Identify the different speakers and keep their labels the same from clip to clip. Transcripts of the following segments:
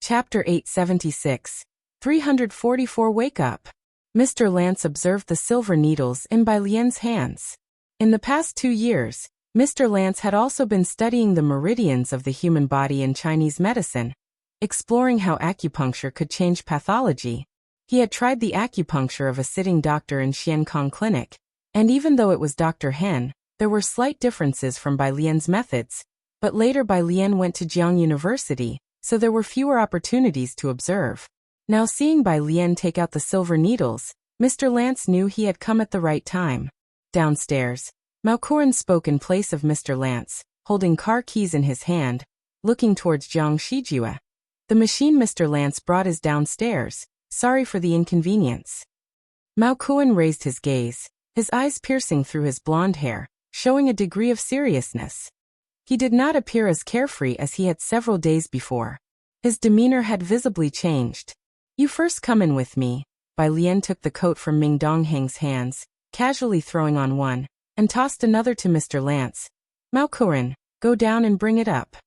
Speaker 1: Chapter 876. 344 Wake Up. Mr. Lance observed the silver needles in Bai Lian's hands. In the past 2 years, Mr. Lance had also been studying the meridians of the human body in Chinese medicine, exploring how acupuncture could change pathology. He had tried the acupuncture of a sitting doctor in Xiankong Clinic, and even though it was Dr. Hen, there were slight differences from Bai Lian's methods, but later Bai Lian went to Jiang University, so there were fewer opportunities to observe. Now seeing Bai Lian take out the silver needles, Mr. Lance knew he had come at the right time. Downstairs, Mao Kuren spoke in place of Mr. Lance, holding car keys in his hand, looking towards Jiang Shijue. The machine Mr. Lance brought is downstairs. Sorry for the inconvenience. Mao Kuren raised his gaze, his eyes piercing through his blonde hair, showing a degree of seriousness. He did not appear as carefree as he had several days before. His demeanor had visibly changed. You first come in with me. Bai Lian took the coat from Ming Dongheng's hands, casually throwing on one, and tossed another to Mr. Lance. Mao Kuren, go down and bring it up.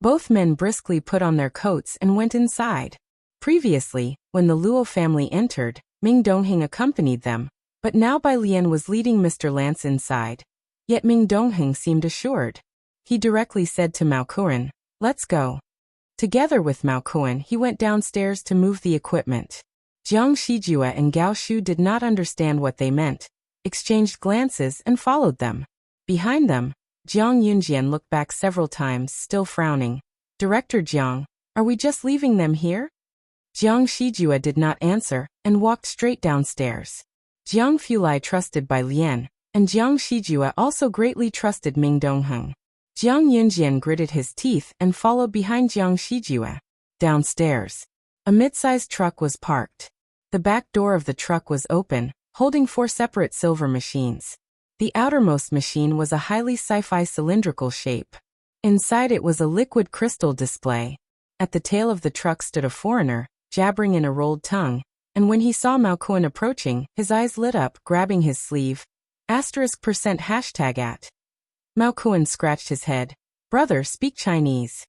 Speaker 1: Both men briskly put on their coats and went inside. Previously, when the Luo family entered, Ming Dongheng accompanied them, but now Bai Lian was leading Mr. Lance inside. Yet Ming Dongheng seemed assured. He directly said to Mao Kuren, let's go. Together with Mao Kuren, he went downstairs to move the equipment. Jiang Shijue and Gao Shu did not understand what they meant, exchanged glances and followed them. Behind them, Jiang Yunjian looked back several times, still frowning. Director Jiang, are we just leaving them here? Jiang Shijue did not answer, and walked straight downstairs. Jiang Fulai trusted Bai Lian, and Jiang Shijue also greatly trusted Ming Dongheng. Jiang Yunjian gritted his teeth and followed behind Jiang Shijue. Downstairs, a mid-sized truck was parked. The back door of the truck was open, holding 4 separate silver machines. The outermost machine was a highly sci-fi cylindrical shape. Inside it was a liquid crystal display. At the tail of the truck stood a foreigner, jabbering in a rolled tongue, and when he saw Mao Kuren approaching, his eyes lit up, grabbing his sleeve. *#at. Mao Kuren scratched his head. Brother, speak Chinese.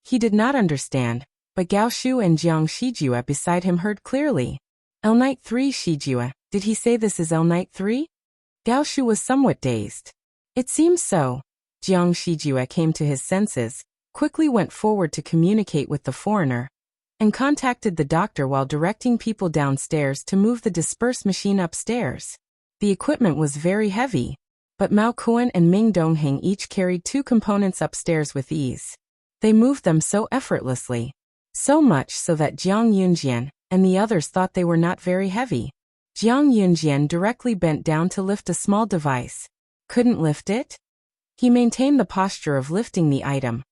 Speaker 1: He did not understand, but Gao Shu and Jiang Shijue beside him heard clearly. L-Night 3 Shijue, did he say this is L-Night 3? Gao Shu was somewhat dazed. It seems so. Jiang Shijue came to his senses, quickly went forward to communicate with the foreigner, and contacted the doctor while directing people downstairs to move the disperse machine upstairs. The equipment was very heavy, but Mao Kuren and Ming Dongheng each carried 2 components upstairs with ease. They moved them so effortlessly. So much so that Jiang Yunjian and the others thought they were not very heavy. Jiang Yunjian directly bent down to lift a small device. Couldn't lift it? He maintained the posture of lifting the item,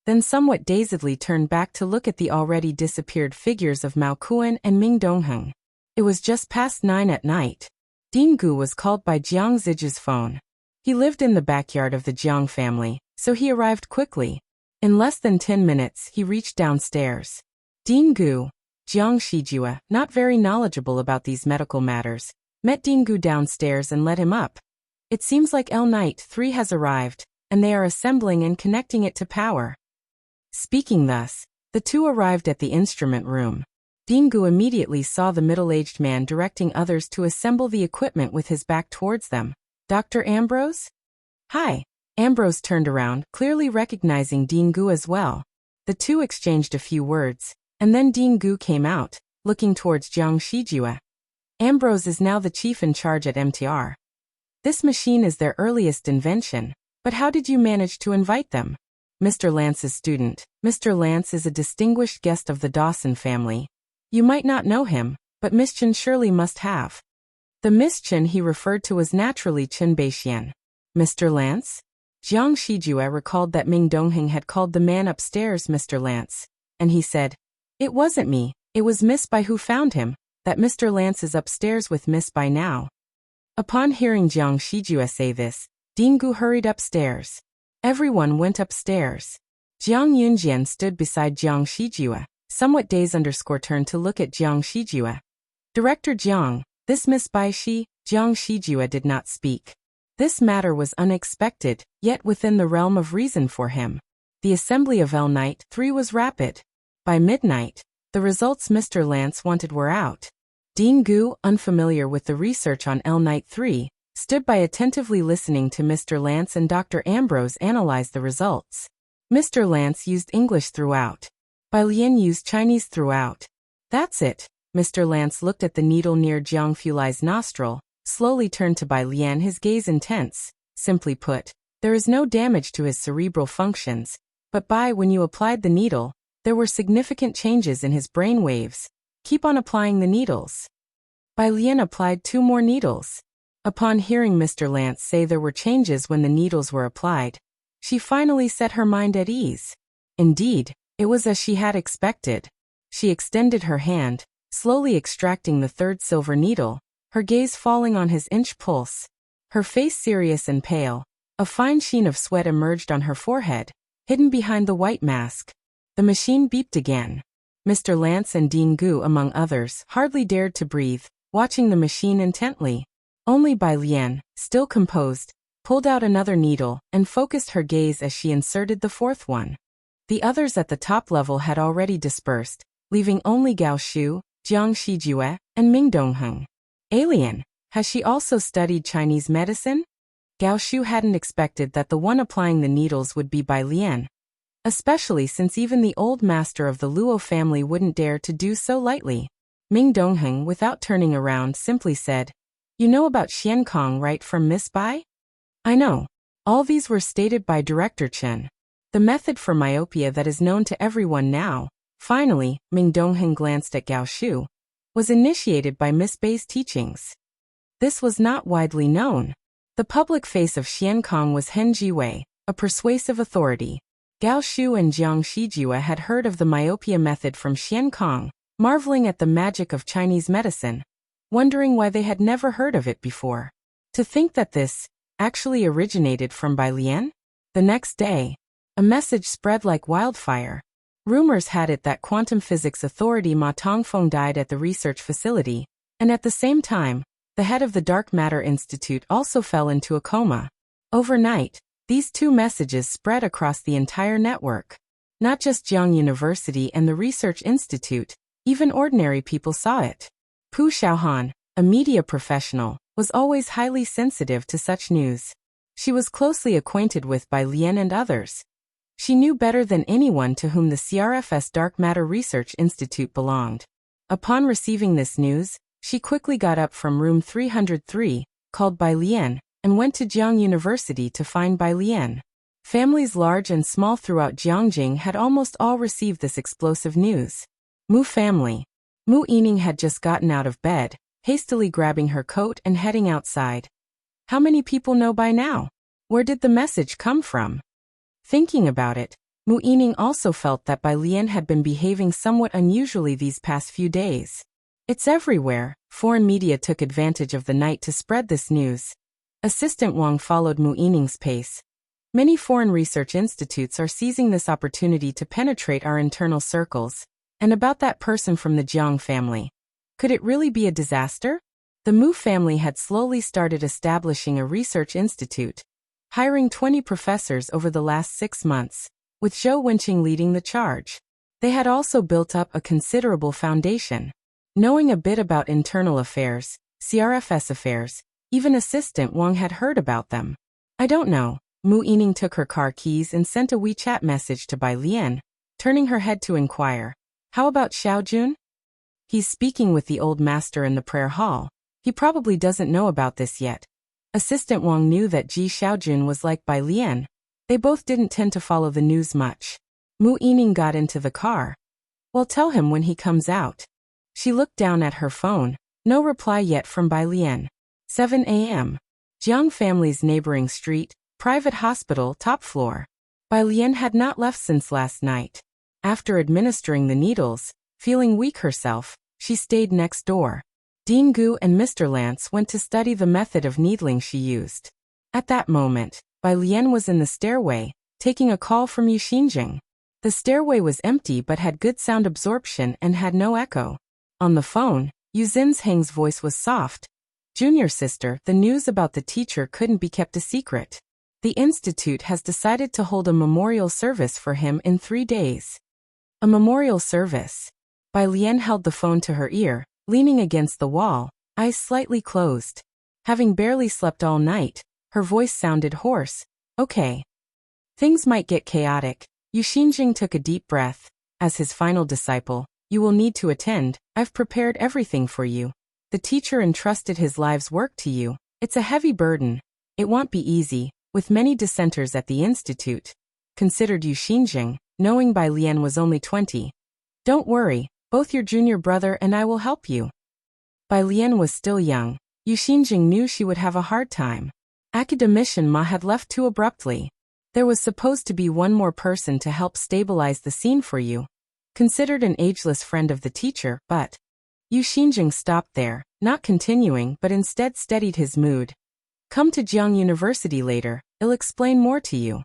Speaker 1: then somewhat dazedly turned back to look at the already disappeared figures of Mao Kuren and Ming Dongheng. It was just past 9 at night. Dinggu was called by Jiang Ziji's phone. He lived in the backyard of the Jiang family, so he arrived quickly. In less than 10 minutes, he reached downstairs. Dinggu, Jiang Shijue, not very knowledgeable about these medical matters, met Dinggu downstairs and let him up. It seems like L-Night 3 has arrived, and they are assembling and connecting it to power. Speaking thus, the two arrived at the instrument room. Dinggu immediately saw the middle-aged man directing others to assemble the equipment with his back towards them. Dr. Ambrose? Hi. Ambrose turned around, clearly recognizing Dinggu as well. The two exchanged a few words, and then Dinggu came out, looking towards Jiang Shijue. Ambrose is now the chief in charge at MTR. This machine is their earliest invention, but how did you manage to invite them? Mr. Lance's student. Mr. Lance is a distinguished guest of the Dawson family. You might not know him, but Miss Chen surely must have. The Miss Chen he referred to was naturally Chen Beixian. Mr. Lance? Jiang Shijue recalled that Ming Dongheng had called the man upstairs Mr. Lance, and he said, it wasn't me, it was Miss Bai who found him, that Mr. Lance is upstairs with Miss Bai now. Upon hearing Jiang Shijue say this, Dinggu hurried upstairs. Everyone went upstairs. Jiang Yunjian stood beside Jiang Shijue, somewhat dazed turned to look at Jiang Shijue. Director Jiang, this Miss Bai Shi, Jiang Shijue did not speak. This matter was unexpected, yet within the realm of reason for him. The assembly of L-Night 3 was rapid. By midnight, the results Mr. Lance wanted were out. Dean Gu, unfamiliar with the research on L Night 3, stood by attentively listening to Mr. Lance and Dr. Ambrose analyze the results. Mr. Lance used English throughout. Bai Lian used Chinese throughout. That's it. Mr. Lance looked at the needle near Jiang Fulai's nostril, slowly turned to Bai Lian, his gaze intense. Simply put, there is no damage to his cerebral functions, but when you applied the needle, there were significant changes in his brain waves. Keep on applying the needles. Bai Lian applied 2 more needles. Upon hearing Mr. Lance say there were changes when the needles were applied, she finally set her mind at ease. Indeed, it was as she had expected. She extended her hand, slowly extracting the 3rd silver needle, her gaze falling on his inch pulse. Her face serious and pale, a fine sheen of sweat emerged on her forehead, hidden behind the white mask. The machine beeped again. Mr. Lance and Dean Gu, among others, hardly dared to breathe, watching the machine intently. Only Bai Lian, still composed, pulled out another needle and focused her gaze as she inserted the 4th one. The others at the top level had already dispersed, leaving only Gao Shu, Jiang Shijue, and Ming Dongheng. Alien, has she also studied Chinese medicine? Gao Shu hadn't expected that the one applying the needles would be Bai Lian, especially since even the old master of the Luo family wouldn't dare to do so lightly. Ming Dongheng, without turning around, simply said, "You know about Xiankong, right, from Miss Bai?" "I know. All these were stated by Director Chen. The method for myopia that is known to everyone now," finally, Ming Dongheng glanced at Gao Shu, "was initiated by Miss Bai's teachings." This was not widely known. The public face of Xiankong was Hen Jiwei, a persuasive authority. Gao Shu and Jiang Shijue had heard of the myopia method from Xiankong, marveling at the magic of Chinese medicine, wondering why they had never heard of it before. To think that this actually originated from Bai Lian? The next day, a message spread like wildfire. Rumors had it that quantum physics authority Ma Tongfeng died at the research facility, and at the same time, the head of the Dark Matter Institute also fell into a coma. Overnight, these 2 messages spread across the entire network. Not just Jiang University and the Research Institute, even ordinary people saw it. Pu Xiaohan, a media professional, was always highly sensitive to such news. She was closely acquainted with Bai Lian and others. She knew better than anyone to whom the CRFS Dark Matter Research Institute belonged. Upon receiving this news, she quickly got up from room 303, called Bai Lian, and went to Jiang University to find Bai Lian. Families large and small throughout Jiangjing had almost all received this explosive news. Mu family. Mu Yining had just gotten out of bed, hastily grabbing her coat and heading outside. How many people know by now? Where did the message come from? Thinking about it, Mu Yining also felt that Bai Lian had been behaving somewhat unusually these past few days. It's everywhere. Foreign media took advantage of the night to spread this news. Assistant Wang followed Mu Yining's pace. Many foreign research institutes are seizing this opportunity to penetrate our internal circles. And about that person from the Jiang family. Could it really be a disaster? The Mu family had slowly started establishing a research institute, hiring 20 professors over the last 6 months, with Zhou Wenqing leading the charge. They had also built up a considerable foundation. Knowing a bit about internal affairs, CRFS affairs, even Assistant Wang had heard about them. I don't know. Mu Yining took her car keys and sent a WeChat message to Bai Lian, turning her head to inquire. How about Xiaojun? He's speaking with the old master in the prayer hall. He probably doesn't know about this yet. Assistant Wang knew that Ji Xiaojun was like Bai Lian. They both didn't tend to follow the news much. Mu Yining got into the car. Well, tell him when he comes out. She looked down at her phone. No reply yet from Bai Lian. 7 a.m. Jiang family's neighboring street, private hospital, top floor. Bai Lian had not left since last night. After administering the needles, feeling weak herself, she stayed next door. Dean Gu and Mr. Lance went to study the method of needling she used. At that moment, Bai Lian was in the stairway, taking a call from Yu Xinjing. The stairway was empty but had good sound absorption and had no echo. On the phone, Yu Zinsheng's voice was soft. Junior sister, the news about the teacher couldn't be kept a secret. The institute has decided to hold a memorial service for him in 3 days. A memorial service. Bai Lian held the phone to her ear, leaning against the wall, eyes slightly closed. Having barely slept all night, her voice sounded hoarse. Okay. Things might get chaotic. Yu Xinjing took a deep breath. As his final disciple, you will need to attend. I've prepared everything for you. The teacher entrusted his life's work to you. It's a heavy burden. It won't be easy, with many dissenters at the institute. Considered Yu Xinjing, knowing Bai Lian was only 20. Don't worry, both your junior brother and I will help you. Bai Lian was still young. Yu Xinjing knew she would have a hard time. Academician Ma had left too abruptly. There was supposed to be one more person to help stabilize the scene for you. Considered an ageless friend of the teacher, but Yu Xinjing stopped there, not continuing but instead steadied his mood. Come to Jiang University later, I'll explain more to you.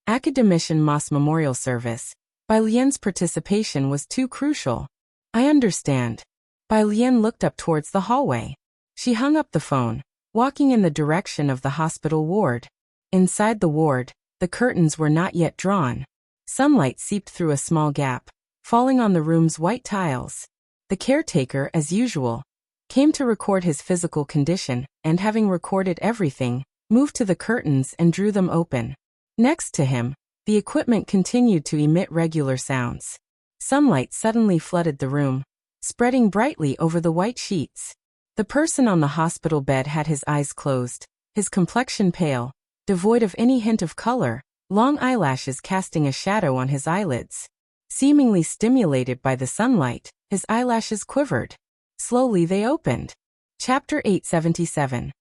Speaker 1: Academician Ma's memorial service. Bai Lian's participation was too crucial. I understand. Bai Lian looked up towards the hallway. She hung up the phone, walking in the direction of the hospital ward. Inside the ward, the curtains were not yet drawn. Sunlight seeped through a small gap, falling on the room's white tiles. The caretaker, as usual, came to record his physical condition, and having recorded everything, moved to the curtains and drew them open. Next to him, the equipment continued to emit regular sounds. Sunlight suddenly flooded the room, spreading brightly over the white sheets. The person on the hospital bed had his eyes closed, his complexion pale, devoid of any hint of color, long eyelashes casting a shadow on his eyelids. Seemingly stimulated by the sunlight, his eyelashes quivered. Slowly they opened. Chapter 877.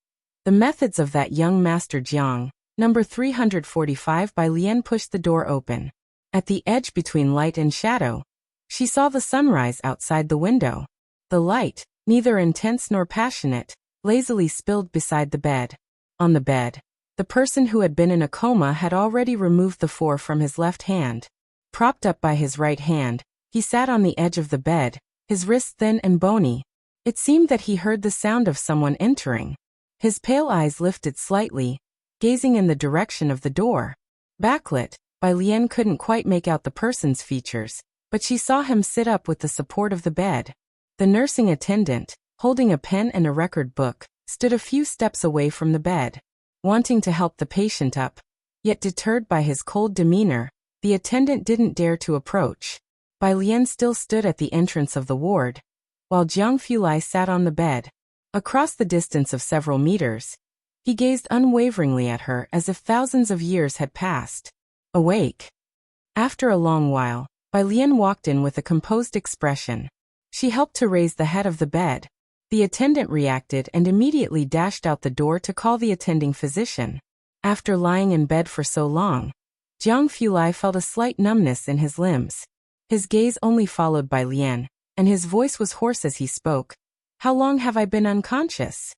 Speaker 1: The methods of that young Master Jiang. Number 345. Bai Lian pushed the door open. At the edge between light and shadow, she saw the sunrise outside the window. The light, neither intense nor passionate, lazily spilled beside the bed. On the bed, the person who had been in a coma had already removed the fore from his left hand. Propped up by his right hand, he sat on the edge of the bed, his wrists thin and bony. It seemed that he heard the sound of someone entering. His pale eyes lifted slightly, gazing in the direction of the door. Backlit, Bai Lian couldn't quite make out the person's features, but she saw him sit up with the support of the bed. The nursing attendant, holding a pen and a record book, stood a few steps away from the bed. Wanting to help the patient up, yet deterred by his cold demeanor, the attendant didn't dare to approach. Bai Lian still stood at the entrance of the ward, while Jiang Fulai sat on the bed. Across the distance of several meters, he gazed unwaveringly at her as if thousands of years had passed. Awake. After a long while, Bai Lian walked in with a composed expression. She helped to raise the head of the bed. The attendant reacted and immediately dashed out the door to call the attending physician. After lying in bed for so long, Jiang Fulai felt a slight numbness in his limbs. His gaze only followed Bai Lian, and his voice was hoarse as he spoke. How long have I been unconscious?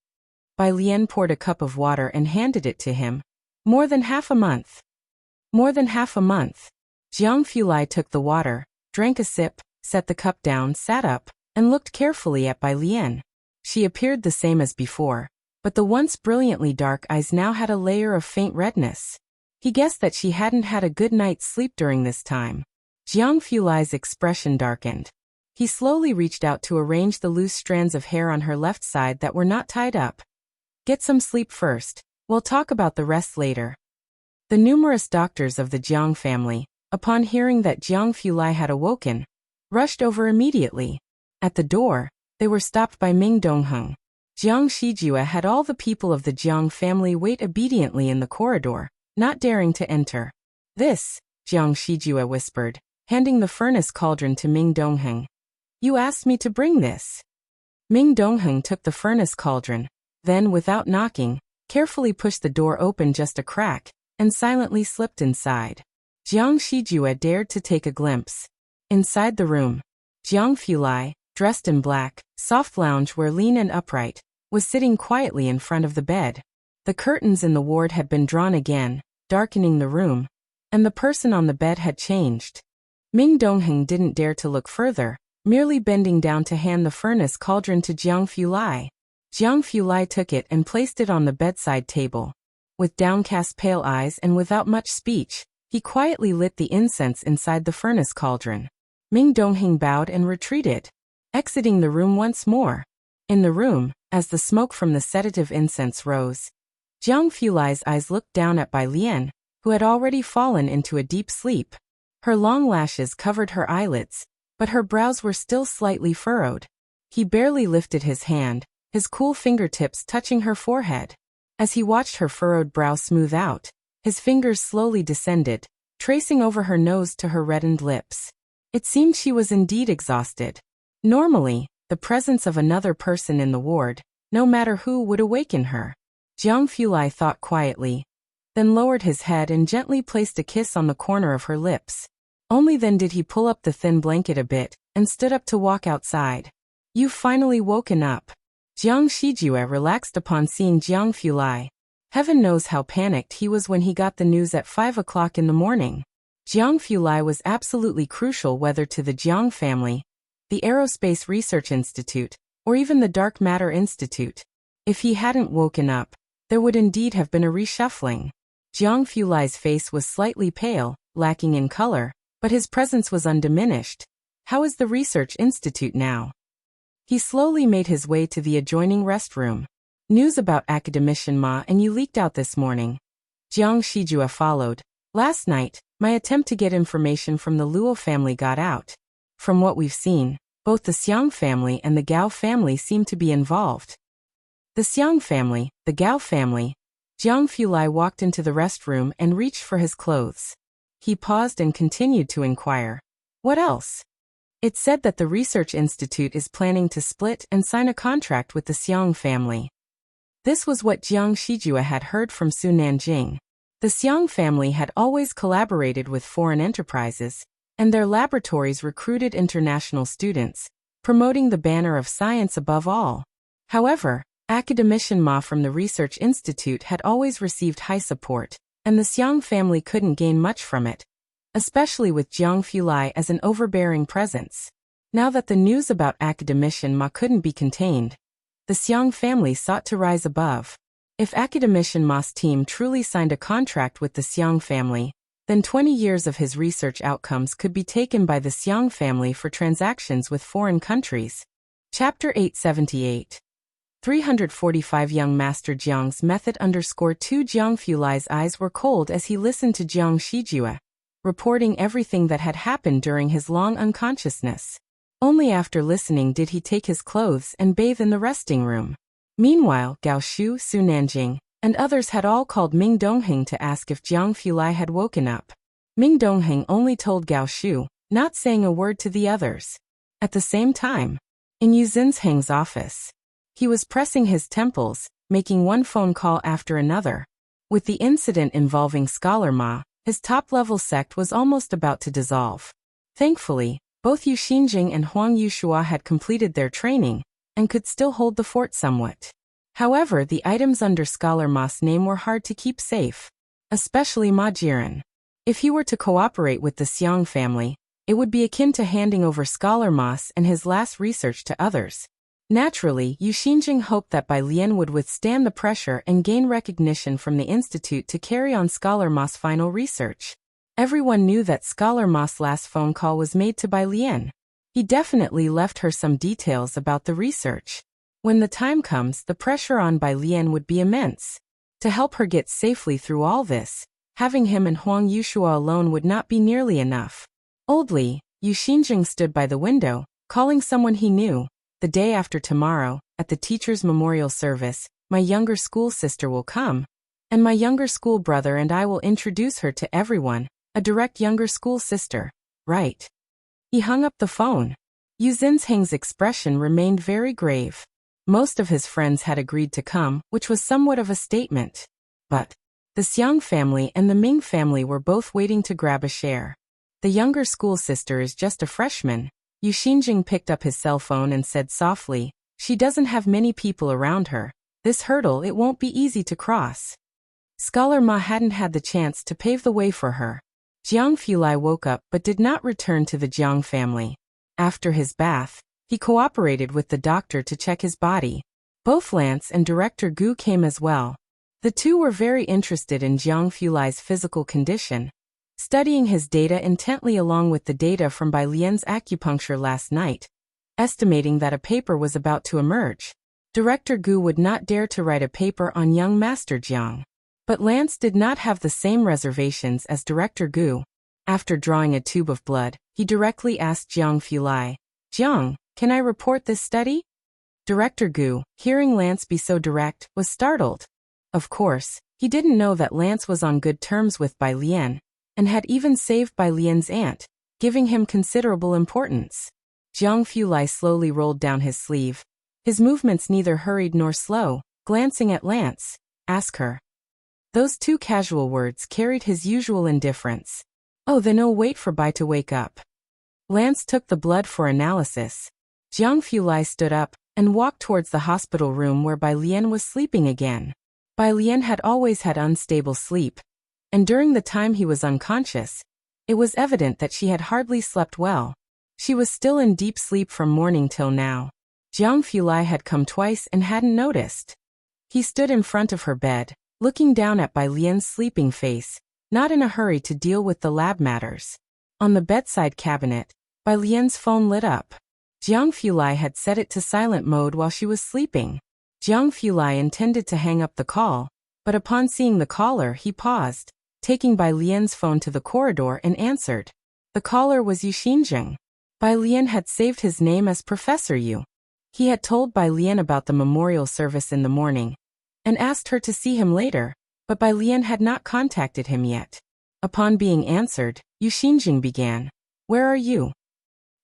Speaker 1: Bai Lian poured a cup of water and handed it to him. More than half a month. More than half a month. Jiang Fulai took the water, drank a sip, set the cup down, sat up, and looked carefully at Bai Lian. She appeared the same as before, but the once brilliantly dark eyes now had a layer of faint redness. He guessed that she hadn't had a good night's sleep during this time. Jiang Fulai's expression darkened. He slowly reached out to arrange the loose strands of hair on her left side that were not tied up. Get some sleep first. We'll talk about the rest later. The numerous doctors of the Jiang family, upon hearing that Jiang Fulai had awoken, rushed over immediately. At the door, they were stopped by Ming Dongheng. Jiang Shijue had all the people of the Jiang family wait obediently in the corridor, not daring to enter. This, Jiang Shijue whispered, handing the furnace cauldron to Ming Dongheng. You asked me to bring this. Ming Dongheng took the furnace cauldron, then without knocking, carefully pushed the door open just a crack, and silently slipped inside. Jiang Shijue dared to take a glimpse. Inside the room, Jiang Fulai, dressed in black, soft loungewear lean and upright, was sitting quietly in front of the bed. The curtains in the ward had been drawn again, darkening the room, and the person on the bed had changed. Ming Dongheng didn't dare to look further, merely bending down to hand the furnace cauldron to Jiang Fulai. Jiang Fulai took it and placed it on the bedside table. With downcast pale eyes and without much speech, he quietly lit the incense inside the furnace cauldron. Ming Dongheng bowed and retreated, exiting the room once more. In the room, as the smoke from the sedative incense rose, Jiang Fulai's eyes looked down at Bai Lian, who had already fallen into a deep sleep. Her long lashes covered her eyelids, but her brows were still slightly furrowed. He barely lifted his hand, his cool fingertips touching her forehead. As he watched her furrowed brow smooth out, his fingers slowly descended, tracing over her nose to her reddened lips. It seemed she was indeed exhausted. Normally, the presence of another person in the ward, no matter who, would awaken her. Jiang Fulai thought quietly, then lowered his head and gently placed a kiss on the corner of her lips. Only then did he pull up the thin blanket a bit and stood up to walk outside. "You've finally woken up." Jiang Shijue relaxed upon seeing Jiang Fulai. Heaven knows how panicked he was when he got the news at 5 o'clock in the morning. Jiang Fulai was absolutely crucial, whether to the Jiang family, the Aerospace Research Institute, or even the Dark Matter Institute. If he hadn't woken up, there would indeed have been a reshuffling. Jiang Fulai's face was slightly pale, lacking in color, but his presence was undiminished. How is the Research Institute now? He slowly made his way to the adjoining restroom. "News about academician Ma and you leaked out this morning." Jiang Shijue followed. "Last night, my attempt to get information from the Luo family got out. From what we've seen, both the Xiang family and the Gao family seem to be involved." The Xiang family, the Gao family. Jiang Fulai walked into the restroom and reached for his clothes. He paused and continued to inquire. "What else?" "It said that the Research Institute is planning to split and sign a contract with the Xiang family." This was what Jiang Shijue had heard from Su Nanjing. The Xiang family had always collaborated with foreign enterprises, and their laboratories recruited international students, promoting the banner of science above all. However, academician Ma from the Research Institute had always received high support, and the Xiang family couldn't gain much from it, especially with Jiang Fulai as an overbearing presence. Now that the news about academician Ma couldn't be contained, the Xiang family sought to rise above. If academician Ma's team truly signed a contract with the Xiang family, then 20 years of his research outcomes could be taken by the Xiang family for transactions with foreign countries. Chapter 878. 345 Young Master Jiang's method _2 Jiang Fulai's eyes were cold as he listened to Jiang Shijue, reporting everything that had happened during his long unconsciousness. Only after listening did he take his clothes and bathe in the resting room. Meanwhile, Gao Shu, Su Nanjing, and others had all called Ming Dongheng to ask if Jiang Fulai had woken up. Ming Dongheng only told Gao Shu, not saying a word to the others. At the same time, in Yu Zinsheng's office, he was pressing his temples, making one phone call after another. With the incident involving Scholar Ma, his top-level sect was almost about to dissolve. Thankfully, both Yu Xinjing and Huang Yushua had completed their training, and could still hold the fort somewhat. However, the items under Scholar Ma's name were hard to keep safe, especially Ma Jiren. If he were to cooperate with the Xiang family, it would be akin to handing over Scholar Mas and his last research to others. Naturally, Yu Xinjing hoped that Bai Lian would withstand the pressure and gain recognition from the Institute to carry on Scholar Ma's final research. Everyone knew that Scholar Ma's last phone call was made to Bai Lian. He definitely left her some details about the research. When the time comes, the pressure on Bai Lian would be immense. To help her get safely through all this, having him and Huang Yushua alone would not be nearly enough. Oldly, Yu Xinjing stood by the window, calling someone he knew. "The day after tomorrow, at the teacher's memorial service, my younger school sister will come, and my younger school brother and I will introduce her to everyone, a direct younger school sister, right?" He hung up the phone. Yu Zinsheng's expression remained very grave. Most of his friends had agreed to come, which was somewhat of a statement. But the Xiang family and the Ming family were both waiting to grab a share. The younger school sister is just a freshman. Yu Xinjing picked up his cell phone and said softly, "She doesn't have many people around her. This hurdle it won't be easy to cross." Scholar Ma hadn't had the chance to pave the way for her. Jiang Fulai woke up but did not return to the Jiang family. After his bath, he cooperated with the doctor to check his body. Both Lance and Director Gu came as well. The two were very interested in Jiang Fulai's physical condition. studying his data intently along with the data from Bai Lian's acupuncture last night, estimating that a paper was about to emerge. Director Gu would not dare to write a paper on young Master Jiang. But Lance did not have the same reservations as Director Gu. After drawing a tube of blood, he directly asked Jiang Fulai, "Jiang, can I report this study?" Director Gu, hearing Lance be so direct, was startled. Of course, he didn't know that Lance was on good terms with Bai Lian, and had even saved Bai Lian's aunt, giving him considerable importance. Jiang Fulai slowly rolled down his sleeve. His movements neither hurried nor slow, glancing at Lance. "Ask her." Those two casual words carried his usual indifference. "Oh, then I'll wait for Bai to wake up." Lance took the blood for analysis. Jiang Fulai stood up and walked towards the hospital room where Bai Lian was sleeping again. Bai Lian had always had unstable sleep, and during the time he was unconscious, it was evident that she had hardly slept well. She was still in deep sleep from morning till now. Jiang Fulai had come twice and hadn't noticed. He stood in front of her bed, looking down at Bai Lian's sleeping face, not in a hurry to deal with the lab matters. On the bedside cabinet, Bai Lian's phone lit up. Jiang Fulai had set it to silent mode while she was sleeping. Jiang Fulai intended to hang up the call, but upon seeing the caller he paused, taking Bai Lian's phone to the corridor and answered. The caller was Yu Xinjing. Bai Lian had saved his name as Professor Yu. He had told Bai Lian about the memorial service in the morning, and asked her to see him later, but Bai Lian had not contacted him yet. Upon being answered, Yu Xinjing began. "Where are you?"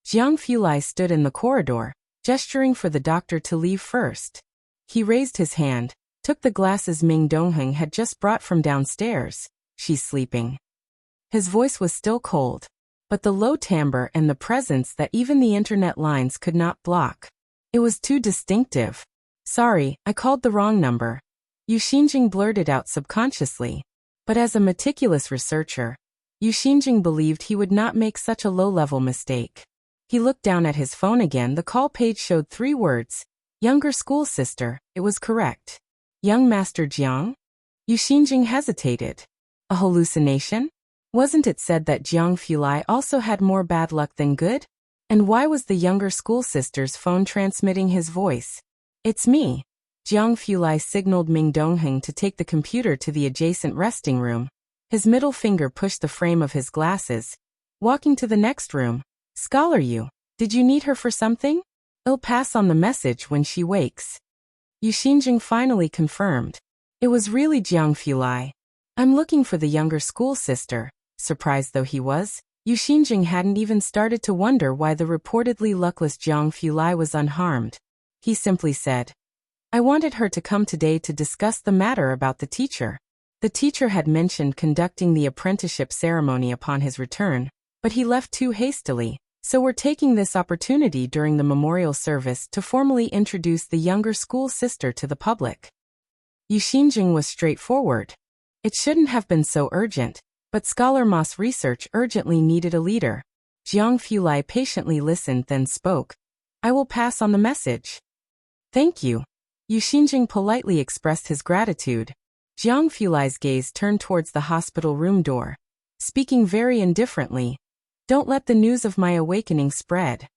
Speaker 1: Jiang Fulai stood in the corridor, gesturing for the doctor to leave first. He raised his hand, took the glasses Ming Dongheng had just brought from downstairs. "She's sleeping." His voice was still cold, but the low timbre and the presence that even the internet lines could not block. It was too distinctive. "Sorry, I called the wrong number," Yu Xinjing blurted out subconsciously. But as a meticulous researcher, Yu Xinjing believed he would not make such a low-level mistake. He looked down at his phone again. The call page showed 3 words. Younger school sister, it was correct. Young Master Jiang? Yu Xinjing hesitated. A hallucination? Wasn't it said that Jiang Fulai also had more bad luck than good? And why was the younger school sister's phone transmitting his voice? "It's me." Jiang Fulai signaled Ming Dongheng to take the computer to the adjacent resting room. His middle finger pushed the frame of his glasses. Walking to the next room. "Scholar Yu, did you need her for something? I'll pass on the message when she wakes." Yu Xinjing finally confirmed. It was really Jiang Fulai. "I'm looking for the younger school sister." Surprised though he was, Yu Xinjing hadn't even started to wonder why the reportedly luckless Jiang Fulai was unharmed. He simply said, "I wanted her to come today to discuss the matter about the teacher." The teacher had mentioned conducting the apprenticeship ceremony upon his return, but he left too hastily, so we're taking this opportunity during the memorial service to formally introduce the younger school sister to the public. Yu Xinjing was straightforward. It shouldn't have been so urgent, but Scholar Ma's research urgently needed a leader. Jiang Fulai patiently listened then spoke. "I will pass on the message." "Thank you." Yu Xinjing politely expressed his gratitude. Jiang Fulai's gaze turned towards the hospital room door. Speaking very indifferently, "Don't let the news of my awakening spread."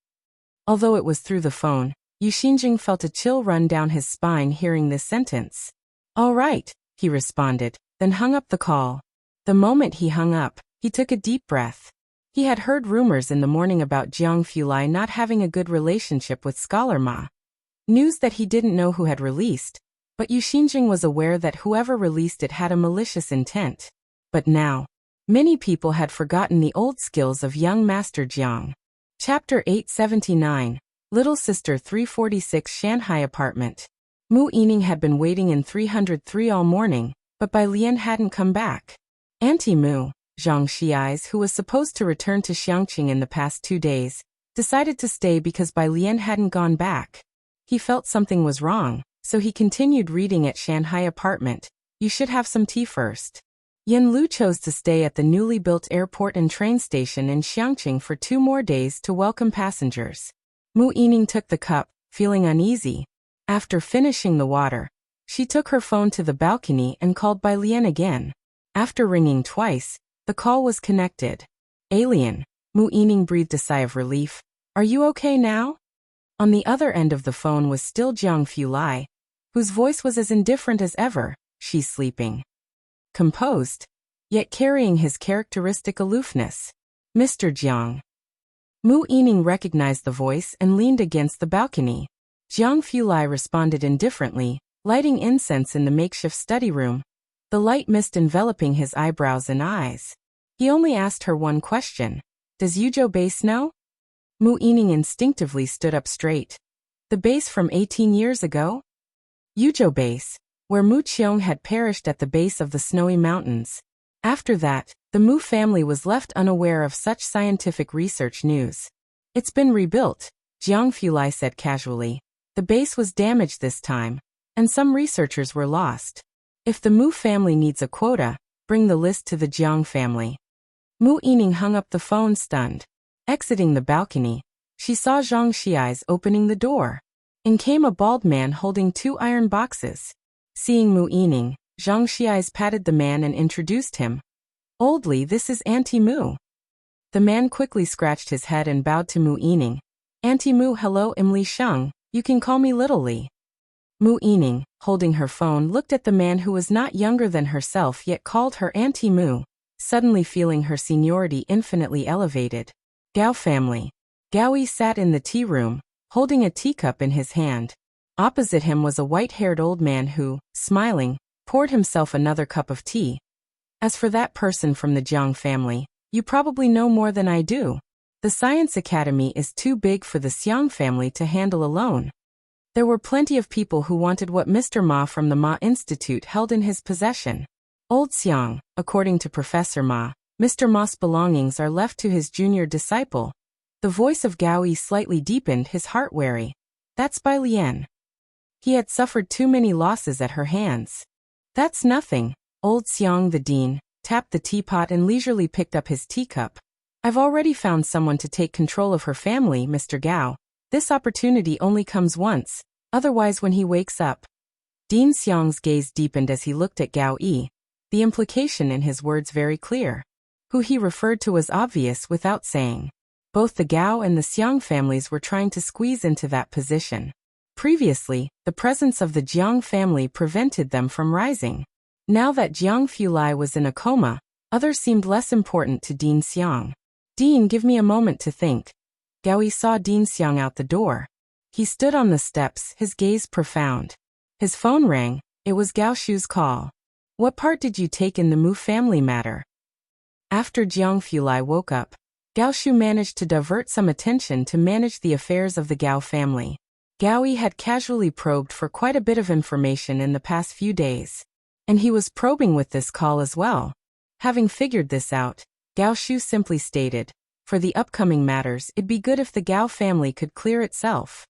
Speaker 1: Although it was through the phone, Yu Xinjing felt a chill run down his spine hearing this sentence. "All right," he responded, then hung up the call. The moment he hung up, he took a deep breath. He had heard rumors in the morning about Jiang Fulai not having a good relationship with Scholar Ma. News that he didn't know who had released, but Yu Xinjing was aware that whoever released it had a malicious intent. But now, many people had forgotten the old skills of young Master Jiang. Chapter 879, Little Sister 346 Shanghai Apartment. Mu Yining had been waiting in 303 all morning, but Bai Lian hadn't come back. Auntie Mu, Zhang Xiai's, who was supposed to return to Xiangqing in the past 2 days, decided to stay because Bai Lian hadn't gone back. He felt something was wrong, so he continued reading at Shanghai Apartment. "You should have some tea first." Yin Lu chose to stay at the newly built airport and train station in Xiangqing for 2 more days to welcome passengers. Mu Yining took the cup, feeling uneasy. After finishing the water, she took her phone to the balcony and called Bai Lian again. After ringing twice, The call was connected. Alien. Mu Yining breathed a sigh of relief. Are you okay now? On the other end of the phone was still Jiang Fulai, whose voice was as indifferent as ever. She's sleeping. Composed, yet carrying his characteristic aloofness. Mr. Jiang. Mu Yining recognized the voice and leaned against the balcony. Jiang Fulai responded indifferently, lighting incense in the makeshift study room, the light mist enveloping his eyebrows and eyes. He only asked her one question. Does Yuzhou base know? Mu Yining instinctively stood up straight. The base from 18 years ago? Yuzhou base, where Mu Qiong had perished at the base of the snowy mountains. After that, the Mu family was left unaware of such scientific research news. It's been rebuilt, Jiang Fulai said casually. The base was damaged this time, and some researchers were lost. If the Mu family needs a quota, bring the list to the Jiang family. Mu Yining hung up the phone stunned. Exiting the balcony, she saw Zhang Xiai's opening the door. In came a bald man holding 2 iron boxes. Seeing Mu Yining, Zhang Xiai's patted the man and introduced him. Oldly, this is Auntie Mu. The man quickly scratched his head and bowed to Mu Yining. Auntie Mu, hello, I'm Li Sheng, you can call me Little Li. Mu Yining, holding her phone, looked at the man who was not younger than herself yet called her Auntie Mu, suddenly feeling her seniority infinitely elevated. Gao family. Gao Yi sat in the tea room, holding a teacup in his hand. Opposite him was a white-haired old man who, smiling, poured himself another cup of tea. As for that person from the Jiang family, you probably know more than I do. The Science Academy is too big for the Xiang family to handle alone. There were plenty of people who wanted what Mr. Ma from the Ma Institute held in his possession. Old Xiang, according to Professor Ma, Mr. Ma's belongings are left to his junior disciple. The voice of Gao Yi slightly deepened, his heart wary. That's by Lian. He had suffered too many losses at her hands. That's nothing. Old Xiang the dean tapped the teapot and leisurely picked up his teacup. I've already found someone to take control of her family, Mr. Gao. This opportunity only comes once, otherwise when he wakes up. Dean Xiang's gaze deepened as he looked at Gao Yi, the implication in his words very clear. Who he referred to was obvious without saying. Both the Gao and the Xiang families were trying to squeeze into that position. Previously, the presence of the Jiang family prevented them from rising. Now that Jiang Fulai was in a coma, others seemed less important to Dean Xiang. Dean, give me a moment to think. Gao Yi saw Dean Xiang out the door. He stood on the steps, his gaze profound. His phone rang. It was Gao Shu's call. What part did you take in the Mu family matter? After Jiang Fulai woke up, Gao Shu managed to divert some attention to manage the affairs of the Gao family. Gao Yi had casually probed for quite a bit of information in the past few days, and he was probing with this call as well. Having figured this out, Gao Shu simply stated, for the upcoming matters, it'd be good if the Gao family could clear itself.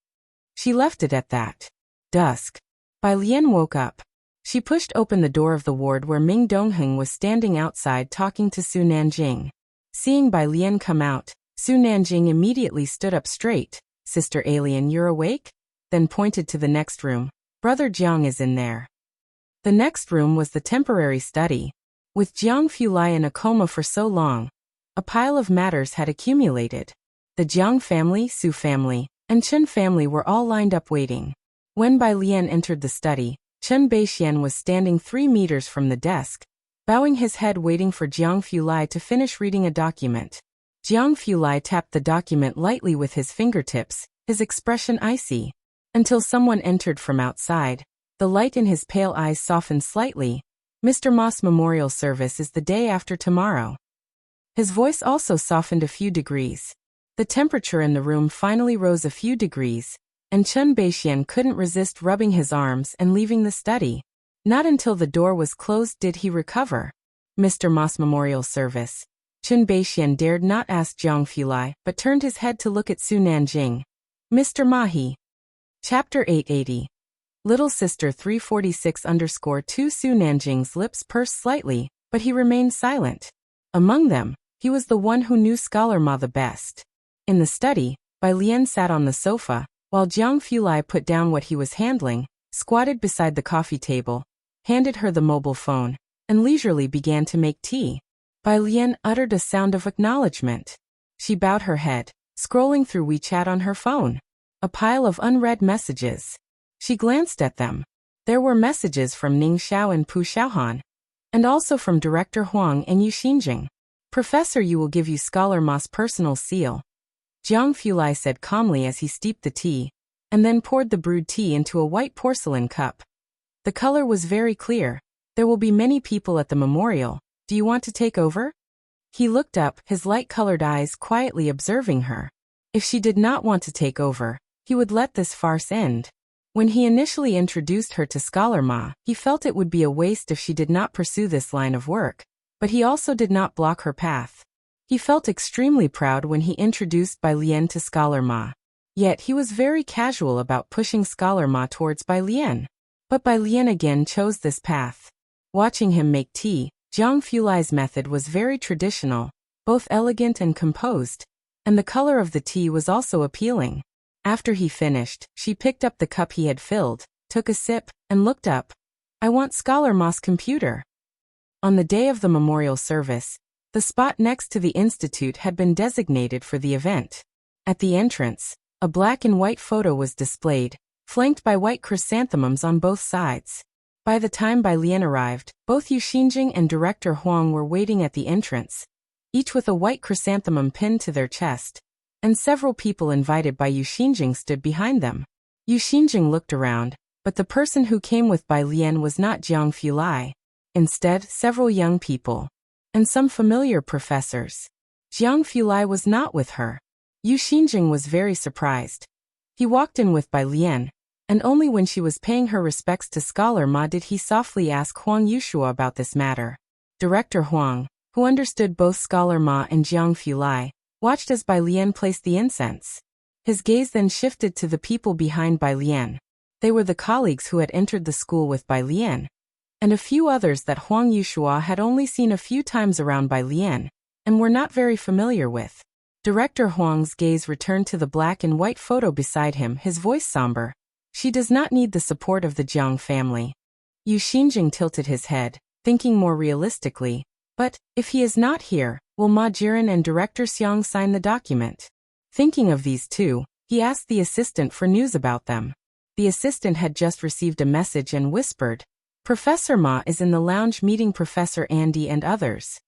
Speaker 1: She left it at that. Dusk. Bai Lian woke up. She pushed open the door of the ward where Ming Dongheng was standing outside talking to Su Nanjing. Seeing Bai Lian come out, Su Nanjing immediately stood up straight. Sister Alien, you're awake? Then pointed to the next room. Brother Jiang is in there. The next room was the temporary study. With Jiang Fulai in a coma for so long, a pile of matters had accumulated. The Jiang family, Su family, and Chen family were all lined up waiting. When Bai Lian entered the study, Chen Beixian was standing 3 meters from the desk, bowing his head waiting for Jiang Fulai to finish reading a document. Jiang Fulai tapped the document lightly with his fingertips, his expression icy. Until someone entered from outside, the light in his pale eyes softened slightly. Mr. Ma's memorial service is the day after tomorrow. His voice also softened a few degrees. The temperature in the room finally rose a few degrees, and Chen Beixian couldn't resist rubbing his arms and leaving the study. Not until the door was closed did he recover. Mr. Ma's memorial service. Chen Beixian dared not ask Jiang Fulai, but turned his head to look at Su Nanjing. Mr. Mahi. Chapter 880. Little Sister 346_2 Su Nanjing's lips pursed slightly, but he remained silent. Among them, he was the one who knew Scholar Ma the best. In the study, Bai Lian sat on the sofa, while Jiang Fulai put down what he was handling, squatted beside the coffee table, handed her the mobile phone, and leisurely began to make tea. Bai Lian uttered a sound of acknowledgement. She bowed her head, scrolling through WeChat on her phone. A pile of unread messages. She glanced at them. There were messages from Ning Xiao and Pu Xiaohan, and also from Director Huang and Yu Xinjing. Professor Yu will give you Scholar Ma's personal seal, Jiang Fulai said calmly as he steeped the tea, and then poured the brewed tea into a white porcelain cup. The color was very clear. There will be many people at the memorial. Do you want to take over? He looked up, his light-colored eyes quietly observing her. If she did not want to take over, he would let this farce end. When he initially introduced her to Scholar Ma, he felt it would be a waste if she did not pursue this line of work, but he also did not block her path. He felt extremely proud when he introduced Bai Lian to Scholar Ma. Yet he was very casual about pushing Scholar Ma towards Bai Lian. But Bai Lian again chose this path. Watching him make tea, Jiang Fulai's method was very traditional, both elegant and composed, and the color of the tea was also appealing. After he finished, she picked up the cup he had filled, took a sip, and looked up. I want Scholar Ma's computer. On the day of the memorial service, the spot next to the institute had been designated for the event. At the entrance, a black and white photo was displayed, flanked by white chrysanthemums on both sides. By the time Bai Lian arrived, both Yu Xinjing and Director Huang were waiting at the entrance, each with a white chrysanthemum pinned to their chest, and several people invited by Yu Xinjing stood behind them. Yu Xinjing looked around, but the person who came with Bai Lian was not Jiang Fulai. Instead, several young people, and some familiar professors. Jiang Fulai was not with her. Yu Xinjing was very surprised. He walked in with Bai Lian, and only when she was paying her respects to Scholar Ma did he softly ask Huang Yushua about this matter. Director Huang, who understood both Scholar Ma and Jiang Fulai, watched as Bai Lian placed the incense. His gaze then shifted to the people behind Bai Lian. They were the colleagues who had entered the school with Bai Lian, and a few others that Huang Yushua had only seen a few times around Bai Lian, and were not very familiar with. Director Huang's gaze returned to the black and white photo beside him, his voice somber. She does not need the support of the Jiang family. Yu Xinjing tilted his head, thinking more realistically. But, if he is not here, will Ma Jiren and Director Xiang sign the document? Thinking of these two, he asked the assistant for news about them. The assistant had just received a message and whispered, Professor Ma is in the lounge meeting Professor Andy and others.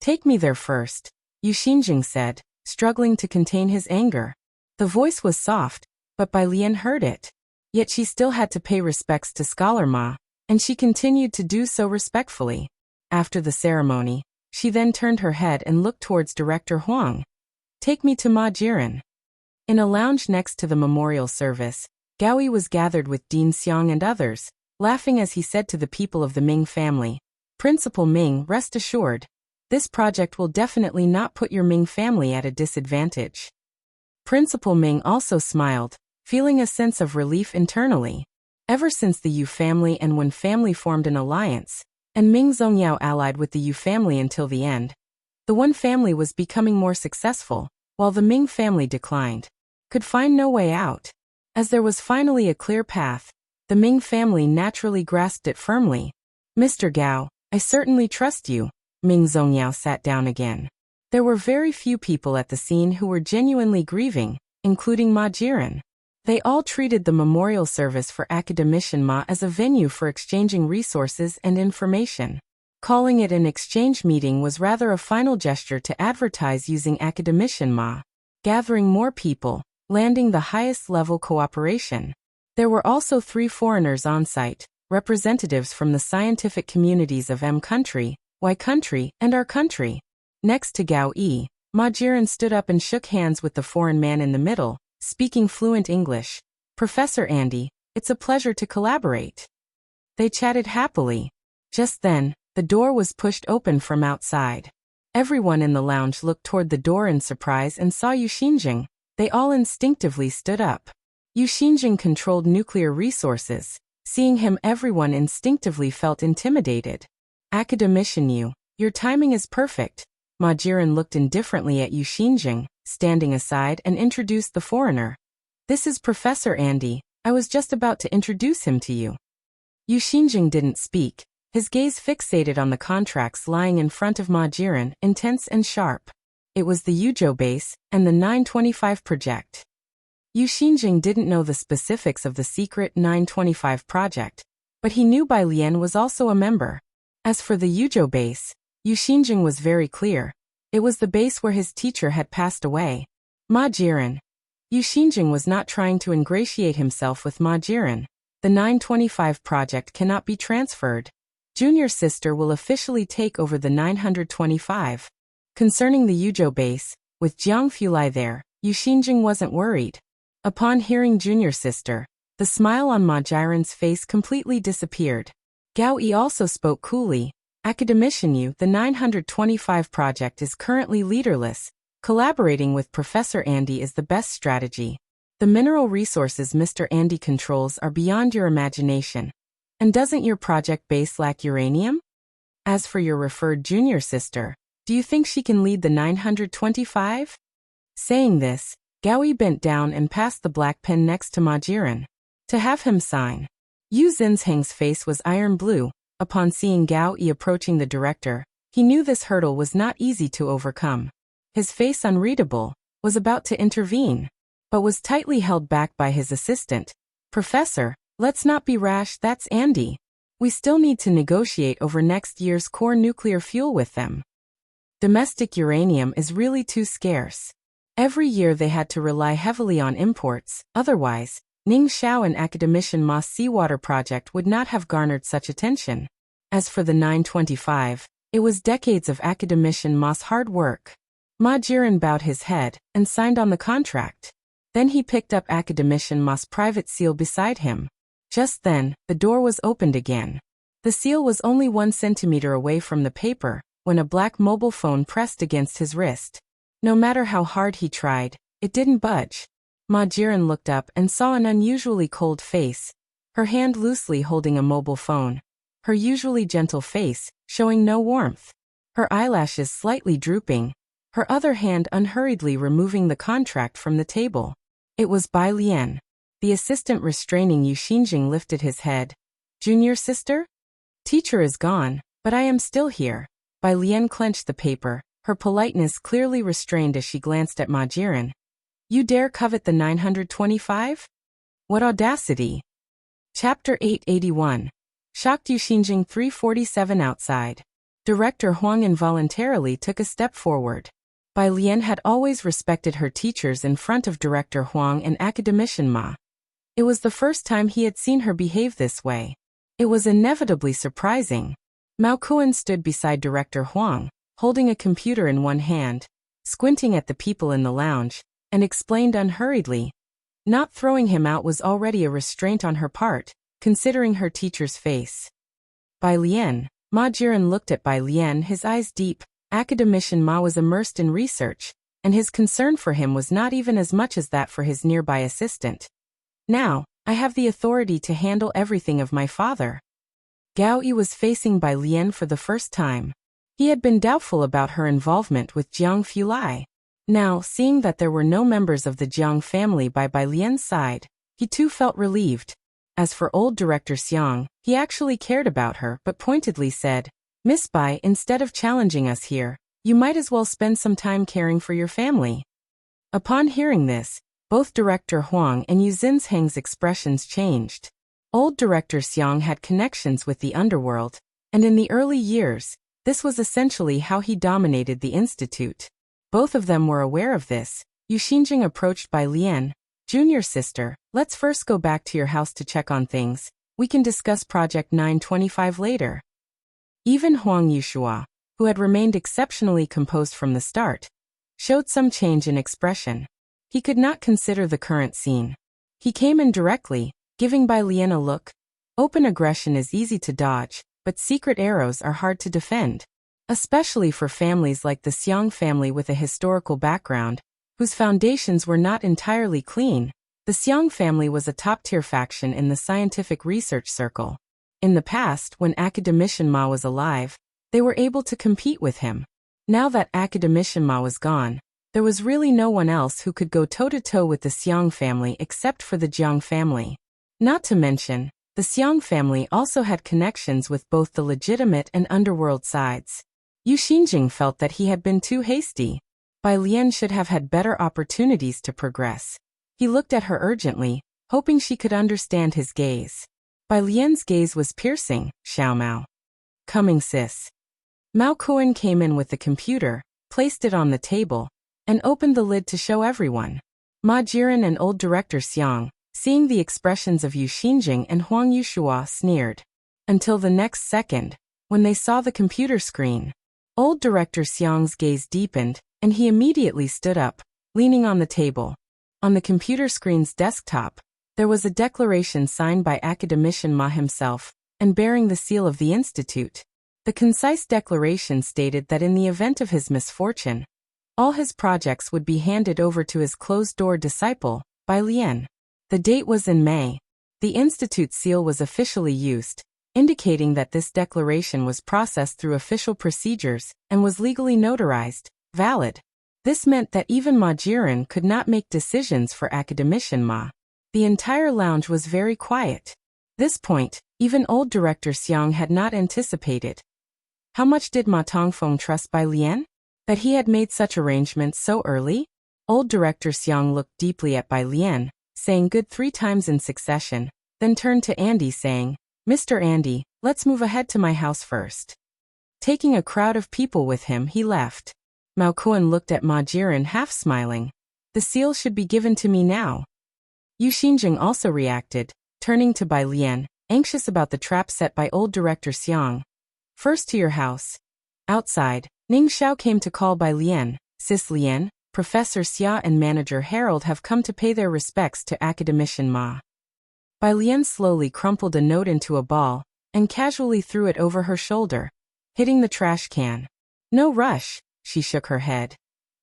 Speaker 1: Take me there first, Yu Xinjing said, struggling to contain his anger. The voice was soft, but Bai Lian heard it. Yet she still had to pay respects to Scholar Ma, and she continued to do so respectfully. After the ceremony, she then turned her head and looked towards Director Huang. Take me to Ma Jiren. In a lounge next to the memorial service, Gaoi was gathered with Dean Xiang and others, laughing as he said to the people of the Ming family, Principal Ming, rest assured, this project will definitely not put your Ming family at a disadvantage. Principal Ming also smiled, feeling a sense of relief internally. Ever since the Yu family and Wen family formed an alliance, and Ming Zongyao allied with the Yu family until the end, the Wen family was becoming more successful, while the Ming family declined, could find no way out. As there was finally a clear path, the Ming family naturally grasped it firmly. Mr. Gao, I certainly trust you. Ming Zongyao sat down again. There were very few people at the scene who were genuinely grieving, including Ma Jiren. They all treated the memorial service for Academician Ma as a venue for exchanging resources and information. Calling it an exchange meeting was rather a final gesture to advertise using Academician Ma, gathering more people, landing the highest level cooperation. There were also 3 foreigners on site, representatives from the scientific communities of M country, Y country, and our country. Next to Gao Yi, Ma Jiren stood up and shook hands with the foreign man in the middle, speaking fluent English. Professor Andy, it's a pleasure to collaborate. They chatted happily. Just then, the door was pushed open from outside. Everyone in the lounge looked toward the door in surprise and saw Yu Xinjing. They all instinctively stood up. Yu Xinjing controlled nuclear resources. Seeing him, everyone instinctively felt intimidated. Academician Yu, your timing is perfect. Ma Jiren looked indifferently at Yu Xinjing, standing aside, and introduced the foreigner. This is Professor Andy. I was just about to introduce him to you. Yu Xinjing didn't speak. his gaze fixated on the contracts lying in front of Ma Jiren, intense and sharp. It was the Yuzhou base and the 925 project. Yu Xinjing didn't know the specifics of the secret 925 project, but he knew Bai Lian was also a member. As for the Yuzhou base, Yu Xinjing was very clear. It was the base where his teacher had passed away. Ma Jiren. Yu Xinjing was not trying to ingratiate himself with Ma Jiren. The 925 project cannot be transferred. Junior sister will officially take over the 925. Concerning the Yuzhou base, with Jiang Fulai there, Yu Xinjing wasn't worried. Upon hearing junior sister, the smile on Ma Jiren's face completely disappeared. Gao Yi also spoke coolly. Academician Yu, the 925 project is currently leaderless. Collaborating with Professor Andy is the best strategy. The mineral resources Mr. Andy controls are beyond your imagination. And doesn't your project base lack uranium? As for your referred junior sister, do you think she can lead the 925? Saying this, Gao Yi bent down and passed the black pen next to Ma Jiren to have him sign. Yu Zinsheng's face was iron blue. Upon seeing Gao Yi approaching the director, he knew this hurdle was not easy to overcome. His face unreadable, was about to intervene, but was tightly held back by his assistant. Professor, let's not be rash, that's Andy. We still need to negotiate over next year's core nuclear fuel with them. Domestic uranium is really too scarce. Every year they had to rely heavily on imports, otherwise, Ning Xiao and academician Ma's seawater project would not have garnered such attention. As for the 925, it was decades of academician Ma's hard work. Ma Jiren bowed his head and signed on the contract. Then he picked up academician Ma's private seal beside him. Just then, the door was opened again. The seal was only 1 centimeter away from the paper when a black mobile phone pressed against his wrist. No matter how hard he tried, it didn't budge. Ma Jiren looked up and saw an unusually cold face, her hand loosely holding a mobile phone, her usually gentle face showing no warmth, her eyelashes slightly drooping, her other hand unhurriedly removing the contract from the table. It was Bai Lian. The assistant restraining Yu Xinjing lifted his head. Junior sister? Teacher is gone, but I am still here. Bai Lian clenched the paper, her politeness clearly restrained as she glanced at Ma Jiren. You dare covet the 925? What audacity! Chapter 881. Shocked Yu Xinjing 347 outside. Director Huang involuntarily took a step forward. Bai Lian had always respected her teachers in front of Director Huang and academician Ma. It was the first time he had seen her behave this way. It was inevitably surprising. Mao Kuan stood beside Director Huang, holding a computer in one hand, squinting at the people in the lounge, and explained unhurriedly. Not throwing him out was already a restraint on her part, considering her teacher's face. Bai Lian. Ma Jiren looked at Bai Lian, his eyes deep. Academician Ma was immersed in research, and his concern for him was not even as much as that for his nearby assistant. Now, I have the authority to handle everything of my father. Gao Yi was facing Bai Lian for the first time. He had been doubtful about her involvement with Jiang Fulai. Now, seeing that there were no members of the Jiang family by Bai Lian's side, he too felt relieved. As for old Director Xiang, he actually cared about her but pointedly said, Miss Bai, instead of challenging us here, you might as well spend some time caring for your family. Upon hearing this, both Director Huang and Yu Zinsheng's expressions changed. Old Director Xiang had connections with the underworld, and in the early years, this was essentially how he dominated the institute. Both of them were aware of this. Yu Xinjing approached Bai Lian. Junior sister, let's first go back to your house to check on things. We can discuss Project 925 later. Even Huang Yushua, who had remained exceptionally composed from the start, showed some change in expression. He could not consider the current scene. He came in directly, giving Bai Lian a look. Open aggression is easy to dodge, but secret arrows are hard to defend. Especially for families like the Xiang family with a historical background, whose foundations were not entirely clean. The Xiang family was a top-tier faction in the scientific research circle. In the past, when academician Ma was alive, they were able to compete with him. Now that academician Ma was gone, there was really no one else who could go toe-to-toe with the Xiang family except for the Jiang family. Not to mention, The Xiang family also had connections with both the legitimate and underworld sides. Yu Xinjing felt that he had been too hasty. Bai Lian should have had better opportunities to progress. He looked at her urgently, hoping she could understand his gaze. Bai Lian's gaze was piercing. Xiao Mao. Coming, sis. Mao Kuan came in with the computer, placed it on the table, and opened the lid to show everyone. Ma Jiren and old director Xiang, seeing the expressions of Yu Xinjing and Huang Yushua, sneered. Until the next second, when they saw the computer screen. Old director Xiang's gaze deepened, and he immediately stood up, leaning on the table. On the computer screen's desktop, there was a declaration signed by academician Ma himself, and bearing the seal of the institute. The concise declaration stated that in the event of his misfortune, all his projects would be handed over to his closed-door disciple, Bai Lian. The date was in May. The institute seal was officially used, indicating that this declaration was processed through official procedures and was legally notarized, valid. This meant that even Ma Jiren could not make decisions for academician Ma. The entire lounge was very quiet. This point, even old director Xiang had not anticipated. How much did Ma Tongfeng trust Bai Lian? That he had made such arrangements so early? Old director Xiang looked deeply at Bai Lian, saying good 3 times in succession, then turned to Andy saying, Mr. Andy, let's move ahead to my house first. Taking a crowd of people with him, he left. Mao Kuan looked at Ma Jiren half smiling. The seal should be given to me now. Yu Xinjing also reacted, turning to Bai Lian, anxious about the trap set by old director Xiang. First to your house. Outside, Ning Xiao came to call Bai Lian. Sis Lian, Professor Xia and Manager Harold have come to pay their respects to academician Ma. Bai Lian slowly crumpled a note into a ball, and casually threw it over her shoulder, hitting the trash can. No rush, she shook her head.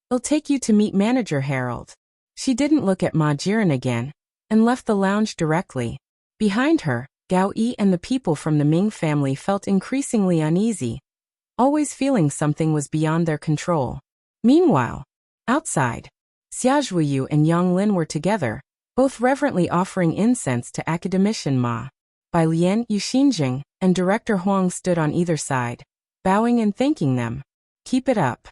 Speaker 1: I'll take you to meet Manager Harold. She didn't look at Ma Jiren again, and left the lounge directly. Behind her, Gao Yi and the people from the Ming family felt increasingly uneasy, always feeling something was beyond their control. Meanwhile, outside, Xia Zhuyu and Yang Lin were together, both reverently offering incense to academician Ma. Bai Lian, Yu Xinjing, and Director Huang stood on either side, bowing and thanking them. Keep it up.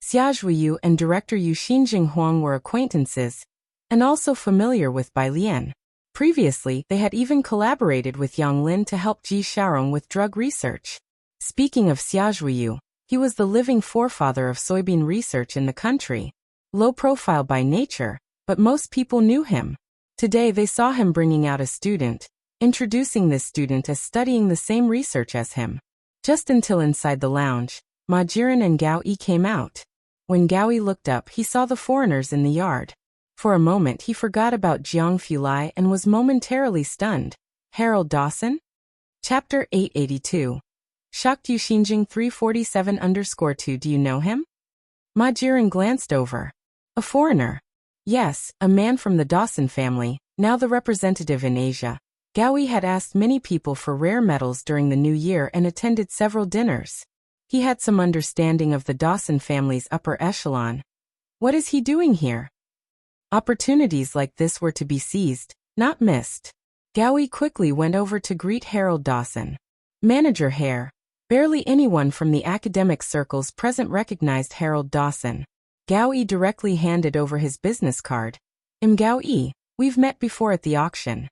Speaker 1: Xia Zhuyu and Director Yu Xinjing Huang were acquaintances, and also familiar with Bai Lian. Previously, they had even collaborated with Yang Lin to help Ji Xiaorong with drug research. Speaking of Xia Zhuyu, he was the living forefather of soybean research in the country. Low profile by nature, but most people knew him. Today they saw him bringing out a student, introducing this student as studying the same research as him. Just until inside the lounge, Ma Jiren and Gao Yi came out. When Gao Yi looked up, he saw the foreigners in the yard. For a moment he forgot about Jiang Fulai and was momentarily stunned. Harold Dawson? Chapter 882. Shocked Yu Xinjing 347_2. Do you know him? Ma Jiren glanced over. A foreigner. Yes, a man from the Dawson family, now the representative in Asia. Gao Yi had asked many people for rare metals during the new year and attended several dinners. He had some understanding of the Dawson family's upper echelon. What is he doing here? Opportunities like this were to be seized, not missed. Gao Yi quickly went over to greet Harold Dawson. Manager Hare. Barely anyone from the academic circles present recognized Harold Dawson. Gao Yi directly handed over his business card. Gao Yi, we've met before at the auction.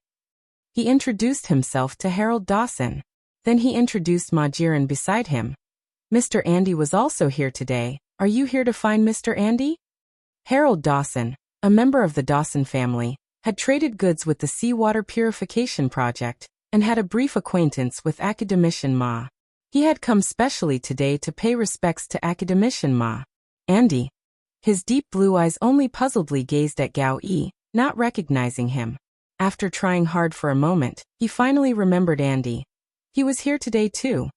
Speaker 1: He introduced himself to Harold Dawson. Then he introduced Ma Jiren beside him. Mr. Andy was also here today. Are you here to find Mr. Andy? Harold Dawson, a member of the Dawson family, had traded goods with the seawater purification project, and had a brief acquaintance with academician Ma. He had come specially today to pay respects to academician Ma. Andy. His deep blue eyes only puzzledly gazed at Gao Yi, not recognizing him. After trying hard for a moment, he finally remembered Andy. He was here today too.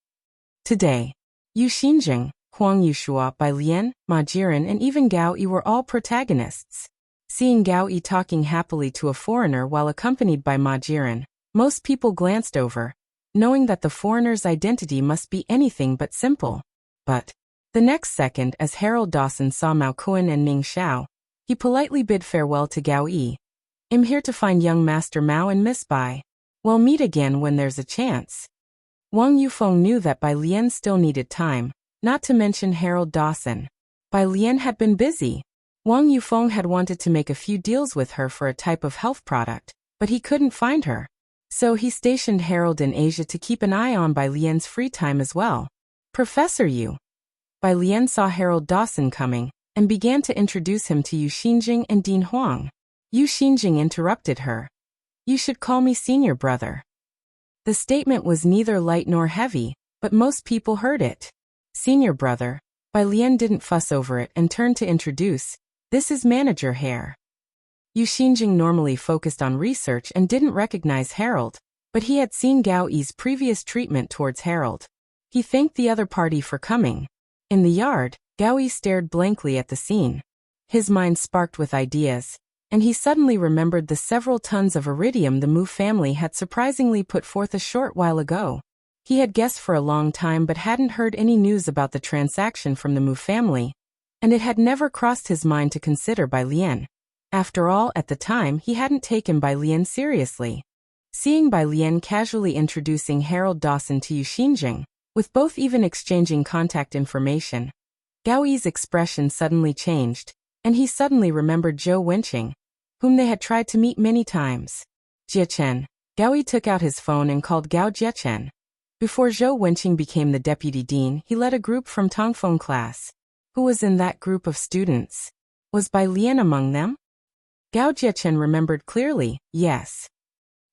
Speaker 1: Today. Yu Xinjing, Huang Yushua, Bai Lian, Ma Jiren and even Gao Yi were all protagonists. Seeing Gao Yi talking happily to a foreigner while accompanied by Ma Jiren, most people glanced over, knowing that the foreigner's identity must be anything but simple. But the next second, as Harold Dawson saw Mao Kuan and Ning Xiao, he politely bid farewell to Gao Yi. I'm here to find young Master Mao and Miss Bai. We'll meet again when there's a chance. Wang Yufeng knew that Bai Lian still needed time, not to mention Harold Dawson. Bai Lian had been busy. Wang Yufeng had wanted to make a few deals with her for a type of health product, but he couldn't find her. So he stationed Harold in Asia to keep an eye on Bai Lian's free time as well. Professor Yu. Bai Lian saw Harold Dawson coming, and began to introduce him to Yu Xinjing and Dean Huang. Yu Xinjing interrupted her. You should call me senior brother. The statement was neither light nor heavy, but most people heard it. Senior brother. Bai Lian didn't fuss over it and turned to introduce. This is Manager Hair. Yu Xinjing normally focused on research and didn't recognize Harold, but he had seen Gao Yi's previous treatment towards Harold. He thanked the other party for coming. In the yard, Gao Yi stared blankly at the scene. His mind sparked with ideas, and he suddenly remembered the several tons of iridium the Mu family had surprisingly put forth a short while ago. He had guessed for a long time but hadn't heard any news about the transaction from the Mu family, and it had never crossed his mind to consider Bai Lian. After all, at the time he hadn't taken Bai Lian seriously. Seeing Bai Lian casually introducing Harold Dawson to Yu Xinjing, with both even exchanging contact information, Gao Yi's expression suddenly changed, and he suddenly remembered Zhou Wenqing, whom they had tried to meet many times. Jiechen. Gao Yi took out his phone and called Gao Jiechen. Before Zhou Wenqing became the deputy dean, he led a group from Tongfeng class. Who was in that group of students? Was Bai Lian among them? Gao Jiechen remembered clearly, yes.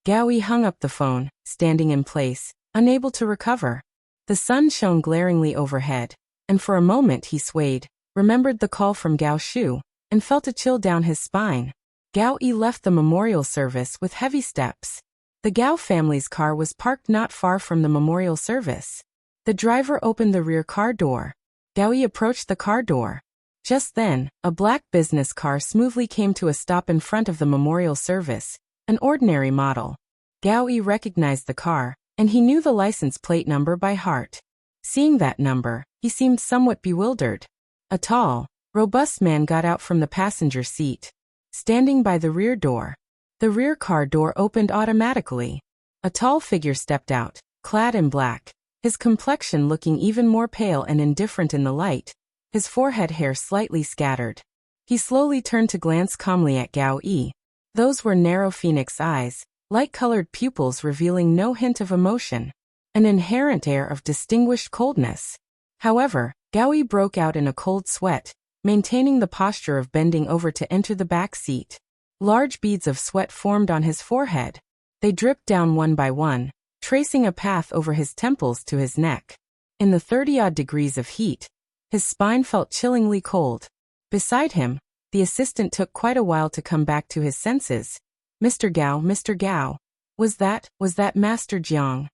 Speaker 1: Gao Yi hung up the phone, standing in place, unable to recover. The sun shone glaringly overhead, and for a moment he swayed, remembered the call from Gao Shu, and felt a chill down his spine. Gao Yi left the memorial service with heavy steps. The Gao family's car was parked not far from the memorial service. The driver opened the rear car door. Gao Yi approached the car door. Just then, a black business car smoothly came to a stop in front of the memorial service, an ordinary model. Gao Yi recognized the car, and he knew the license plate number by heart. Seeing that number, he seemed somewhat bewildered. A tall, robust man got out from the passenger seat, standing by the rear door. The rear car door opened automatically. A tall figure stepped out, clad in black, his complexion looking even more pale and indifferent in the light, his forehead hair slightly scattered. He slowly turned to glance calmly at Gao Yi. Those were narrow phoenix eyes, light-colored pupils revealing no hint of emotion, an inherent air of distinguished coldness. However, Gao Yi broke out in a cold sweat, maintaining the posture of bending over to enter the back seat. Large beads of sweat formed on his forehead. They dripped down one by one, tracing a path over his temples to his neck. In the 30-odd degrees of heat, his spine felt chillingly cold. Beside him, the assistant took quite a while to come back to his senses. Mr. Gao. Was that Master Jiang?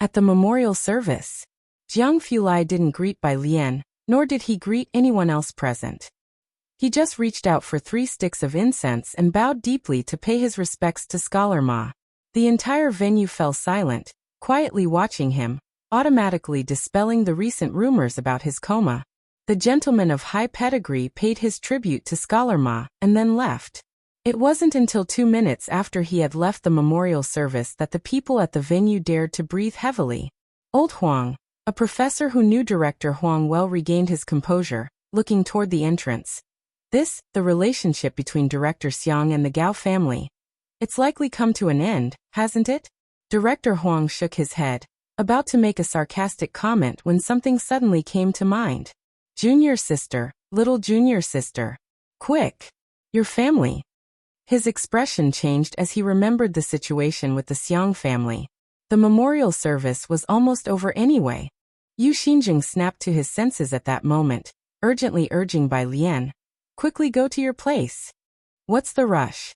Speaker 1: At the memorial service, Jiang Fulai didn't greet Bai Lian, nor did he greet anyone else present. He just reached out for 3 sticks of incense and bowed deeply to pay his respects to Scholar Ma. The entire venue fell silent, quietly watching him, automatically dispelling the recent rumors about his coma. The gentleman of high pedigree paid his tribute to Scholar Ma and then left. It wasn't until 2 minutes after he had left the memorial service that the people at the venue dared to breathe heavily. Old Huang, a professor who knew Director Huang well, regained his composure, looking toward the entrance. The relationship between Director Xiang and the Gao family. It's likely come to an end, hasn't it? Director Huang shook his head, about to make a sarcastic comment when something suddenly came to mind. Junior sister, little junior sister. Quick! Your family. His expression changed as he remembered the situation with the Xiang family. The memorial service was almost over anyway. Yu Xinjing snapped to his senses at that moment, urgently urging Bai Lian. Quickly go to your place. What's the rush?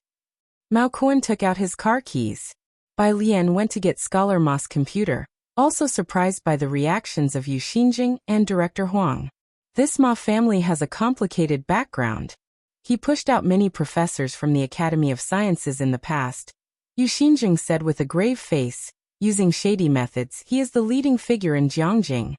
Speaker 1: Mao Kuan took out his car keys. Bai Lian went to get Scholar Ma's computer, also surprised by the reactions of Yu Xinjing and Director Huang. This Ma family has a complicated background. He pushed out many professors from the Academy of Sciences in the past. Yu Xinjing said with a grave face, using shady methods, he is the leading figure in Jiangjing.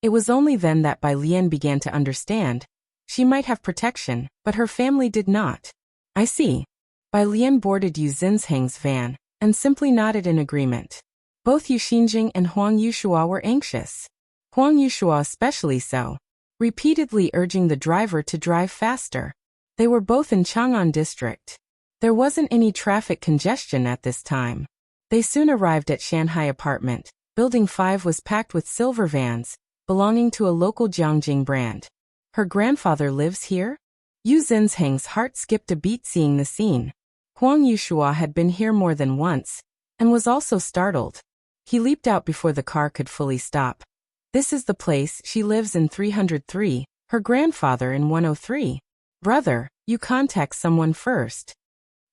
Speaker 1: It was only then that Bai Lian began to understand. She might have protection, but her family did not. I see. Bai Lian boarded Yu Zinsheng's van, and simply nodded in agreement. Both Yu Xinjing and Huang Yushua were anxious. Huang Yushua especially so, repeatedly urging the driver to drive faster. They were both in Chang'an district. There wasn't any traffic congestion at this time. They soon arrived at Shanghai apartment. Building 5 was packed with silver vans, belonging to a local Jiangjing brand. Her grandfather lives here? Yu Zhenheng's heart skipped a beat seeing the scene. Huang Yushua had been here more than once, and was also startled. He leaped out before the car could fully stop. This is the place, she lives in 303, her grandfather in 103. Brother, you contact someone first.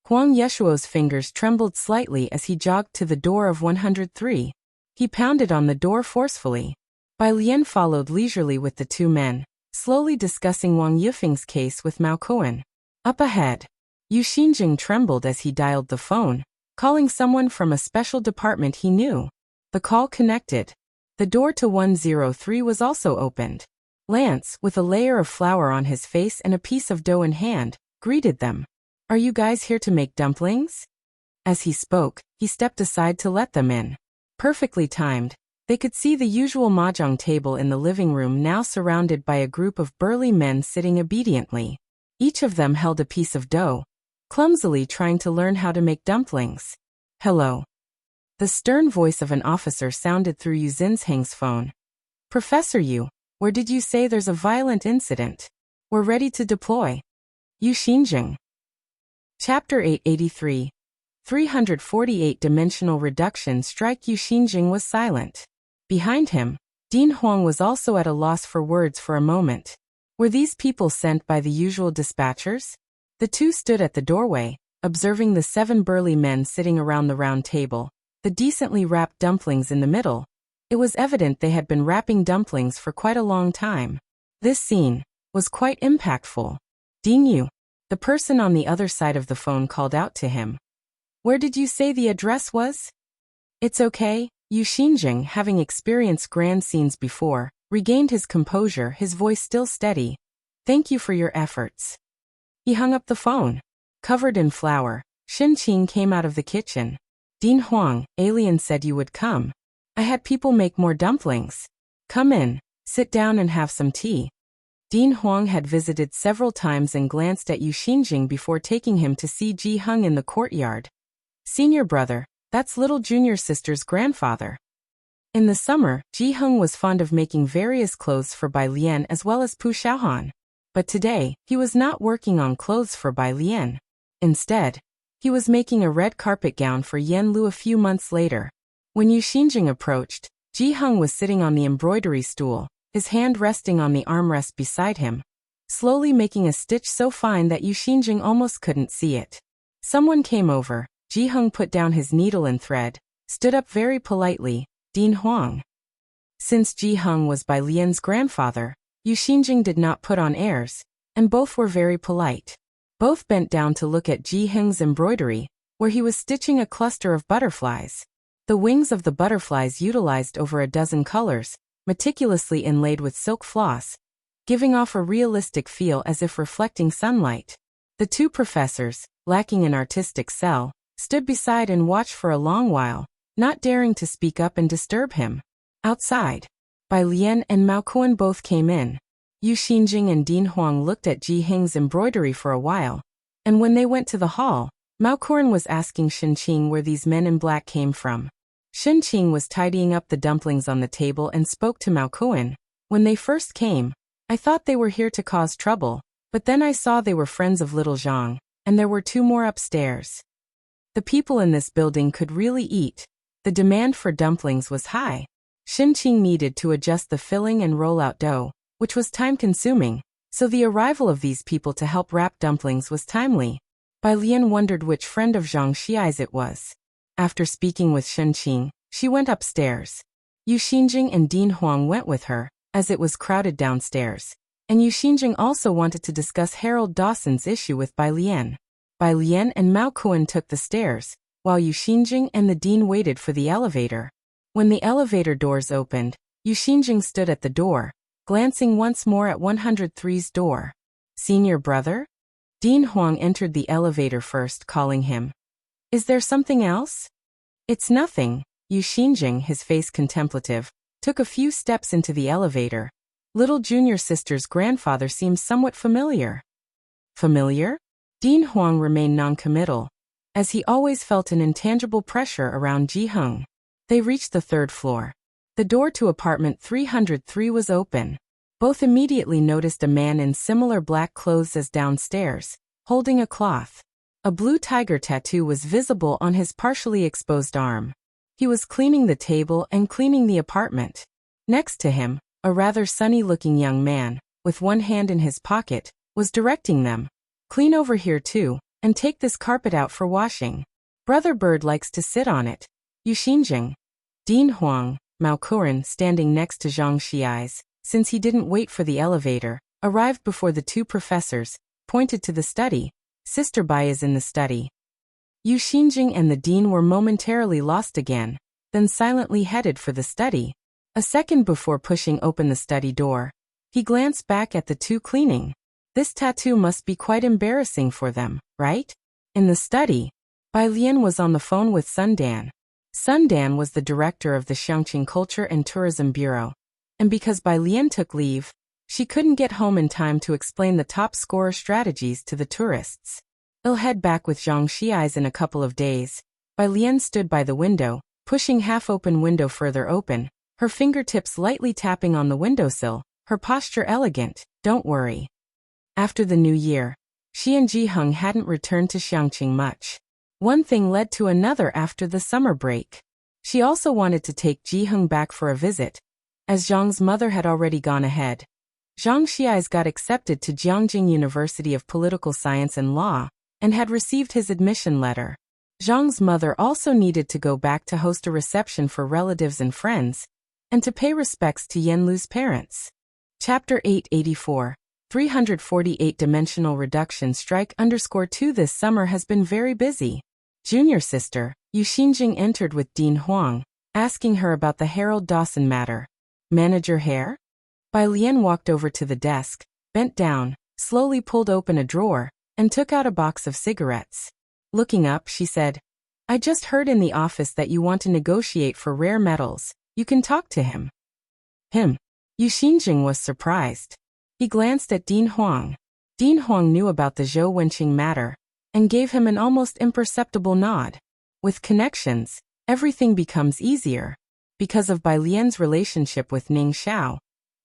Speaker 1: Huang Yeshuo's fingers trembled slightly as he jogged to the door of 103. He pounded on the door forcefully. Bai Lian followed leisurely with the two men, slowly discussing Wang Yifeng's case with Mao Kuan. Up ahead, Yu Xinjing trembled as he dialed the phone, calling someone from a special department he knew. The call connected. The door to 103 was also opened. Lance, with a layer of flour on his face and a piece of dough in hand, greeted them. Are you guys here to make dumplings? As he spoke, he stepped aside to let them in. Perfectly timed, they could see the usual mahjong table in the living room now surrounded by a group of burly men sitting obediently. Each of them held a piece of dough, clumsily trying to learn how to make dumplings. Hello. The stern voice of an officer sounded through Yu Zhenheng's phone. Professor Yu, where did you say there's a violent incident? We're ready to deploy. Yu Xinjing. Chapter 883. 348-dimensional reduction strike. Yu Xinjing was silent. Behind him, Dean Huang was also at a loss for words for a moment. Were these people sent by the usual dispatchers? The two stood at the doorway, observing the 7 burly men sitting around the round table, the decently wrapped dumplings in the middle. It was evident they had been wrapping dumplings for quite a long time. This scene was quite impactful. Ding Yu, the person on the other side of the phone, called out to him. Where did you say the address was? It's okay. Yu Xinjing, having experienced grand scenes before, regained his composure, his voice still steady. Thank you for your efforts. He hung up the phone. Covered in flour, Shin Qing came out of the kitchen. Dean Huang, alien said you would come. I had people make more dumplings. Come in, sit down and have some tea. Dean Huang had visited several times and glanced at Yu Xinjing before taking him to see Ji Heng in the courtyard. Senior brother, that's little junior sister's grandfather. In the summer, Ji Heng was fond of making various clothes for Bai Lian as well as Pu Xiaohan. But today, he was not working on clothes for Bai Lian. Instead, he was making a red carpet gown for Yan Lu. A few months later, when Yu Xinjing approached, Ji Heng was sitting on the embroidery stool, his hand resting on the armrest beside him, slowly making a stitch so fine that Yu Xinjing almost couldn't see it. Someone came over. Ji Heng put down his needle and thread, stood up very politely. Dean Huang. Since Ji Heng was Bai Lian's grandfather, Yu Xinjing did not put on airs, and both were very polite. Both bent down to look at Ji Heng's embroidery, where he was stitching a cluster of butterflies. The wings of the butterflies utilized over a dozen colors, meticulously inlaid with silk floss, giving off a realistic feel as if reflecting sunlight. The two professors, lacking an artistic cell, stood beside and watched for a long while, not daring to speak up and disturb him. Outside, Bai Lian and Mao Kuan both came in. Yu Xinjing and Dean Huang looked at Ji Heng's embroidery for a while, and when they went to the hall, Mao Kuan was asking Shin Qing where these men in black came from. Shin Qing was tidying up the dumplings on the table and spoke to Mao Kuan. When they first came, I thought they were here to cause trouble, but then I saw they were friends of little Zhang, and there were 2 more upstairs. The people in this building could really eat. The demand for dumplings was high. Shin Qing needed to adjust the filling and roll out dough, which was time-consuming, so the arrival of these people to help wrap dumplings was timely. Bai Lian wondered which friend of Zhang Xiai's it was. After speaking with Shin Qing, she went upstairs. Yu Xinjing and Dean Huang went with her, as it was crowded downstairs, and Yu Xinjing also wanted to discuss Harold Dawson's issue with Bai Lian. Bai Lian and Mao Kuan took the stairs, while Yu Xinjing and the dean waited for the elevator. When the elevator doors opened, Yu Xinjing stood at the door, glancing once more at 103's door. Senior brother? Dean Huang entered the elevator first, calling him. Is there something else? It's nothing. Yu Xinjing, his face contemplative, took a few steps into the elevator. Little junior sister's grandfather seems somewhat familiar. Familiar? Dean Huang remained non-committal, as he always felt an intangible pressure around Ji Heng. They reached the 3rd floor. The door to apartment 303 was open. Both immediately noticed a man in similar black clothes as downstairs, holding a cloth. A blue tiger tattoo was visible on his partially exposed arm. He was cleaning the table and cleaning the apartment. Next to him, a rather sunny-looking young man, with one hand in his pocket, was directing them. Clean over here too, and take this carpet out for washing. Brother Bird likes to sit on it. Yu Xinjing. Dean Huang, Mao Kuren standing next to Zhang Xiai's, since he didn't wait for the elevator, arrived before the 2 professors, pointed to the study. Sister Bai is in the study. Yu Xinjing and the dean were momentarily lost again, then silently headed for the study. A second before pushing open the study door, he glanced back at the 2 cleaning. This tattoo must be quite embarrassing for them, right? In the study, Bai Lian was on the phone with Sun Dan. Sun Dan was the director of the Xiangqing Culture and Tourism Bureau. And because Bai Lian took leave, she couldn't get home in time to explain the top scorer strategies to the tourists. I'll head back with Zhang Xiai's in a couple of days. Bai Lian stood by the window, pushing half-open window further open, her fingertips lightly tapping on the windowsill, her posture elegant. Don't worry. After the new year, she and Ji Heng hadn't returned to Xiangqing much. One thing led to another after the summer break. She also wanted to take Ji Heng back for a visit, as Zhang's mother had already gone ahead. Zhang Xiai's got accepted to Jiangjing University of Political Science and Law, and had received his admission letter. Zhang's mother also needed to go back to host a reception for relatives and friends, and to pay respects to Yenlu's parents. Chapter 884. 348-dimensional reduction strike _2 This summer has been very busy. Junior sister, Yu Xinjing entered with Dean Huang, asking her about the Harold Dawson matter. Manager Hare? Bai Lian walked over to the desk, bent down, slowly pulled open a drawer, and took out a box of cigarettes. Looking up, she said, I just heard in the office that you want to negotiate for rare metals. You can talk to him. Him? Yu Xinjing was surprised. He glanced at Dean Huang. Dean Huang knew about the Zhou Wenqing matter, and gave him an almost imperceptible nod. With connections, everything becomes easier. Because of Bai Lian's relationship with Ning Xiao,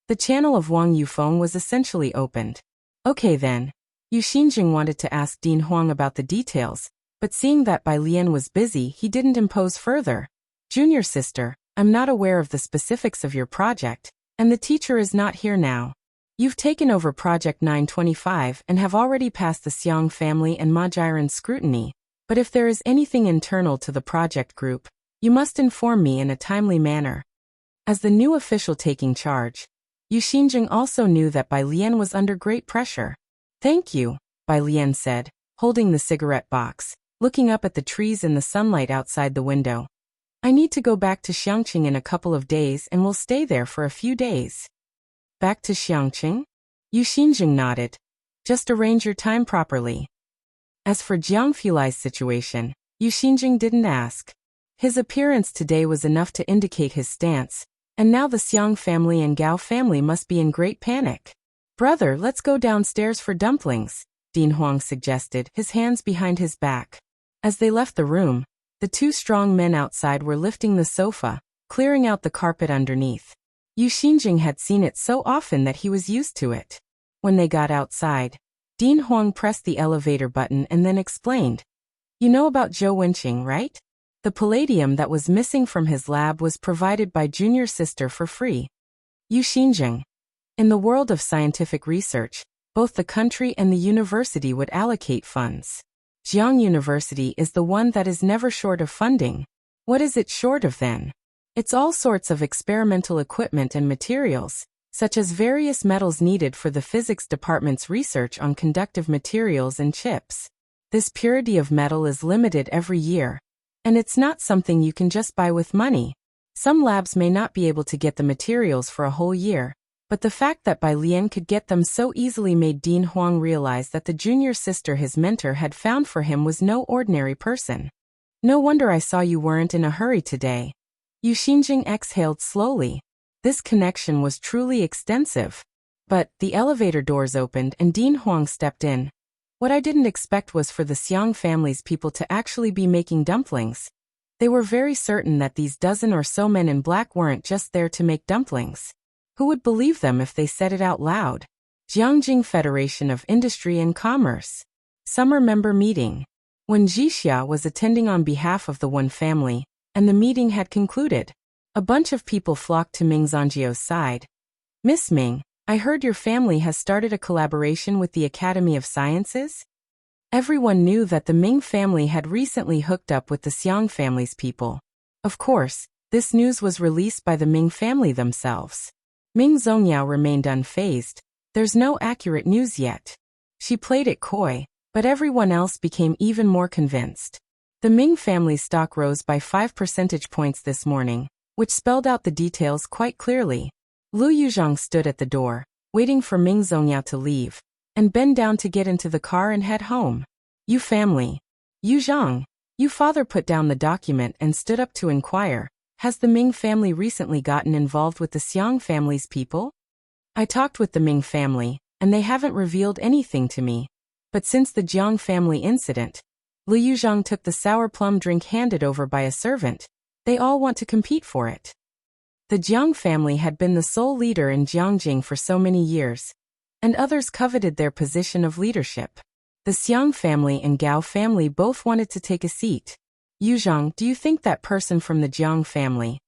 Speaker 1: the channel of Wang Yufeng was essentially opened. Okay then. Yu Xinjing wanted to ask Dean Huang about the details, but seeing that Bai Lian was busy, he didn't impose further. Junior sister, I'm not aware of the specifics of your project, and the teacher is not here now. You've taken over Project 925 and have already passed the Xiang family and Majiran's scrutiny, but if there is anything internal to the project group, you must inform me in a timely manner. As the new official taking charge, Yu Xinjing also knew that Bai Lian was under great pressure. Thank you, Bai Lian said, holding the cigarette box, looking up at the trees in the sunlight outside the window. I need to go back to Xiangqing in a couple of days and will stay there for a few days. Back to Xiangqing? Yu Xinjing nodded. Just arrange your time properly. As for Jiang Fulai's situation, Yu Xinjing didn't ask. His appearance today was enough to indicate his stance, and now the Xiang family and Gao family must be in great panic. Brother, let's go downstairs for dumplings, Dean Huang suggested, his hands behind his back. As they left the room, the 2 strong men outside were lifting the sofa, clearing out the carpet underneath. Yu Xinjing had seen it so often that he was used to it. When they got outside, Dean Huang pressed the elevator button and then explained. You know about Zhou Wenqing, right? The palladium that was missing from his lab was provided by junior sister for free. Yu Xinjing. In the world of scientific research, both the country and the university would allocate funds. Jiang University is the one that is never short of funding. What is it short of then? It's all sorts of experimental equipment and materials, such as various metals needed for the physics department's research on conductive materials and chips. This purity of metal is limited every year, and it's not something you can just buy with money. Some labs may not be able to get the materials for a whole year, but the fact that Bai Lian could get them so easily made Dean Huang realize that the junior sister his mentor had found for him was no ordinary person. No wonder I saw you weren't in a hurry today. Yu Xinjing exhaled slowly. This connection was truly extensive. But the elevator doors opened and Dean Huang stepped in. What I didn't expect was for the Xiang family's people to actually be making dumplings. They were very certain that these dozen or so men in black weren't just there to make dumplings. Who would believe them if they said it out loud? Jiangjing Federation of Industry and Commerce. Summer Member Meeting. When Jixia was attending on behalf of the Wen family, and the meeting had concluded, a bunch of people flocked to Ming Zhangjiu's side. Miss Ming, I heard your family has started a collaboration with the Academy of Sciences? Everyone knew that the Ming family had recently hooked up with the Xiang family's people. Of course, this news was released by the Ming family themselves. Ming Zongyao remained unfazed. There's no accurate news yet. She played it coy, but everyone else became even more convinced. The Ming family's stock rose by 5 percentage points this morning, which spelled out the details quite clearly. Lu Yuzhang stood at the door, waiting for Ming Zongyao to leave, and bend down to get into the car and head home. You family. Yuzhang. You father put down the document and stood up to inquire, has the Ming family recently gotten involved with the Xiang family's people? I talked with the Ming family, and they haven't revealed anything to me. But since the Jiang family incident, Lu Yuzhang took the sour plum drink handed over by a servant. They all want to compete for it. The Jiang family had been the sole leader in Jiangjing for so many years, and others coveted their position of leadership. The Xiang family and Gao family both wanted to take a seat. Yuzhang, do you think that person from the Jiang family,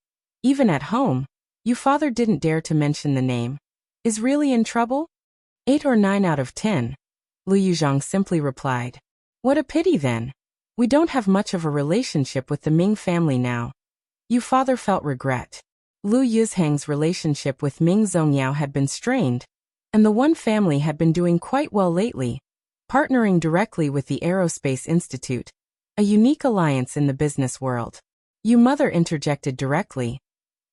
Speaker 1: even at home, you father didn't dare to mention the name, is really in trouble? 8 or 9 out of 10. Lu Yuzhang simply replied. What a pity then. We don't have much of a relationship with the Ming family now. You father felt regret. Lu Yuzhang's relationship with Ming Zongyao had been strained, and the One family had been doing quite well lately, partnering directly with the Aerospace Institute, a unique alliance in the business world. You mother interjected directly.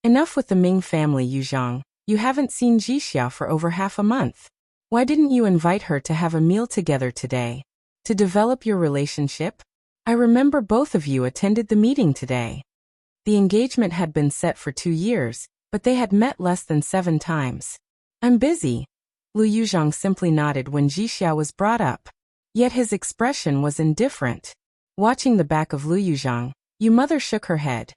Speaker 1: Enough with the Ming family, Yuzhang. You haven't seen Jixia for over half a month. Why didn't you invite her to have a meal together today? To develop your relationship? I remember both of you attended the meeting today. The engagement had been set for 2 years, but they had met less than 7 times. I'm busy. Lu Yuzhang simply nodded when Jixia was brought up. Yet his expression was indifferent. Watching the back of Lu Yuzhang, Yu mother shook her head.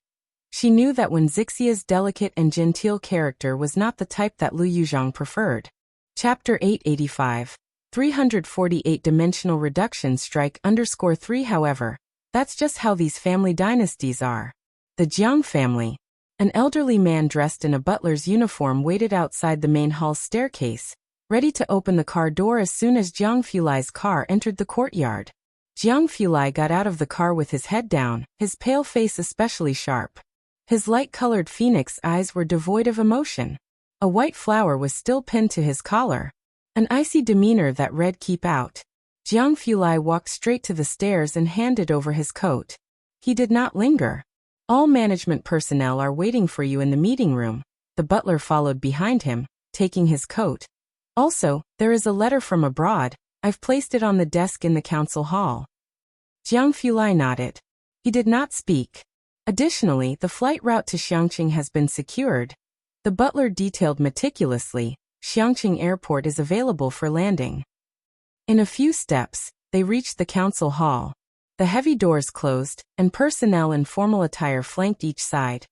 Speaker 1: She knew that when Zixia's delicate and genteel character was not the type that Lu Yuzhang preferred. Chapter 885. 348-dimensional reduction strike _3. However, that's just how these family dynasties are. The Jiang family. An elderly man dressed in a butler's uniform waited outside the main hall's staircase, ready to open the car door as soon as Jiang Fulai's car entered the courtyard. Jiang Fulai got out of the car with his head down, his pale face especially sharp. His light-colored phoenix eyes were devoid of emotion. A white flower was still pinned to his collar. An icy demeanor that read "Keep out." Jiang Fulai walked straight to the stairs and handed over his coat. He did not linger. All management personnel are waiting for you in the meeting room. The butler followed behind him, taking his coat. Also, there is a letter from abroad. I've placed it on the desk in the council hall. Jiang Fulai nodded. He did not speak. Additionally, the flight route to Xiangqing has been secured. The butler detailed meticulously. Xiangqing Airport is available for landing. In a few steps, they reached the council hall. The heavy doors closed, and personnel in formal attire flanked each side.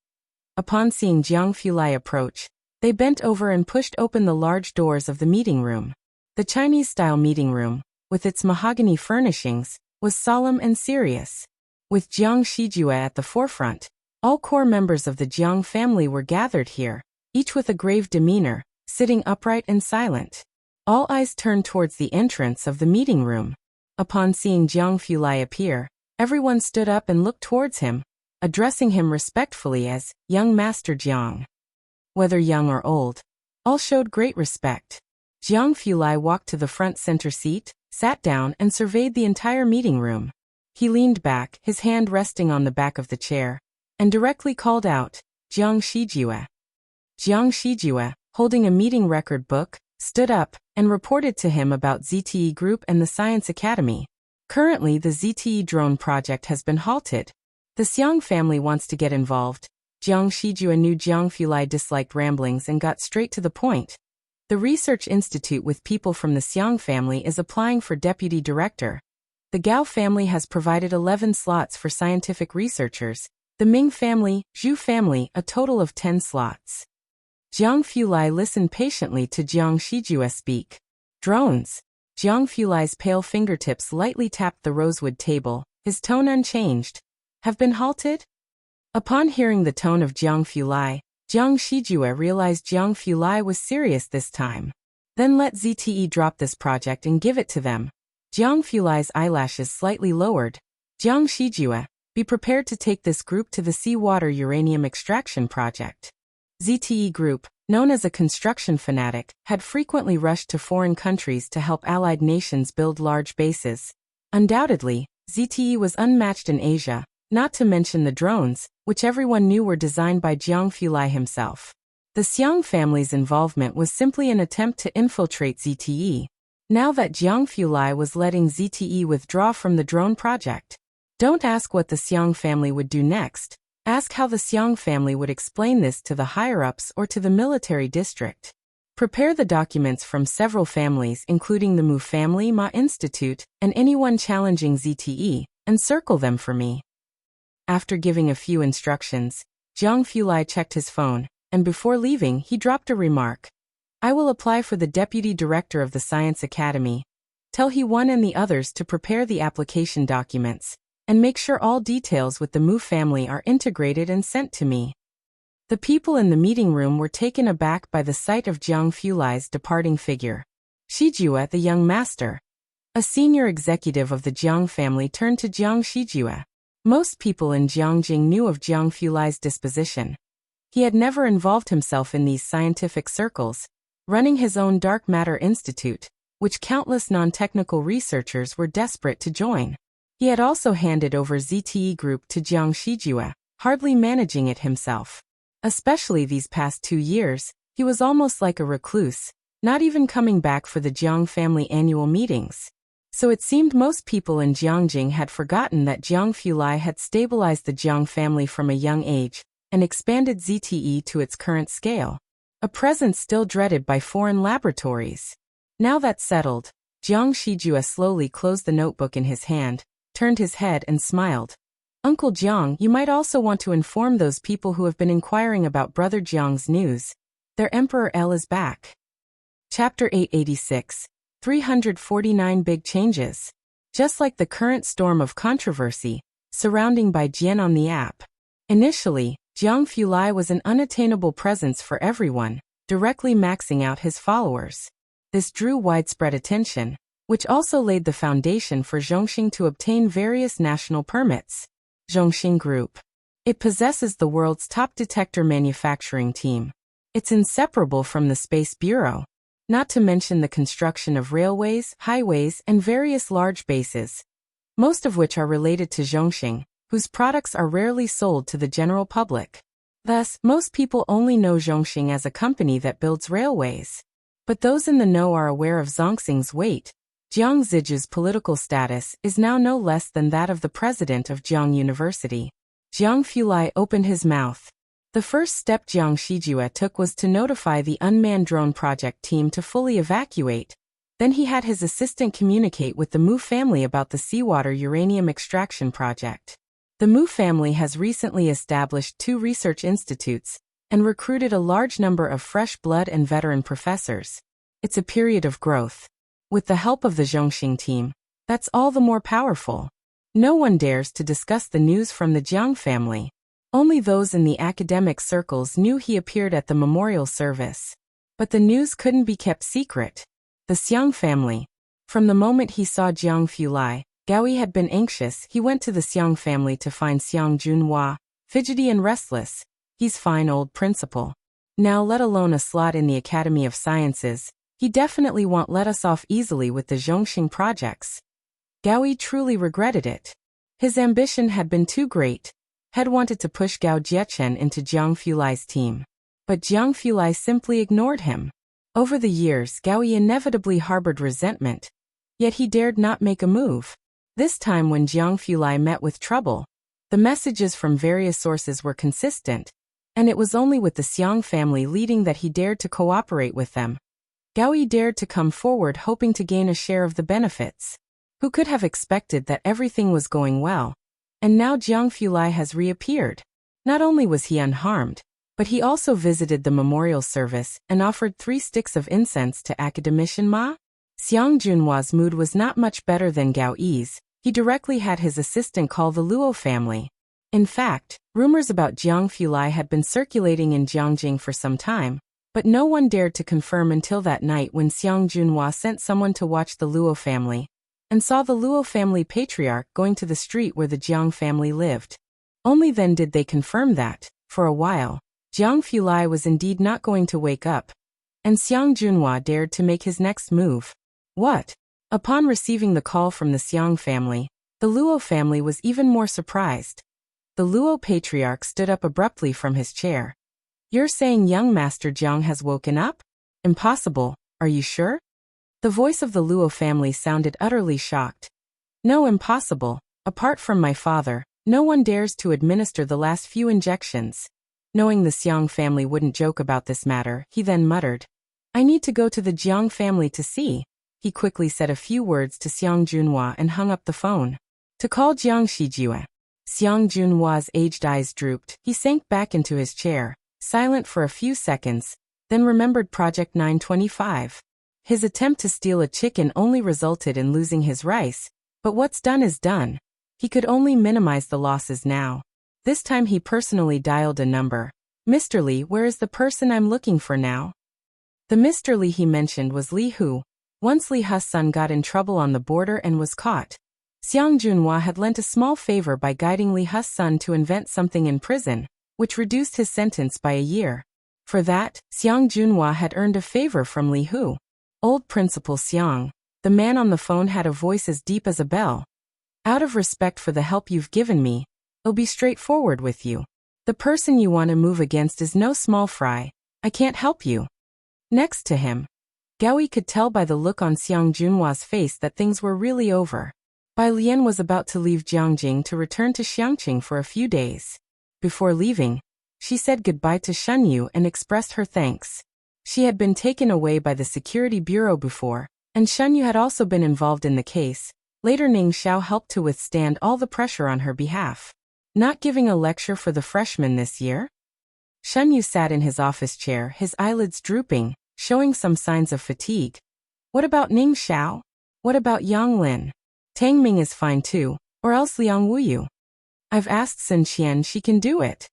Speaker 1: Upon seeing Jiang Fulai approach, they bent over and pushed open the large doors of the meeting room. The Chinese-style meeting room, with its mahogany furnishings, was solemn and serious. With Jiang Shijue at the forefront, all core members of the Jiang family were gathered here, each with a grave demeanor, sitting upright and silent. All eyes turned towards the entrance of the meeting room. Upon seeing Jiang Fulai appear, everyone stood up and looked towards him, addressing him respectfully as Young Master Jiang. Whether young or old, all showed great respect. Jiang Fulai walked to the front center seat, sat down and surveyed the entire meeting room. He leaned back, his hand resting on the back of the chair, and directly called out, Jiang Shijue. Jiang Shijue, holding a meeting record book, stood up and reported to him about ZTE Group and the Science Academy. Currently, the ZTE drone project has been halted. The Xiang family wants to get involved. Jiang Shijue knew Jiang Fulai disliked ramblings and got straight to the point. The research institute with people from the Xiang family is applying for deputy director. The Gao family has provided 11 slots for scientific researchers. The Ming family, Zhu family, a total of 10 slots. Jiang Fulai listened patiently to Jiang Shijue speak. Drones. Jiang Fulai's pale fingertips lightly tapped the rosewood table, his tone unchanged. Have been halted? Upon hearing the tone of Jiang Fulai, Jiang Shijue realized Jiang Fulai was serious this time. Then let ZTE drop this project and give it to them. Jiang Fulai's eyelashes slightly lowered. Jiang Shijue, be prepared to take this group to the seawater uranium extraction project. ZTE Group, known as a construction fanatic, had frequently rushed to foreign countries to help allied nations build large bases. Undoubtedly, ZTE was unmatched in Asia, not to mention the drones, which everyone knew were designed by Jiang Fulai himself. The Xiang family's involvement was simply an attempt to infiltrate ZTE. Now that Jiang Fulai was letting ZTE withdraw from the drone project, don't ask what the Xiang family would do next. Ask how the Xiang family would explain this to the higher-ups or to the military district. Prepare the documents from several families including the Mu family, Ma Institute, and anyone challenging ZTE, and circle them for me. After giving a few instructions, Jiang Fulai checked his phone, and before leaving he dropped a remark. I will apply for the deputy director of the Science Academy. Tell He-1 and the others to prepare the application documents, and make sure all details with the Mu family are integrated and sent to me. The people in the meeting room were taken aback by the sight of Jiang Fulai's departing figure. Shijue, the young master. A senior executive of the Jiang family turned to Jiang Shijue. Most people in Jiangjing knew of Jiang Fulai's disposition. He had never involved himself in these scientific circles, running his own dark matter institute, which countless non-technical researchers were desperate to join. He had also handed over ZTE Group to Jiang Shijue, hardly managing it himself. Especially these past 2 years, he was almost like a recluse, not even coming back for the Jiang family annual meetings. So it seemed most people in Jiangjing had forgotten that Jiang Fulai had stabilized the Jiang family from a young age and expanded ZTE to its current scale, a presence still dreaded by foreign laboratories. Now that's settled, Jiang Shijue slowly closed the notebook in his hand, turned his head and smiled. Uncle Jiang, you might also want to inform those people who have been inquiring about Brother Jiang's news. Their Emperor L is back. Chapter 886. 349 Big Changes. Just like the current storm of controversy surrounding Bai Jian on the app. Initially, Jiang Fulai was an unattainable presence for everyone, directly maxing out his followers. This drew widespread attention, which also laid the foundation for Zhongxing to obtain various national permits. Zhongxing Group. It possesses the world's top detector manufacturing team. It's inseparable from the Space Bureau, not to mention the construction of railways, highways, and various large bases, most of which are related to Zhongxing, whose products are rarely sold to the general public. Thus, most people only know Zhongxing as a company that builds railways. But those in the know are aware of Zhongxing's weight. Jiang Ziju's political status is now no less than that of the president of Jiang University. Jiang Fulai opened his mouth. The first step Jiang Shijue took was to notify the unmanned drone project team to fully evacuate. Then he had his assistant communicate with the Mu family about the seawater uranium extraction project. The Mu family has recently established 2 research institutes and recruited a large number of fresh blood and veteran professors. It's a period of growth. With the help of the Zhongxing team, that's all the more powerful. No one dares to discuss the news from the Jiang family. Only those in the academic circles knew he appeared at the memorial service. But the news couldn't be kept secret. The Xiang family. From the moment he saw Jiang Fulai, Gaoyi had been anxious. He went to the Xiang family to find Xiang Junhua, fidgety and restless. He's fine old principal. Now let alone a slot in the Academy of Sciences, he definitely won't let us off easily with the Zhongxing projects. Gaoyi truly regretted it. His ambition had been too great. Had wanted to push Gao Jiechen into Jiang Fulai's team. But Jiang Fulai simply ignored him. Over the years, Gaoyi inevitably harbored resentment. Yet he dared not make a move. This time when Jiang Fulai met with trouble, The messages from various sources were consistent, and it was only with the Xiang family leading that he dared to cooperate with them. Gao Yi dared to come forward hoping to gain a share of the benefits. Who could have expected that everything was going well? And now Jiang Fulai has reappeared. Not only was he unharmed, but he also visited the memorial service and offered 3 sticks of incense to Academician Ma. Xiang Junhua's mood was not much better than Gao Yi's. He directly had his assistant call the Luo family. In fact, rumors about Jiang Fulai had been circulating in Jiangjing for some time, but no one dared to confirm until that night when Xiang Junhua sent someone to watch the Luo family and saw the Luo family patriarch going to the street where the Jiang family lived. Only then did they confirm that, for a while, Jiang Fulai was indeed not going to wake up, and Xiang Junhua dared to make his next move. What? Upon receiving the call from the Xiang family, the Luo family was even more surprised. The Luo patriarch stood up abruptly from his chair. "You're saying young Master Jiang has woken up? Impossible, are you sure?" The voice of the Luo family sounded utterly shocked. "No, impossible. Apart from my father, no one dares to administer the last few injections." Knowing the Xiang family wouldn't joke about this matter, he then muttered, "I need to go to the Jiang family to see." He quickly said a few words to Xiang Junhua and hung up the phone. To call Jiang Shijue. Xiang Junhua's aged eyes drooped. He sank back into his chair, silent for a few seconds, then remembered Project 925. His attempt to steal a chicken only resulted in losing his rice, but what's done is done. He could only minimize the losses now. This time he personally dialed a number. "Mr. Li, where is the person I'm looking for now?" The Mr. Li he mentioned was Li Hu. Once Li Hu's son got in trouble on the border and was caught. Xiang Junhua had lent a small favor by guiding Li Hu's son to invent something in prison, which reduced his sentence by a year. For that, Xiang Junhua had earned a favor from Li Hu. Old Principal Xiang. The man on the phone had a voice as deep as a bell. "Out of respect for the help you've given me, I'll be straightforward with you. The person you want to move against is no small fry. I can't help you." Next to him, Gao Yi could tell by the look on Xiang Junhua's face that things were really over. Bai Lian was about to leave Jiangjing to return to Xiangqing for a few days. Before leaving, she said goodbye to Shen Yu and expressed her thanks. She had been taken away by the Security Bureau before, and Shen Yu had also been involved in the case. Later Ning Xiao helped to withstand all the pressure on her behalf. Not giving a lecture for the freshmen this year? Shen Yu sat in his office chair, his eyelids drooping, showing some signs of fatigue. "What about Ning Xiao? What about Yang Lin? Tang Ming is fine too, or else Liang Wuyu. I've asked Sun Qian, she can do it."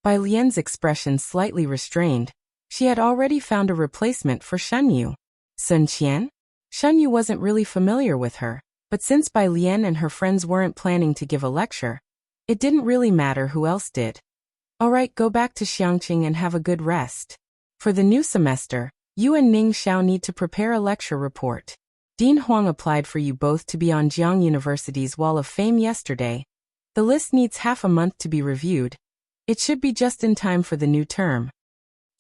Speaker 1: Bai Lian's expression slightly restrained. She had already found a replacement for Shen Yu. Sun Qian? Shen Yu wasn't really familiar with her, but since Bai Lian and her friends weren't planning to give a lecture, it didn't really matter who else did. "All right, go back to Xiangqing and have a good rest. For the new semester, you and Ning Xiao need to prepare a lecture report. Dean Huang applied for you both to be on Jiang University's Wall of Fame yesterday. The list needs half a month to be reviewed. It should be just in time for the new term."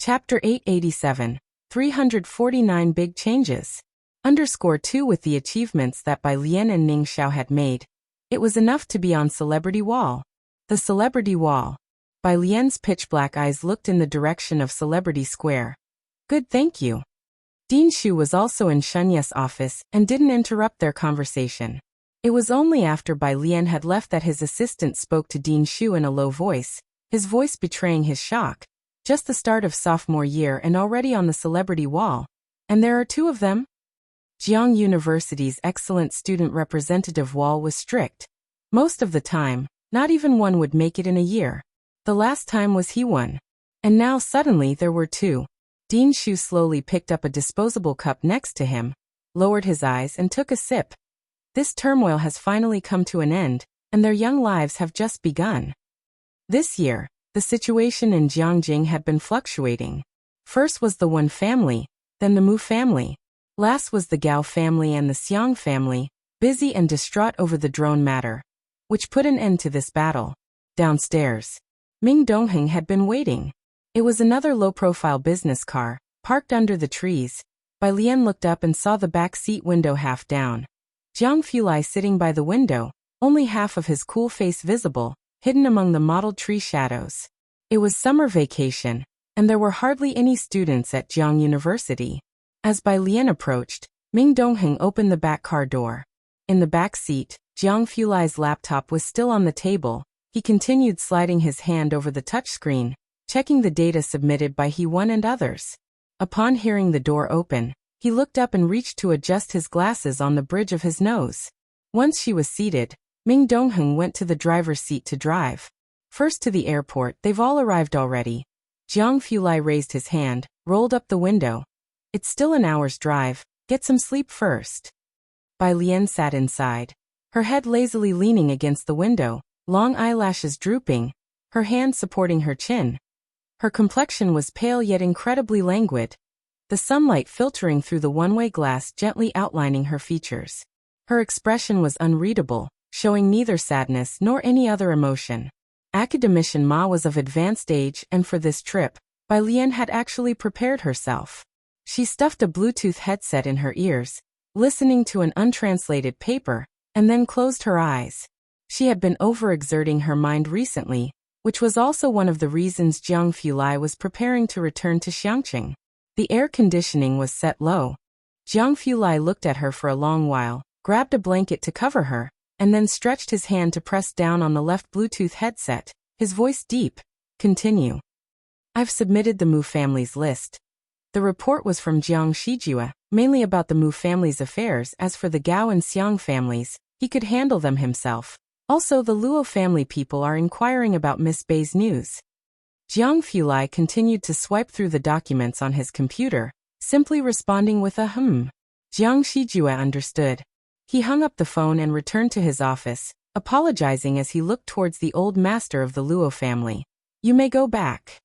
Speaker 1: Chapter 887, 349 Big Changes. _2 With the achievements that Bai Lian and Ning Xiao had made, it was enough to be on Celebrity Wall. The Celebrity Wall. Bai Lian's pitch-black eyes looked in the direction of Celebrity Square. "Good, thank you." Dean Shu was also in Shenya's office and didn't interrupt their conversation. It was only after Bai Lian had left that his assistant spoke to Dean Shu in a low voice, his voice betraying his shock. "Just the start of sophomore year and already on the Celebrity Wall. And there are 2 of them?" Jiang University's excellent student representative wall was strict. Most of the time, not even one would make it in a year. The last time was he one. And now suddenly there were 2. Dean Shu slowly picked up a disposable cup next to him, lowered his eyes and took a sip. This turmoil has finally come to an end, and their young lives have just begun. This year, the situation in Jiangjing had been fluctuating. First was the Wen family, then the Mu family. Last was the Gao family and the Xiang family, busy and distraught over the drone matter, which put an end to this battle. Downstairs, Ming Dongheng had been waiting. It was another low-profile business car, parked under the trees. Bai Lian looked up and saw the back seat window half down. Jiang Fulai sitting by the window, only half of his cool face visible, hidden among the mottled tree shadows. It was summer vacation, and there were hardly any students at Jiang University. As Bai Lian approached, Ming Dongheng opened the back car door. In the back seat, Jiang Fulai's laptop was still on the table. He continued sliding his hand over the touchscreen, checking the data submitted by He-Wan and others. Upon hearing the door open, he looked up and reached to adjust his glasses on the bridge of his nose. Once she was seated, Ming Dongheng went to the driver's seat to drive. First to the airport, they've all arrived already. Jiang Fulai raised his hand, rolled up the window. It's still an hour's drive, get some sleep first. Bai Lian sat inside, her head lazily leaning against the window, long eyelashes drooping, her hand supporting her chin. Her complexion was pale yet incredibly languid, the sunlight filtering through the one-way glass gently outlining her features. Her expression was unreadable, showing neither sadness nor any other emotion. Academician Ma was of advanced age, and for this trip, Bai Lian had actually prepared herself. She stuffed a Bluetooth headset in her ears, listening to an untranslated paper, and then closed her eyes. She had been overexerting her mind recently, which was also one of the reasons Jiang Fulai was preparing to return to Xiangqing. The air conditioning was set low. Jiang Fulai looked at her for a long while, grabbed a blanket to cover her, and then stretched his hand to press down on the left Bluetooth headset, his voice deep. Continue. I've submitted the Mu family's list. The report was from Jiang Shijue, mainly about the Mu family's affairs. As for the Gao and Xiang families, he could handle them himself. Also, the Luo family people are inquiring about Miss Bei's news. Jiang Fulai continued to swipe through the documents on his computer, simply responding with a Jiang Shijue understood. He hung up the phone and returned to his office, apologizing as he looked towards the old master of the Luo family. You may go back.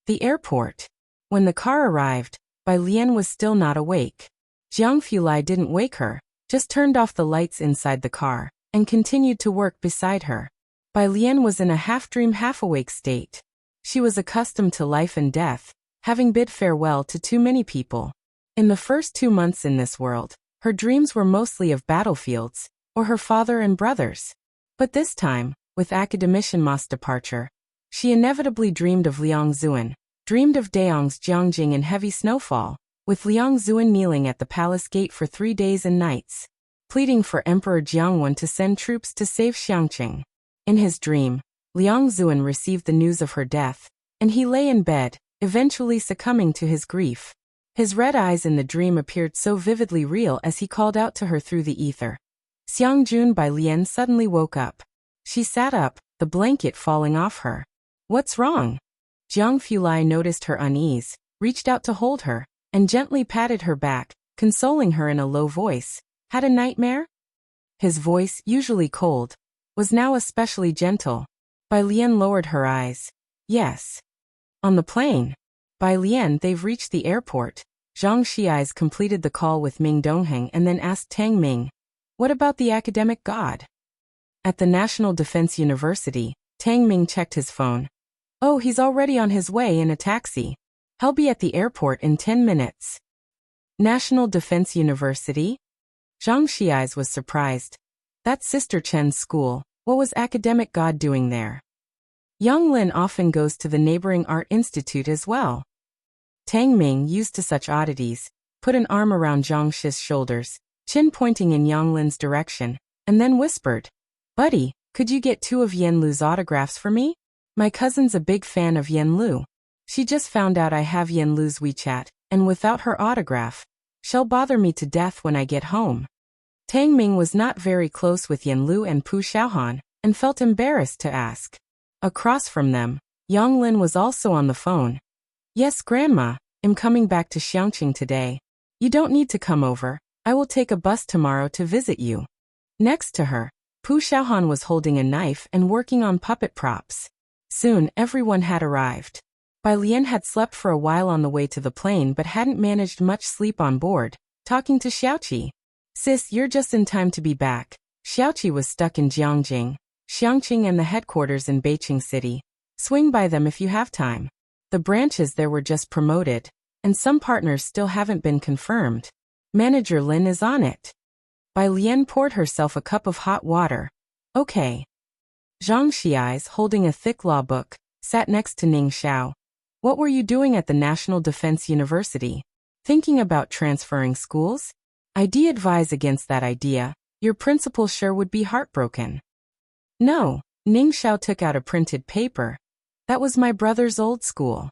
Speaker 1: The airport. When the car arrived, Bai Lian was still not awake. Jiang Fulai didn't wake her, just turned off the lights inside the car, and continued to work beside her. Bai Lian was in a half-dream half-awake state. She was accustomed to life and death, having bid farewell to too many people. In the first 2 months in this world, her dreams were mostly of battlefields, or her father and brothers. But this time, with Academician Ma's departure, she inevitably dreamed of Liang Zuan, dreamed of Daong's Jiangjing in heavy snowfall, with Liang Zuan kneeling at the palace gate for 3 days and nights, pleading for Emperor Jiangwen to send troops to save Xiangqing. In his dream, Liang Zuan received the news of her death, and he lay in bed, eventually succumbing to his grief. His red eyes in the dream appeared so vividly real as he called out to her through the ether. Xiangjun Bai Lian suddenly woke up. She sat up, the blanket falling off her. What's wrong? Jiang Fulai noticed her unease, reached out to hold her, and gently patted her back, consoling her in a low voice. Had a nightmare? His voice, usually cold, was now especially gentle. Bai Lian lowered her eyes. Yes. On the plane. Bai Lian, they've reached the airport. Zhang Xiais completed the call with Ming Dongheng and then asked Tang Ming, what about the academic god? At the National Defense University, Tang Ming checked his phone. Oh, he's already on his way in a taxi. He'll be at the airport in 10 minutes. National Defense University? Zhang Xiais was surprised. That's Sister Chen's school. What was academic god doing there? Yang Lin often goes to the neighboring art institute as well. Tang Ming, used to such oddities, put an arm around Zhang Shi's shoulders, chin pointing in Yang Lin's direction, and then whispered, Buddy, could you get 2 of Yen Lu's autographs for me? My cousin's a big fan of Yen Lu. She just found out I have Yen Lu's WeChat, and without her autograph, she'll bother me to death when I get home. Tang Ming was not very close with Yen Lu and Pu Xiaohan, and felt embarrassed to ask. Across from them, Yang Lin was also on the phone. Yes, Grandma, I'm coming back to Xiangqing today. You don't need to come over, I will take a bus tomorrow to visit you. Next to her, Pu Xiaohan was holding a knife and working on puppet props. Soon, everyone had arrived. Bai Lian had slept for a while on the way to the plane but hadn't managed much sleep on board, talking to Xiaoqi. Sis, you're just in time to be back. Xiaoqi was stuck in Jiangjing, Xiangqing and the headquarters in Beijing City. Swing by them if you have time. The branches there were just promoted, and some partners still haven't been confirmed. Manager Lin is on it. Bai Lian poured herself a cup of hot water. Okay. Zhang Xiais, holding a thick law book, sat next to Ning Xiao. What were you doing at the National Defense University? Thinking about transferring schools? I'd advise against that idea. Your principal sure would be heartbroken. No, Ning Xiao took out a printed paper. That was my brother's old school.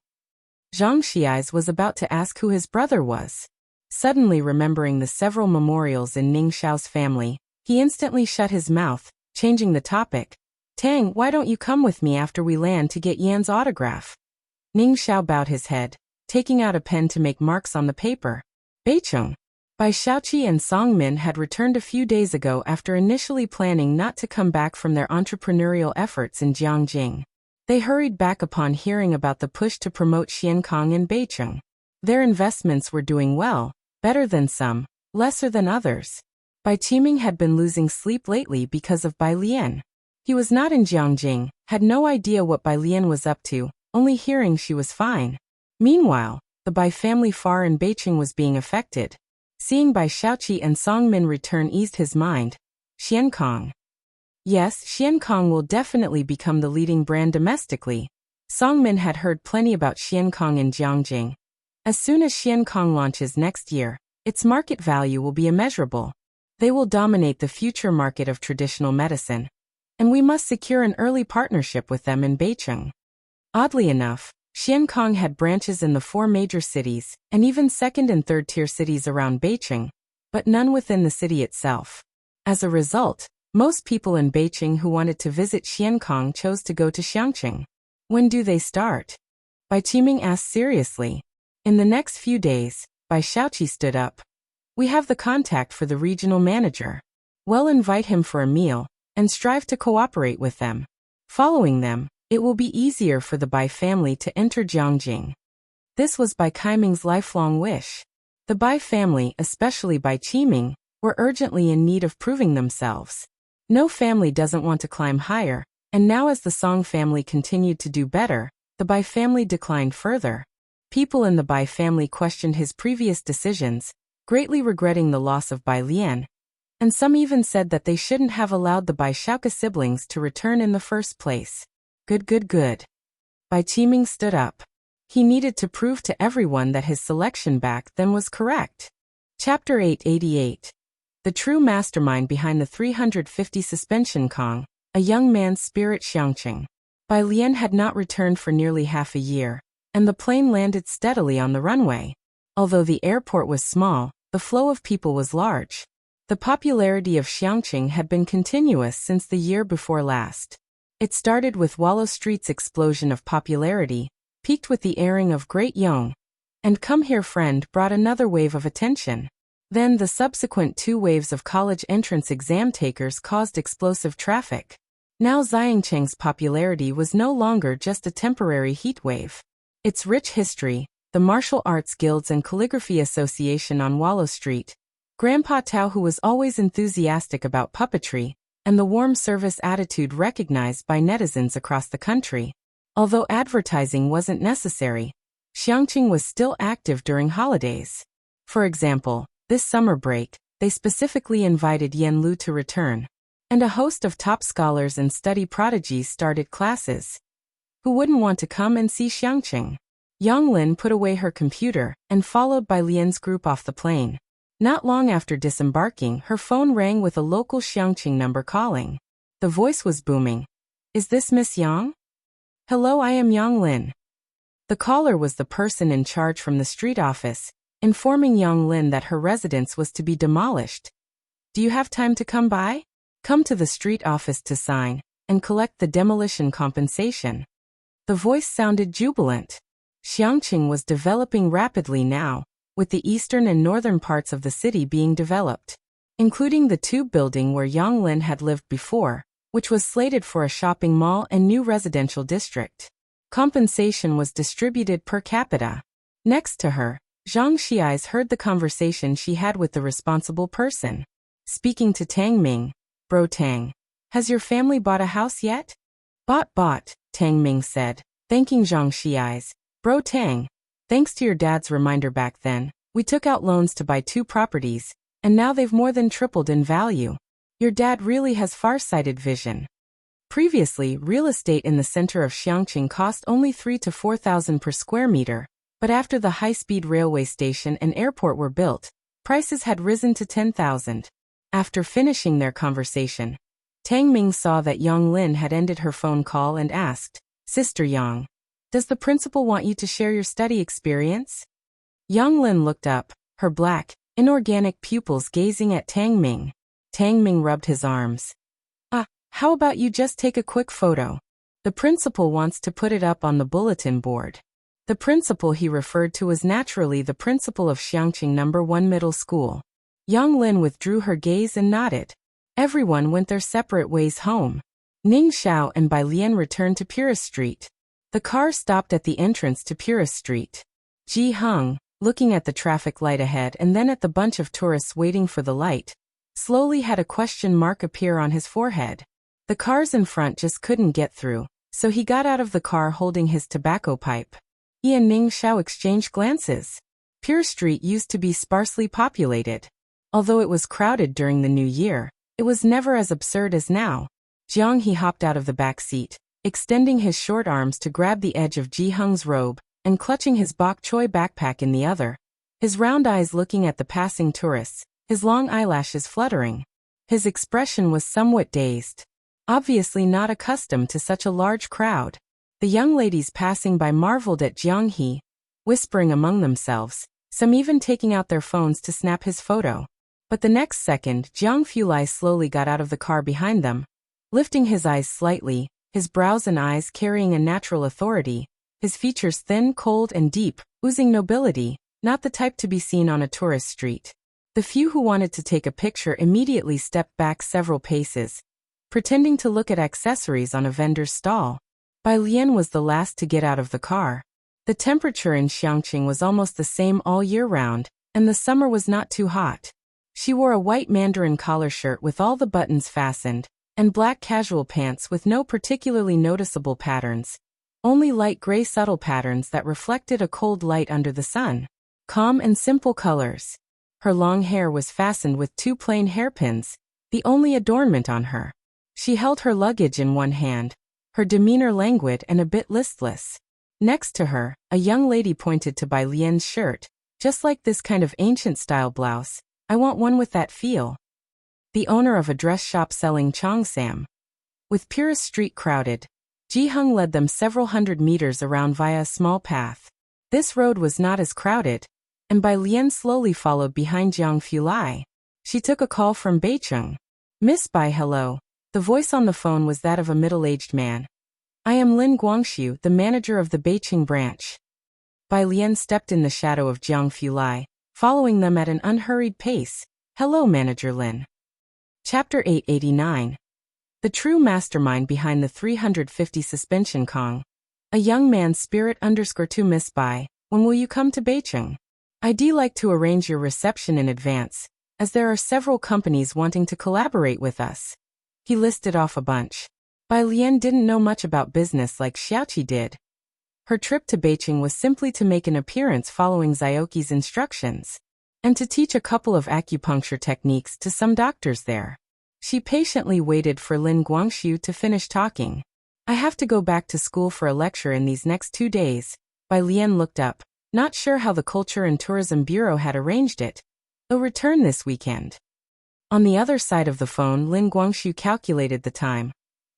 Speaker 1: Zhang Xiais was about to ask who his brother was. Suddenly remembering the several memorials in Ning Xiao's family, he instantly shut his mouth, changing the topic. Tang, why don't you come with me after we land to get Yan's autograph? Ning Xiao bowed his head, taking out a pen to make marks on the paper. Beicheng. Bai Xiaoqi and Song Min had returned a few days ago after initially planning not to come back from their entrepreneurial efforts in Jiangjing. They hurried back upon hearing about the push to promote Xiankong and Beicheng. Their investments were doing well, better than some, lesser than others. Bai Qiming had been losing sleep lately because of Bai Lian. He was not in Jiangjing, had no idea what Bai Lian was up to, only hearing she was fine. Meanwhile, the Bai family far in Beicheng was being affected. Seeing Bai Xiaoqi and Song Min return eased his mind. Xiankong. Yes, Xiankong will definitely become the leading brand domestically. Song Min had heard plenty about Xiankong in Jiangjing. As soon as Xiankong launches next year, its market value will be immeasurable. They will dominate the future market of traditional medicine. And we must secure an early partnership with them in Beicheng. Oddly enough, Xiankong had branches in the 4 major cities, and even second and third-tier cities around Beicheng, but none within the city itself. As a result, most people in Beicheng who wanted to visit Xiankong chose to go to Xiangqing. When do they start? Bai Qiming asked seriously. In the next few days, Bai Xiaoqi stood up. We have the contact for the regional manager. Well, invite him for a meal, and strive to cooperate with them. Following them, it will be easier for the Bai family to enter Jiangjing. This was Bai Qiming's lifelong wish. The Bai family, especially Bai Qiming, were urgently in need of proving themselves. No family doesn't want to climb higher, and now as the Song family continued to do better, the Bai family declined further. People in the Bai family questioned his previous decisions, greatly regretting the loss of Bai Lian, and some even said that they shouldn't have allowed the Bai Xiaoke siblings to return in the first place. Good. Bai Qiming stood up. He needed to prove to everyone that his selection back then was correct. Chapter 888. The true mastermind behind the 350 suspension Kong, a young man's spirit Xiangqing. Bai Lian had not returned for nearly half a year, and the plane landed steadily on the runway. Although the airport was small, the flow of people was large. The popularity of Xiangqing had been continuous since the year before last. It started with Wallow Street's explosion of popularity, peaked with the airing of Great Yong, and Come Here Friend brought another wave of attention. Then the subsequent 2 waves of college entrance exam takers caused explosive traffic. Now Xiangqing's popularity was no longer just a temporary heat wave. Its rich history, the martial arts guilds and calligraphy association on Wallow Street, Grandpa Tao who was always enthusiastic about puppetry, and the warm service attitude recognized by netizens across the country. Although advertising wasn't necessary, Xiangqing was still active during holidays. For example, this summer break, they specifically invited Yan Lu to return, and a host of top scholars and study prodigies started classes. Who wouldn't want to come and see Xiangqing? Yang Lin put away her computer and followed Bai Lian's group off the plane. Not long after disembarking, her phone rang with a local Xiangqing number calling. The voice was booming. Is this Miss Yang? Hello, I am Yang Lin. The caller was the person in charge from the street office, informing Yang Lin that her residence was to be demolished. Do you have time to come by? Come to the street office to sign and collect the demolition compensation. The voice sounded jubilant. Xiangqing was developing rapidly now, with the eastern and northern parts of the city being developed, including the tube building where Yang Lin had lived before, which was slated for a shopping mall and new residential district. Compensation was distributed per capita. Next to her, Zhang Xiais heard the conversation she had with the responsible person. Speaking to Tang Ming, Bro Tang, has your family bought a house yet? Bought, Tang Ming said, thanking Zhang Xiais. Bro Tang, thanks to your dad's reminder back then, we took out loans to buy 2 properties, and now they've more than tripled in value. Your dad really has far-sighted vision. Previously, real estate in the center of Xiangqing cost only 3,000 to 4,000 per square meter, but after the high-speed railway station and airport were built, prices had risen to 10,000. After finishing their conversation, Tang Ming saw that Yang Lin had ended her phone call and asked, "Sister Yang, does the principal want you to share your study experience?" Yang Lin looked up, her black, inorganic pupils gazing at Tang Ming. Tang Ming rubbed his arms. How about you just take a quick photo? The principal wants to put it up on the bulletin board. The principal he referred to was naturally the principal of Xiangqing No. 1 Middle School. Yang Lin withdrew her gaze and nodded. Everyone went their separate ways home. Ning Xiao and Bai Lian returned to Purist Street. The car stopped at the entrance to Purist Street. Ji Heng, looking at the traffic light ahead and then at the bunch of tourists waiting for the light, slowly had a question mark appear on his forehead. The cars in front just couldn't get through, so he got out of the car holding his tobacco pipe. He and Ning Xiao exchanged glances. Pure Street used to be sparsely populated. Although it was crowded during the new year, it was never as absurd as now. Jiang He hopped out of the back seat, extending his short arms to grab the edge of Ji Heng's robe and clutching his bok choy backpack in the other. His round eyes looking at the passing tourists, his long eyelashes fluttering. His expression was somewhat dazed. Obviously not accustomed to such a large crowd. The young ladies passing by marveled at Jiang He, whispering among themselves, some even taking out their phones to snap his photo. But the next second, Jiang Fulai slowly got out of the car behind them, lifting his eyes slightly, his brows and eyes carrying a natural authority, his features thin, cold, and deep, oozing nobility, not the type to be seen on a tourist street. The few who wanted to take a picture immediately stepped back several paces, pretending to look at accessories on a vendor's stall. Bai Lian was the last to get out of the car. The temperature in Xiangqing was almost the same all year round, and the summer was not too hot. She wore a white mandarin collar shirt with all the buttons fastened, and black casual pants with no particularly noticeable patterns, only light gray subtle patterns that reflected a cold light under the sun. Calm and simple colors. Her long hair was fastened with 2 plain hairpins, the only adornment on her. She held her luggage in one hand, her demeanor languid and a bit listless. Next to her, a young lady pointed to Bai Lian's shirt. "Just like this kind of ancient-style blouse. I want one with that feel." The owner of a dress shop selling cheongsam. With Purist Street crowded, Ji Heng led them several hundred meters around via a small path. This road was not as crowded, and Bai Lian slowly followed behind Jiang Fulai. She took a call from Beicheng. "Miss Bai, hello." The voice on the phone was that of a middle-aged man. "I am Lin Guangxiu, the manager of the Beicheng branch." Bai Lian stepped in the shadow of Jiang Fulai, following them at an unhurried pace. "Hello, Manager Lin." Chapter 889. The true mastermind behind the 350 suspension Kong. A young man's spirit _2 Miss Bai, when will you come to Beicheng? I'd like to arrange your reception in advance, as there are several companies wanting to collaborate with us. He listed off a bunch. Bai Lian didn't know much about business like Xiaoqi did. Her trip to Beicheng was simply to make an appearance following Xiaoqi's instructions, and to teach a couple of acupuncture techniques to some doctors there. She patiently waited for Lin Guangxiu to finish talking. "I have to go back to school for a lecture in these next 2 days. Bai Lian looked up, not sure how the Culture and Tourism Bureau had arranged it. "I'll return this weekend." On the other side of the phone, Lin Guangxiu calculated the time.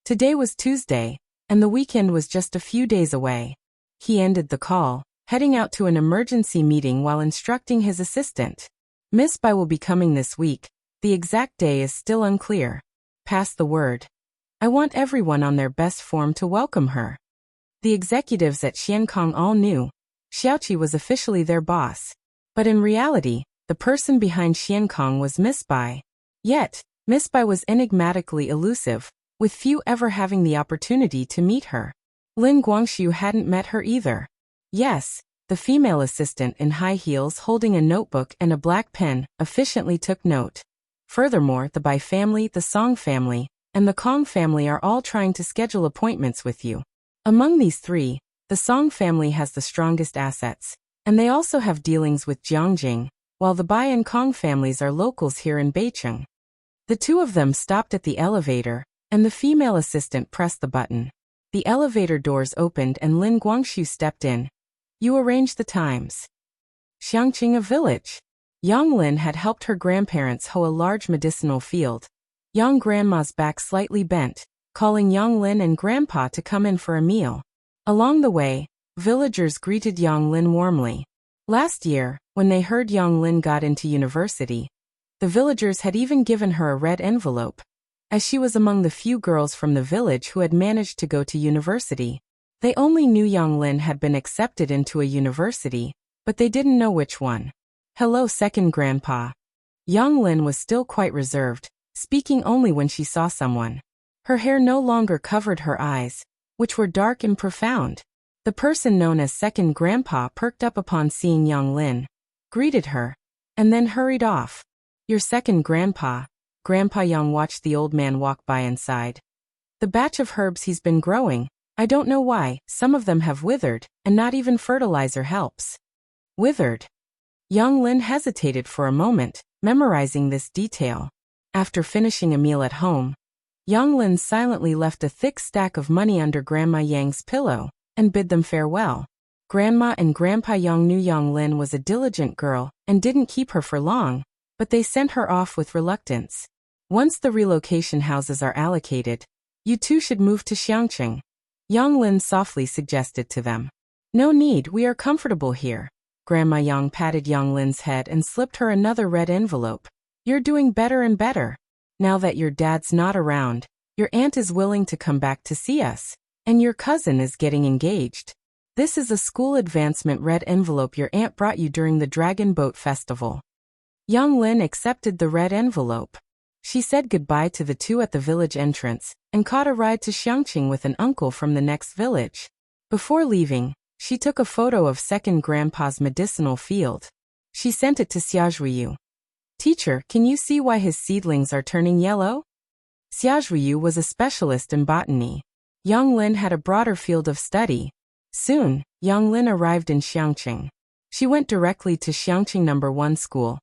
Speaker 1: Today was Tuesday, and the weekend was just a few days away. He ended the call, heading out to an emergency meeting while instructing his assistant. "Miss Bai will be coming this week. The exact day is still unclear. Pass the word. I want everyone on their best form to welcome her." The executives at Xiankong all knew Xiaoqi was officially their boss. But in reality, the person behind Xiankong was Miss Bai. Yet, Miss Bai was enigmatically elusive, with few ever having the opportunity to meet her. Lin Guangxiu hadn't met her either. Yes, the female assistant in high heels holding a notebook and a black pen efficiently took note. Furthermore, the Bai family, the Song family, and the Kong family are all trying to schedule appointments with you. Among these 3, the Song family has the strongest assets, and they also have dealings with Jiangjing, while the Bai and Kong families are locals here in Beicheng. The 2 of them stopped at the elevator, and the female assistant pressed the button. The elevator doors opened and Lin Guangxu stepped in. You arranged the times. Xiangqing, a village. Yang Lin had helped her grandparents hoe a large medicinal field. Yang Grandma's back slightly bent, calling Yang Lin and Grandpa to come in for a meal. Along the way, villagers greeted Yang Lin warmly. Last year, when they heard Yang Lin got into university, the villagers had even given her a red envelope, as she was among the few girls from the village who had managed to go to university. They only knew Yang Lin had been accepted into a university, but they didn't know which one. Hello, second grandpa. Yang Lin was still quite reserved, speaking only when she saw someone. Her hair no longer covered her eyes, which were dark and profound. The person known as second grandpa perked up upon seeing Yang Lin, greeted her, and then hurried off. Your second grandpa. Grandpa Yang watched the old man walk by and sighed. The batch of herbs he's been growing, I don't know why, some of them have withered, and not even fertilizer helps. Withered. Yang Lin hesitated for a moment, memorizing this detail. After finishing a meal at home, Yang Lin silently left a thick stack of money under Grandma Yang's pillow, and bid them farewell. Grandma and Grandpa Yang knew Yang Lin was a diligent girl, and didn't keep her for long, but they sent her off with reluctance. Once the relocation houses are allocated, you two should move to Xiangqing. Yang Lin softly suggested to them. No need, we are comfortable here. Grandma Yang patted Yang Lin's head and slipped her another red envelope. You're doing better and better. Now that your dad's not around, your aunt is willing to come back to see us, and your cousin is getting engaged. This is a school advancement red envelope your aunt brought you during the Dragon Boat Festival. Yang Lin accepted the red envelope. She said goodbye to the two at the village entrance, and caught a ride to Xiangqing with an uncle from the next village. Before leaving, she took a photo of second grandpa's medicinal field. She sent it to Xiaozhuiyu. Teacher, can you see why his seedlings are turning yellow? Xiaozhuiyu was a specialist in botany. Yang Lin had a broader field of study. Soon, Yang Lin arrived in Xiangqing. She went directly to Xiangqing No. 1 school,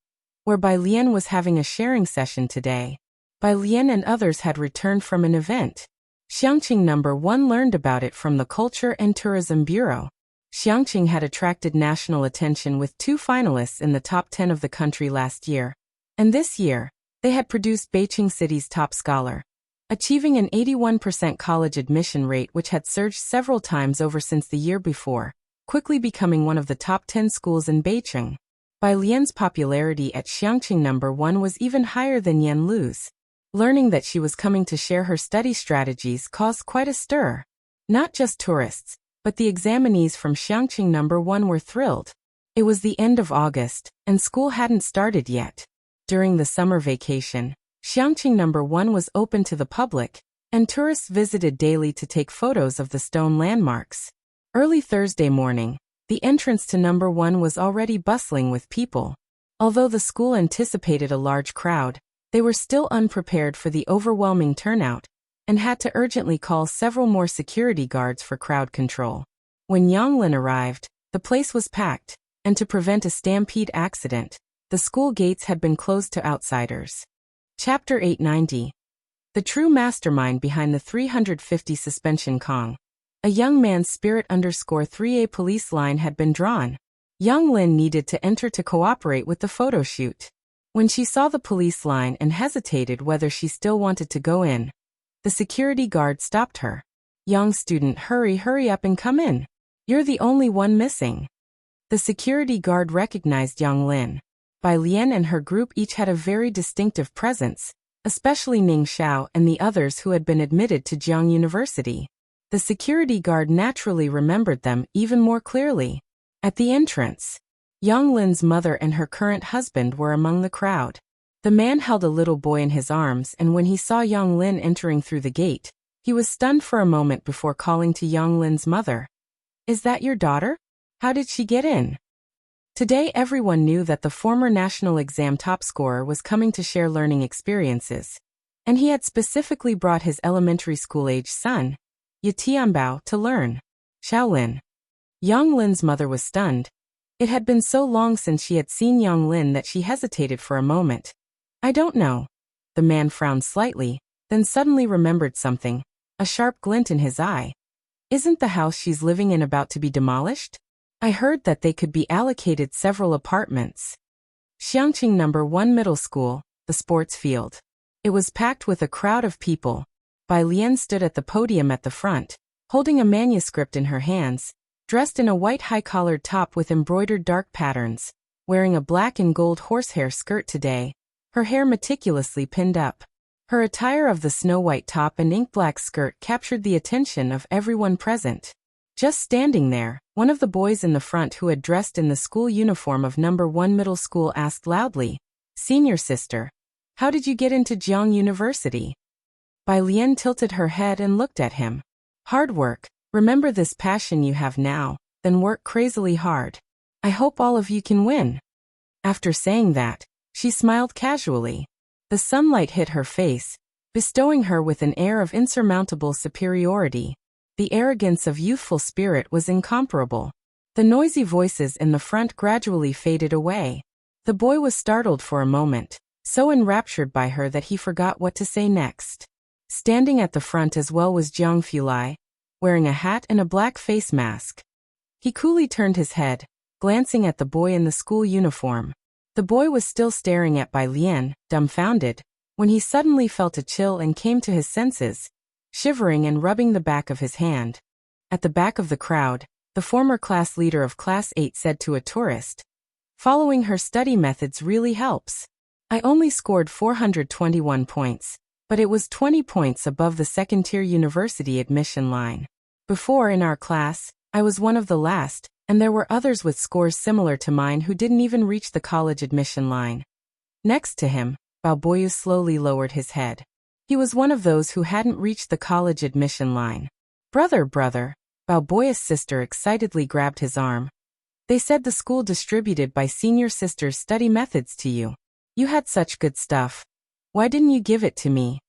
Speaker 1: where Bai Lian was having a sharing session today. Bai Lian and others had returned from an event. Xiangqing No. 1 learned about it from the Culture and Tourism Bureau. Xiangqing had attracted national attention with 2 finalists in the top 10 of the country last year. And this year, they had produced Beijing City's top scholar, achieving an 81% college admission rate which had surged several times over since the year before, quickly becoming one of the top 10 schools in Beijing. Bai Lian's popularity at Xiangqing No. 1 was even higher than Yan Lu's. Learning that she was coming to share her study strategies caused quite a stir. Not just tourists, but the examinees from Xiangqing No. 1 were thrilled. It was the end of August, and school hadn't started yet. During the summer vacation, Xiangqing No. 1 was open to the public, and tourists visited daily to take photos of the stone landmarks. Early Thursday morning, the entrance to No. 1 was already bustling with people. Although the school anticipated a large crowd, they were still unprepared for the overwhelming turnout, and had to urgently call several more security guards for crowd control. When Yang Lin arrived, the place was packed, and to prevent a stampede accident, the school gates had been closed to outsiders. Chapter 890. The true mastermind behind the 350 suspension Kong. A young man's spirit _3A police line had been drawn. Yang Lin needed to enter to cooperate with the photo shoot. When she saw the police line and hesitated whether she still wanted to go in, the security guard stopped her. Young student, hurry up and come in. You're the only one missing. The security guard recognized Yang Lin. Bai Lian and her group each had a very distinctive presence, especially Ning Xiao and the others who had been admitted to Jiang University. The security guard naturally remembered them even more clearly. At the entrance, Yang Lin's mother and her current husband were among the crowd. The man held a little boy in his arms, and when he saw Yang Lin entering through the gate, he was stunned for a moment before calling to Yang Lin's mother. Is that your daughter? How did she get in? Today everyone knew that the former national exam top scorer was coming to share learning experiences, and he had specifically brought his elementary school-age son, Ye Tianbao, to learn Shaolin. Yang Lin's mother was stunned. It had been so long since she had seen Yang Lin that she hesitated for a moment. I don't know. The man frowned slightly, then suddenly remembered something, a sharp glint in his eye. Isn't the house she's living in about to be demolished? I heard that they could be allocated several apartments. Xiangqing No. 1 Middle School, the sports field. It was packed with a crowd of people. Bai Lian stood at the podium at the front, holding a manuscript in her hands, dressed in a white high-collared top with embroidered dark patterns, wearing a black and gold horsehair skirt today, her hair meticulously pinned up. Her attire of the snow-white top and ink-black skirt captured the attention of everyone present. Just standing there, one of the boys in the front who had dressed in the school uniform of No. 1 Middle School asked loudly, "Senior sister, how did you get into Jiang University?" Bai Lian tilted her head and looked at him. "Hard work. Remember this passion you have now, then work crazily hard. I hope all of you can win." After saying that, she smiled casually. The sunlight hit her face, bestowing her with an air of insurmountable superiority. The arrogance of youthful spirit was incomparable. The noisy voices in the front gradually faded away. The boy was startled for a moment, so enraptured by her that he forgot what to say next. Standing at the front as well was Jiang Fulai, wearing a hat and a black face mask. He coolly turned his head, glancing at the boy in the school uniform. The boy was still staring at Bai Lian, dumbfounded, when he suddenly felt a chill and came to his senses, shivering and rubbing the back of his hand. At the back of the crowd, the former class leader of Class 8 said to a tourist, "Following her study methods really helps. I only scored 421 points, but it was 20 points above the second-tier university admission line. Before in our class, I was one of the last, and there were others with scores similar to mine who didn't even reach the college admission line." Next to him, Bao Boyu slowly lowered his head. He was one of those who hadn't reached the college admission line. Brother, Bao Boyu's sister excitedly grabbed his arm. "They said the school distributed by senior sister's study methods to you. You had such good stuff. Why didn't you give it to me?"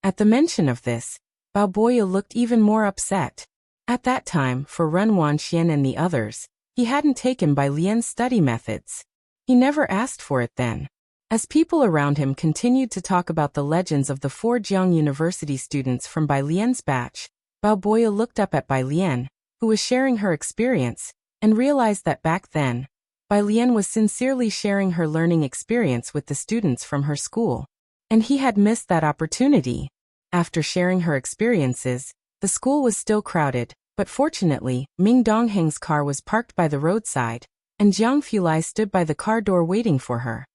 Speaker 1: At the mention of this, Bao Boyu looked even more upset. At that time, for Ren Wanxian and the others, he hadn't taken Bai Lian's study methods. He never asked for it then. As people around him continued to talk about the legends of the 4 Jiang University students from Bai Lian's batch, Bao Boyu looked up at Bai Lian, who was sharing her experience, and realized that back then, Bai Lian was sincerely sharing her learning experience with the students from her school. And he had missed that opportunity. After sharing her experiences, the school was still crowded, but fortunately, Ming Dongheng's car was parked by the roadside, and Jiang Fulai stood by the car door waiting for her.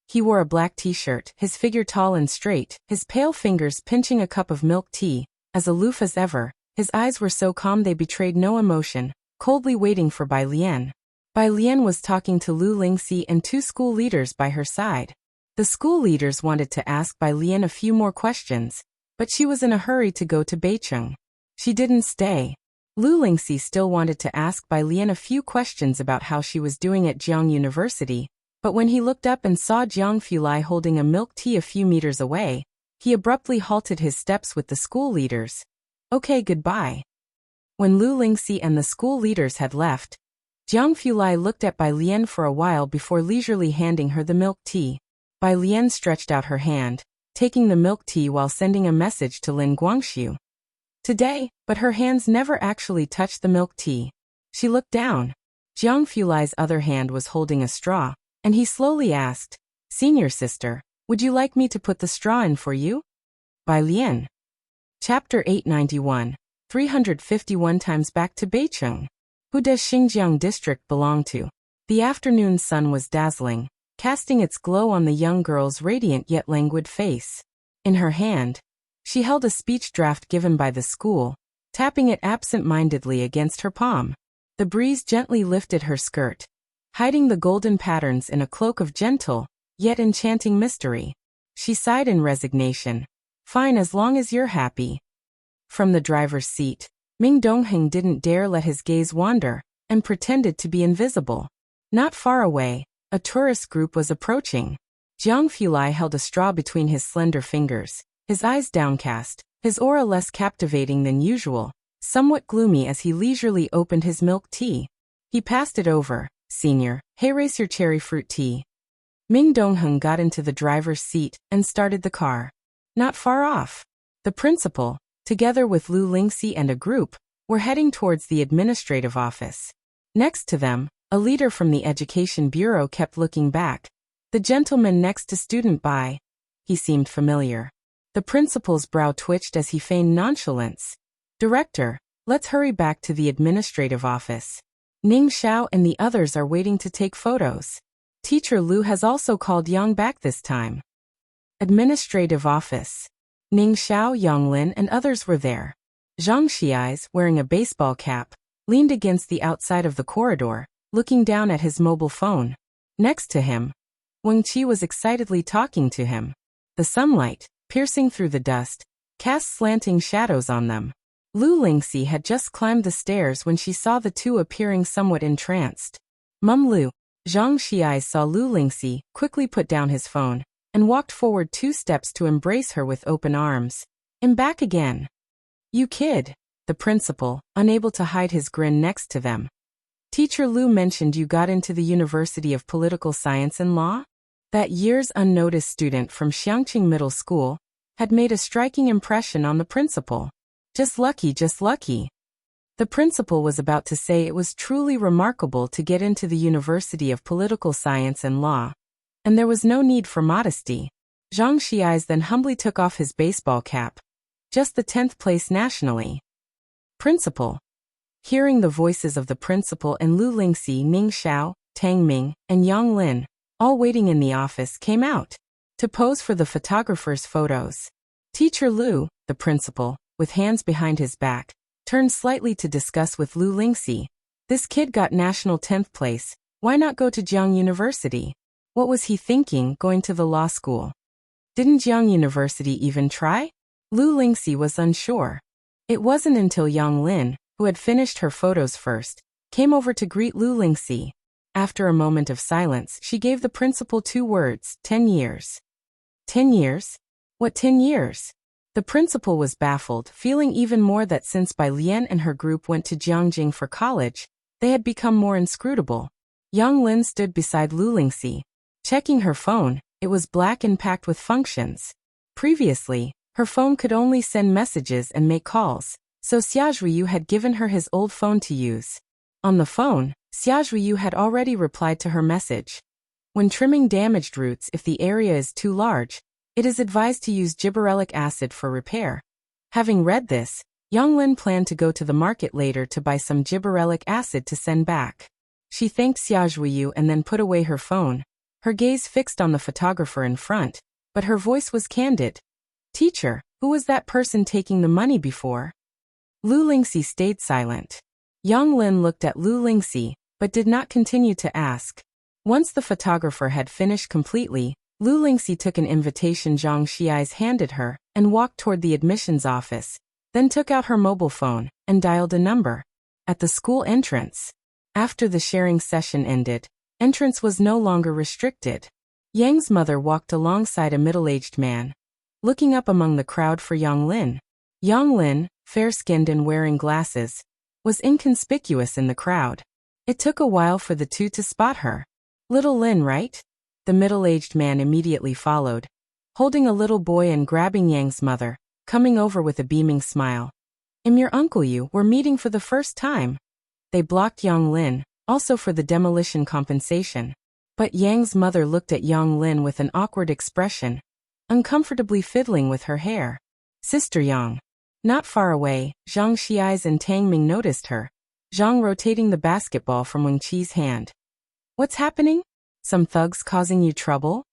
Speaker 1: He wore a black t-shirt, his figure tall and straight, his pale fingers pinching a cup of milk tea, as aloof as ever. His eyes were so calm they betrayed no emotion, coldly waiting for Bai Lian. Bai Lian was talking to Lu Lingxi and 2 school leaders by her side. The school leaders wanted to ask Bai Lian a few more questions, but she was in a hurry to go to Beicheng. She didn't stay. Lu Lingxi still wanted to ask Bai Lian a few questions about how she was doing at Jiang University, but when he looked up and saw Jiang Fulai holding a milk tea a few meters away, he abruptly halted his steps with the school leaders. "Okay, goodbye." When Lu Lingxi and the school leaders had left, Jiang Fulai looked at Bai Lian for a while before leisurely handing her the milk tea. Bai Lian stretched out her hand, taking the milk tea while sending a message to Lin Guangxiu. Today, but her hands never actually touched the milk tea. She looked down. Jiang Fulai's other hand was holding a straw, and he slowly asked, "Senior sister, would you like me to put the straw in for you?" Bai Lian. Chapter 891, 351 times back to Beicheng. Who does Xinjiang district belong to? The afternoon sun was dazzling, casting its glow on the young girl's radiant yet languid face. In her hand, she held a speech draft given by the school, tapping it absent-mindedly against her palm. The breeze gently lifted her skirt, hiding the golden patterns in a cloak of gentle, yet enchanting mystery. She sighed in resignation. "Fine as long as you're happy." From the driver's seat, Ming Dongheng didn't dare let his gaze wander, and pretended to be invisible. Not far away, a tourist group was approaching. Jiang Fulai held a straw between his slender fingers, his eyes downcast, his aura less captivating than usual, somewhat gloomy as he leisurely opened his milk tea. He passed it over. "Senior, hey, race your cherry fruit tea." Ming Dongheng got into the driver's seat and started the car. Not far off, The principal, together with Lu Lingxi and a group, were heading towards the administrative office. Next to them, a leader from the Education Bureau kept looking back. The gentleman next to Student Bai. He seemed familiar. The principal's brow twitched as he feigned nonchalance. Director, let's hurry back to the administrative office. Ning Xiao and the others are waiting to take photos. Teacher Lu has also called Yang back this time. Administrative office. Ning Xiao, Yang Lin and others were there. Zhang Xiais, wearing a baseball cap, leaned against the outside of the corridor, looking down at his mobile phone. Next to him, Wang Qi was excitedly talking to him. The sunlight, piercing through the dust, cast slanting shadows on them. Lu Lingxi had just climbed the stairs when she saw the two appearing somewhat entranced. Mum Lu. Zhang Xiai saw Lu Lingxi quickly put down his phone and walked forward 2 steps to embrace her with open arms. "I'm back again." "You kid." The principal, unable to hide his grin next to them. "Teacher Lu mentioned you got into the University of Political Science and Law?" That year's unnoticed student from Xiangqing Middle School had made a striking impression on the principal. Just lucky, just lucky. The principal was about to say it was truly remarkable to get into the University of Political Science and Law, and there was no need for modesty. Zhang Xiais then humbly took off his baseball cap. Just the 10th place nationally. Principal. Hearing the voices of the principal and Lu Lingxi, Ning Xiao, Tang Ming, and Yang Lin, all waiting in the office, came out to pose for the photographer's photos. Teacher Lu, the principal, with hands behind his back, turned slightly to discuss with Lu Lingxi. This kid got national 10th place, why not go to Jiang University? What was he thinking, going to the law school? Didn't Jiang University even try? Lu Lingxi was unsure. It wasn't until Yang Lin, who had finished her photos first, came over to greet Lu Lingxi. After a moment of silence, she gave the principal 2 words, 10 years. 10 years? What 10 years? The principal was baffled, feeling even more that since Bai Lian and her group went to Jiangjing for college, they had become more inscrutable. Yang Lin stood beside Lu Lingxi. Checking her phone, it was black and packed with functions. Previously, her phone could only send messages and make calls, so Xia Zhuyu had given her his old phone to use. On the phone, Xia Zhuyu had already replied to her message. When trimming damaged roots, if the area is too large, it is advised to use gibberellic acid for repair. Having read this, Yang Lin planned to go to the market later to buy some gibberellic acid to send back. She thanked Xia Zhuyu and then put away her phone, her gaze fixed on the photographer in front, but her voice was candid. "Teacher, who was that person taking the money before?" Lu Lingxi stayed silent. Yang Lin looked at Lu Lingxi, but did not continue to ask. Once the photographer had finished completely, Lu Lingxi took an invitation Zhang Xiais handed her and walked toward the admissions office, then took out her mobile phone and dialed a number. At the school entrance. After the sharing session ended, entrance was no longer restricted. Yang's mother walked alongside a middle-aged man, looking up among the crowd for Yang Lin. Yang Lin, fair-skinned and wearing glasses, was inconspicuous in the crowd. It took a while for the two to spot her. "Little Lin, right?" The middle-aged man immediately followed, holding a little boy and grabbing Yang's mother, coming over with a beaming smile. "I'm your uncle, you were meeting for the first time." They blocked Yang Lin, also for the demolition compensation. But Yang's mother looked at Yang Lin with an awkward expression, uncomfortably fiddling with her hair. "Sister Yang." Not far away, Zhang Xiais and Tang Ming noticed her, Zhang rotating the basketball from Wang Qi's hand. "What's happening? Some thugs causing you trouble?"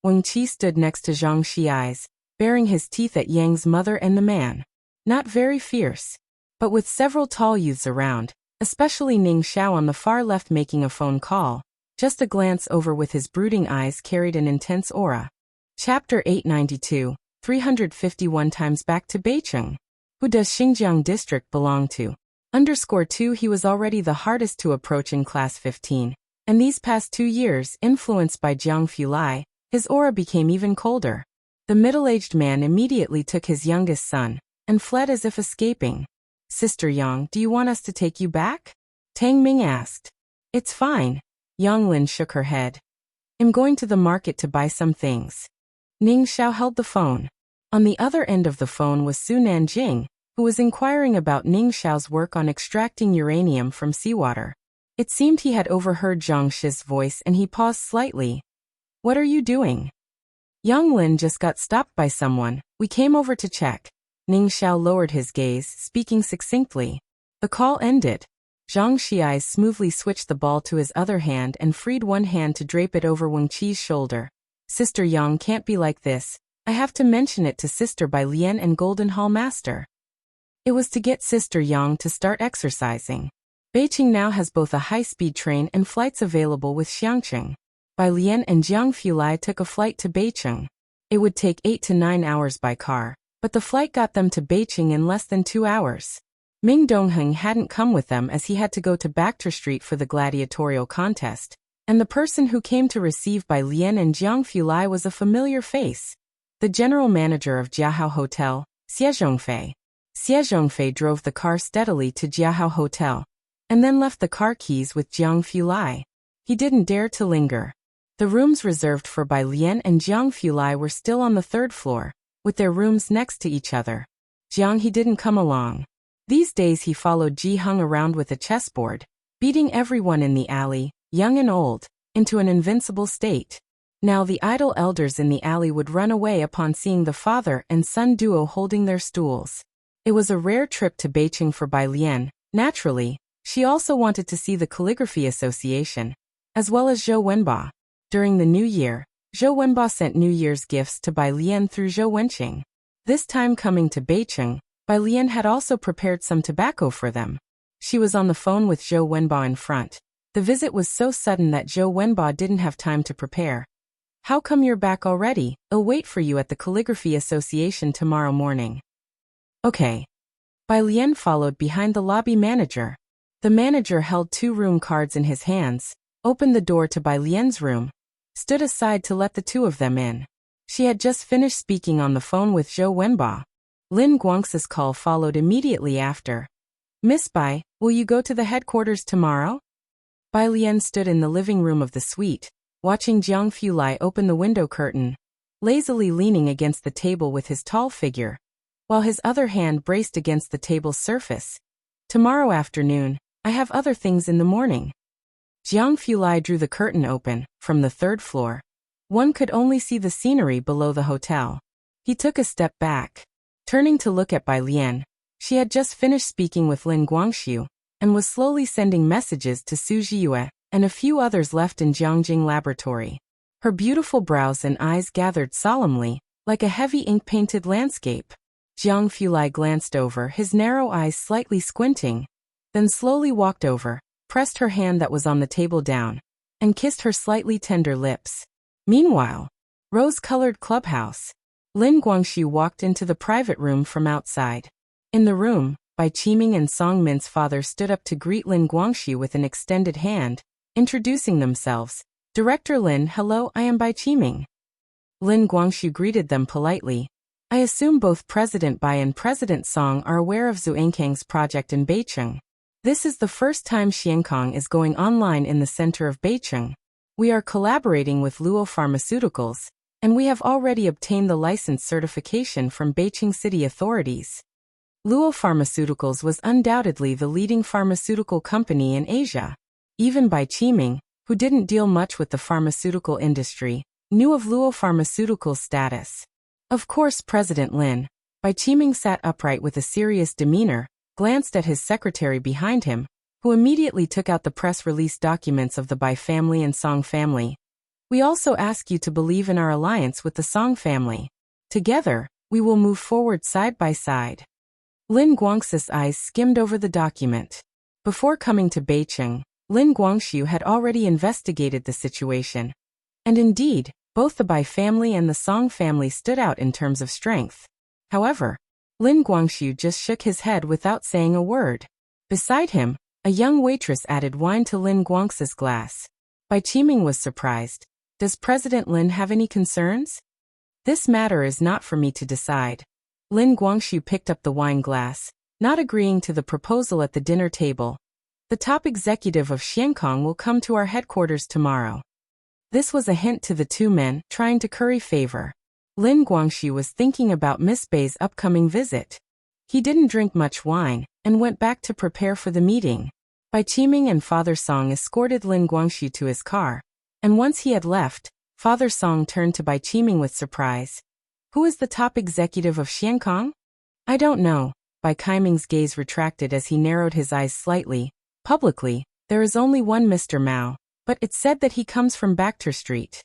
Speaker 1: Wang Qi stood next to Zhang Xiais, baring his teeth at Yang's mother and the man. Not very fierce, but with several tall youths around, especially Ning Xiao on the far left making a phone call. Just a glance over with his brooding eyes carried an intense aura. Chapter 892, 351 times back to Beicheng. Who does Xinjiang district belong to? _2 He was already the hardest to approach in class 15. And these past 2 years, influenced by Jiang Fulai, his aura became even colder. The middle-aged man immediately took his youngest son and fled as if escaping. "Sister Yang, do you want us to take you back?" Tang Ming asked. "It's fine." Yang Lin shook her head. "I'm going to the market to buy some things." Ning Xiao held the phone. On the other end of the phone was Su Nanjing, who was inquiring about Ning Xiao's work on extracting uranium from seawater. It seemed he had overheard Zhang Shi's voice and he paused slightly. "What are you doing?" "Yang Lin just got stopped by someone. We came over to check." Ning Xiao lowered his gaze, speaking succinctly. The call ended. Zhang Shi eyes smoothly switched the ball to his other hand and freed one hand to drape it over Wang Qi's shoulder. "Sister Yang can't be like this. I have to mention it to Sister Bai Lian and Golden Hall Master." It was to get Sister Yang to start exercising. Beijing now has both a high-speed train and flights available with Xiangqing. Bai Lian and Jiang Fulai took a flight to Beijing. It would take 8 to 9 hours by car, but the flight got them to Beijing in less than 2 hours. Ming Dongheng hadn't come with them as he had to go to Bachter Street for the gladiatorial contest, and the person who came to receive Bai Lian and Jiang Fulai was a familiar face. The general manager of Jiahao Hotel, Xie Zhongfei. Xie Zhongfei drove the car steadily to Jiahao Hotel, and then left the car keys with Jiang Fulai. He didn't dare to linger. The rooms reserved for Bai Lian and Jiang Fulai were still on the 3rd floor, with their rooms next to each other. Jiang he didn't come along. These days he followed Ji Hung around with a chessboard, beating everyone in the alley, young and old, into an invincible state. Now the idle elders in the alley would run away upon seeing the father and son duo holding their stools. It was a rare trip to Beijing for Bai Lian. Naturally, she also wanted to see the Calligraphy Association, as well as Zhou Wenba. During the New Year, Zhou Wenba sent New Year's gifts to Bai Lian through Zhou Wenqing. This time coming to Beijing, Bai Lian had also prepared some tobacco for them. She was on the phone with Zhou Wenba in front. The visit was so sudden that Zhou Wenba didn't have time to prepare. "How come you're back already? I'll wait for you at the Calligraphy Association tomorrow morning." "Okay." Bai Lian followed behind the lobby manager. The manager held 2 room cards in his hands, opened the door to Bai Lian's room, stood aside to let the 2 of them in. She had just finished speaking on the phone with Zhou Wenba. Lin Guangxi's call followed immediately after. "Miss Bai, will you go to the headquarters tomorrow?" Bai Lian stood in the living room of the suite, watching Jiang Fulai open the window curtain, lazily leaning against the table with his tall figure, while his other hand braced against the table's surface. "Tomorrow afternoon, I have other things in the morning." Jiang Fulai drew the curtain open. From the 3rd floor, one could only see the scenery below the hotel. He took a step back, turning to look at Bai Lian. She had just finished speaking with Lin Guangxiu, and was slowly sending messages to Su Zhiyue and a few others left in Jiangjing Laboratory. Her beautiful brows and eyes gathered solemnly, like a heavy ink-painted landscape. Jiang Fulai glanced over, his narrow eyes slightly squinting, then slowly walked over, pressed her hand that was on the table down, and kissed her slightly tender lips. Meanwhile, rose-colored clubhouse. Lin Guangxiu walked into the private room from outside. In the room, Bai Qiming and Song Min's father stood up to greet Lin Guangxiu with an extended hand, introducing themselves. "Director Lin, hello, I am Bai Qiming." Lin Guangxiu greeted them politely. "I assume both President Bai and President Song are aware of Zhu Enkang's project in Beijing. This is the first time Xiankang is going online in the center of Beijing. We are collaborating with Luo Pharmaceuticals, and we have already obtained the license certification from Beijing city authorities." Luo Pharmaceuticals was undoubtedly the leading pharmaceutical company in Asia. Even Bai Qiming, who didn't deal much with the pharmaceutical industry, knew of Luo Pharmaceuticals' status. Of course, President Lin. Bai Qiming sat upright with a serious demeanor, glanced at his secretary behind him, who immediately took out the press release documents of the Bai family and Song family. "We also ask you to believe in our alliance with the Song family. Together, we will move forward side by side." Lin Guangxi's eyes skimmed over the document. Before coming to Beijing, Lin Guangxiu had already investigated the situation. And indeed, both the Bai family and the Song family stood out in terms of strength. However, Lin Guangxiu just shook his head without saying a word. Beside him, a young waitress added wine to Lin Guangxi's glass. Bai Qiming was surprised. "Does President Lin have any concerns?" "This matter is not for me to decide." Lin Guangxiu picked up the wine glass, not agreeing to the proposal at the dinner table. "The top executive of Xiankang will come to our headquarters tomorrow." This was a hint to the 2 men, trying to curry favor. Lin Guangxu was thinking about Miss Bei's upcoming visit. He didn't drink much wine and went back to prepare for the meeting. Bai Qiming and Father Song escorted Lin Guangxu to his car, and once he had left, Father Song turned to Bai Qiming with surprise. Who is the top executive of Xiankong? I don't know. Bai Qiming's gaze retracted as he narrowed his eyes slightly. Publicly, there is only one Mr. Mao, but it's said that he comes from Bacter Street.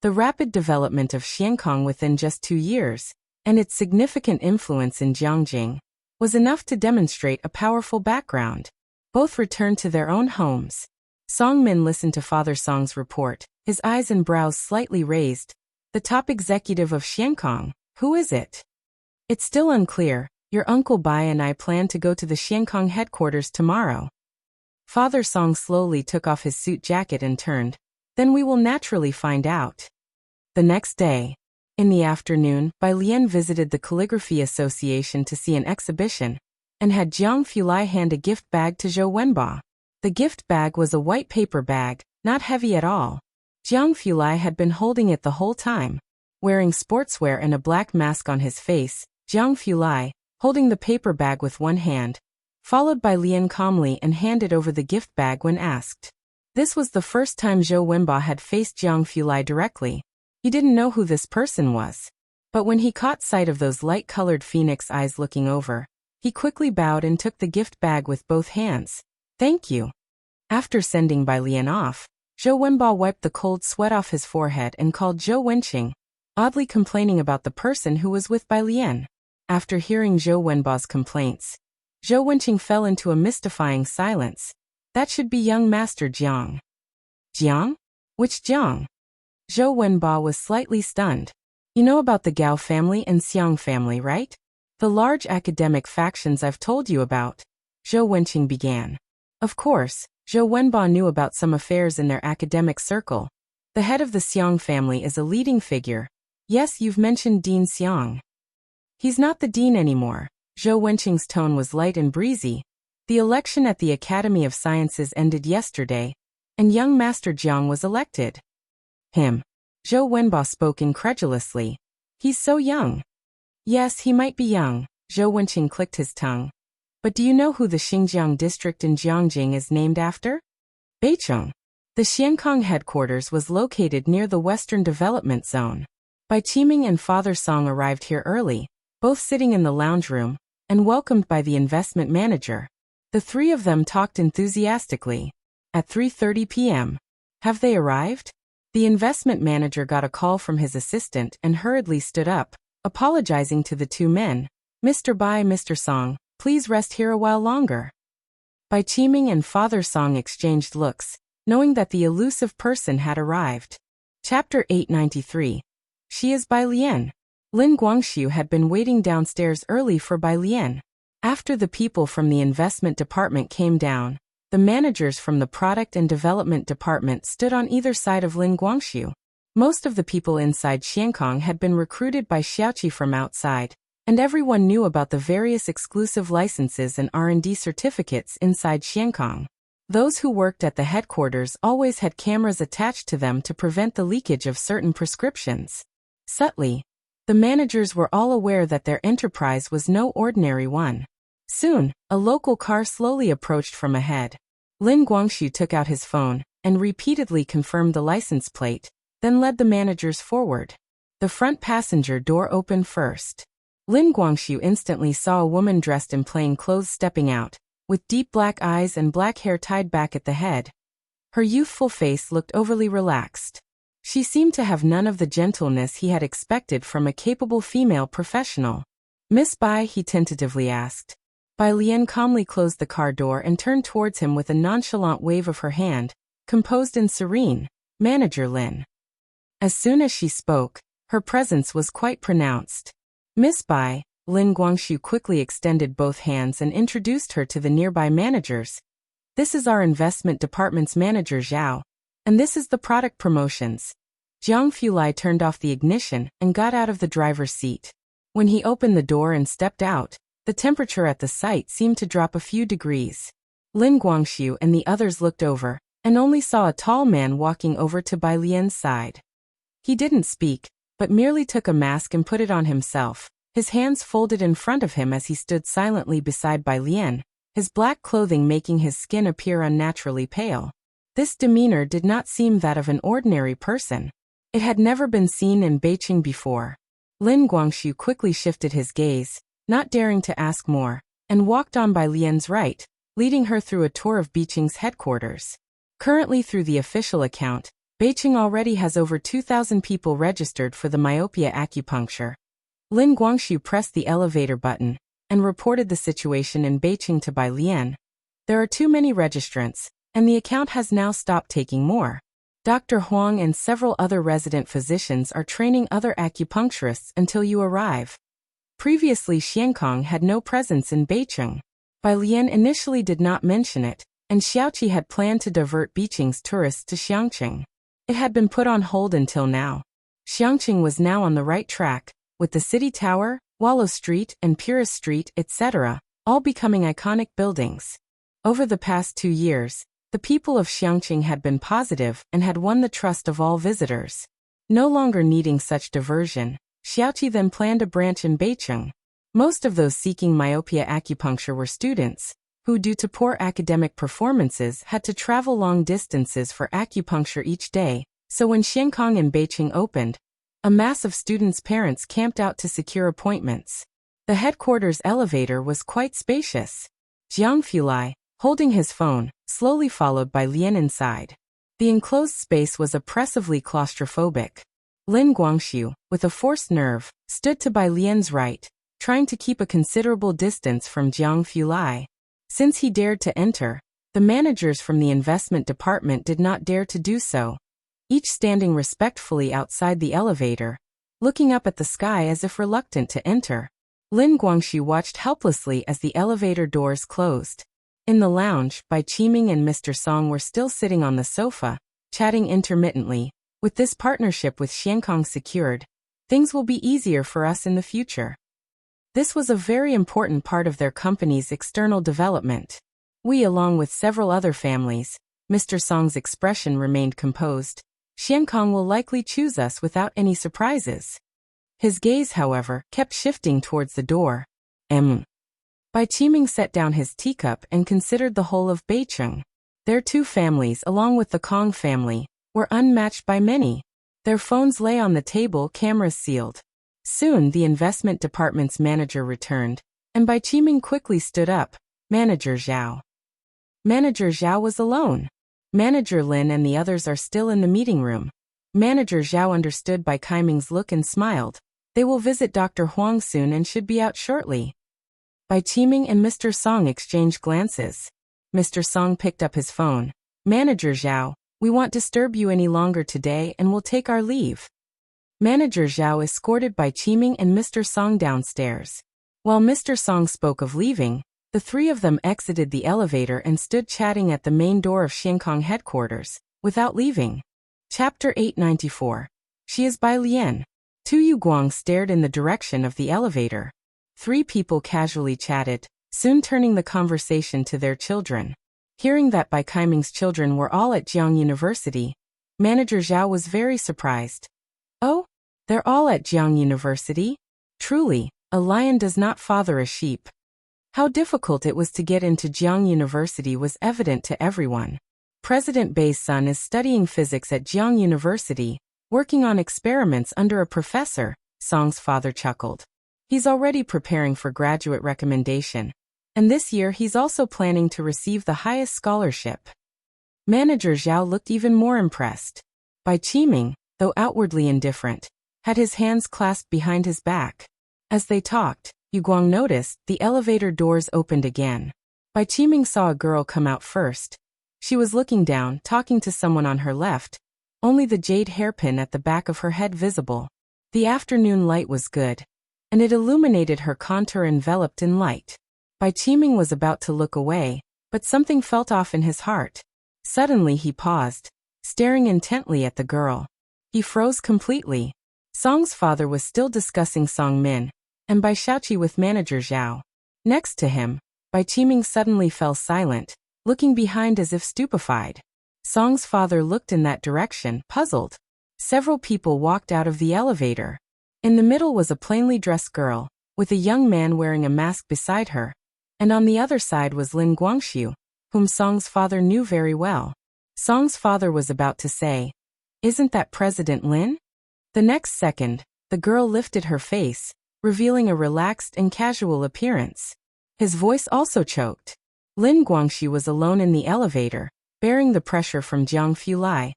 Speaker 1: The rapid development of Xiankong within just 2 years, and its significant influence in Jiangjing, was enough to demonstrate a powerful background. Both returned to their own homes. Song Min listened to Father Song's report, his eyes and brows slightly raised. The top executive of Xiankong, who is it? It's still unclear. Your Uncle Bai and I plan to go to the Xiankong headquarters tomorrow. Father Song slowly took off his suit jacket and turned. Then we will naturally find out. The next day, in the afternoon, Bai Lian visited the Calligraphy Association to see an exhibition, and had Jiang Fulai hand a gift bag to Zhou Wenba. The gift bag was a white paper bag, not heavy at all. Jiang Fulai had been holding it the whole time. Wearing sportswear and a black mask on his face, Jiang Fulai, holding the paper bag with one hand, followed by Lian calmly and handed over the gift bag when asked. This was the first time Zhou Wenba had faced Jiang Fulai directly. He didn't know who this person was. But when he caught sight of those light-colored phoenix eyes looking over, he quickly bowed and took the gift bag with both hands. Thank you. After sending Bai Lian off, Zhou Wenba wiped the cold sweat off his forehead and called Zhou Wenqing, oddly complaining about the person who was with Bai Lian. After hearing Zhou Wenba's complaints, Zhou Wenqing fell into a mystifying silence. That should be young Master Jiang. Jiang? Which Jiang? Zhou Wenba was slightly stunned. You know about the Gao family and Xiang family, right? The large academic factions I've told you about. Zhou Wenqing began. Of course, Zhou Wenba knew about some affairs in their academic circle. The head of the Xiang family is a leading figure. Yes, you've mentioned Dean Xiang. He's not the dean anymore. Zhou Wenqing's tone was light and breezy. The election at the Academy of Sciences ended yesterday, and young Master Jiang was elected. Him. Zhou Wenba spoke incredulously. He's so young. Yes, he might be young. Zhou Wenqing clicked his tongue. But do you know who the Xinjiang district in Jiangjing is named after? Beicheng. The Xiankong headquarters was located near the Western Development Zone. Bai Qiming and Father Song arrived here early, both sitting in the lounge room, and welcomed by the investment manager. The three of them talked enthusiastically. At 3:30 p.m. Have they arrived? The investment manager got a call from his assistant and hurriedly stood up, apologizing to the two men. Mr. Bai, Mr. Song, please rest here a while longer. Bai Qiming and Father Song exchanged looks, knowing that the elusive person had arrived. Chapter 893. She is Bai Lian. Lin Guangxu had been waiting downstairs early for Bai Lian. After the people from the investment department came down, the managers from the product and development department stood on either side of Lin Guangxu. Most of the people inside Xiankong had been recruited by Xiaoqi from outside, and everyone knew about the various exclusive licenses and R&D certificates inside Xiankong. Those who worked at the headquarters always had cameras attached to them to prevent the leakage of certain prescriptions. Subtly, the managers were all aware that their enterprise was no ordinary one. Soon, a local car slowly approached from ahead. Lin Guangxu took out his phone and repeatedly confirmed the license plate, then led the managers forward. The front passenger door opened first. Lin Guangxu instantly saw a woman dressed in plain clothes stepping out, with deep black eyes and black hair tied back at the head. Her youthful face looked overly relaxed. She seemed to have none of the gentleness he had expected from a capable female professional. Miss Bai, he tentatively asked. Bai Lian calmly closed the car door and turned towards him with a nonchalant wave of her hand, composed and serene. Manager Lin. As soon as she spoke, her presence was quite pronounced. Miss Bai, Lin Guangxu quickly extended both hands and introduced her to the nearby managers. This is our investment department's manager Zhao, and this is the product promotions. Jiang Fulai turned off the ignition and got out of the driver's seat. When he opened the door and stepped out, the temperature at the site seemed to drop a few degrees. Lin Guangxu and the others looked over, and only saw a tall man walking over to Bai Lian's side. He didn't speak, but merely took a mask and put it on himself, his hands folded in front of him as he stood silently beside Bai Lian, his black clothing making his skin appear unnaturally pale. This demeanor did not seem that of an ordinary person. It had never been seen in Beijing before. Lin Guangxu quickly shifted his gaze, not daring to ask more, and walked on Bai Lian's right, leading her through a tour of Beijing's headquarters. Currently, through the official account, Beijing already has over 2,000 people registered for the myopia acupuncture. Lin Guangxu pressed the elevator button and reported the situation in Beijing to Bai Lian. There are too many registrants, and the account has now stopped taking more. Dr. Huang and several other resident physicians are training other acupuncturists until you arrive. Previously, Xiankong had no presence in Beijing. Bai Lian initially did not mention it, and Xiaoqi had planned to divert Beijing's tourists to Xiangqing. It had been put on hold until now. Xiangqing was now on the right track, with the City Tower, Wallow Street, and Purist Street, etc., all becoming iconic buildings. Over the past 2 years, the people of Xiangqing had been positive and had won the trust of all visitors. No longer needing such diversion, Xiaoqi then planned a branch in Beijing. Most of those seeking myopia acupuncture were students, who due to poor academic performances had to travel long distances for acupuncture each day, so when Xiankong and Beijing opened, a mass of students' parents camped out to secure appointments. The headquarters elevator was quite spacious. Jiang Fulai, holding his phone, slowly followed by Lian inside. The enclosed space was oppressively claustrophobic. Lin Guangxu, with a forced nerve, stood to Bai Lian's right, trying to keep a considerable distance from Jiang Fulai. Since he dared to enter, the managers from the investment department did not dare to do so, each standing respectfully outside the elevator, looking up at the sky as if reluctant to enter. Lin Guangxu watched helplessly as the elevator doors closed. In the lounge, Bai Qiming and Mr. Song were still sitting on the sofa, chatting intermittently. With this partnership with Xiankong secured, things will be easier for us in the future. This was a very important part of their company's external development. We, along with several other families, Mr. Song's expression remained composed. Xiankong will likely choose us without any surprises. His gaze, however, kept shifting towards the door. Bai Qiming set down his teacup and considered the whole of Beijing. Their two families, along with the Kong family, were unmatched by many. Their phones lay on the table, cameras sealed. Soon the investment department's manager returned, and Bai Qiming quickly stood up. Manager Zhao. Manager Zhao was alone. Manager Lin and the others are still in the meeting room. Manager Zhao understood Bai Qiming's look and smiled. They will visit Dr. Huang soon and should be out shortly. Bai Qiming and Mr. Song exchanged glances. Mr. Song picked up his phone. Manager Zhao, we won't disturb you any longer today and will take our leave. Manager Zhao escorted Bai Qiming and Mr. Song downstairs. While Mr. Song spoke of leaving, the three of them exited the elevator and stood chatting at the main door of Xiankong headquarters, without leaving. Chapter 894. She is Bai Lian. Tu Yuguang stared in the direction of the elevator. Three people casually chatted, soon turning the conversation to their children. Hearing that Bai Qiming's children were all at Jiang University, Manager Zhao was very surprised. Oh, they're all at Jiang University? Truly, a lion does not father a sheep. How difficult it was to get into Jiang University was evident to everyone. President Bei's son is studying physics at Jiang University, working on experiments under a professor, Song's father chuckled. He's already preparing for graduate recommendation, and this year he's also planning to receive the highest scholarship. Manager Zhao looked even more impressed. Bai Qiming, though outwardly indifferent, had his hands clasped behind his back. As they talked, Yuguang noticed the elevator doors opened again. Bai Qiming saw a girl come out first. She was looking down, talking to someone on her left, only the jade hairpin at the back of her head visible. The afternoon light was good, and it illuminated her contour enveloped in light. Bai Qiming was about to look away, but something felt off in his heart. Suddenly he paused, staring intently at the girl. He froze completely. Song's father was still discussing Song Min, and Bai Shaoqi with Manager Zhao. Next to him, Bai Qiming suddenly fell silent, looking behind as if stupefied. Song's father looked in that direction, puzzled. Several people walked out of the elevator. In the middle was a plainly dressed girl, with a young man wearing a mask beside her, and on the other side was Lin Guangxiu, whom Song's father knew very well. Song's father was about to say, "Isn't that President Lin?" The next second, the girl lifted her face, revealing a relaxed and casual appearance. His voice also choked. Lin Guangxiu was alone in the elevator, bearing the pressure from Jiang Fulai,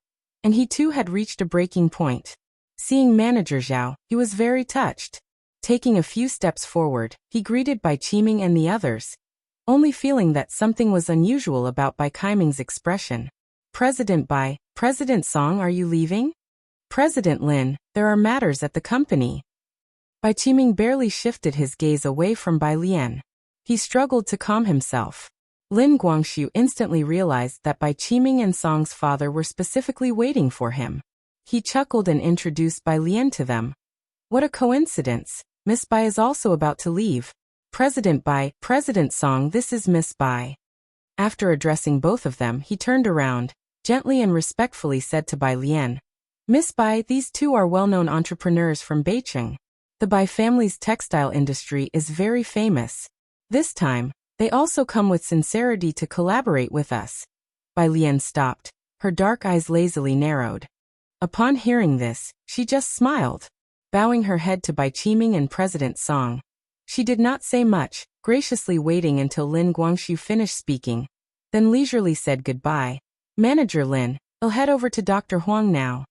Speaker 1: and he too had reached a breaking point. Seeing Manager Zhao, he was very touched. Taking a few steps forward, he greeted Bai Qiming and the others, only feeling that something was unusual about Bai Qiming's expression. "President Bai, President Song, are you leaving?" "President Lin, there are matters at the company." Bai Qiming barely shifted his gaze away from Bai Lian. He struggled to calm himself. Lin Guangxiu instantly realized that Bai Qiming and Song's father were specifically waiting for him. He chuckled and introduced Bai Lian to them. "What a coincidence. Miss Bai is also about to leave. President Bai, President Song, this is Miss Bai." After addressing both of them, he turned around, gently and respectfully said to Bai Lian, "Miss Bai, these two are well-known entrepreneurs from Beijing. The Bai family's textile industry is very famous. This time, they also come with sincerity to collaborate with us." Bai Lian stopped, her dark eyes lazily narrowed. Upon hearing this, she just smiled. Bowing her head to Bai Qiming and President Song, she did not say much, graciously waiting until Lin Guangxiu finished speaking, then leisurely said goodbye. "Manager Lin, I'll head over to Dr. Huang now."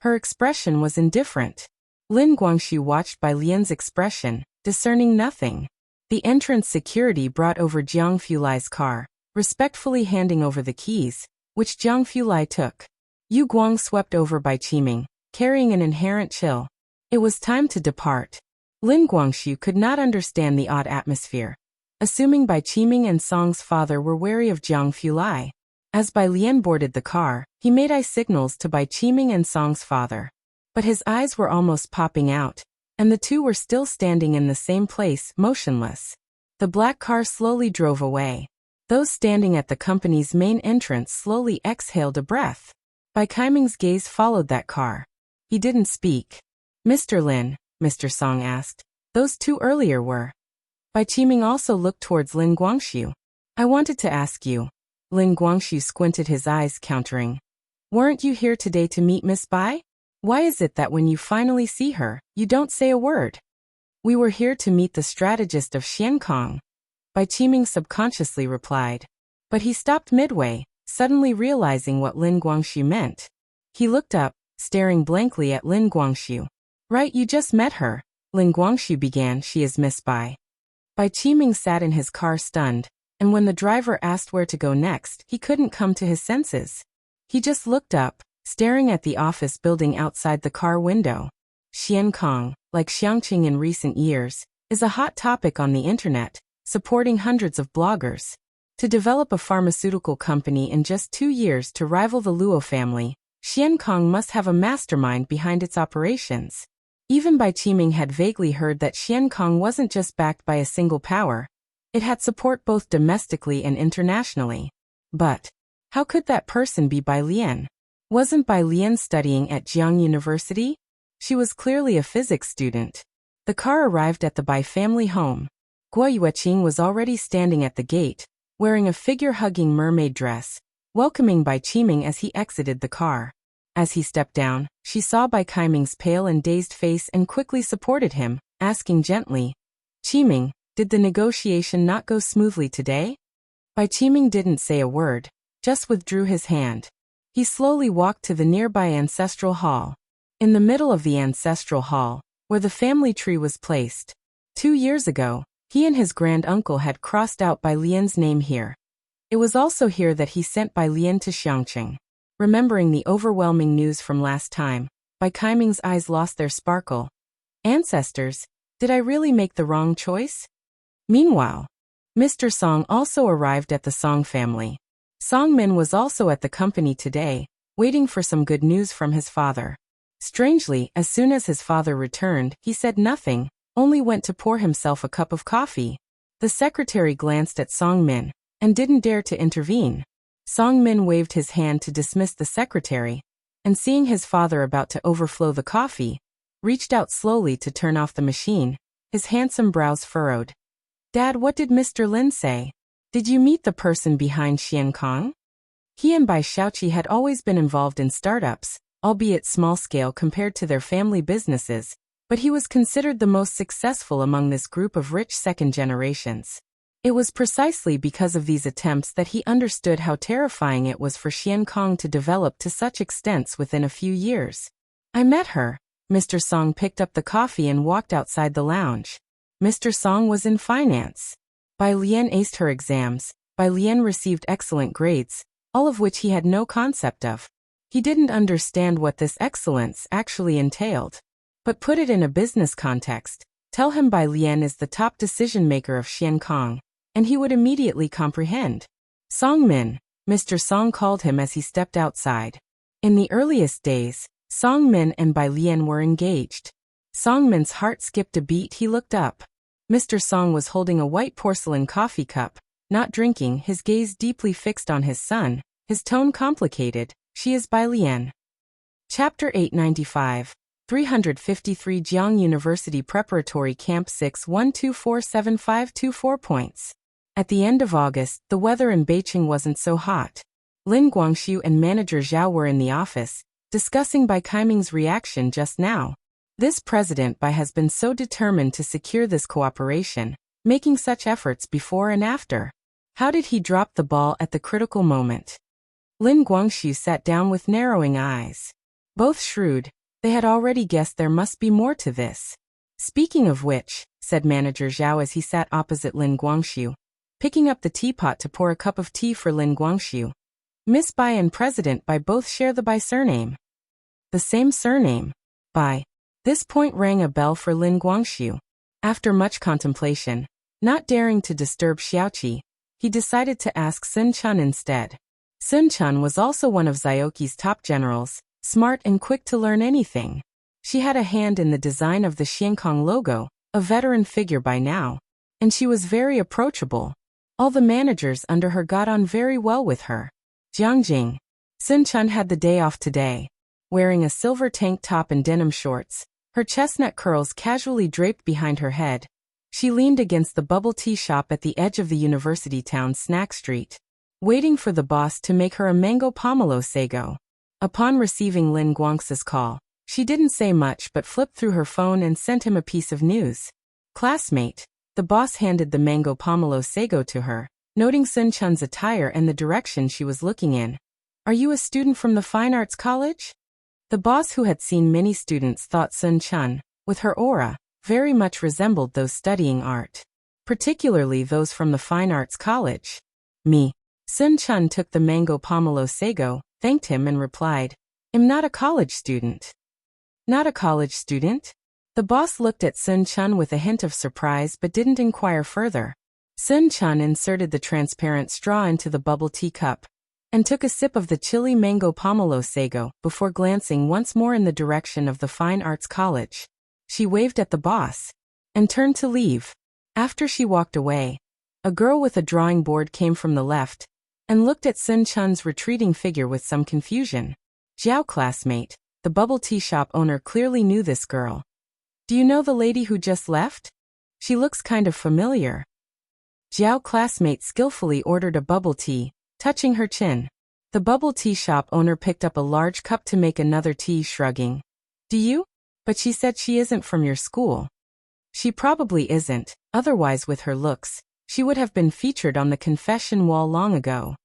Speaker 1: Her expression was indifferent. Lin Guangxiu watched Bai Lian's expression, discerning nothing. The entrance security brought over Jiang Fulai's car, respectfully handing over the keys, which Jiang Fulai took. Yu Guang swept over Bai Qiming, carrying an inherent chill. It was time to depart. Lin Guangxiu could not understand the odd atmosphere, assuming Bai Qiming and Song's father were wary of Jiang Fulai. As Bai Lian boarded the car, he made eye signals to Bai Qiming and Song's father. But his eyes were almost popping out, and the two were still standing in the same place, motionless. The black car slowly drove away. Those standing at the company's main entrance slowly exhaled a breath. Bai Qiming's gaze followed that car. He didn't speak. "Mr. Lin," Mr. Song asked, "those two earlier were?" Bai Qiming also looked towards Lin Guangxiu. "I wanted to ask you." Lin Guangxiu squinted his eyes, countering. "Weren't you here today to meet Miss Bai? Why is it that when you finally see her, you don't say a word?" "We were here to meet the strategist of Xiankong," Bai Qiming subconsciously replied. But he stopped midway, suddenly realizing what Lin Guangxiu meant. He looked up, staring blankly at Lin Guangxiu. "Right, you just met her," Lin Guangxiu began. "She is Miss Bai." Bai Qiming sat in his car stunned, and when the driver asked where to go next, he couldn't come to his senses. He just looked up, staring at the office building outside the car window. Xiankong, like Xiangqing in recent years, is a hot topic on the internet, supporting hundreds of bloggers. To develop a pharmaceutical company in just 2 years to rival the Luo family, Xiankong must have a mastermind behind its operations. Even Bai Qiming had vaguely heard that Xiankong wasn't just backed by a single power. It had support both domestically and internationally. But how could that person be Bai Lian? Wasn't Bai Lian studying at Jiang University? She was clearly a physics student. The car arrived at the Bai family home. Guo Yueqing was already standing at the gate, wearing a figure-hugging mermaid dress, welcoming Bai Qiming as he exited the car. As he stepped down, she saw Bai Qiming's pale and dazed face and quickly supported him, asking gently, "Qiming, did the negotiation not go smoothly today?" Bai Qiming didn't say a word, just withdrew his hand. He slowly walked to the nearby ancestral hall. In the middle of the ancestral hall, where the family tree was placed, 2 years ago, he and his grand-uncle had crossed out Bai Lian's name here. It was also here that he sent Bai Lian to Xiangqing. Remembering the overwhelming news from last time, Bai Qiming's eyes lost their sparkle. "Ancestors, did I really make the wrong choice?" Meanwhile, Mr. Song also arrived at the Song family. Song Min was also at the company today, waiting for some good news from his father. Strangely, as soon as his father returned, he said nothing, only went to pour himself a cup of coffee. The secretary glanced at Song Min, and didn't dare to intervene. Song Min waved his hand to dismiss the secretary, and seeing his father about to overflow the coffee, reached out slowly to turn off the machine, his handsome brows furrowed. "Dad, what did Mr. Lin say? Did you meet the person behind Xiankong?" He and Bai Xiaoqi had always been involved in startups, albeit small-scale compared to their family businesses, but he was considered the most successful among this group of rich second generations. It was precisely because of these attempts that he understood how terrifying it was for Xiankong to develop to such extents within a few years. "I met her." Mr. Song picked up the coffee and walked outside the lounge. Mr. Song was in finance. Bai Lian aced her exams. Bai Lian received excellent grades, all of which he had no concept of. He didn't understand what this excellence actually entailed. But put it in a business context, tell him Bai Lian is the top decision-maker of Xiankong, and he would immediately comprehend. "Song Min," Mr. Song called him as he stepped outside. In the earliest days, Song Min and Bai Lian were engaged. Song Min's heart skipped a beat. He looked up. Mr. Song was holding a white porcelain coffee cup, not drinking, his gaze deeply fixed on his son, his tone complicated. "She is Bai Lian." Chapter 895. 353 Jiang University Preparatory Camp 6124754 points. At the end of August, the weather in Beijing wasn't so hot. Lin Guangxiu and manager Zhao were in the office, discussing Bai Kaiming's reaction just now. This President Bai has been so determined to secure this cooperation, making such efforts before and after. How did he drop the ball at the critical moment? Lin Guangxiu sat down with narrowing eyes. Both shrewd, they had already guessed there must be more to this. "Speaking of which," said manager Zhao as he sat opposite Lin Guangxiu, picking up the teapot to pour a cup of tea for Lin Guangxiu. "Miss Bai and President Bai both share the Bai surname." The same surname, Bai. This point rang a bell for Lin Guangxiu. After much contemplation, not daring to disturb Xiaoqi, he decided to ask Sun Chun instead. Sun Chun was also one of Zhaoqi's top generals, smart and quick to learn anything. She had a hand in the design of the Xiankong logo, a veteran figure by now, and she was very approachable. All the managers under her got on very well with her. Jiangjing. Sun Chun had the day off today. Wearing a silver tank top and denim shorts, her chestnut curls casually draped behind her head, she leaned against the bubble tea shop at the edge of the university town snack street, waiting for the boss to make her a mango pomelo sago. Upon receiving Lin Guangxi's call, she didn't say much but flipped through her phone and sent him a piece of news. "Classmate." The boss handed the mango pomelo sago to her, noting Sun Chun's attire and the direction she was looking in. "Are you a student from the Fine Arts College?" The boss, who had seen many students, thought Sun Chun, with her aura, very much resembled those studying art, particularly those from the Fine Arts College. "Me." Sun Chun took the mango pomelo sago, thanked him and replied, "I'm not a college student." "Not a college student?" The boss looked at Sun Chun with a hint of surprise but didn't inquire further. Sun Chun inserted the transparent straw into the bubble tea cup and took a sip of the chilly mango pomelo sago before glancing once more in the direction of the Fine Arts College. She waved at the boss and turned to leave. After she walked away, a girl with a drawing board came from the left and looked at Sun Chun's retreating figure with some confusion. "Zhao, classmate." The bubble tea shop owner clearly knew this girl. "Do you know the lady who just left? She looks kind of familiar." Zhao, classmate, skillfully ordered a bubble tea, touching her chin. The bubble tea shop owner picked up a large cup to make another tea, shrugging. "Do you? But she said she isn't from your school." "She probably isn't, otherwise with her looks, she would have been featured on the confession wall long ago."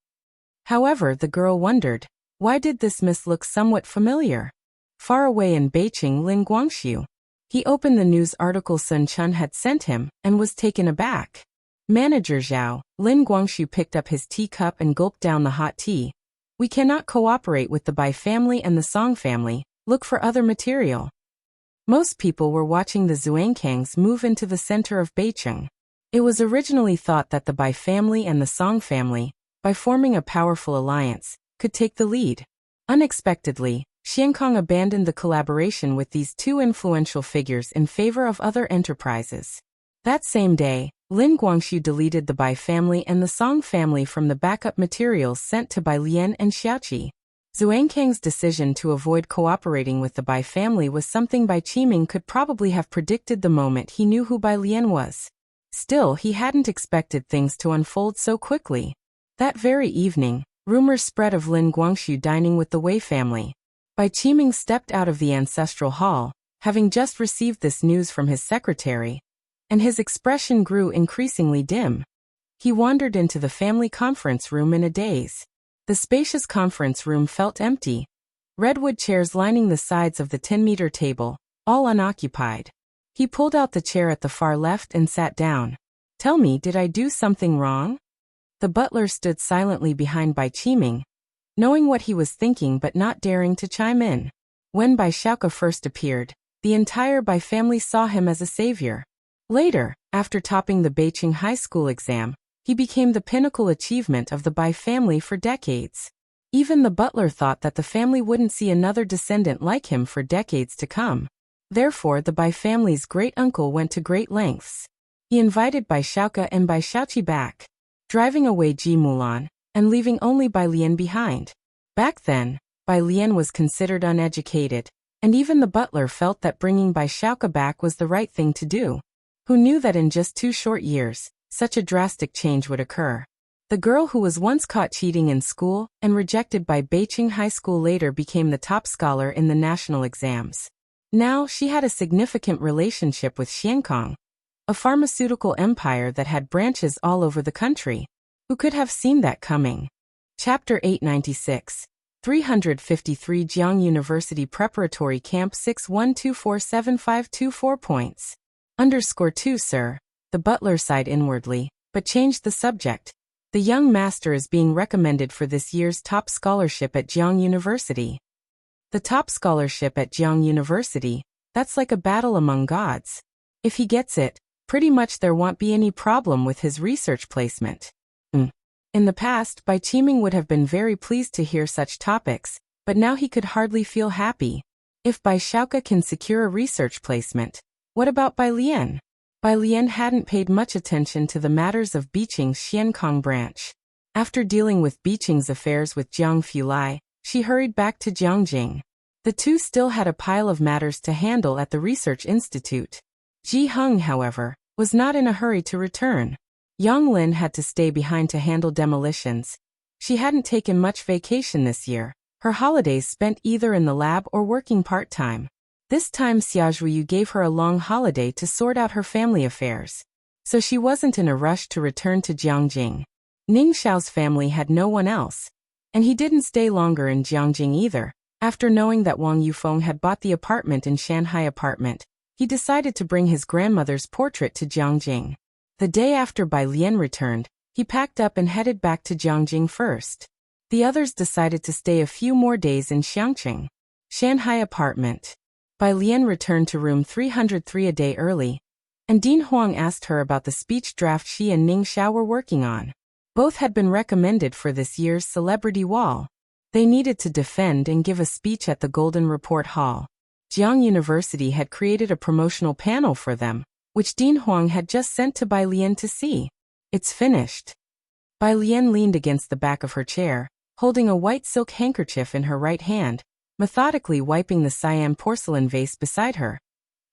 Speaker 1: However, the girl wondered, why did this miss look somewhat familiar? Far away in Beijing, Lin Guangxiu. He opened the news article Sun Chun had sent him and was taken aback. "Manager Zhao." Lin Guangxiu picked up his teacup and gulped down the hot tea. "We cannot cooperate with the Bai family and the Song family. Look for other material." Most people were watching the Zhuangkangs move into the center of Beijing. It was originally thought that the Bai family and the Song family, by forming a powerful alliance, could take the lead. Unexpectedly, Xiankong abandoned the collaboration with these two influential figures in favor of other enterprises. That same day, Lin Guangxiu deleted the Bai family and the Song family from the backup materials sent to Bai Lian and Xiaoqi. Kang's decision to avoid cooperating with the Bai family was something Bai Qiming could probably have predicted the moment he knew who Bai Lian was. Still, he hadn't expected things to unfold so quickly. That very evening, rumors spread of Lin Guangxu dining with the Wei family. Bai Qiming stepped out of the ancestral hall, having just received this news from his secretary, and his expression grew increasingly dim. He wandered into the family conference room in a daze. The spacious conference room felt empty. Redwood chairs lining the sides of the 10-meter table, all unoccupied. He pulled out the chair at the far left and sat down. "Tell me, did I do something wrong?" The butler stood silently behind Bai Qiming, knowing what he was thinking but not daring to chime in. When Bai Xiaoke first appeared, the entire Bai family saw him as a savior. Later, after topping the Beijing High School exam, he became the pinnacle achievement of the Bai family for decades. Even the butler thought that the family wouldn't see another descendant like him for decades to come. Therefore, the Bai family's great-uncle went to great lengths. He invited Bai Xiaoke and Bai Xiaoqi back, driving away Ji Mulan, and leaving only Bai Lian behind. Back then, Bai Lian was considered uneducated, and even the butler felt that bringing Bai Xiaoke back was the right thing to do. Who knew that in just 2 short years, such a drastic change would occur? The girl who was once caught cheating in school and rejected by Beijing High School later became the top scholar in the national exams. Now she had a significant relationship with Xiankong, a pharmaceutical empire that had branches all over the country. Who could have seen that coming? Chapter 896. 353 Jiang University Preparatory Camp 61247524 points. _2 Sir. The butler sighed inwardly, but changed the subject. The young master is being recommended for this year's top scholarship at Jiang University. The top scholarship at Jiang University, that's like a battle among gods. If he gets it, pretty much there won't be any problem with his research placement. In the past, Bai Qiming would have been very pleased to hear such topics, but now he could hardly feel happy. If Bai Xiaoke can secure a research placement, what about Bai Lian? Bai Lian hadn't paid much attention to the matters of Biqing's Xiankong branch. After dealing with Biqing's affairs with Jiang Fulai, she hurried back to Jiangjing. The two still had a pile of matters to handle at the research institute. Ji Heng, however, was not in a hurry to return. Yang Lin had to stay behind to handle demolitions. She hadn't taken much vacation this year, her holidays spent either in the lab or working part-time. This time Xia Zhuyu gave her a long holiday to sort out her family affairs, so she wasn't in a rush to return to Jiangjing. Ning Xiao's family had no one else, and he didn't stay longer in Jiangjing either. After knowing that Wang Yufeng had bought the apartment in Shanghai apartment, he decided to bring his grandmother's portrait to Jiangjing. The day after Bai Lian returned, he packed up and headed back to Jiangjing first. The others decided to stay a few more days in Xiangqing. Shanghai apartment. Bai Lian returned to room 303 a day early, and Dean Huang asked her about the speech draft she and Ning Xiao were working on. Both had been recommended for this year's Celebrity Wall. They needed to defend and give a speech at the Golden Report Hall. Jiang University had created a promotional panel for them, which Dean Huang had just sent to Bai Lian to see. It's finished. Bai Lian leaned against the back of her chair, holding a white silk handkerchief in her right hand, methodically wiping the cyan porcelain vase beside her.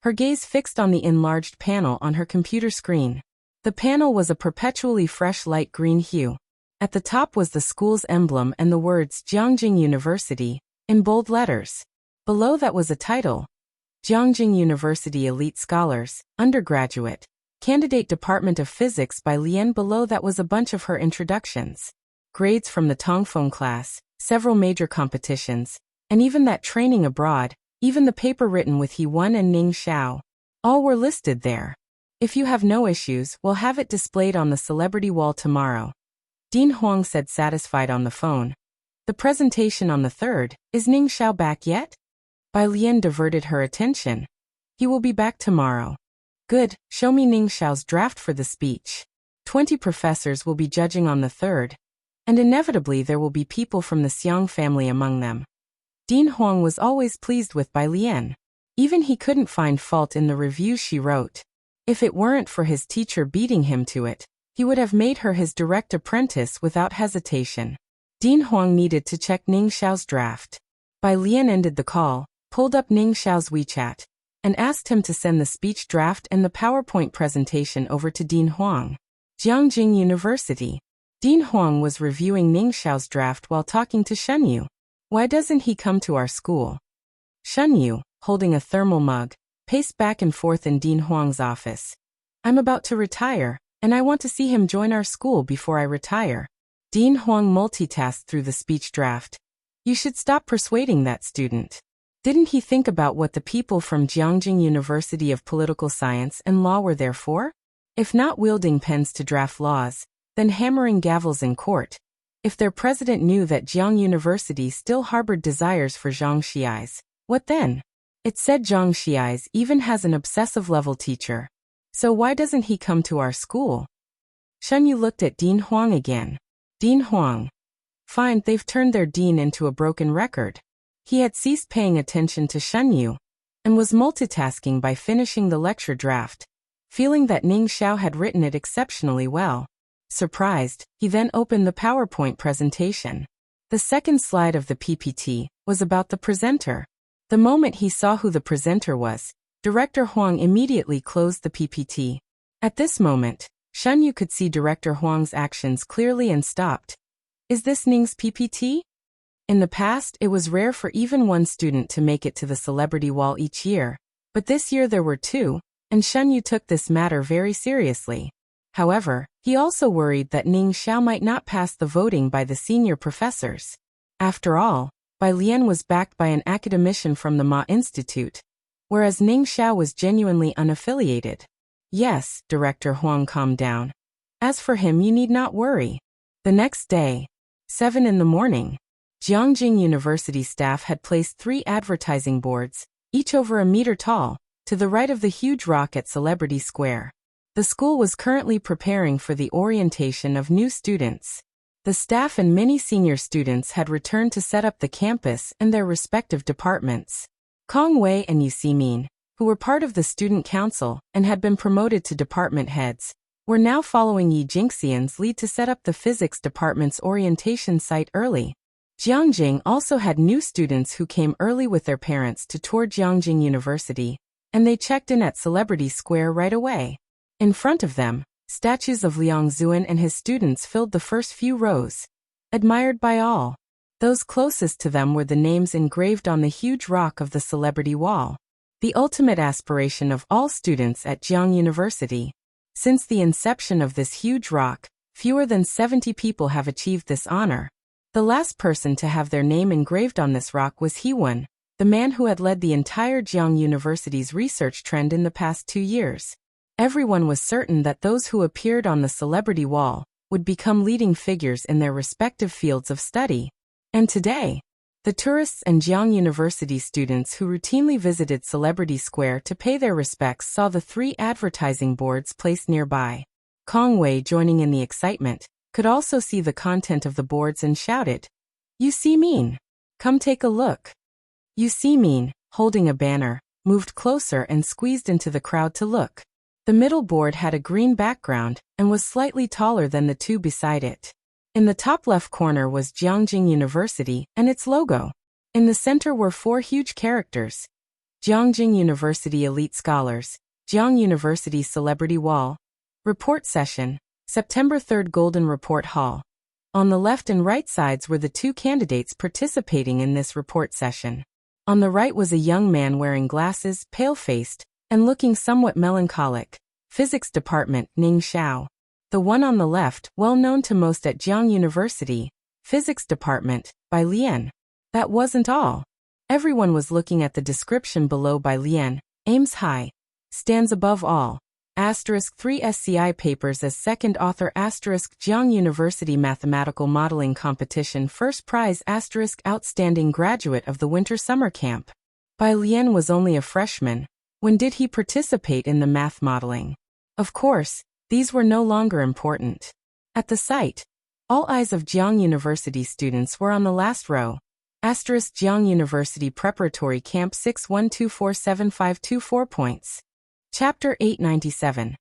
Speaker 1: Her gaze fixed on the enlarged panel on her computer screen. The panel was a perpetually fresh light green hue. At the top was the school's emblem and the words Jiangjing University, in bold letters. Below that was a title: Jiangjing University Elite Scholars, Undergraduate, Candidate Department of Physics by Lian. Below that was a bunch of her introductions. Grades from the Tongfeng class, several major competitions, and even that training abroad, even the paper written with He Wen and Ning Xiao. All were listed there. If you have no issues, we'll have it displayed on the celebrity wall tomorrow. Dean Huang said, satisfied on the phone. The presentation on the 3rd, is Ning Xiao back yet? Bai Lian diverted her attention. He will be back tomorrow. Good, show me Ning Xiao's draft for the speech. 20 professors will be judging on the 3rd, and inevitably there will be people from the Xiang family among them. Dean Huang was always pleased with Bai Lian. Even he couldn't find fault in the reviews she wrote. If it weren't for his teacher beating him to it, he would have made her his direct apprentice without hesitation. Dean Huang needed to check Ning Xiao's draft. Bai Lian ended the call, pulled up Ning Xiao's WeChat, and asked him to send the speech draft and the PowerPoint presentation over to Dean Huang. Jiangjing University. Dean Huang was reviewing Ning Xiao's draft while talking to Shenyu. Why doesn't he come to our school? Shenyu, holding a thermal mug, paced back and forth in Dean Huang's office. I'm about to retire, and I want to see him join our school before I retire. Dean Huang multitasked through the speech draft. You should stop persuading that student. Didn't he think about what the people from Jiangjing University of Political Science and Law were there for? If not wielding pens to draft laws, then hammering gavels in court. If their president knew that Jiang University still harbored desires for Zhang Xiais, what then? It said Zhang Xiais even has an obsessive-level teacher. So why doesn't he come to our school? Shenyu looked at Dean Huang again. Dean Huang. Fine, they've turned their dean into a broken record. He had ceased paying attention to Shenyu, and was multitasking by finishing the lecture draft, feeling that Ning Xiao had written it exceptionally well. Surprised, he then opened the PowerPoint presentation. The second slide of the PPT was about the presenter. The moment he saw who the presenter was, Director Huang immediately closed the PPT. At this moment, Shenyu could see Director Huang's actions clearly and stopped. Is this Ning's PPT? In the past, it was rare for even one student to make it to the celebrity wall each year, but this year there were two, and Shenyu took this matter very seriously. However, he also worried that Ning Xiao might not pass the voting by the senior professors. After all, Bai Lian was backed by an academician from the Ma Institute, whereas Ning Xiao was genuinely unaffiliated. Yes, Director Huang calmed down. As for him, you need not worry. The next day, 7 in the morning, Jiangjing University staff had placed 3 advertising boards, each over a meter tall, to the right of the huge rock at Celebrity Square. The school was currently preparing for the orientation of new students. The staff and many senior students had returned to set up the campus and their respective departments. Kong Wei and Yu Simin, who were part of the student council and had been promoted to department heads, were now following Yi Jingxian's lead to set up the physics department's orientation site early. Jiangjing also had new students who came early with their parents to tour Jiangjing University, and they checked in at Celebrity Square right away. In front of them, statues of Liang Zuan and his students filled the first few rows, admired by all. Those closest to them were the names engraved on the huge rock of the Celebrity Wall, the ultimate aspiration of all students at Jiang University. Since the inception of this huge rock, fewer than 70 people have achieved this honor. The last person to have their name engraved on this rock was He-Wen, the man who had led the entire Jiang University's research trend in the past 2 years. Everyone was certain that those who appeared on the Celebrity Wall would become leading figures in their respective fields of study. And today, the tourists and Jiang University students who routinely visited Celebrity Square to pay their respects saw the 3 advertising boards placed nearby. Kong Wei, joining in the excitement, could also see the content of the boards and shouted, "You see mean? Come take a look." You see mean, holding a banner, moved closer and squeezed into the crowd to look. The middle board had a green background and was slightly taller than the 2 beside it. In the top left corner was Jiangjing University and its logo. In the center were 4 huge characters: Jiangjing University Elite Scholars, Jiang University Celebrity Wall, Report Session, September 3rd Golden Report Hall. On the left and right sides were the 2 candidates participating in this report session. On the right was a young man wearing glasses, pale-faced, and looking somewhat melancholic. Physics Department, Ning Xiao. The one on the left, well known to most at Jiang University. Physics Department, Bai Lian. That wasn't all. Everyone was looking at the description below. Bai Lian, aims high, stands above all. *3 SCI papers as second author. Jiang University Mathematical Modeling Competition first prize. Outstanding graduate of the winter-summer camp. Bai Lian was only a freshman. When did he participate in the math modeling? Of course, these were no longer important. At the site, all eyes of Jiang University students were on the last row. Jiang University Preparatory Camp 61247524 points. Chapter 897.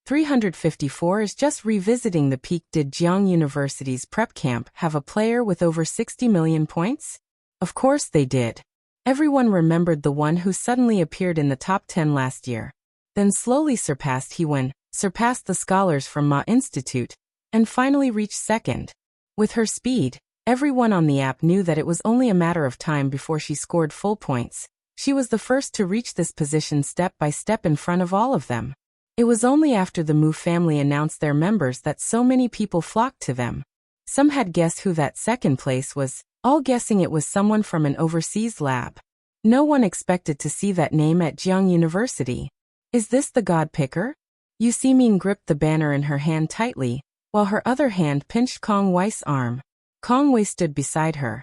Speaker 1: 354 is just revisiting the peak. Did Jiang University's prep camp have a player with over 60 million points? Of course they did. Everyone remembered the one who suddenly appeared in the top 10 last year. Then slowly surpassed Hewen, surpassed the scholars from Ma Institute, and finally reached second. With her speed, everyone on the app knew that it was only a matter of time before she scored full points. She was the first to reach this position step by step in front of all of them. It was only after the Mu family announced their members that so many people flocked to them. Some had guessed who that second place was, all guessing it was someone from an overseas lab. No one expected to see that name at Jiang University. Is this the God Picker? Yu Siming gripped the banner in her hand tightly, while her other hand pinched Kong Wei's arm. Kong Wei stood beside her.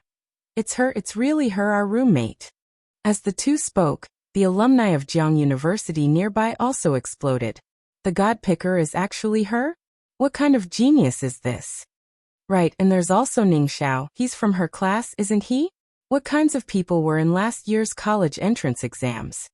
Speaker 1: It's her, it's really her, our roommate. As the two spoke, the alumni of Jiang University nearby also exploded. The God Picker is actually her? What kind of genius is this? Right, and there's also Ning Xiao. He's from her class, isn't he? What kinds of people were in last year's college entrance exams?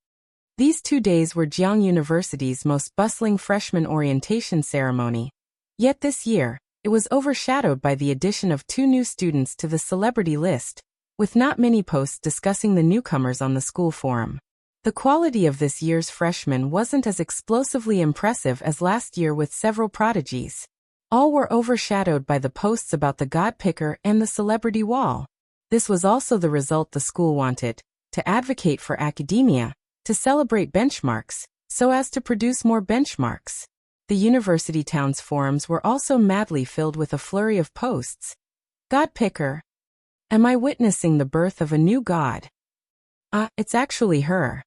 Speaker 1: These 2 days were Jiang University's most bustling freshman orientation ceremony. Yet this year, it was overshadowed by the addition of 2 new students to the celebrity list, with not many posts discussing the newcomers on the school forum. The quality of this year's freshmen wasn't as explosively impressive as last year with several prodigies. All were overshadowed by the posts about the God Picker and the celebrity wall. This was also the result the school wanted, to advocate for academia, to celebrate benchmarks, so as to produce more benchmarks. The university town's forums were also madly filled with a flurry of posts. God Picker. Am I witnessing the birth of a new god? It's actually her.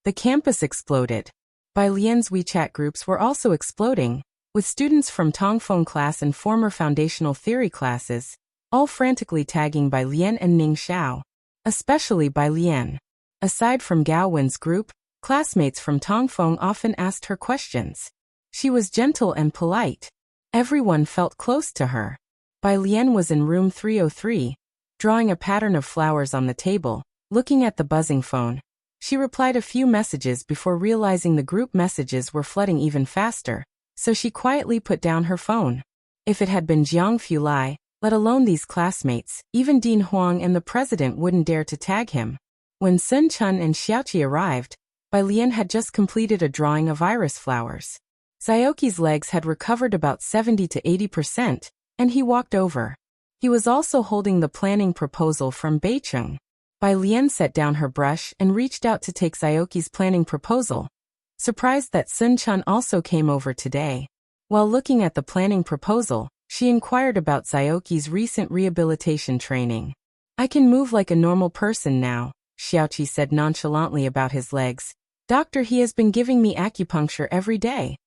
Speaker 1: The campus exploded. Bai Lian's WeChat groups were also exploding, with students from Tongfeng class and former foundational theory classes, all frantically tagging Bai Lian and Ning Xiao, especially Bai Lian. Aside from Gao Wen's group, classmates from Tongfeng often asked her questions. She was gentle and polite. Everyone felt close to her. Bai Lian was in room 303, drawing a pattern of flowers on the table, looking at the buzzing phone. She replied a few messages before realizing the group messages were flooding even faster, so she quietly put down her phone. If it had been Jiang Fulai, let alone these classmates, even Dean Huang and the president wouldn't dare to tag him. When Sun Chun and Xiaoqi arrived, Bai Lian had just completed a drawing of iris flowers. Xiaoqi's legs had recovered about 70 to 80%, and he walked over. He was also holding the planning proposal from Beicheng. Bai Lian set down her brush and reached out to take Xiaoqi's planning proposal, surprised that Sun Chun also came over today. While looking at the planning proposal, she inquired about Xiaoqi's recent rehabilitation training. I can move like a normal person now, Xiaoqi said nonchalantly about his legs. Doctor, he has been giving me acupuncture every day.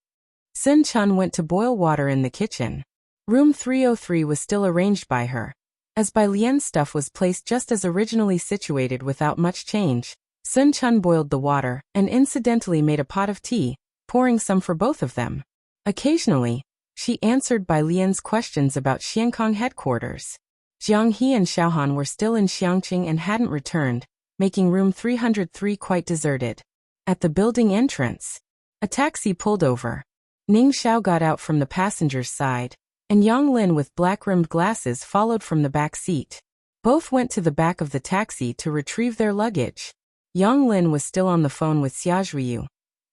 Speaker 1: Sun Chun went to boil water in the kitchen. Room 303 was still arranged by her. As Bai Lian's stuff was placed just as originally situated without much change, Sun Chun boiled the water and incidentally made a pot of tea, pouring some for both of them. Occasionally, she answered Bai Lian's questions about Xiankong headquarters. Jiang He and Xiaohan were still in Xiangqing and hadn't returned, making room 303 quite deserted. At the building entrance, a taxi pulled over. Ning Xiao got out from the passenger's side, and Yang Lin with black-rimmed glasses followed from the back seat. Both went to the back of the taxi to retrieve their luggage. Yang Lin was still on the phone with Xia Zhuyu.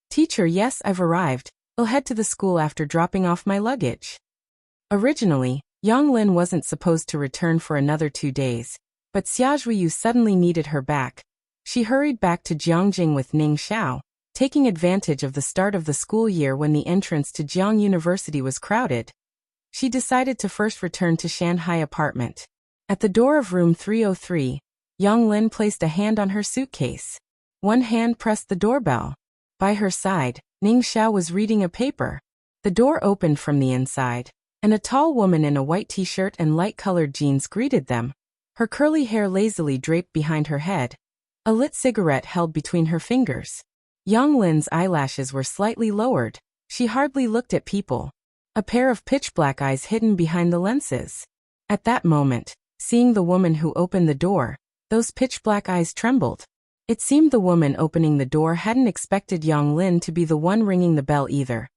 Speaker 1: Teacher, yes, I've arrived. I'll head to the school after dropping off my luggage. Originally, Yang Lin wasn't supposed to return for another 2 days, but Xia Zhuyu suddenly needed her back. She hurried back to Jiangjing with Ning Xiao, taking advantage of the start of the school year when the entrance to Jiang University was crowded. She decided to first return to Shanghai apartment. At the door of room 303, Yang Lin placed a hand on her suitcase. One hand pressed the doorbell. By her side, Ning Xiao was reading a paper. The door opened from the inside, and a tall woman in a white t-shirt and light-colored jeans greeted them, her curly hair lazily draped behind her head, a lit cigarette held between her fingers. Yang Lin's eyelashes were slightly lowered. She hardly looked at people. A pair of pitch-black eyes hidden behind the lenses. At that moment, seeing the woman who opened the door, those pitch-black eyes trembled. It seemed the woman opening the door hadn't expected Yang Lin to be the one ringing the bell either.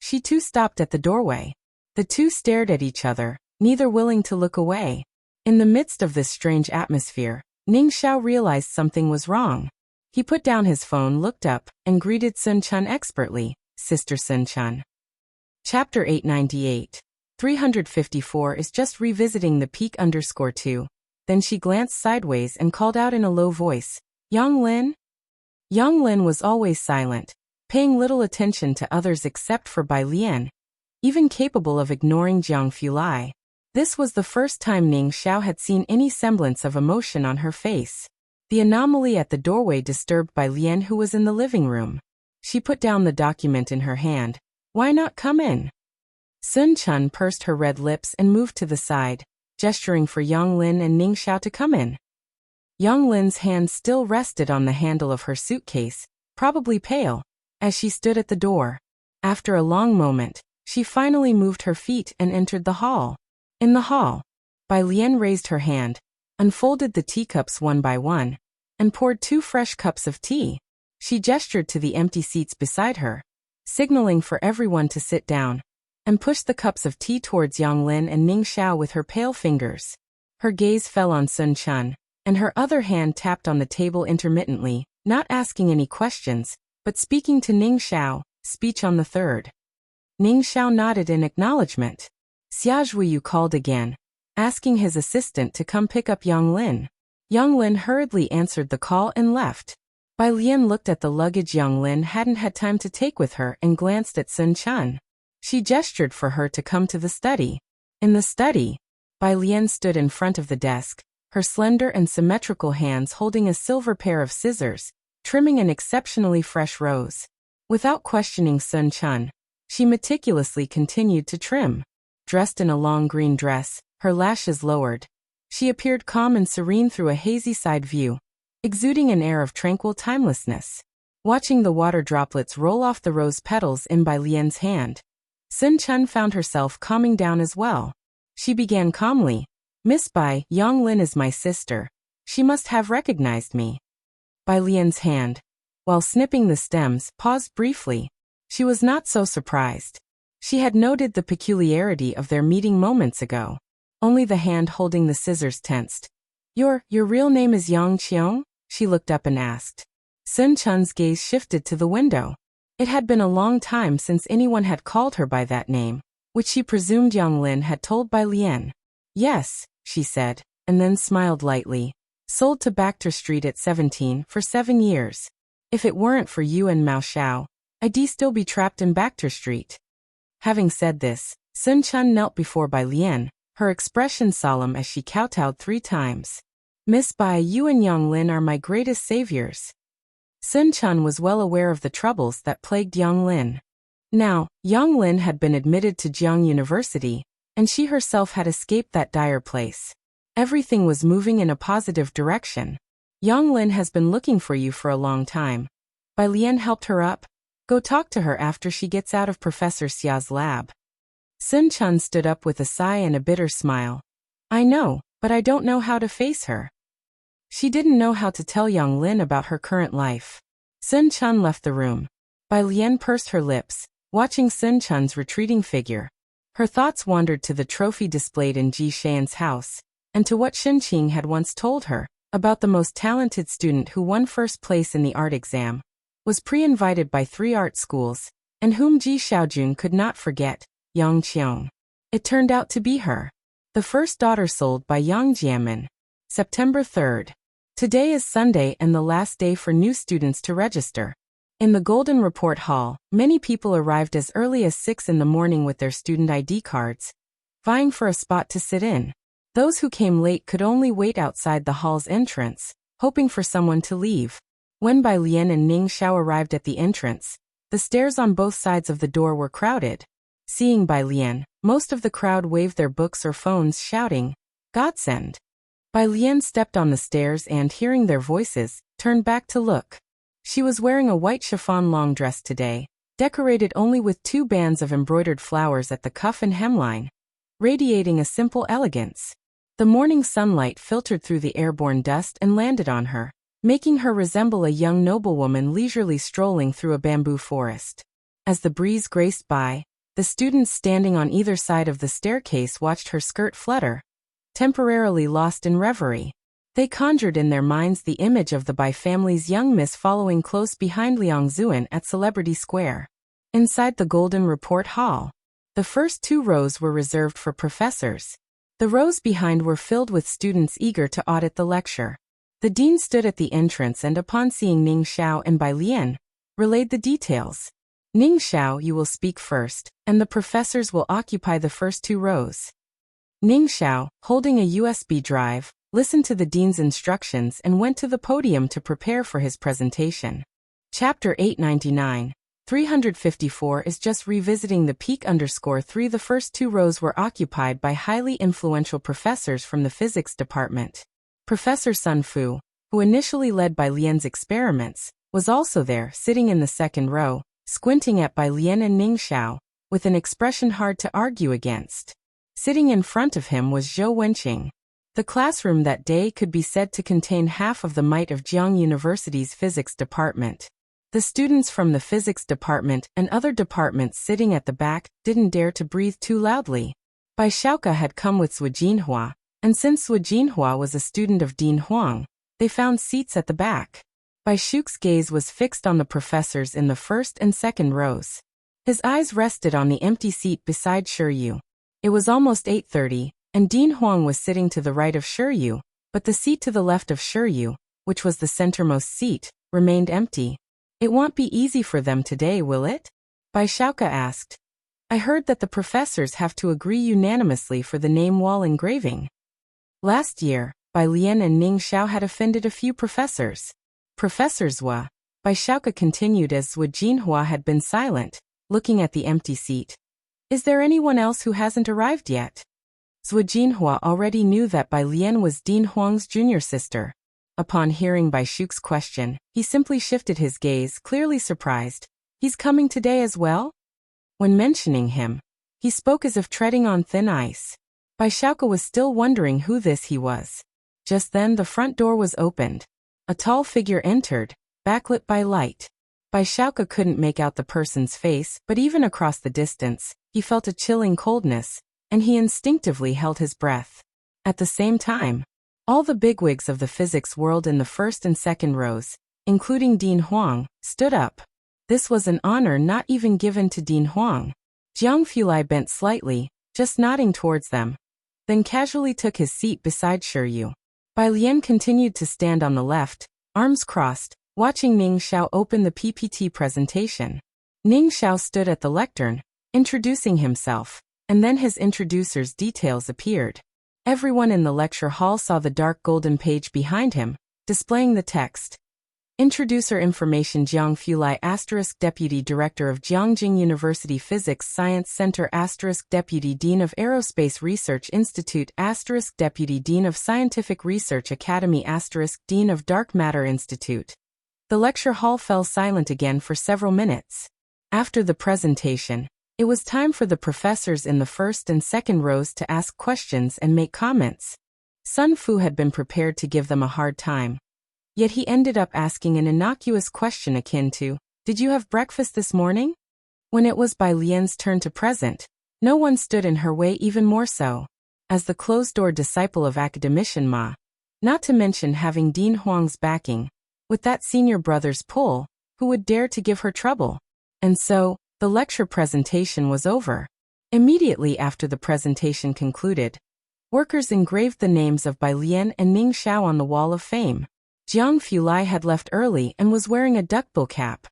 Speaker 1: She too stopped at the doorway. The two stared at each other, neither willing to look away. In the midst of this strange atmosphere, Ning Xiao realized something was wrong. He put down his phone, looked up, and greeted Sun Chun expertly, "Sister Sun Chun." Chapter 898. 354 is just revisiting the peak_2. Then she glanced sideways and called out in a low voice, "Yang Lin?" Yang Lin was always silent, paying little attention to others except for Bai Lian, even capable of ignoring Jiang Fulai. This was the first time Ning Xiao had seen any semblance of emotion on her face. The anomaly at the doorway disturbed Bai Lian, who was in the living room. She put down the document in her hand. "Why not come in?" Sun Chun pursed her red lips and moved to the side, gesturing for Yang Lin and Ning Xiao to come in. Yang Lin's hand still rested on the handle of her suitcase, probably pale, as she stood at the door. After a long moment, she finally moved her feet and entered the hall. In the hall, Bai Lian raised her hand, unfolded the teacups one by one, and poured 2 fresh cups of tea. She gestured to the empty seats beside her, signaling for everyone to sit down, and pushed the cups of tea towards Yang Lin and Ning Xiao with her pale fingers. Her gaze fell on Sun Chun, and her other hand tapped on the table intermittently, not asking any questions, but speaking to Ning Xiao, speech on the third. Ning Xiao nodded in acknowledgement. Xia Zhuiyu called again, asking his assistant to come pick up Yang Lin. Yang Lin hurriedly answered the call and left. Bai Lian looked at the luggage Yang Lin hadn't had time to take with her and glanced at Sun Chun. She gestured for her to come to the study. In the study, Bai Lian stood in front of the desk, her slender and symmetrical hands holding a silver pair of scissors, trimming an exceptionally fresh rose. Without questioning Sun Chun, she meticulously continued to trim. Dressed in a long green dress, her lashes lowered, she appeared calm and serene through a hazy side view, exuding an air of tranquil timelessness. Watching the water droplets roll off the rose petals in Bai Lian's hand, Sun Chun found herself calming down as well. She began calmly, "Miss Bai, Yang Lin is my sister. She must have recognized me." Bai Lian's hand, while snipping the stems, paused briefly. She was not so surprised. She had noted the peculiarity of their meeting moments ago. Only the hand holding the scissors tensed. Your real name is Yang Qiong?" She looked up and asked. Sun Chun's gaze shifted to the window. It had been a long time since anyone had called her by that name, which she presumed Yang Lin had told Bai Lian. "Yes," she said, and then smiled lightly. "Sold to Bachter Street at 17 for 7 years. If it weren't for you and Mao Xiao, I'd still be trapped in Bachter Street." Having said this, Sun Chun knelt before Bai Lian, her expression solemn as she kowtowed 3 times. "Miss Bai, you and Yang Lin are my greatest saviors." Sun Chun was well aware of the troubles that plagued Yang Lin. Now, Yang Lin had been admitted to Jiang University, and she herself had escaped that dire place. Everything was moving in a positive direction. "Yang Lin has been looking for you for a long time." Bai Lian helped her up. "Go talk to her after she gets out of Professor Xia's lab." Sun Chun stood up with a sigh and a bitter smile. "I know, but I don't know how to face her." She didn't know how to tell Yang Lin about her current life. Sun Chun left the room. Bai Lian pursed her lips, watching Sun Chun's retreating figure. Her thoughts wandered to the trophy displayed in Ji Shan's house, and to what Shen Qing had once told her about the most talented student who won first place in the art exam, was pre-invited by 3 art schools, and whom Ji Xiaojun could not forget, Yang Qiong. It turned out to be her. The first daughter sold by Yang Jianmin. September 3rd. Today is Sunday and the last day for new students to register. In the Golden Report Hall, many people arrived as early as 6 in the morning with their student ID cards, vying for a spot to sit in. Those who came late could only wait outside the hall's entrance, hoping for someone to leave. When Bai Lian and Ning Xiao arrived at the entrance, the stairs on both sides of the door were crowded. Seeing Bai Lian, most of the crowd waved their books or phones shouting, "Godsend." Bai Lian stepped on the stairs and, hearing their voices, turned back to look. She was wearing a white chiffon long dress today, decorated only with 2 bands of embroidered flowers at the cuff and hemline, radiating a simple elegance. The morning sunlight filtered through the airborne dust and landed on her, making her resemble a young noblewoman leisurely strolling through a bamboo forest. As the breeze graced by, The students standing on either side of the staircase watched her skirt flutter, temporarily lost in reverie. They conjured in their minds the image of the Bai family's young miss following close behind Liang Zuan at Celebrity Square. Inside the Golden Report Hall, the first 2 rows were reserved for professors. The rows behind were filled with students eager to audit the lecture. The dean stood at the entrance and upon seeing Ning Xiao and Bai Lian, relayed the details. Ning Xiao, you will speak first, and the professors will occupy the first 2 rows. Ning Xiao, holding a USB drive, listened to the dean's instructions and went to the podium to prepare for his presentation. Chapter 899, 354 is just revisiting the peak_3. The first 2 rows were occupied by highly influential professors from the physics department. Professor Sun Fu, who initially led Bai Lian's experiments, was also there, sitting in the second row, squinting at Bai Lian and Ning Xiao, with an expression hard to argue against. Sitting in front of him was Zhou Wenqing. The classroom that day could be said to contain half of the might of Jiang University's physics department. The students from the physics department and other departments sitting at the back didn't dare to breathe too loudly. Bai Xiaoke had come with Zhu Jinhua, and since Zhu Jinhua was a student of Dean Huang, they found seats at the back. Bai Shuke's gaze was fixed on the professors in the first and second rows. His eyes rested on the empty seat beside Shiryu. It was almost 8:30, and Dean Huang was sitting to the right of Shiryu, but the seat to the left of Shiryu, which was the centermost seat, remained empty. It won't be easy for them today, will it? Bai Xiaoke asked. I heard that the professors have to agree unanimously for the name wall engraving. Last year, Bai Lian and Ning Xiao had offended a few professors. Professor Zhua, Bai Xiaoke continued as Zhu Jinhua had been silent, looking at the empty seat. Is there anyone else who hasn't arrived yet? Zhu Jinhua already knew that Bai Lian was Dean Huang's junior sister. Upon hearing Bai Shuke's question, he simply shifted his gaze, clearly surprised. He's coming today as well? When mentioning him, he spoke as if treading on thin ice. Bai Xiaoke was still wondering who he was. Just then the front door was opened. A tall figure entered, backlit by light. Bai Xiaoke couldn't make out the person's face, but even across the distance, he felt a chilling coldness, and he instinctively held his breath. At the same time, all the bigwigs of the physics world in the first and second rows, including Dean Huang, stood up. This was an honor not even given to Dean Huang. Jiang Fulai bent slightly, just nodding towards them, then casually took his seat beside Shiryu. Bai Lian continued to stand on the left, arms crossed, watching Ning Xiao open the PPT presentation. Ning Xiao stood at the lectern, introducing himself, and then his introducer's details appeared. Everyone in the lecture hall saw the dark golden page behind him, displaying the text. Introducer information: Jiang Fulai * Deputy Director of Jiangjing University Physics Science Center * Deputy Dean of Aerospace Research Institute * Deputy Dean of Scientific Research Academy * Dean of Dark Matter Institute. The lecture hall fell silent again for several minutes. After the presentation, it was time for the professors in the first and second rows to ask questions and make comments. Sun Fu had been prepared to give them a hard time. Yet he ended up asking an innocuous question akin to, "Did you have breakfast this morning?" When it was Bai Lian's turn to present, no one stood in her way, even more so. As the closed-door disciple of academician Ma, not to mention having Dean Huang's backing, with that senior brother's pull, who would dare to give her trouble? And so, the lecture presentation was over. Immediately after the presentation concluded, workers engraved the names of Bai Lian and Ning Xiao on the Wall of Fame. Jiang Fulai had left early and was wearing a duckbill cap.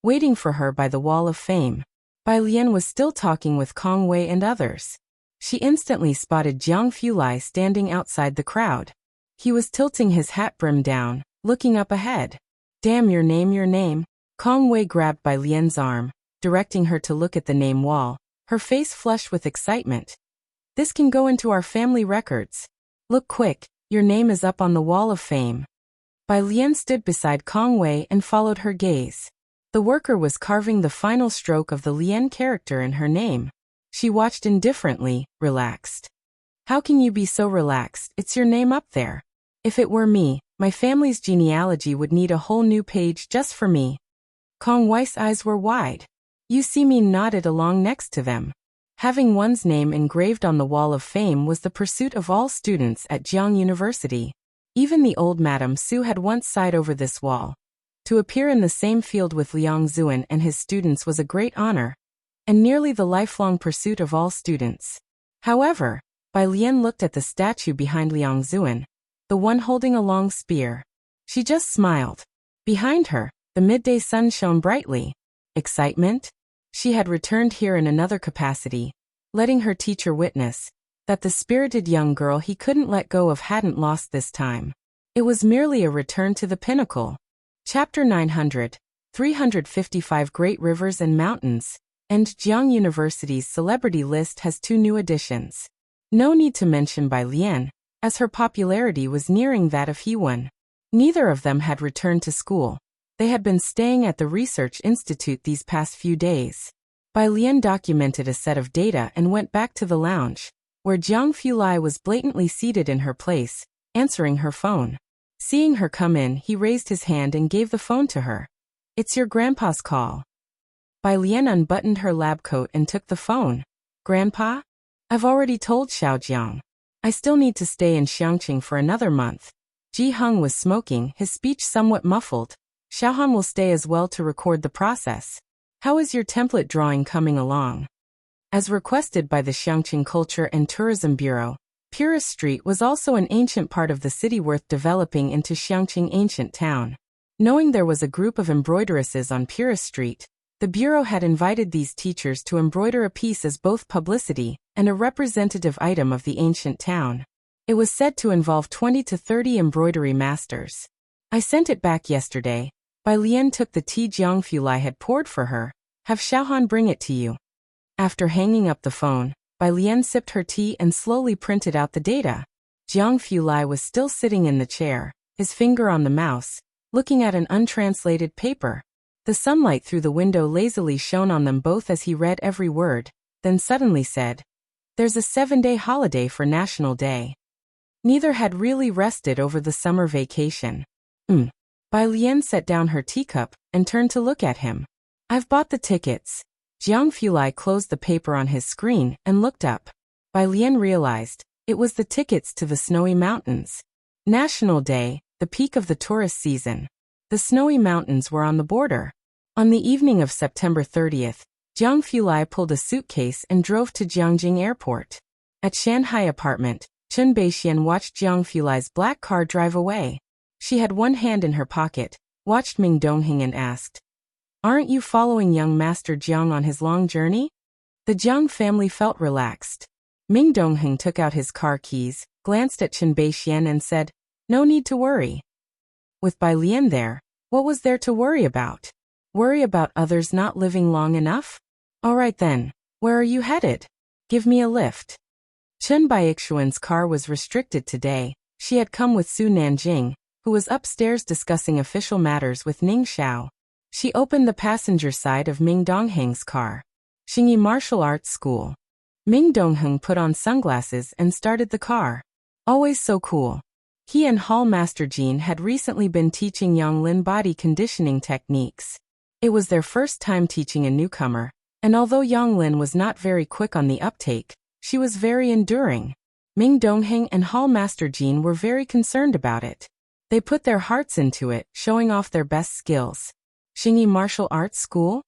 Speaker 1: Waiting for her by the Wall of Fame, Bai Lian was still talking with Kong Wei and others. She instantly spotted Jiang Fulai standing outside the crowd. He was tilting his hat brim down, looking up ahead. "Damn, your name. Kong Wei grabbed Bai Lian's arm, directing her to look at the name wall, her face flushed with excitement. "This can go into our family records. Look quick, your name is up on the Wall of Fame." Bai Lian stood beside Kong Wei and followed her gaze. The worker was carving the final stroke of the Lian character in her name. She watched indifferently, relaxed. "How can you be so relaxed? It's your name up there. If it were me, my family's genealogy would need a whole new page just for me." Kong Wei's eyes were wide. You see me nodded along next to them. Having one's name engraved on the wall of fame was the pursuit of all students at Jiang University. Even the old Madame Su had once sighed over this wall. To appear in the same field with Liang Zuan and his students was a great honor, and nearly the lifelong pursuit of all students. However, Bai Lian looked at the statue behind Liang Zuan, the one holding a long spear. She just smiled. Behind her, the midday sun shone brightly. Excitement? She had returned here in another capacity, letting her teacher witness that the spirited young girl he couldn't let go of hadn't lost this time. It was merely a return to the pinnacle. Chapter 900, 355 Great Rivers and Mountains, and Jiang University's celebrity list has 2 new additions. No need to mention Bai Lian, as her popularity was nearing that of Hewan. Neither of them had returned to school. They had been staying at the Research Institute these past few days. Bai Lian documented a set of data and went back to the lounge, where Jiang Fulai was blatantly seated in her place, answering her phone. Seeing her come in, he raised his hand and gave the phone to her. "It's your grandpa's call." Bai Lian unbuttoned her lab coat and took the phone. "Grandpa? I've already told Xiaojiang. I still need to stay in Xiangqing for another month." Ji Heng was smoking, his speech somewhat muffled. "Xiaohan will stay as well to record the process. How is your template drawing coming along?" As requested by the Xiangqing Culture and Tourism Bureau, Purist Street was also an ancient part of the city worth developing into Xiangqing Ancient Town. Knowing there was a group of embroideresses on Purist Street, the Bureau had invited these teachers to embroider a piece as both publicity and a representative item of the ancient town. It was said to involve 20 to 30 embroidery masters. "I sent it back yesterday." Bai Lian took the tea Jiang Fulai had poured for her. "Have Xiaohan bring it to you." After hanging up the phone, Bai Lian sipped her tea and slowly printed out the data. Jiang Fulai was still sitting in the chair, his finger on the mouse, looking at an untranslated paper. The sunlight through the window lazily shone on them both as he read every word, then suddenly said, "There's a 7-day holiday for National Day." Neither had really rested over the summer vacation. Bai Lian set down her teacup and turned to look at him. "I've bought the tickets." Jiang Fulai closed the paper on his screen and looked up. Bai Lian realized it was the tickets to the Snowy Mountains. National Day, the peak of the tourist season. The Snowy Mountains were on the border. On the evening of September 30th, Jiang Fulai pulled a suitcase and drove to Jiangjing Airport. At Shanghai apartment, Chen Beixian watched Jiang Fulai's black car drive away. She had one hand in her pocket, watched Ming Dongheng and asked, "Aren't you following young Master Jiang on his long journey?" The Jiang family felt relaxed. Ming Dongheng took out his car keys, glanced at Chen Beixian and said, "No need to worry." With Bai Lian there, what was there to worry about? Worry about others not living long enough? All right then, where are you headed? Give me a lift. Chen Baixuan's car was restricted today. She had come with Su Nanjing, who was upstairs discussing official matters with Ning Xiao. She opened the passenger side of Ming Dongheng's car. Xingyi Martial Arts School. Ming Dongheng put on sunglasses and started the car. Always so cool. He and Hall Master Jean had recently been teaching Yang Lin body conditioning techniques. It was their first time teaching a newcomer, and although Yang Lin was not very quick on the uptake, she was very enduring. Ming Dongheng and Hall Master Jean were very concerned about it. They put their hearts into it, showing off their best skills. Xingyi Martial Arts School?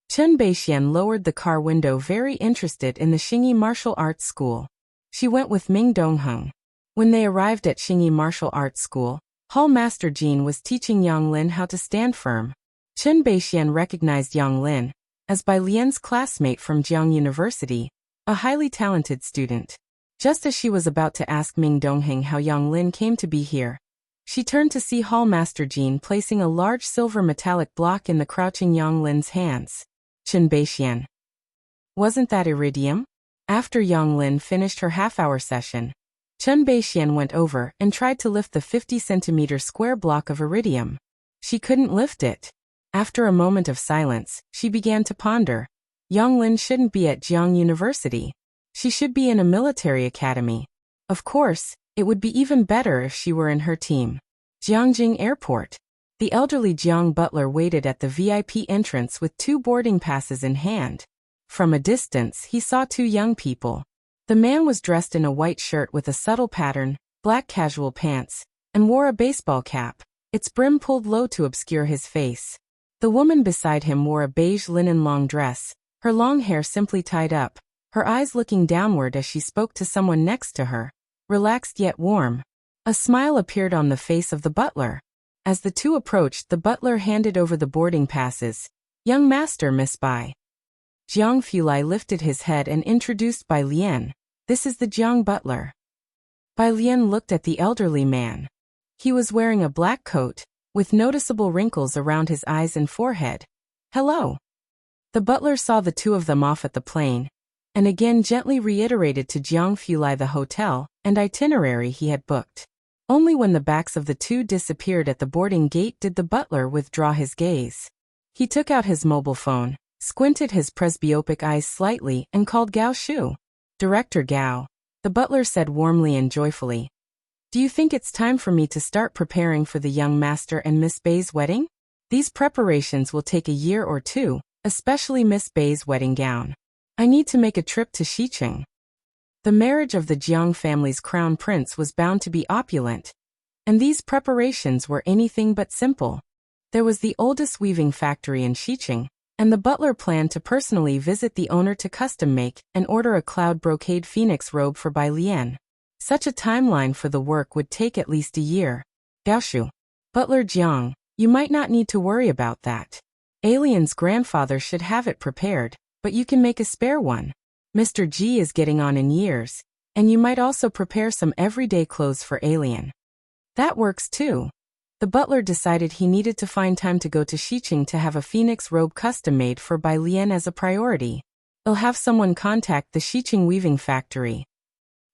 Speaker 1: Chen Beixian lowered the car window, very interested in the Xingyi Martial Arts School. She went with Ming Dongheng. When they arrived at Xingyi Martial Arts School, Hall Master Jean was teaching Yang Lin how to stand firm. Chen Beixian recognized Yang Lin as Bai Lian's classmate from Jiang University, a highly talented student. Just as she was about to ask Ming Dongheng how Yang Lin came to be here, she turned to see Hall Master Jean placing a large silver metallic block in the crouching Yang Lin's hands. Chen Beixian. Wasn't that iridium? After Yang Lin finished her half-hour session, Chen Beixian went over and tried to lift the 50-centimeter square block of iridium. She couldn't lift it. After a moment of silence, she began to ponder. Yang Lin shouldn't be at Jiang University. She should be in a military academy. Of course, it would be even better if she were in her team. Jiangjing Airport. The elderly Jiang butler waited at the VIP entrance with 2 boarding passes in hand. From a distance, he saw 2 young people. The man was dressed in a white shirt with a subtle pattern, black casual pants, and wore a baseball cap, its brim pulled low to obscure his face. The woman beside him wore a beige linen long dress, her long hair simply tied up, her eyes looking downward as she spoke to someone next to her, relaxed yet warm. A smile appeared on the face of the butler. As the 2 approached, the butler handed over the boarding passes. "Young master, Miss Bai." Jiang Fulai lifted his head and introduced Bai Lian. "This is the Jiang butler." Bai Lian looked at the elderly man. He was wearing a black coat, with noticeable wrinkles around his eyes and forehead. "Hello." The butler saw the 2 of them off at the plane, and again gently reiterated to Jiang Fulai the hotel and itinerary he had booked. Only when the backs of the 2 disappeared at the boarding gate did the butler withdraw his gaze. He took out his mobile phone, squinted his presbyopic eyes slightly, and called Gao Shu. "Director Gao," the butler said warmly and joyfully. "Do you think it's time for me to start preparing for the young master and Miss Bai's wedding? These preparations will take a year or 2, especially Miss Bai's wedding gown. I need to make a trip to Xiqing." The marriage of the Jiang family's crown prince was bound to be opulent, and these preparations were anything but simple. There was the oldest weaving factory in Xiqing, and the butler planned to personally visit the owner to custom make and order a cloud brocade phoenix robe for Bai Lian. Such a timeline for the work would take at least a year. "Gaoshu, Butler Jiang, you might not need to worry about that. Alien's grandfather should have it prepared, but you can make a spare one. Mr. G is getting on in years, and you might also prepare some everyday clothes for Alien." "That works too." The butler decided he needed to find time to go to Xiqing to have a phoenix robe custom-made for Bai Lian as a priority. He'll have someone contact the Xiqing weaving factory.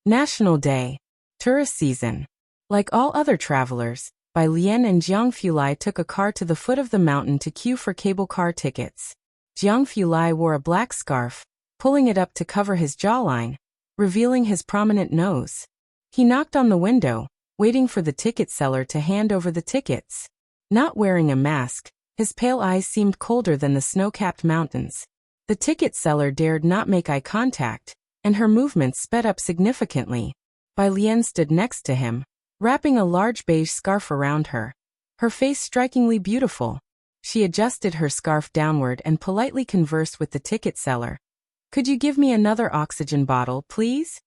Speaker 1: National Day. Tourist season. Like all other travelers, Bai Lian and Jiang Fulai took a car to the foot of the mountain to queue for cable car tickets. Jiang Fulai wore a black scarf, pulling it up to cover his jawline, revealing his prominent nose. He knocked on the window, waiting for the ticket seller to hand over the tickets. Not wearing a mask, his pale eyes seemed colder than the snow-capped mountains. The ticket seller dared not make eye contact, and her movements sped up significantly. Bai Lian stood next to him, wrapping a large beige scarf around her, her face strikingly beautiful. She adjusted her scarf downward and politely conversed with the ticket seller. "Could you give me another oxygen bottle, please?"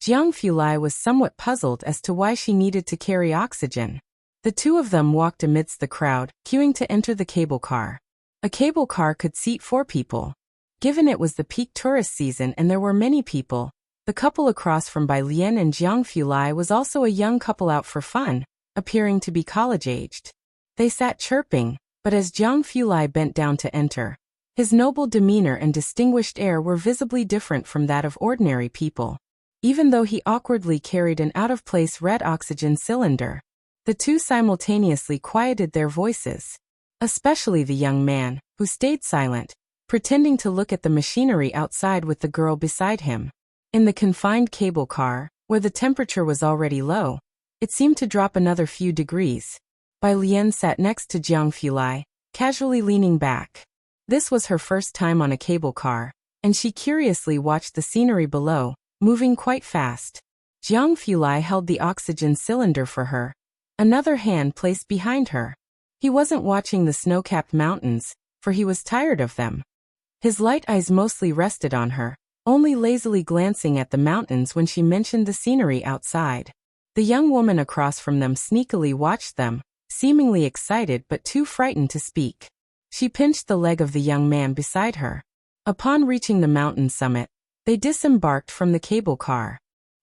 Speaker 1: Jiang Fulai was somewhat puzzled as to why she needed to carry oxygen. The 2 of them walked amidst the crowd, queuing to enter the cable car. A cable car could seat 4 people. Given it was the peak tourist season and there were many people, the couple across from Bai Lian and Jiang Fulai was also a young couple out for fun, appearing to be college-aged. They sat chirping, but as Jiang Fulai bent down to enter, his noble demeanor and distinguished air were visibly different from that of ordinary people. Even though he awkwardly carried an out-of-place red oxygen cylinder, the 2 simultaneously quieted their voices. Especially the young man, who stayed silent, pretending to look at the machinery outside with the girl beside him. In the confined cable car, where the temperature was already low, it seemed to drop another few degrees. Bai Lian sat next to Jiang Fulai, casually leaning back. This was her first time on a cable car, and she curiously watched the scenery below, moving quite fast. Jiang Fulai held the oxygen cylinder for her, another hand placed behind her. He wasn't watching the snow-capped mountains, for he was tired of them. His light eyes mostly rested on her, only lazily glancing at the mountains when she mentioned the scenery outside. The young woman across from them sneakily watched them, seemingly excited but too frightened to speak. She pinched the leg of the young man beside her. Upon reaching the mountain summit, they disembarked from the cable car.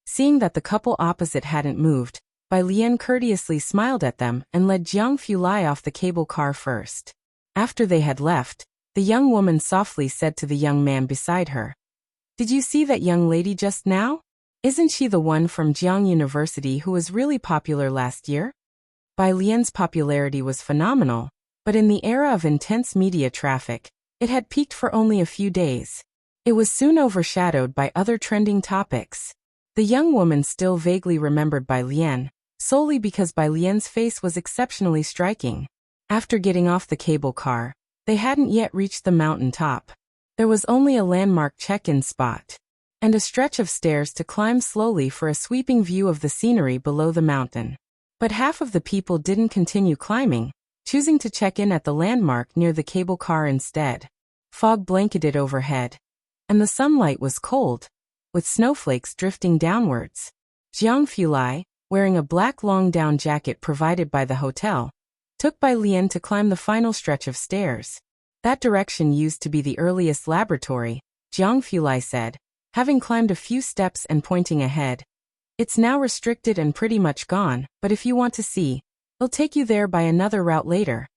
Speaker 1: Seeing that the couple opposite hadn't moved, Bai Lian courteously smiled at them and led Jiang Fulai off the cable car first. After they had left, the young woman softly said to the young man beside her, "Did you see that young lady just now? Isn't she the one from Jiang University who was really popular last year?" Bai Lian's popularity was phenomenal, but in the era of intense media traffic, it had peaked for only a few days. It was soon overshadowed by other trending topics. The young woman still vaguely remembered Bai Lian, solely because Bai Lian's face was exceptionally striking. After getting off the cable car, they hadn't yet reached the mountain top. There was only a landmark check-in spot and a stretch of stairs to climb slowly for a sweeping view of the scenery below the mountain. But half of the people didn't continue climbing, choosing to check in at the landmark near the cable car instead. Fog blanketed overhead, and the sunlight was cold, with snowflakes drifting downwards. Jiang Fulai, wearing a black long-down jacket provided by the hotel, took Bai Lian to climb the final stretch of stairs. That direction used to be the earliest laboratory, Jiang Fulai said, having climbed a few steps and pointing ahead. It's now restricted and pretty much gone, but if you want to see, I'll take you there by another route later.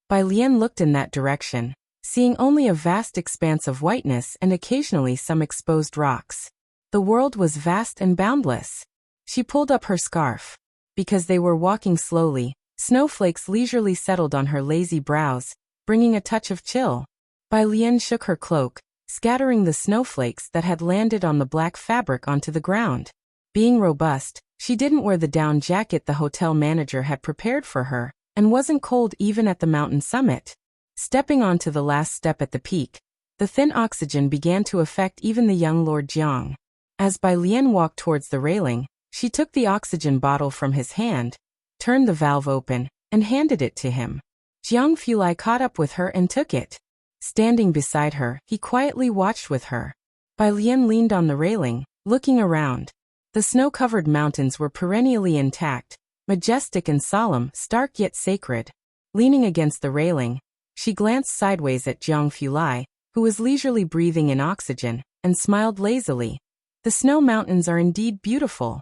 Speaker 1: Bai Lian looked in that direction, seeing only a vast expanse of whiteness and occasionally some exposed rocks. The world was vast and boundless. She pulled up her scarf. Because they were walking slowly, snowflakes leisurely settled on her lazy brows, bringing a touch of chill. Bai Lian shook her cloak, scattering the snowflakes that had landed on the black fabric onto the ground. Being robust, she didn't wear the down jacket the hotel manager had prepared for her, and wasn't cold even at the mountain summit. Stepping onto the last step at the peak, the thin oxygen began to affect even the young Lord Jiang. As Bai Lian walked towards the railing, she took the oxygen bottle from his hand, turned the valve open, and handed it to him. Jiang Fulai caught up with her and took it. Standing beside her, he quietly watched with her. Bai Lian leaned on the railing, looking around. The snow-covered mountains were perennially intact, majestic and solemn, stark yet sacred. Leaning against the railing, she glanced sideways at Jiang Fulai, who was leisurely breathing in oxygen, and smiled lazily. The snow mountains are indeed beautiful.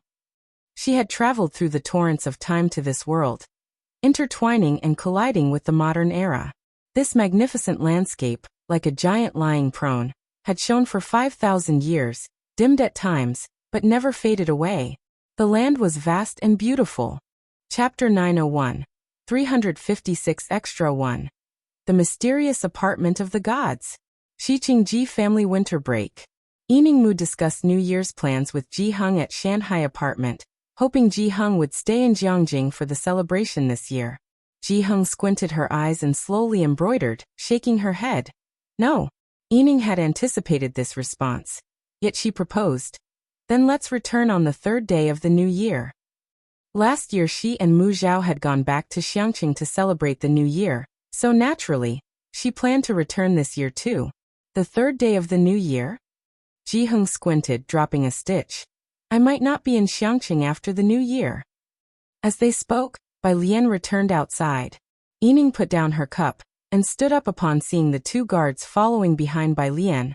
Speaker 1: She had traveled through the torrents of time to this world, intertwining and colliding with the modern era. This magnificent landscape, like a giant lying prone, had shone for 5,000 years, dimmed at times, but never faded away. The land was vast and beautiful. Chapter 901. 356 Extra 1. The Mysterious Apartment of the Gods. Shiqingji Family Winter Break. Yiningmu discussed New Year's plans with Ji Heng at Shanghai apartment, hoping Ji Heng would stay in Jiangjing for the celebration this year. Ji Heng squinted her eyes and slowly embroidered, shaking her head. No. Yining had anticipated this response. Yet she proposed. Then let's return on the third day of the new year. Last year she and Mu Zhao had gone back to Xiangqing to celebrate the new year, so naturally, she planned to return this year too. The third day of the new year? Ji Heng squinted, dropping a stitch. I might not be in Xiangqing after the new year. As they spoke, Bai Lian returned outside. Yining put down her cup and stood up upon seeing the two guards following behind Bai Lian,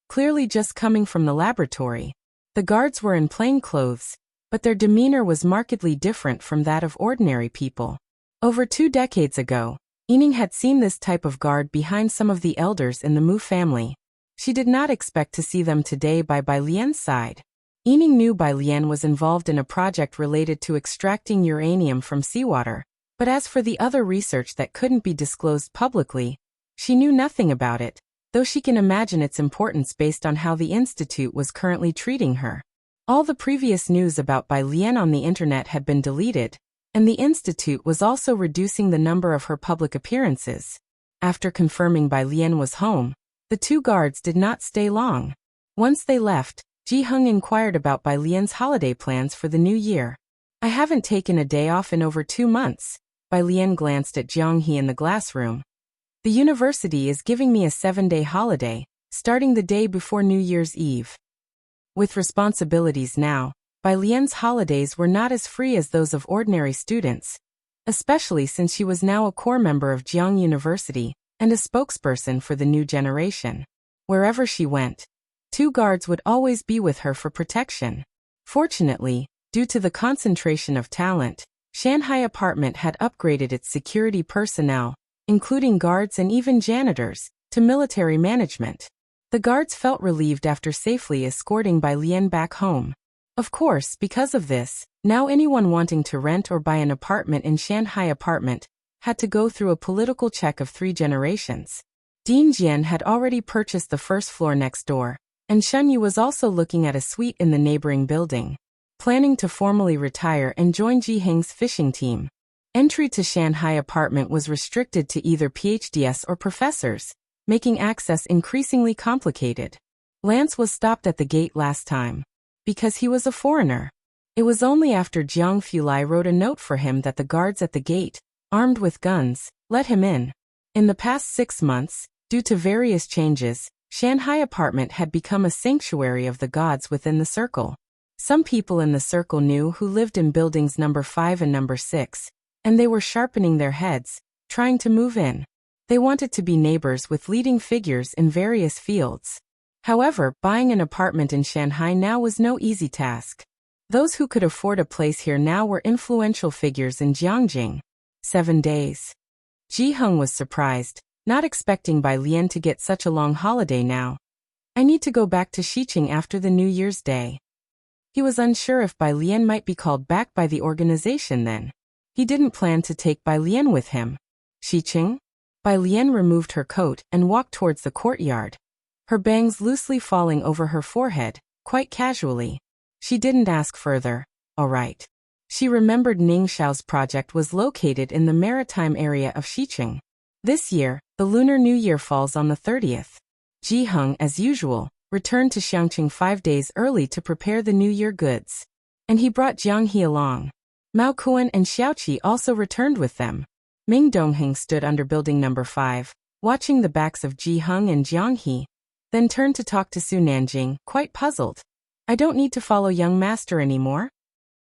Speaker 1: clearly just coming from the laboratory. The guards were in plain clothes, but their demeanor was markedly different from that of ordinary people. Over 2 decades ago, Yining had seen this type of guard behind some of the elders in the Mu family. She did not expect to see them today by Bai Lian's side. Yining knew Bai Lian was involved in a project related to extracting uranium from seawater, but as for the other research that couldn't be disclosed publicly, she knew nothing about it, though she can imagine its importance based on how the institute was currently treating her. All the previous news about Bai Lian on the internet had been deleted, and the institute was also reducing the number of her public appearances. After confirming Bai Lian was home, the two guards did not stay long. Once they left, Ji Heng inquired about Bai Lian's holiday plans for the new year. I haven't taken a day off in over 2 months. Bai Lian glanced at Jiang He in the glass room. The university is giving me a 7-day holiday, starting the day before New Year's Eve. With responsibilities now, Bai Lian's holidays were not as free as those of ordinary students, especially since she was now a core member of Jiang University and a spokesperson for the new generation. Wherever she went, 2 guards would always be with her for protection. Fortunately, due to the concentration of talent, Shanghai apartment had upgraded its security personnel, including guards and even janitors, to military management. The guards felt relieved after safely escorting Bai Lian back home. Of course, because of this, now anyone wanting to rent or buy an apartment in Shanghai apartment had to go through a political check of 3 generations. Dean Jian had already purchased the first floor next door, and Shen Yu was also looking at a suite in the neighboring building, planning to formally retire and join Ji Heng's fishing team. Entry to Shanghai apartment was restricted to either PhDs or professors, making access increasingly complicated. Lance was stopped at the gate last time because he was a foreigner. It was only after Jiang Fulai wrote a note for him that the guards at the gate, armed with guns, let him in. In the past 6 months, due to various changes, Shanghai apartment had become a sanctuary of the gods within the circle. Some people in the circle knew who lived in buildings number 5 and number 6, and they were sharpening their heads, trying to move in. They wanted to be neighbors with leading figures in various fields. However, buying an apartment in Shanghai now was no easy task. Those who could afford a place here now were influential figures in Jiangjing. 7 days. Ji Heng was surprised, not expecting Bai Lian to get such a long holiday now. I need to go back to Xiqing after the New Year's Day. He was unsure if Bai Lian might be called back by the organization then. He didn't plan to take Bai Lian with him. Xiqing? Bai Lian removed her coat and walked towards the courtyard, her bangs loosely falling over her forehead, quite casually. She didn't ask further. All right. She remembered Ning Xiao's project was located in the maritime area of Xiqing. This year, the Lunar New Year falls on the 30th. Ji Heng, as usual, returned to Xiangqing 5 days early to prepare the New Year goods. And he brought Jiang He along. Mao Kuan and Xiaoqi also returned with them. Ming Dongheng stood under building number 5, watching the backs of Ji Heng and Jiang He, then turned to talk to Su Nanjing, quite puzzled. I don't need to follow young master anymore?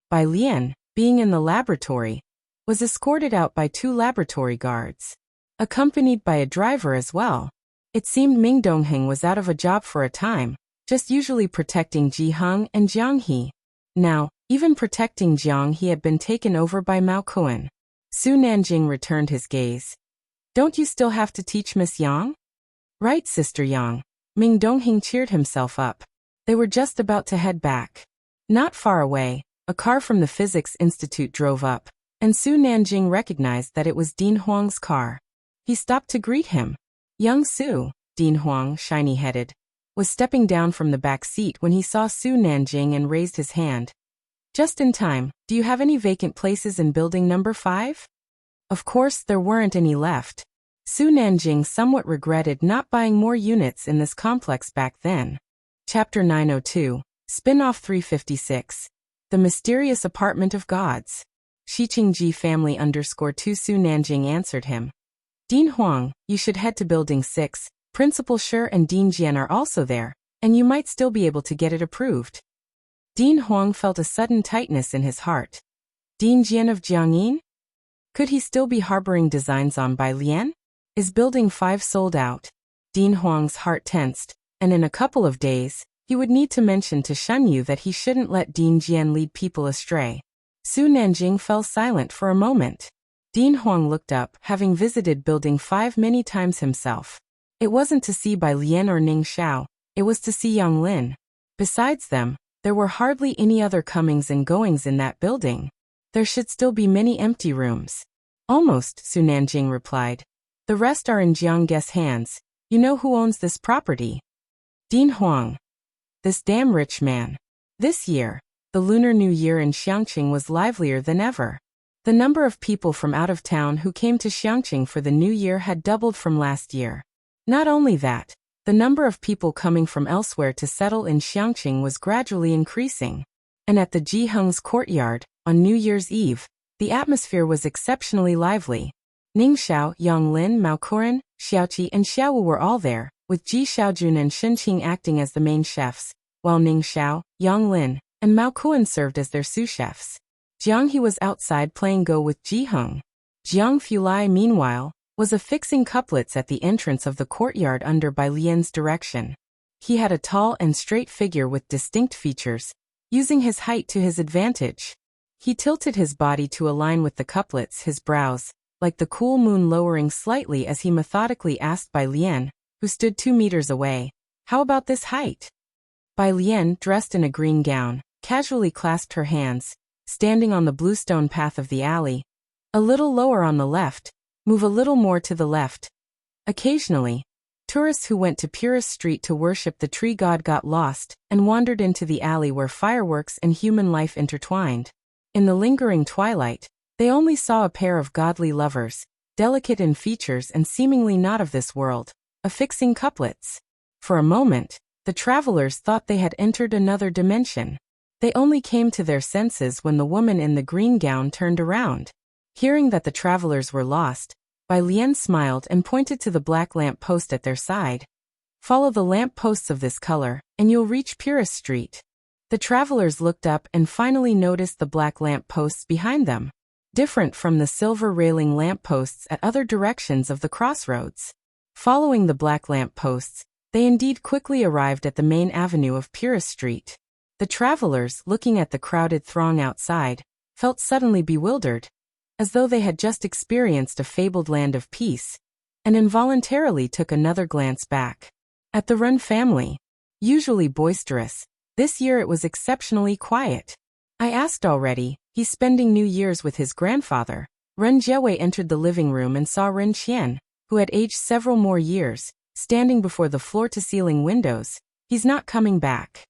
Speaker 1: Bai Lian, being in the laboratory, was escorted out by 2 laboratory guards, accompanied by a driver as well. It seemed Ming Dongheng was out of a job for a time, just usually protecting Ji Heng and Jiang He. Now, even protecting Jiang He had been taken over by Mao Kuan. Su Nanjing returned his gaze. Don't you still have to teach Miss Yang? Right, Sister Yang. Ming Dongheng cheered himself up. They were just about to head back. Not far away, a car from the Physics Institute drove up, and Su Nanjing recognized that it was Dean Huang's car. He stopped to greet him. Young Su, Dean Huang, shiny-headed, was stepping down from the back seat when he saw Su Nanjing and raised his hand. Just in time. Do you have any vacant places in building number 5? Of course, there weren't any left. Su Nanjing somewhat regretted not buying more units in this complex back then. Chapter 902, Spin-off 356. The Mysterious Apartment of Gods. Xiqingji family _2 Su Nanjing answered him. Dean Huang, you should head to building 6. Principal Shi and Dean Jian are also there, and you might still be able to get it approved. Dean Huang felt a sudden tightness in his heart. Dean Jian of Jiangyin? Could he still be harboring designs on Bai Lian? Is building 5 sold out? Dean Huang's heart tensed, and in a couple of days, he would need to mention to Shenyu that he shouldn't let Dean Jian lead people astray. Su Nanjing fell silent for a moment. Dean Huang looked up, having visited building 5 many times himself. It wasn't to see Bai Lian or Ning Xiao, it was to see Yang Lin. Besides them, there were hardly any other comings and goings in that building. There should still be many empty rooms. Almost, Su Nanjing replied. The rest are in Jiang Ge's hands. You know who owns this property? Dean Huang. This damn rich man. This year, the Lunar New Year in Xiangqing was livelier than ever. The number of people from out of town who came to Xiangqing for the New Year had doubled from last year. Not only that, the number of people coming from elsewhere to settle in Xiangqing was gradually increasing. And at the Ji Heng's courtyard, on New Year's Eve, the atmosphere was exceptionally lively. Ning Xiao, Yang Lin, Mao Kuan, Xiaoqi and Xiaowu were all there, with Ji Xiaojun and Shenqing acting as the main chefs, while Ning Xiao, Yang Lin, and Mao Kuan served as their sous-chefs. Jiang He was outside playing Go with Ji Heng. Jiang Fulai, meanwhile, was affixing couplets at the entrance of the courtyard under Bai Lian's direction. He had a tall and straight figure with distinct features, using his height to his advantage. He tilted his body to align with the couplets, his brows, like the cool moon, lowering slightly as he methodically asked Bai Lian, who stood 2 meters away, "How about this height?" Bai Lian, dressed in a green gown, casually clasped her hands, standing on the bluestone path of the alley. A little lower on the left, move a little more to the left. Occasionally, tourists who went to Purist Street to worship the tree god got lost and wandered into the alley where fireworks and human life intertwined. In the lingering twilight, They only saw a pair of godly lovers, delicate in features and seemingly not of this world, affixing couplets. For a moment, the travelers thought they had entered another dimension. They only came to their senses when the woman in the green gown turned around. Hearing that the travelers were lost, Bai Lian smiled and pointed to the black lamp post at their side. Follow the lamp posts of this color, and you'll reach Purist Street. The travelers looked up and finally noticed the black lamp posts behind them, different from the silver railing lamp posts at other directions of the crossroads. Following the black lamp posts, they indeed quickly arrived at the main avenue of Purist Street. The travelers, looking at the crowded throng outside, felt suddenly bewildered, as though they had just experienced a fabled land of peace, and involuntarily took another glance back. At the Ren family, usually boisterous, this year it was exceptionally quiet. I asked already, he's spending New Year's with his grandfather. Ren Jiewei entered the living room and saw Ren Qian, who had aged several more years, standing before the floor-to-ceiling windows. He's not coming back.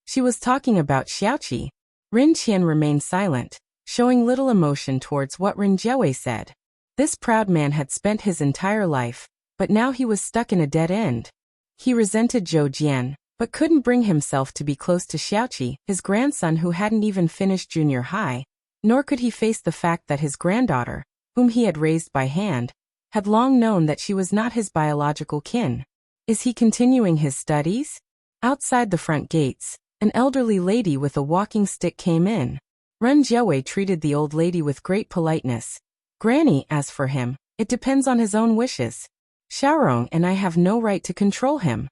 Speaker 1: She was talking about Xiaoqi. Ren Qian remained silent, showing little emotion towards what Ren Jiewei said. This proud man had spent his entire life, but now he was stuck in a dead end. He resented Zhou Jian, but couldn't bring himself to be close to Xiaoqi, his grandson who hadn't even finished junior high, nor could he face the fact that his granddaughter, whom he had raised by hand, had long known that she was not his biological kin. Is he continuing his studies? Outside the front gates, an elderly lady with a walking stick came in. Ren Jiewei treated the old lady with great politeness. Granny, as for him, it depends on his own wishes. Xiaorong and I have no right to control him.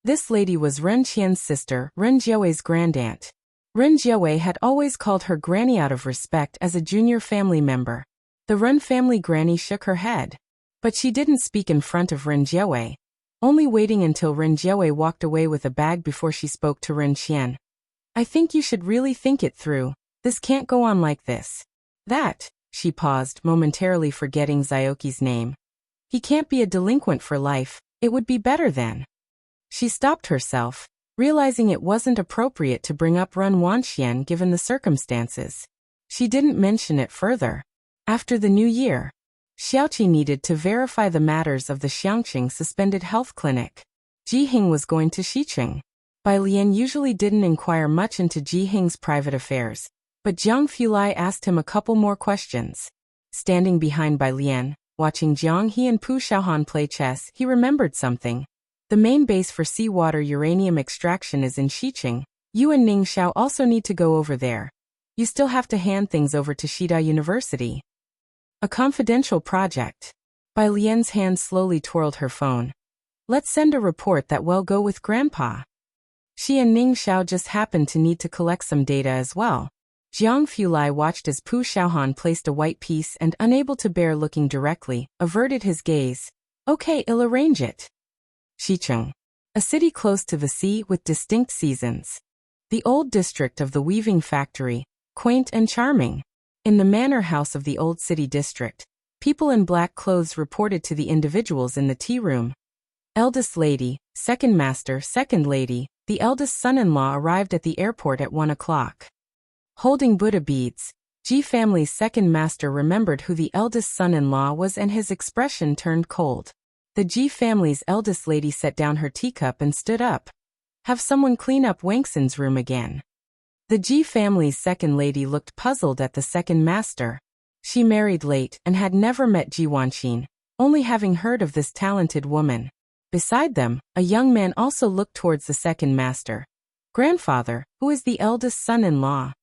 Speaker 1: This lady was Ren Qian's sister, Ren Jiewei's grandaunt. Ren Jiewei had always called her granny out of respect as a junior family member. The Ren family granny shook her head. But she didn't speak in front of Ren Jiewei, only waiting until Ren Jiewei walked away with a bag before she spoke to Ren Qian. I think you should really think it through. This can't go on like this. That, she paused, momentarily forgetting Xiaoqi's name. He can't be a delinquent for life, it would be better then. She stopped herself, realizing it wasn't appropriate to bring up Ren Wanxian given the circumstances. She didn't mention it further. After the new year, Xiaoqi needed to verify the matters of the Xiangqing suspended health clinic. Ji Hing was going to Xicheng. Bai Lian usually didn't inquire much into Ji Hing's private affairs, but Jiang Fulai asked him a couple more questions. Standing behind Bai Lian, watching Jiang He and Pu Xiaohan play chess, he remembered something. The main base for seawater uranium extraction is in Xicheng. You and Ning Xiao also need to go over there. You still have to hand things over to Shida University. A confidential project. Bai Lian's hand slowly twirled her phone. Let's send a report that will go with Grandpa. She and Ning Xiao just happened to need to collect some data as well. Jiang Fulai watched as Pu Xiaohan placed a white piece and, unable to bear looking directly, averted his gaze. Okay, I'll arrange it. Xicheng. A city close to the sea with distinct seasons. The old district of the weaving factory, quaint and charming. In the manor house of the old city district, people in black clothes reported to the individuals in the tea room. Eldest lady, second master, second lady, the eldest son-in-law arrived at the airport at 1 o'clock. Holding Buddha beads, Ji family's second master remembered who the eldest son-in-law was and his expression turned cold. The Ji family's eldest lady set down her teacup and stood up. Have someone clean up Wangxin's room again. The Ji family's second lady looked puzzled at the second master. She married late and had never met Ji Wanqin, only having heard of this talented woman. Beside them, a young man also looked towards the second master. Grandfather, who is the eldest son-in-law?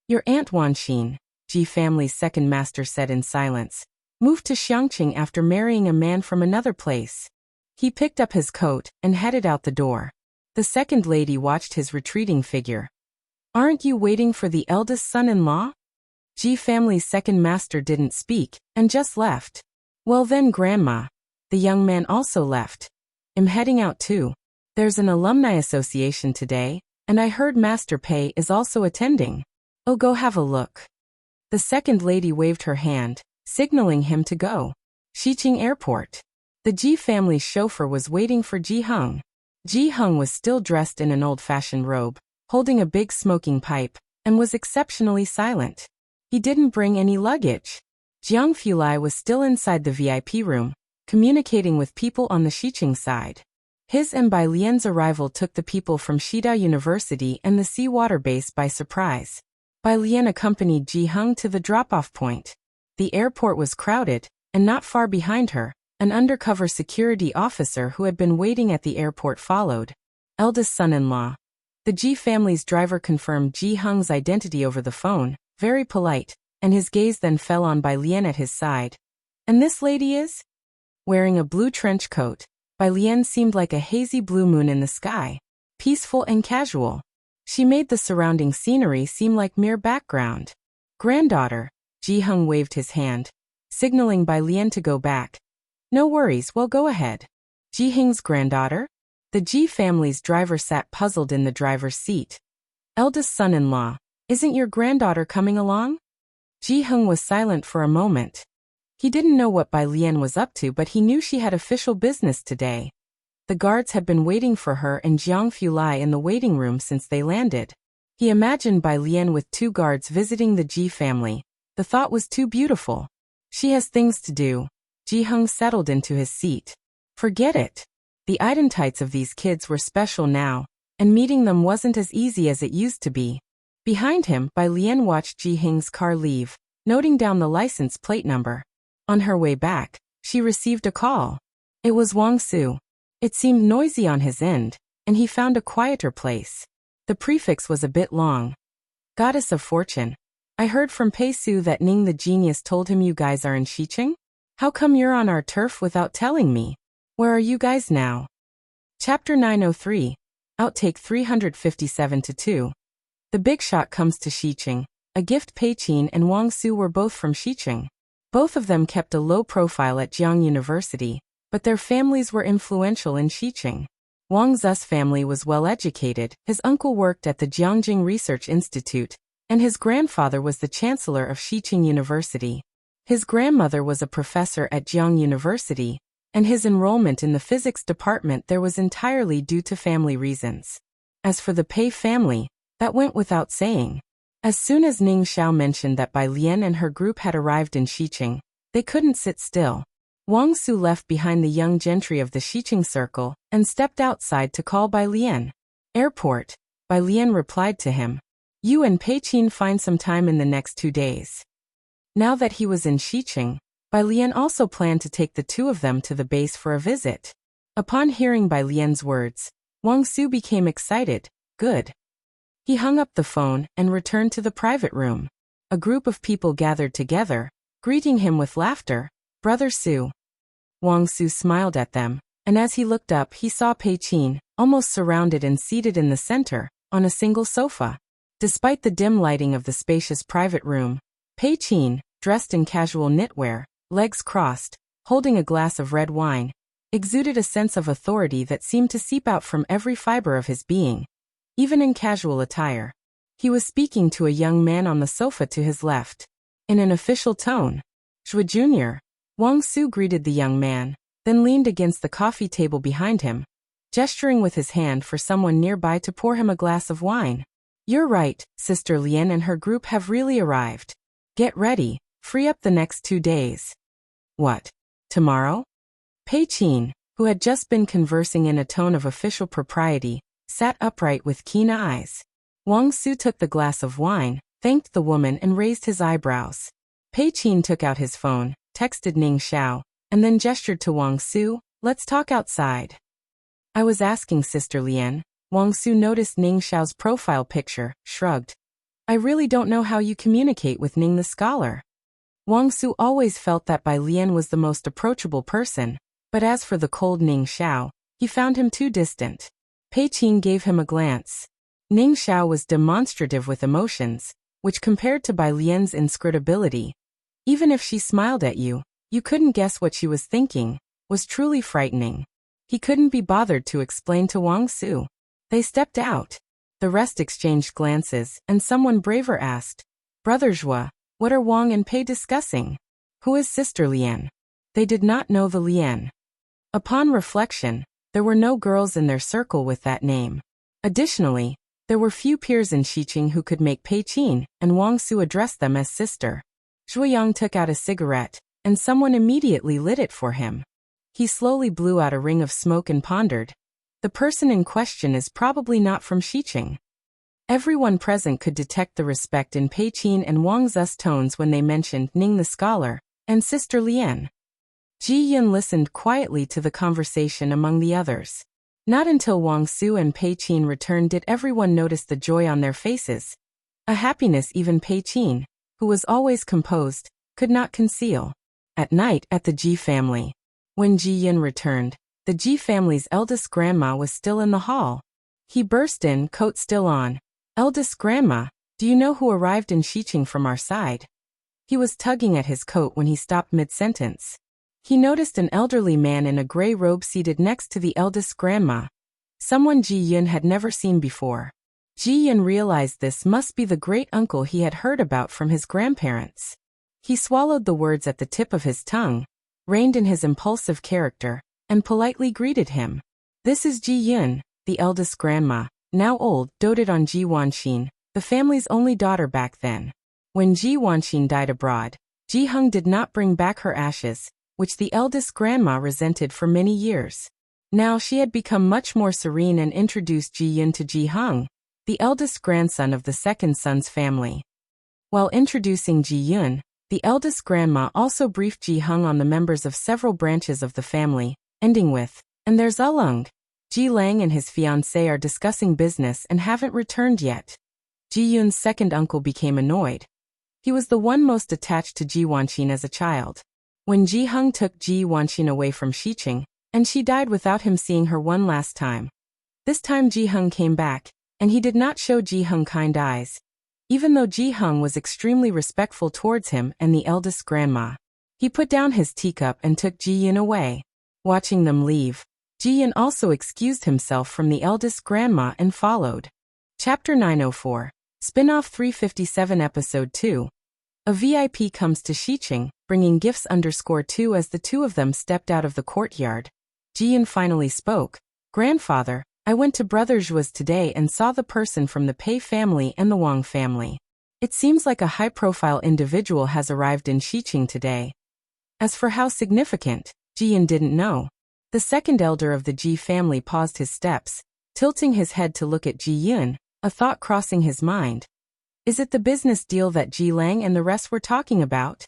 Speaker 1: Your Aunt Wanqin, Ji family's second master said in silence, moved to Xiangqing after marrying a man from another place. He picked up his coat and headed out the door. The second lady watched his retreating figure. Aren't you waiting for the eldest son-in-law? Ji family's second master didn't speak, and just left. Well then, Grandma. The young man also left. I'm heading out too. There's an alumni association today, and I heard Master Pei is also attending. Oh, go have a look. The second lady waved her hand, signaling him to go. Xicheng Airport. The Ji family's chauffeur was waiting for Ji Heng. Ji Heng was still dressed in an old-fashioned robe, holding a big smoking pipe, and was exceptionally silent. He didn't bring any luggage. Jiang Fulai was still inside the VIP room, communicating with people on the Xiqing side. His and Bai Lian's arrival took the people from Shida University and the Seawater Base by surprise. Bai Lian accompanied Ji Heng to the drop-off point. The airport was crowded, and not far behind her, an undercover security officer who had been waiting at the airport followed. Eldest son-in-law. The Ji family's driver confirmed Ji Heng's identity over the phone, very polite, and his gaze then fell on Bai Lian at his side. And this lady is? Wearing a blue trench coat, Bai Lian seemed like a hazy blue moon in the sky, peaceful and casual. She made the surrounding scenery seem like mere background. Granddaughter, Ji Heng waved his hand, signaling Bai Lian to go back. No worries, well go ahead. Ji Heng's granddaughter? The Ji family's driver sat puzzled in the driver's seat. Eldest son-in-law, isn't your granddaughter coming along? Ji Heng was silent for a moment. He didn't know what Bai Lian was up to, but he knew she had official business today. The guards had been waiting for her and Jiang Fulai in the waiting room since they landed. He imagined Bai Lian with 2 guards visiting the Ji family. The thought was too beautiful. She has things to do. Ji Heng settled into his seat. Forget it. The identities of these kids were special now, and meeting them wasn't as easy as it used to be. Behind him, Bai Lian watched Ji Heng's car leave, noting down the license plate number. On her way back, she received a call. It was Wang Su. It seemed noisy on his end, and he found a quieter place. The prefix was a bit long. Goddess of Fortune. I heard from Pei Su that Ning the genius told him you guys are in Xiqing? How come you're on our turf without telling me? Where are you guys now? Chapter 903. Outtake 357-2. The big shot comes to Xiqing. A gift. Pei Qin and Wang Su were both from Xiqing. Both of them kept a low profile at Jiang University, but their families were influential in Xiqing. Wang Zu's family was well educated, his uncle worked at the Jiangjing Research Institute, and his grandfather was the chancellor of Xiqing University. His grandmother was a professor at Jiang University, and his enrollment in the physics department there was entirely due to family reasons. As for the Pei family, that went without saying. As soon as Ning Xiao mentioned that Bai Lian and her group had arrived in Xiqing, they couldn't sit still. Wang Su left behind the young gentry of the Xiqing circle and stepped outside to call Bai Lian. Airport. Bai Lian replied to him. You and Pei Qin find some time in the next 2 days. Now that he was in Xiqing, Bai Lian also planned to take the 2 of them to the base for a visit. Upon hearing Bai Lian's words, Wang Su became excited. Good. He hung up the phone and returned to the private room. A group of people gathered together, greeting him with laughter. Brother Su. Wang Su smiled at them, and as he looked up he saw Pei Qin, almost surrounded and seated in the center, on a single sofa. Despite the dim lighting of the spacious private room, Pei Qin, dressed in casual knitwear, legs crossed, holding a glass of red wine, exuded a sense of authority that seemed to seep out from every fiber of his being. Even in casual attire, he was speaking to a young man on the sofa to his left. In an official tone. Zhui Jr. Wang Su greeted the young man, then leaned against the coffee table behind him, gesturing with his hand for someone nearby to pour him a glass of wine. You're right, Sister Lian and her group have really arrived. Get ready, free up the next 2 days. What? Tomorrow? Pei Qin, who had just been conversing in a tone of official propriety, sat upright with keen eyes. Wang Su took the glass of wine, thanked the woman and raised his eyebrows. Pei Qin took out his phone, texted Ning Xiao, and then gestured to Wang Su, let's talk outside. I was asking Sister Lian. Wang Su noticed Ning Xiao's profile picture, shrugged. I really don't know how you communicate with Ning the scholar. Wang Su always felt that Bai Lian was the most approachable person, but as for the cold Ning Xiao, he found him too distant. Pei Qin gave him a glance. Ning Xiao was demonstrative with emotions, which compared to Bai Lian's inscrutability. Even if she smiled at you, you couldn't guess what she was thinking, was truly frightening. He couldn't be bothered to explain to Wang Su. They stepped out. The rest exchanged glances, and someone braver asked, Brother Zhua, what are Wang and Pei discussing? Who is Sister Lian? They did not know the Lian. Upon reflection, there were no girls in their circle with that name. Additionally, There were few peers in Xiqing who could make Pei Qin, and Wang Su addressed them as sister. Zhuoyang took out a cigarette, and someone immediately lit it for him. He slowly blew out a ring of smoke and pondered. The person in question is probably not from Xiqing. Everyone present could detect the respect in Pei Qin and Wang Zu's tones when they mentioned Ning the scholar, and Sister Lian. Ji Yun listened quietly to the conversation among the others. Not until Wang Su and Pei Qin returned did everyone notice the joy on their faces. A happiness even Pei Qin, who was always composed, could not conceal. At night at the Ji family. When Ji Yun returned, the Ji family's eldest grandma was still in the hall. He burst in, coat still on. "Eldest grandma, do you know who arrived in Xiqing from our side?" He was tugging at his coat when he stopped mid-sentence. He noticed an elderly man in a gray robe seated next to the eldest grandma. Someone Ji Yun had never seen before. Ji Yun realized this must be the great-uncle he had heard about from his grandparents. He swallowed the words at the tip of his tongue, reined in his impulsive character, and politely greeted him. "This is Ji Yun," the eldest grandma, now old, doted on Ji Wanxin, the family's only daughter back then. When Ji Wanxin died abroad, Ji Heng did not bring back her ashes, which the eldest grandma resented for many years. Now she had become much more serene and introduced Ji Yun to Ji Heng, the eldest grandson of the second son's family. While introducing Ji Yun, the eldest grandma also briefed Ji Heng on the members of several branches of the family, ending with, "And there's Ulung. Ji Lang and his fiancée are discussing business and haven't returned yet." Ji Yun's second uncle became annoyed. He was the one most attached to Ji Wanxin as a child. When Ji Heng took Ji Wanxin away from Xiqing, and she died without him seeing her one last time. This time Ji Heng came back, and he did not show Ji Heng kind eyes. Even though Ji Heng was extremely respectful towards him and the eldest grandma. He put down his teacup and took Ji Yun away. Watching them leave, Ji Yun also excused himself from the eldest grandma and followed. Chapter 904. Spin-off 357 Episode 2. A VIP comes to Xiqing, bringing gifts _2 as the two of them stepped out of the courtyard. Ji Yun finally spoke. "Grandfather, I went to Brother Zhuo's today and saw the person from the Pei family and the Wang family. It seems like a high-profile individual has arrived in Xiqing today." As for how significant, Ji Yun didn't know. The second elder of the Ji family paused his steps, tilting his head to look at Ji Yun, a thought crossing his mind. Is it the business deal that Ji Lang and the rest were talking about?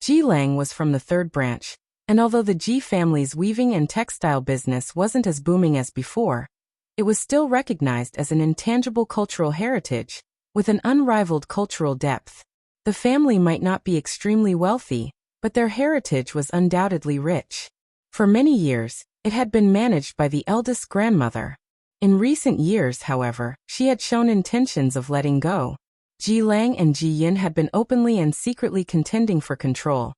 Speaker 1: Ji Lang was from the third branch, and although the Ji family's weaving and textile business wasn't as booming as before, it was still recognized as an intangible cultural heritage, with an unrivaled cultural depth. The family might not be extremely wealthy, but their heritage was undoubtedly rich. For many years, it had been managed by the eldest grandmother. In recent years, however, she had shown intentions of letting go. Ji Lang and Ji Yun had been openly and secretly contending for control.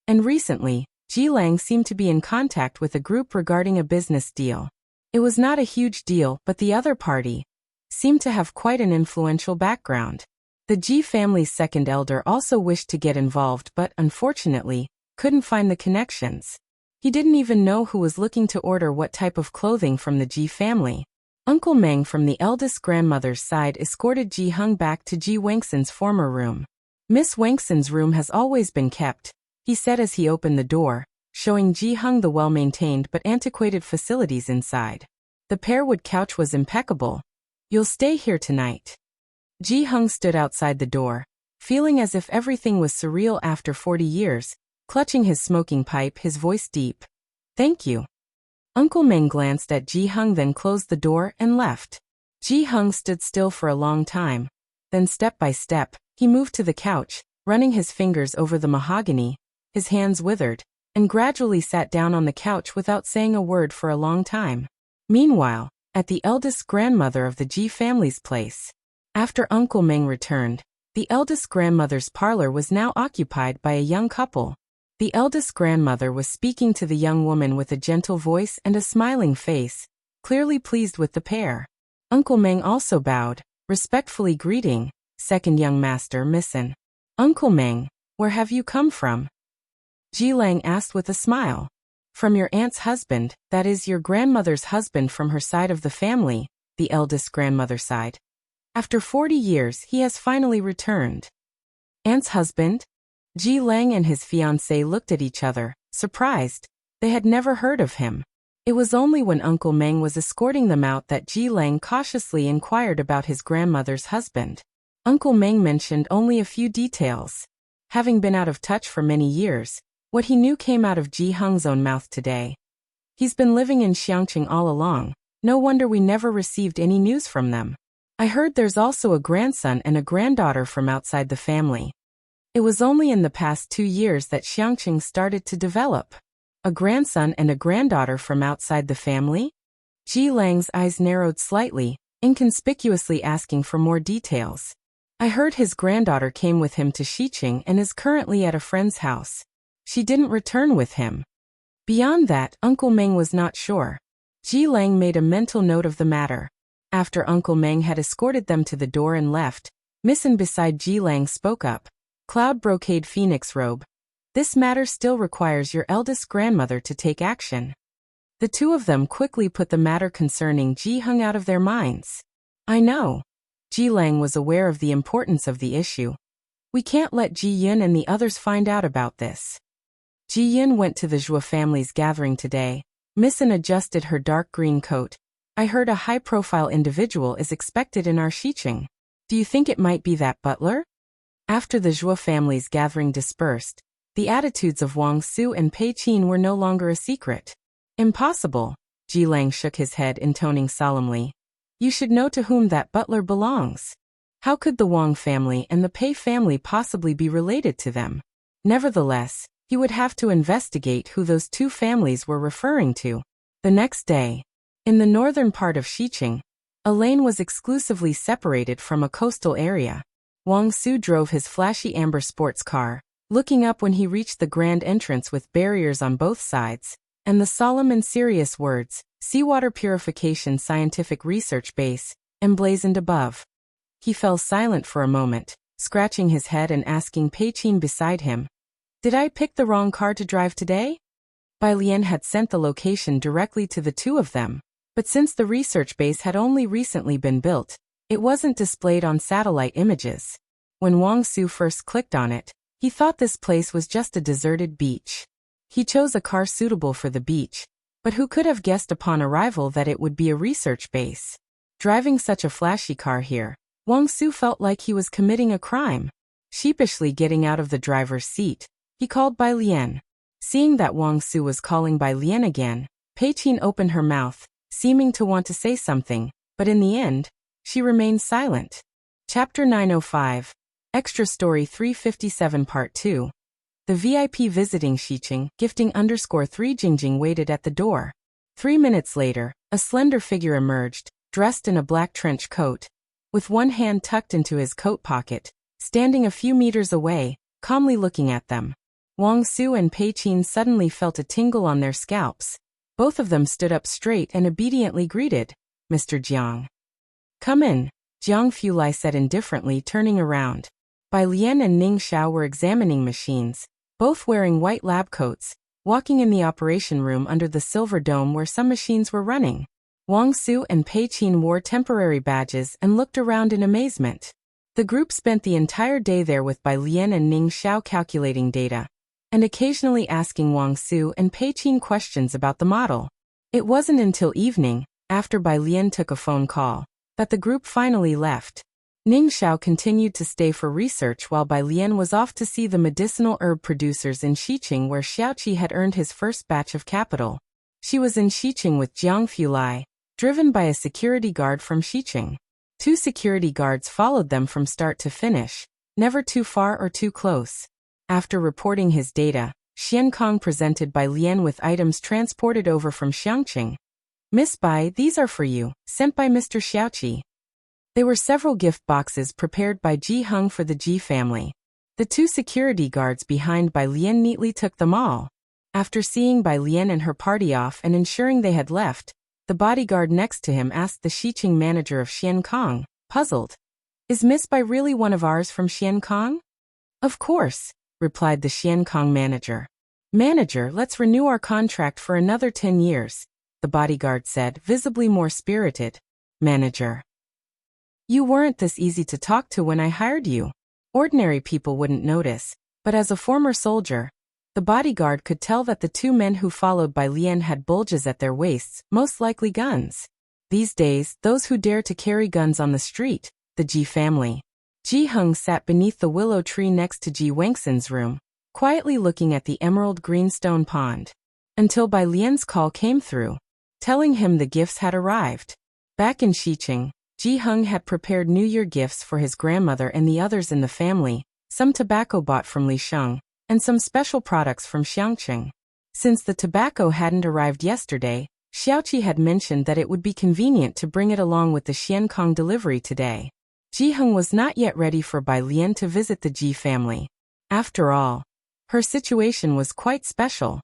Speaker 1: And recently, Ji Lang seemed to be in contact with a group regarding a business deal. It was not a huge deal, but the other party seemed to have quite an influential background. The Ji family's second elder also wished to get involved but, unfortunately, couldn't find the connections. He didn't even know who was looking to order what type of clothing from the Ji family. Uncle Meng from the eldest grandmother's side escorted Ji Heng back to Ji Wangxin's former room. "Miss Wangxin's room has always been kept," he said as he opened the door, showing Ji Heng the well-maintained but antiquated facilities inside. The pearwood couch was impeccable. "You'll stay here tonight." Ji Heng stood outside the door, feeling as if everything was surreal after 40 years, clutching his smoking pipe, his voice deep. "Thank you." Uncle Meng glanced at Ji Heng, then closed the door and left. Ji Heng stood still for a long time. Then step by step, he moved to the couch, running his fingers over the mahogany. His hands withered, and gradually sat down on the couch without saying a word for a long time. Meanwhile, at the eldest grandmother of the Ji family's place. After Uncle Meng returned, the eldest grandmother's parlor was now occupied by a young couple. The eldest grandmother was speaking to the young woman with a gentle voice and a smiling face, clearly pleased with the pair. Uncle Meng also bowed, respectfully greeting, "Second young master, Missin." "Uncle Meng, where have you come from?" Ji Lang asked with a smile. "From your aunt's husband, that is your grandmother's husband from her side of the family," the eldest grandmother sighed. After 40 years, he has finally returned. Aunt's husband? Ji Lang and his fiancée looked at each other, surprised. They had never heard of him. It was only when Uncle Meng was escorting them out that Ji Lang cautiously inquired about his grandmother's husband. Uncle Meng mentioned only a few details. Having been out of touch for many years, what he knew came out of Ji Heng's own mouth today. He's been living in Xiangqing all along. No wonder we never received any news from them. I heard there's also a grandson and a granddaughter from outside the family. It was only in the past 2 years that Xiangqing started to develop. A grandson and a granddaughter from outside the family? Ji Lang's eyes narrowed slightly, inconspicuously asking for more details. I heard his granddaughter came with him to Xiqing and is currently at a friend's house. She didn't return with him. Beyond that, Uncle Meng was not sure. Ji Lang made a mental note of the matter. After Uncle Meng had escorted them to the door and left, Missin beside Ji Lang spoke up. Cloud brocade phoenix robe. This matter still requires your eldest grandmother to take action. The two of them quickly put the matter concerning Ji Heng out of their minds. I know. Ji Lang was aware of the importance of the issue. We can't let Ji Yun and the others find out about this. Ji Yun went to the Zhou family's gathering today. Missin adjusted her dark green coat. I heard a high-profile individual is expected in our Xiqing. Do you think it might be that butler? After the Zhou family's gathering dispersed, the attitudes of Wang Su and Pei Qin were no longer a secret. Impossible, Ji Lang shook his head intoning solemnly. You should know to whom that butler belongs. How could the Wang family and the Pei family possibly be related to them? Nevertheless, he would have to investigate who those two families were referring to. The next day, in the northern part of Xiqing, a lane was exclusively separated from a coastal area. Wang Su drove his flashy amber sports car, looking up when he reached the grand entrance with barriers on both sides, and the solemn and serious words, Seawater Purification Scientific Research Base, emblazoned above. He fell silent for a moment, scratching his head and asking Pei Qin beside him, Did I pick the wrong car to drive today? Bai Lian had sent the location directly to the two of them, but since the research base had only recently been built, it wasn't displayed on satellite images. When Wang Su first clicked on it, he thought this place was just a deserted beach. He chose a car suitable for the beach, but who could have guessed upon arrival that it would be a research base? Driving such a flashy car here, Wang Su felt like he was committing a crime. Sheepishly getting out of the driver's seat, he called Bai Lian. Seeing that Wang Su was calling Bai Lian again, Pei Qin opened her mouth, seeming to want to say something, but in the end, she remained silent. Chapter 905. Extra Story 357 Part 2. The VIP visiting Xiqing, gifting _3 Jingjing waited at the door. 3 minutes later, a slender figure emerged, dressed in a black trench coat. With one hand tucked into his coat pocket, standing a few meters away, calmly looking at them. Wang Su and Pei Qin suddenly felt a tingle on their scalps. Both of them stood up straight and obediently greeted, Mr. Jiang. Come in, Jiang Fulai said indifferently, turning around. Bai Lian and Ning Xiao were examining machines, both wearing white lab coats, walking in the operation room under the silver dome where some machines were running. Wang Su and Pei Qin wore temporary badges and looked around in amazement. The group spent the entire day there with Bai Lian and Ning Xiao calculating data, and occasionally asking Wang Su and Pei Qin questions about the model. It wasn't until evening, after Bai Lian took a phone call, that the group finally left. Ning Xiao continued to stay for research while Bai Lian was off to see the medicinal herb producers in Xiqing where Xiaoqi had earned his first batch of capital. She was in Xiqing with Jiang Fulai, driven by a security guard from Xiqing. 2 security guards followed them from start to finish, never too far or too close. After reporting his data, Xian Kong presented Bai Lian with items transported over from Xiangqing. Miss Bai, these are for you, sent by Mr. Xiaoqi. There were several gift boxes prepared by Ji Heng for the Ji family. The 2 security guards behind Bai Lian neatly took them all. After seeing Bai Lian and her party off and ensuring they had left, the bodyguard next to him asked the Xiqing manager of Xian Kong, puzzled. Is Miss Bai really one of ours from Xian Kong? Of course, replied the Xian Kong manager. Manager, let's renew our contract for another 10 years, the bodyguard said, visibly more spirited. Manager. You weren't this easy to talk to when I hired you. Ordinary people wouldn't notice, but as a former soldier, the bodyguard could tell that the two men who followed Bai Lian had bulges at their waists, most likely guns. These days, those who dare to carry guns on the street, the Ji family. Ji Heng sat beneath the willow tree next to Ji Wangxin's room, quietly looking at the emerald green stone pond, until Bai Lian's call came through, telling him the gifts had arrived. Back in Xiqing, Ji Heng had prepared New Year gifts for his grandmother and the others in the family, some tobacco bought from Lisheng, and some special products from Xiangqing. Since the tobacco hadn't arrived yesterday, Xiaoqi had mentioned that it would be convenient to bring it along with the Xiankong delivery today. Ji Heng was not yet ready for Bai Lian to visit the Ji family. After all, her situation was quite special.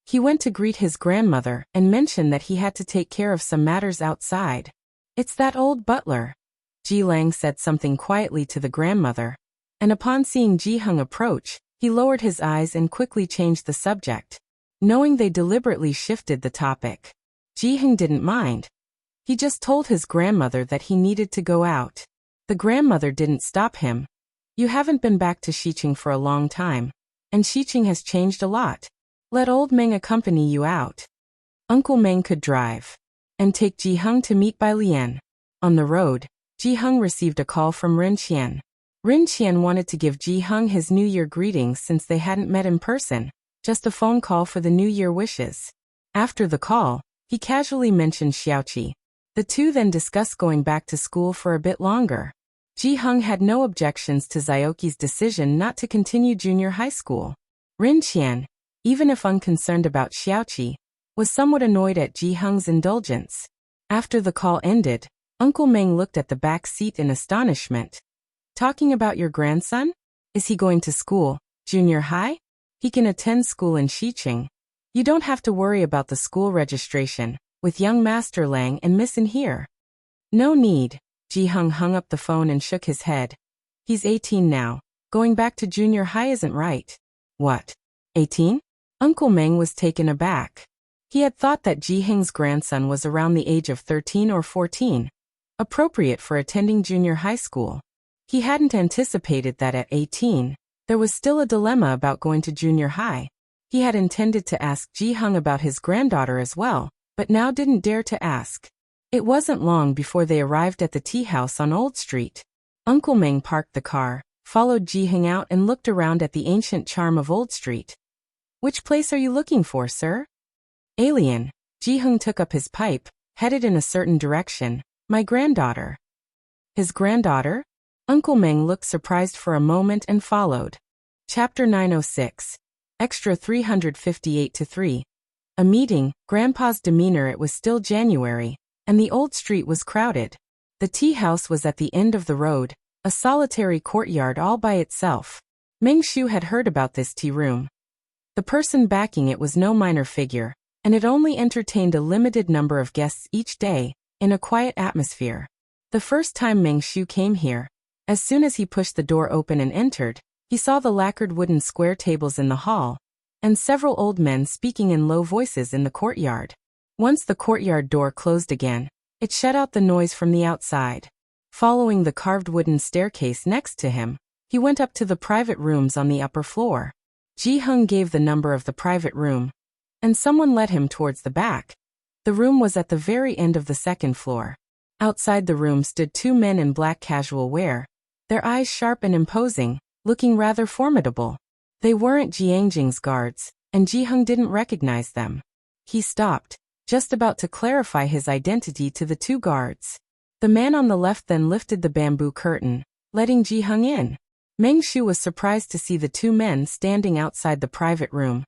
Speaker 1: He went to greet his grandmother and mentioned that he had to take care of some matters outside. It's that old butler. Ji Lang said something quietly to the grandmother, and upon seeing Ji Heng approach, he lowered his eyes and quickly changed the subject. Knowing they deliberately shifted the topic, Ji Heng didn't mind. He just told his grandmother that he needed to go out. The grandmother didn't stop him. You haven't been back to Xiqing for a long time, and Xiqing has changed a lot. Let old Meng accompany you out. Uncle Meng could drive and take Ji Heng to meet Bai Lian. On the road, Ji Heng received a call from Ren Qian. Ren Qian wanted to give Ji Heng his New Year greetings since they hadn't met in person, just a phone call for the New Year wishes. After the call, he casually mentioned Xiaoqi. The two then discussed going back to school for a bit longer. Ji Heng had no objections to Xiaoqi's decision not to continue junior high school. Ren Qian, even if unconcerned about Xiaoqi, was somewhat annoyed at Ji Heng's indulgence. After the call ended, Uncle Meng looked at the back seat in astonishment. Talking about your grandson? Is he going to school, junior high? He can attend school in Xiqing. You don't have to worry about the school registration, with young Master Lang and Miss in here. No need. Ji Heng hung up the phone and shook his head. He's 18 now. Going back to junior high isn't right. What? 18? Uncle Meng was taken aback. He had thought that Ji Heng's grandson was around the age of 13 or 14, appropriate for attending junior high school. He hadn't anticipated that at 18, there was still a dilemma about going to junior high. He had intended to ask Ji Heng about his granddaughter as well, but now didn't dare to ask. It wasn't long before they arrived at the tea house on Old Street. Uncle Meng parked the car, followed Ji Heng out and looked around at the ancient charm of Old Street. Which place are you looking for, sir? Alien. Ji Heng took up his pipe, headed in a certain direction. My granddaughter. His granddaughter? Uncle Meng looked surprised for a moment and followed. Chapter 906. Extra 358-3. A meeting, Grandpa's demeanor. It was still January, and the Old Street was crowded. The tea house was at the end of the road, a solitary courtyard all by itself. Meng Shu had heard about this tea room. The person backing it was no minor figure, and it only entertained a limited number of guests each day, in a quiet atmosphere. The first time Meng Shu came here, as soon as he pushed the door open and entered, he saw the lacquered wooden square tables in the hall, and several old men speaking in low voices in the courtyard. Once the courtyard door closed again, it shut out the noise from the outside. Following the carved wooden staircase next to him, he went up to the private rooms on the upper floor. Ji Heng gave the number of the private room, and someone led him towards the back. The room was at the very end of the second floor. Outside the room stood two men in black casual wear, their eyes sharp and imposing, looking rather formidable. They weren't Jiangjing's guards, and Ji Heng didn't recognize them. He stopped, just about to clarify his identity to the two guards. The man on the left then lifted the bamboo curtain, letting Ji Heng in. Meng Shu was surprised to see the two men standing outside the private room,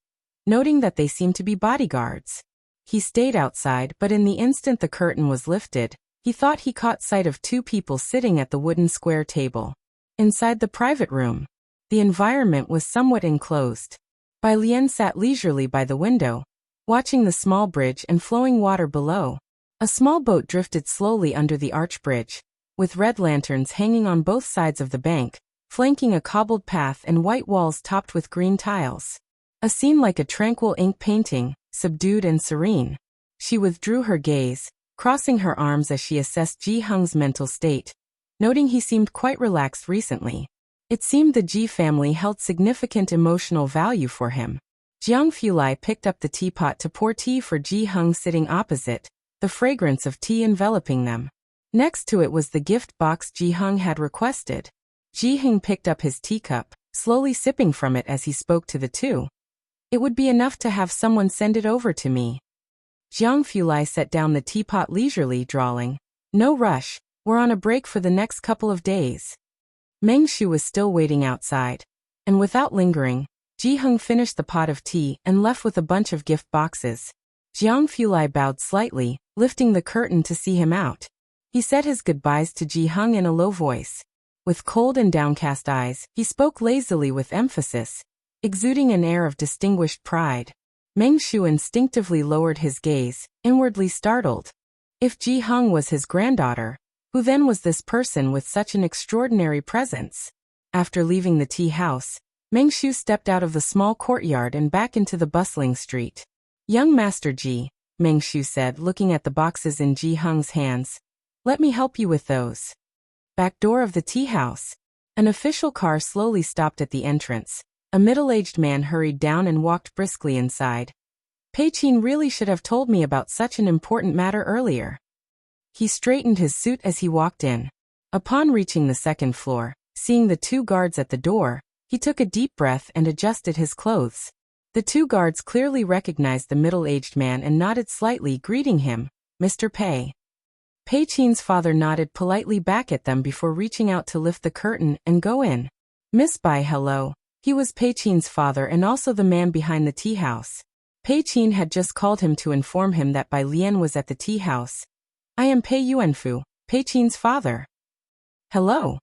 Speaker 1: noting that they seemed to be bodyguards. He stayed outside, but in the instant the curtain was lifted, he thought he caught sight of two people sitting at the wooden square table. Inside the private room, the environment was somewhat enclosed. Bai Lian sat leisurely by the window, watching the small bridge and flowing water below. A small boat drifted slowly under the arch bridge, with red lanterns hanging on both sides of the bank, flanking a cobbled path and white walls topped with green tiles. A scene like a tranquil ink painting, subdued and serene. She withdrew her gaze, crossing her arms as she assessed Ji Heng's mental state. noting he seemed quite relaxed recently. It seemed the Ji family held significant emotional value for him. Jiang Fulai picked up the teapot to pour tea for Ji Hung sitting opposite, the fragrance of tea enveloping them. Next to it was the gift box Ji Hung had requested. Ji Hung picked up his teacup, slowly sipping from it as he spoke to the two. It would be enough to have someone send it over to me. Jiang Fulai set down the teapot leisurely, drawling, "No rush, we're on a break for the next couple of days." Meng Shu was still waiting outside, and without lingering, Ji Hung finished the pot of tea and left with a bunch of gift boxes. Jiang Fulai bowed slightly, lifting the curtain to see him out. He said his goodbyes to Ji Hung in a low voice. With cold and downcast eyes, he spoke lazily with emphasis, exuding an air of distinguished pride. Meng Shu instinctively lowered his gaze, inwardly startled. If Ji Hung was his granddaughter, who then was this person with such an extraordinary presence? After leaving the tea house, Meng Shu stepped out of the small courtyard and back into the bustling street. "Young Master Ji," Meng Shu said, looking at the boxes in Ji Hung's hands, "let me help you with those." Back door of the tea house. An official car slowly stopped at the entrance. A middle-aged man hurried down and walked briskly inside. "Pei Qin really should have told me about such an important matter earlier." He straightened his suit as he walked in. Upon reaching the second floor, seeing the two guards at the door, he took a deep breath and adjusted his clothes. The two guards clearly recognized the middle-aged man and nodded slightly, greeting him, "Mr. Pei." Pei Qin's father nodded politely back at them before reaching out to lift the curtain and go in. "Miss Bai, hello." He was Pei Qin's father and also the man behind the tea house. Pei Qin had just called him to inform him that Bai Lian was at the tea house. "I am Pei Yuanfu, Pei Qin's father." "Hello."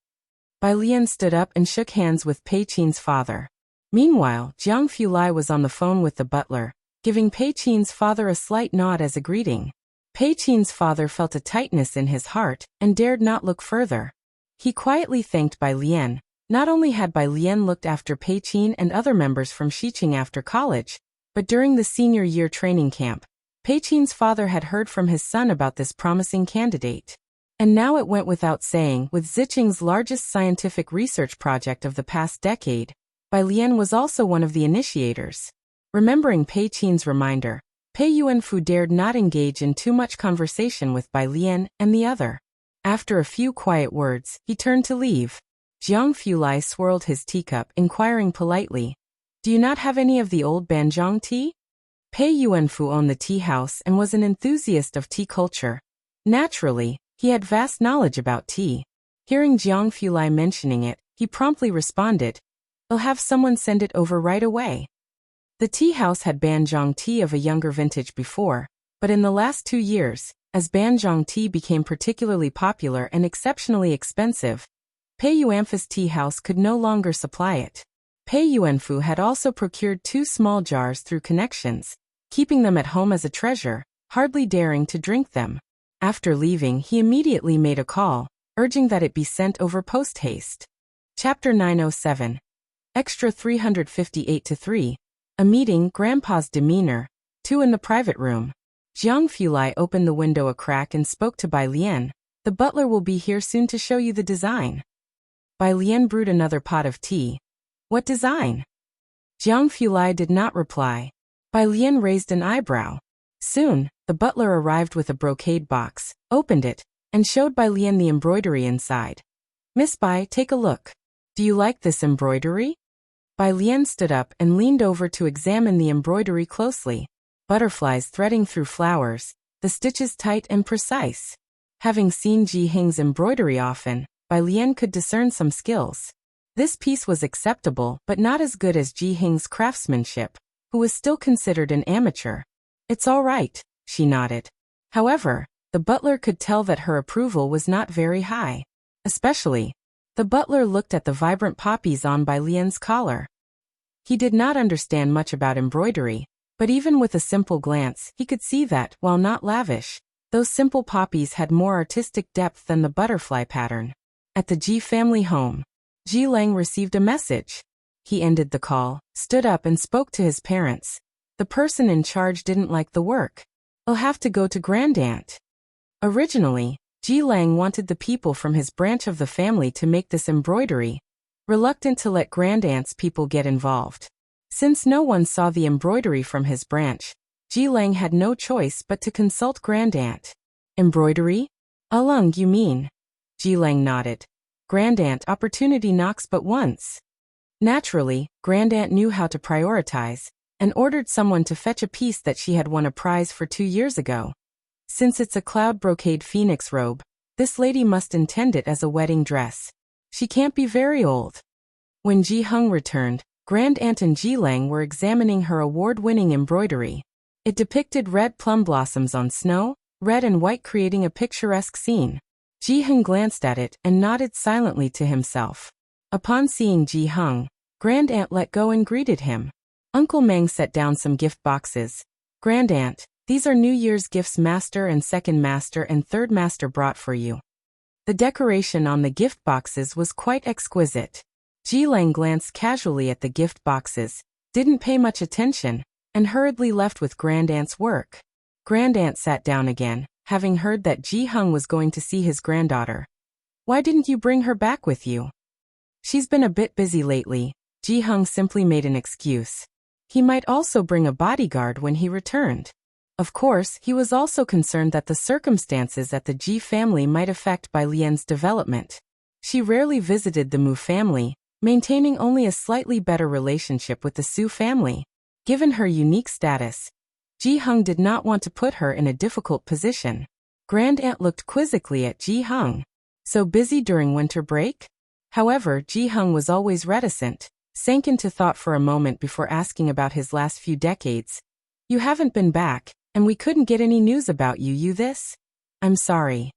Speaker 1: Bai Lian stood up and shook hands with Pei Qin's father. Meanwhile, Jiang Fulai was on the phone with the butler, giving Pei Qin's father a slight nod as a greeting. Pei Qin's father felt a tightness in his heart and dared not look further. He quietly thanked Bai Lian. Not only had Bai Lian looked after Pei Qin and other members from Xiqing after college, but during the senior year training camp, Pei Qin's father had heard from his son about this promising candidate. And now it went without saying, with Xiqing's largest scientific research project of the past decade, Bai Lian was also one of the initiators. Remembering Pei Qin's reminder, Pei Yuanfu dared not engage in too much conversation with Bai Lian and the other. After a few quiet words, he turned to leave. Jiang Fulai swirled his teacup, inquiring politely, "Do you not have any of the old Banjiang tea?" Pei Yuanfu owned the tea house and was an enthusiast of tea culture. Naturally, he had vast knowledge about tea. Hearing Jiang Fulai mentioning it, he promptly responded, "I'll have someone send it over right away." The tea house had Banjiang tea of a younger vintage before, but in the last 2 years, as Banjiang tea became particularly popular and exceptionally expensive, Pei Yuanfu's tea house could no longer supply it. Pei Yuanfu had also procured 2 small jars through connections, keeping them at home as a treasure, hardly daring to drink them. After leaving, he immediately made a call, urging that it be sent over post-haste. Chapter 907. Extra 358-3. A meeting, Grandpa's demeanor. 2 in the private room. Jiang Fulai opened the window a crack and spoke to Bai Lian. "The butler will be here soon to show you the design." Bai Lian brewed another pot of tea. "What design?" Jiang Fulai did not reply. Bai Lian raised an eyebrow. Soon, the butler arrived with a brocade box, opened it, and showed Bai Lian the embroidery inside. "Miss Bai, take a look. Do you like this embroidery?" Bai Lian stood up and leaned over to examine the embroidery closely. Butterflies threading through flowers, the stitches tight and precise. Having seen Ji Hing's embroidery often, Bai Lian could discern some skills. This piece was acceptable but not as good as Ji Hing's craftsmanship, who was still considered an amateur. "It's all right," she nodded. However, the butler could tell that her approval was not very high. Especially, the butler looked at the vibrant poppies on Bai Lian's collar. He did not understand much about embroidery, but even with a simple glance, he could see that, while not lavish, those simple poppies had more artistic depth than the butterfly pattern. At the Ji family home, Ji Lang received a message. He ended the call, stood up and spoke to his parents. The person in charge didn't like the work. "I'll have to go to Grandaunt." Originally, Ji Lang wanted the people from his branch of the family to make this embroidery, reluctant to let Grandaunt's people get involved. Since no one saw the embroidery from his branch, Ji Lang had no choice but to consult Grandaunt. Embroidery? Alung, you mean? Ji Lang nodded. Grandaunt, opportunity knocks but once. Naturally, Grandaunt knew how to prioritize, and ordered someone to fetch a piece that she had won a prize for 2 years ago. Since it's a cloud brocade phoenix robe, this lady must intend it as a wedding dress. She can't be very old. When Ji Hung returned, Grandaunt and Ji Lang were examining her award-winning embroidery. It depicted red plum blossoms on snow, red and white, creating a picturesque scene. Ji Hung glanced at it and nodded silently to himself. Upon seeing Ji Hung, Grandaunt let go and greeted him. Uncle Meng set down some gift boxes. Grandaunt, these are New Year's gifts Master and Second Master and Third Master brought for you. The decoration on the gift boxes was quite exquisite. Ji Lang glanced casually at the gift boxes, didn't pay much attention, and hurriedly left with Grandaunt's work. Grandaunt sat down again, having heard that Ji Hung was going to see his granddaughter. Why didn't you bring her back with you? She's been a bit busy lately. Ji Hung simply made an excuse. He might also bring a bodyguard when he returned. Of course, he was also concerned that the circumstances at the Ji family might affect Bai Lian's development. She rarely visited the Mu family, maintaining only a slightly better relationship with the Su family. Given her unique status, Ji Hung did not want to put her in a difficult position. Grandaunt looked quizzically at Ji Hung. So busy during winter break? However, Ji Hung was always reticent, sank into thought for a moment before asking about his last few decades. You haven't been back, and we couldn't get any news about you this? I'm sorry.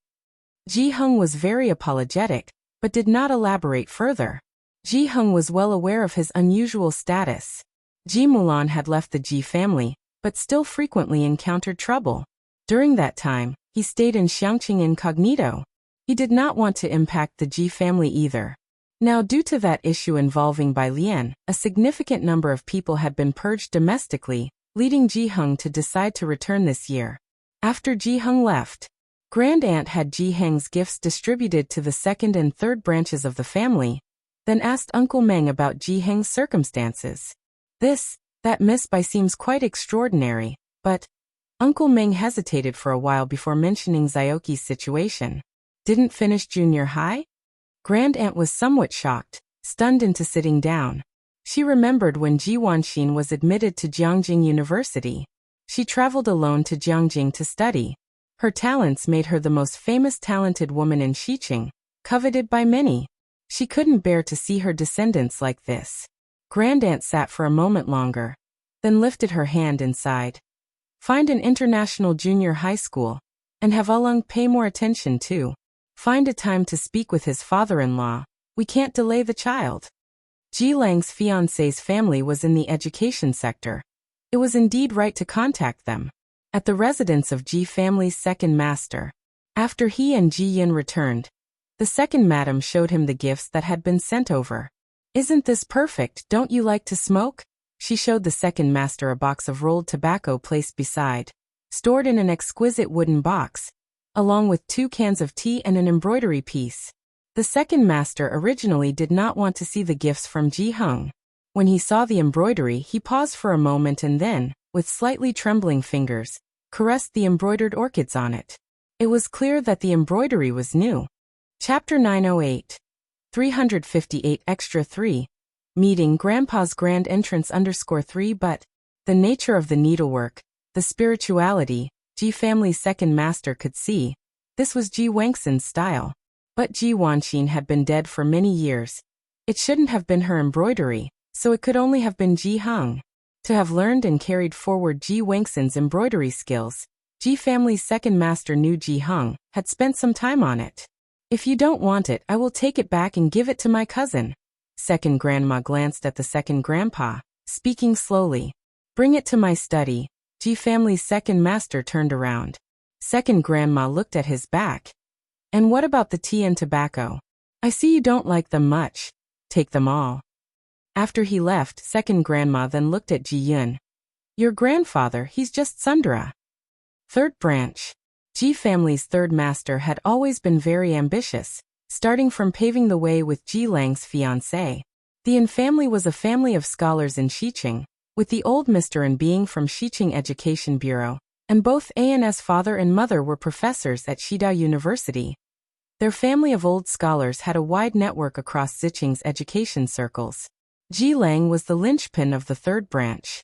Speaker 1: Ji Hung was very apologetic, but did not elaborate further. Ji Hung was well aware of his unusual status. Ji Mulan had left the Ji family, but still frequently encountered trouble. During that time, he stayed in Xiangqing incognito. He did not want to impact the Ji family either. Now, due to that issue involving Bai Lian, a significant number of people had been purged domestically, leading Ji Hung to decide to return this year. After Ji Hung left, Grandaunt had Ji Hang's gifts distributed to the second and third branches of the family, then asked Uncle Meng about Ji Hang's circumstances. That Miss Bai seems quite extraordinary, but Uncle Meng hesitated for a while before mentioning Xiaoqi's situation. Didn't finish junior high? Grandaunt was somewhat shocked, stunned into sitting down. She remembered when Ji Wanxin was admitted to Jiangjing University. She traveled alone to Jiangjing to study. Her talents made her the most famous talented woman in Xiqing, coveted by many. She couldn't bear to see her descendants like this. Grandaunt sat for a moment longer, then lifted her hand and sighed. Find an international junior high school, and have Alung pay more attention too. Find a time to speak with his father-in-law. We can't delay the child. Ji Lang's fiancé's family was in the education sector. It was indeed right to contact them. At the residence of Ji family's second master. After he and Ji Yin returned, the second madam showed him the gifts that had been sent over. Isn't this perfect? Don't you like to smoke? She showed the second master a box of rolled tobacco placed beside, stored in an exquisite wooden box, along with 2 cans of tea and an embroidery piece. The second master originally did not want to see the gifts from Ji Hung. When he saw the embroidery, he paused for a moment and then, with slightly trembling fingers, caressed the embroidered orchids on it. It was clear that the embroidery was new. Chapter 908. 358 Extra 3. Meeting Grandpa's Grand Entrance _3 But the nature of the needlework, the spirituality, Ji family's second master could see. This was Ji Wangxin's style. But Ji Wanxin had been dead for many years. It shouldn't have been her embroidery, so it could only have been Ji Hung. To have learned and carried forward Ji Wangxin's embroidery skills, Ji family's second master knew Ji Hung had spent some time on it. If you don't want it, I will take it back and give it to my cousin. Second grandma glanced at the second grandpa, speaking slowly. Bring it to my study. Ji family's second master turned around. Second grandma looked at his back. And what about the tea and tobacco? I see you don't like them much. Take them all. After he left, second grandma then looked at Ji Yun. Your grandfather, he's just Sundara. Third branch. Ji family's third master had always been very ambitious, starting from paving the way with Ji Lang's fiancée. The Yin family was a family of scholars in Xiqing, with the old Mr. Yin being from Xiqing Education Bureau, and both An's father and mother were professors at Xidao University. Their family of old scholars had a wide network across Xiqing's education circles. Ji Lang was the linchpin of the third branch.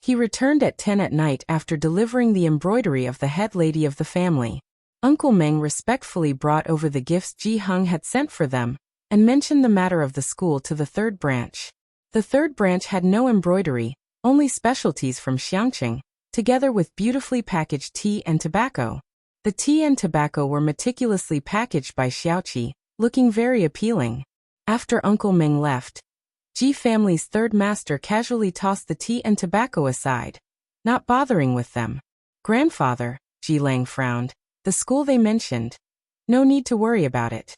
Speaker 1: He returned at 10 at night after delivering the embroidery of the head lady of the family. Uncle Meng respectfully brought over the gifts Ji Heng had sent for them, and mentioned the matter of the school to the third branch. The third branch had no embroidery, only specialties from Xiangqing, together with beautifully packaged tea and tobacco. The tea and tobacco were meticulously packaged by Xiaoqi, looking very appealing. After Uncle Meng left, Ji family's third master casually tossed the tea and tobacco aside, not bothering with them. Grandfather, Ji Lang frowned, the school they mentioned. No need to worry about it.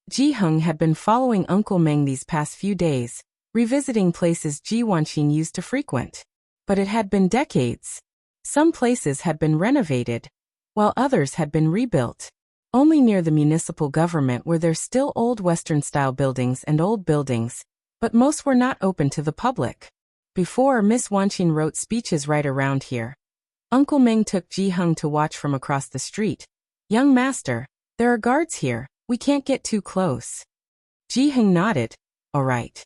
Speaker 1: Ji Heng had been following Uncle Meng these past few days, revisiting places Ji Wanqin used to frequent. But it had been decades. Some places had been renovated, while others had been rebuilt. Only near the municipal government were there still old Western-style buildings and old buildings, but most were not open to the public. Before, Miss Wanqin wrote speeches right around here. Uncle Meng took Ji Heng to watch from across the street. Young master, there are guards here. We can't get too close. Ji Heng nodded. All right.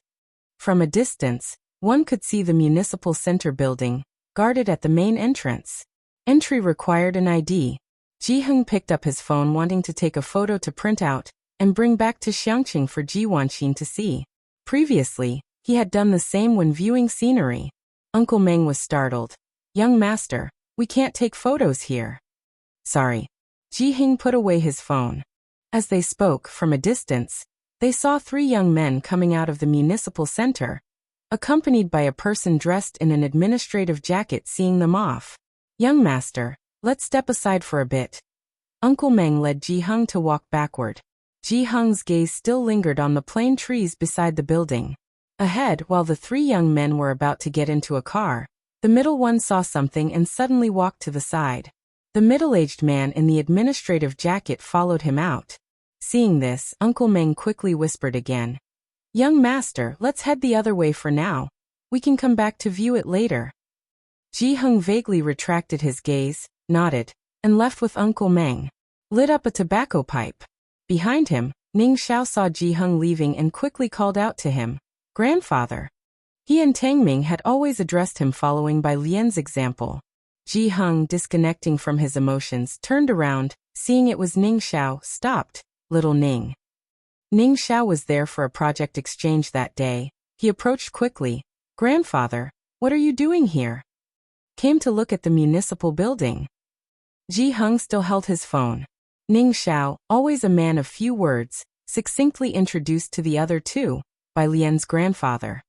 Speaker 1: From a distance, one could see the municipal center building, guarded at the main entrance. Entry required an ID. Ji Heng picked up his phone wanting to take a photo to print out and bring back to Xiangqing for Ji Wanqin to see. Previously, he had done the same when viewing scenery. Uncle Meng was startled. Young master, we can't take photos here. Sorry. Ji Heng put away his phone. As they spoke from a distance, they saw 3 young men coming out of the municipal center, accompanied by a person dressed in an administrative jacket seeing them off. Young master, let's step aside for a bit. Uncle Meng led Ji Heng to walk backward. Ji Heng's gaze still lingered on the plane trees beside the building. Ahead, while the 3 young men were about to get into a car, the middle one saw something and suddenly walked to the side. The middle-aged man in the administrative jacket followed him out. Seeing this, Uncle Meng quickly whispered again. Young master, let's head the other way for now. We can come back to view it later. Ji Heng vaguely retracted his gaze, nodded, and left with Uncle Meng. Lit up a tobacco pipe. Behind him, Ning Xiao saw Ji Heng leaving and quickly called out to him. Grandfather. He and Tang Ming had always addressed him following Bai Lian's example. Ji Heng, disconnecting from his emotions, turned around, seeing it was Ning Xiao, stopped. Little Ning. Ning Xiao was there for a project exchange that day. He approached quickly. Grandfather, what are you doing here? Came to look at the municipal building. Ji Heng still held his phone. Ning Xiao, always a man of few words, succinctly introduced to the other 2, Bai Lian's grandfather.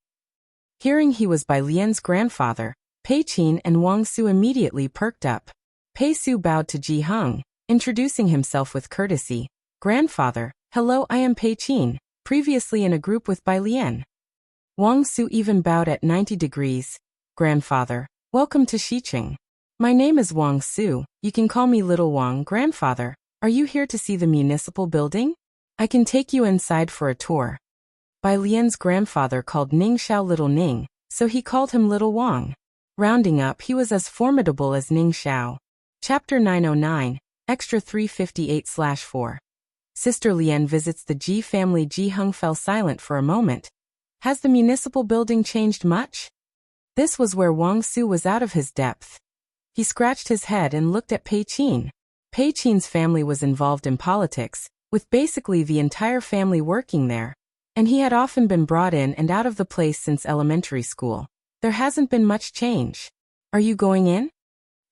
Speaker 1: Hearing he was Bai Lian's grandfather, Pei Qin and Wang Su immediately perked up. Pei Su bowed to Ji Heng, introducing himself with courtesy. Grandfather, hello, I am Pei Qin, previously in a group with Bai Lian. Wang Su even bowed at 90 degrees. Grandfather, welcome to Xiqing. My name is Wang Su, you can call me Little Wang. Grandfather, are you here to see the municipal building? I can take you inside for a tour. Bai Lian's grandfather called Ning Xiao Little Ning, so he called him Little Wang. Rounding up, he was as formidable as Ning Xiao. Chapter 909, Extra 358/4. Sister Lian visits the Ji family. Ji Heng fell silent for a moment. Has the municipal building changed much? This was where Wang Su was out of his depth. He scratched his head and looked at Pei Qin. Pei Qin's family was involved in politics, with basically the entire family working there, and he had often been brought in and out of the place since elementary school. There hasn't been much change. Are you going in?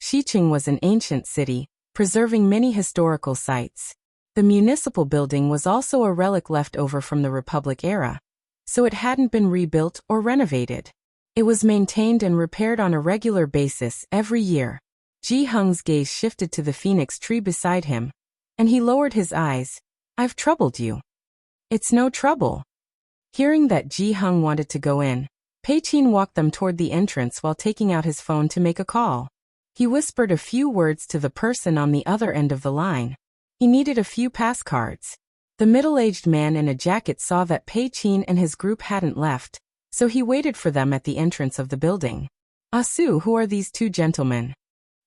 Speaker 1: Xiqing was an ancient city, preserving many historical sites. The municipal building was also a relic left over from the Republic era, so it hadn't been rebuilt or renovated. It was maintained and repaired on a regular basis every year. Ji Heng's gaze shifted to the phoenix tree beside him, and he lowered his eyes. I've troubled you. It's no trouble. Hearing that Ji Heng wanted to go in, Pei Qin walked them toward the entrance while taking out his phone to make a call. He whispered a few words to the person on the other end of the line. He needed a few pass cards. The middle-aged man in a jacket saw that Pei Qin and his group hadn't left, so he waited for them at the entrance of the building. "Ah Su, who are these two gentlemen?"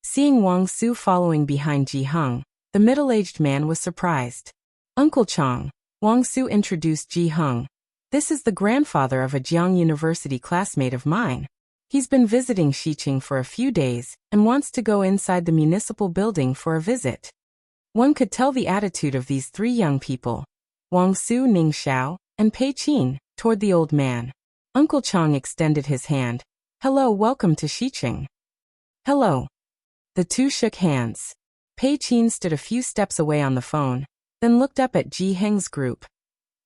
Speaker 1: Seeing Wang Su following behind Ji Heng, the middle-aged man was surprised. "Uncle Chang," Wang Su introduced Ji Heng. "This is the grandfather of a Jiang University classmate of mine. He's been visiting Xiqing for a few days and wants to go inside the municipal building for a visit." One could tell the attitude of these three young people, Wang Su, Ning Xiao, and Pei Qin, toward the old man. Uncle Chang extended his hand. "Hello, welcome to Xiqing." "Hello." The two shook hands. Pei Qin stood a few steps away on the phone, then looked up at Ji Heng's group.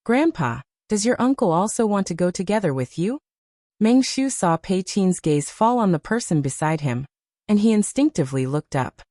Speaker 1: "Grandpa, does your uncle also want to go together with you?" Meng Shu saw Pei Qin's gaze fall on the person beside him, and he instinctively looked up.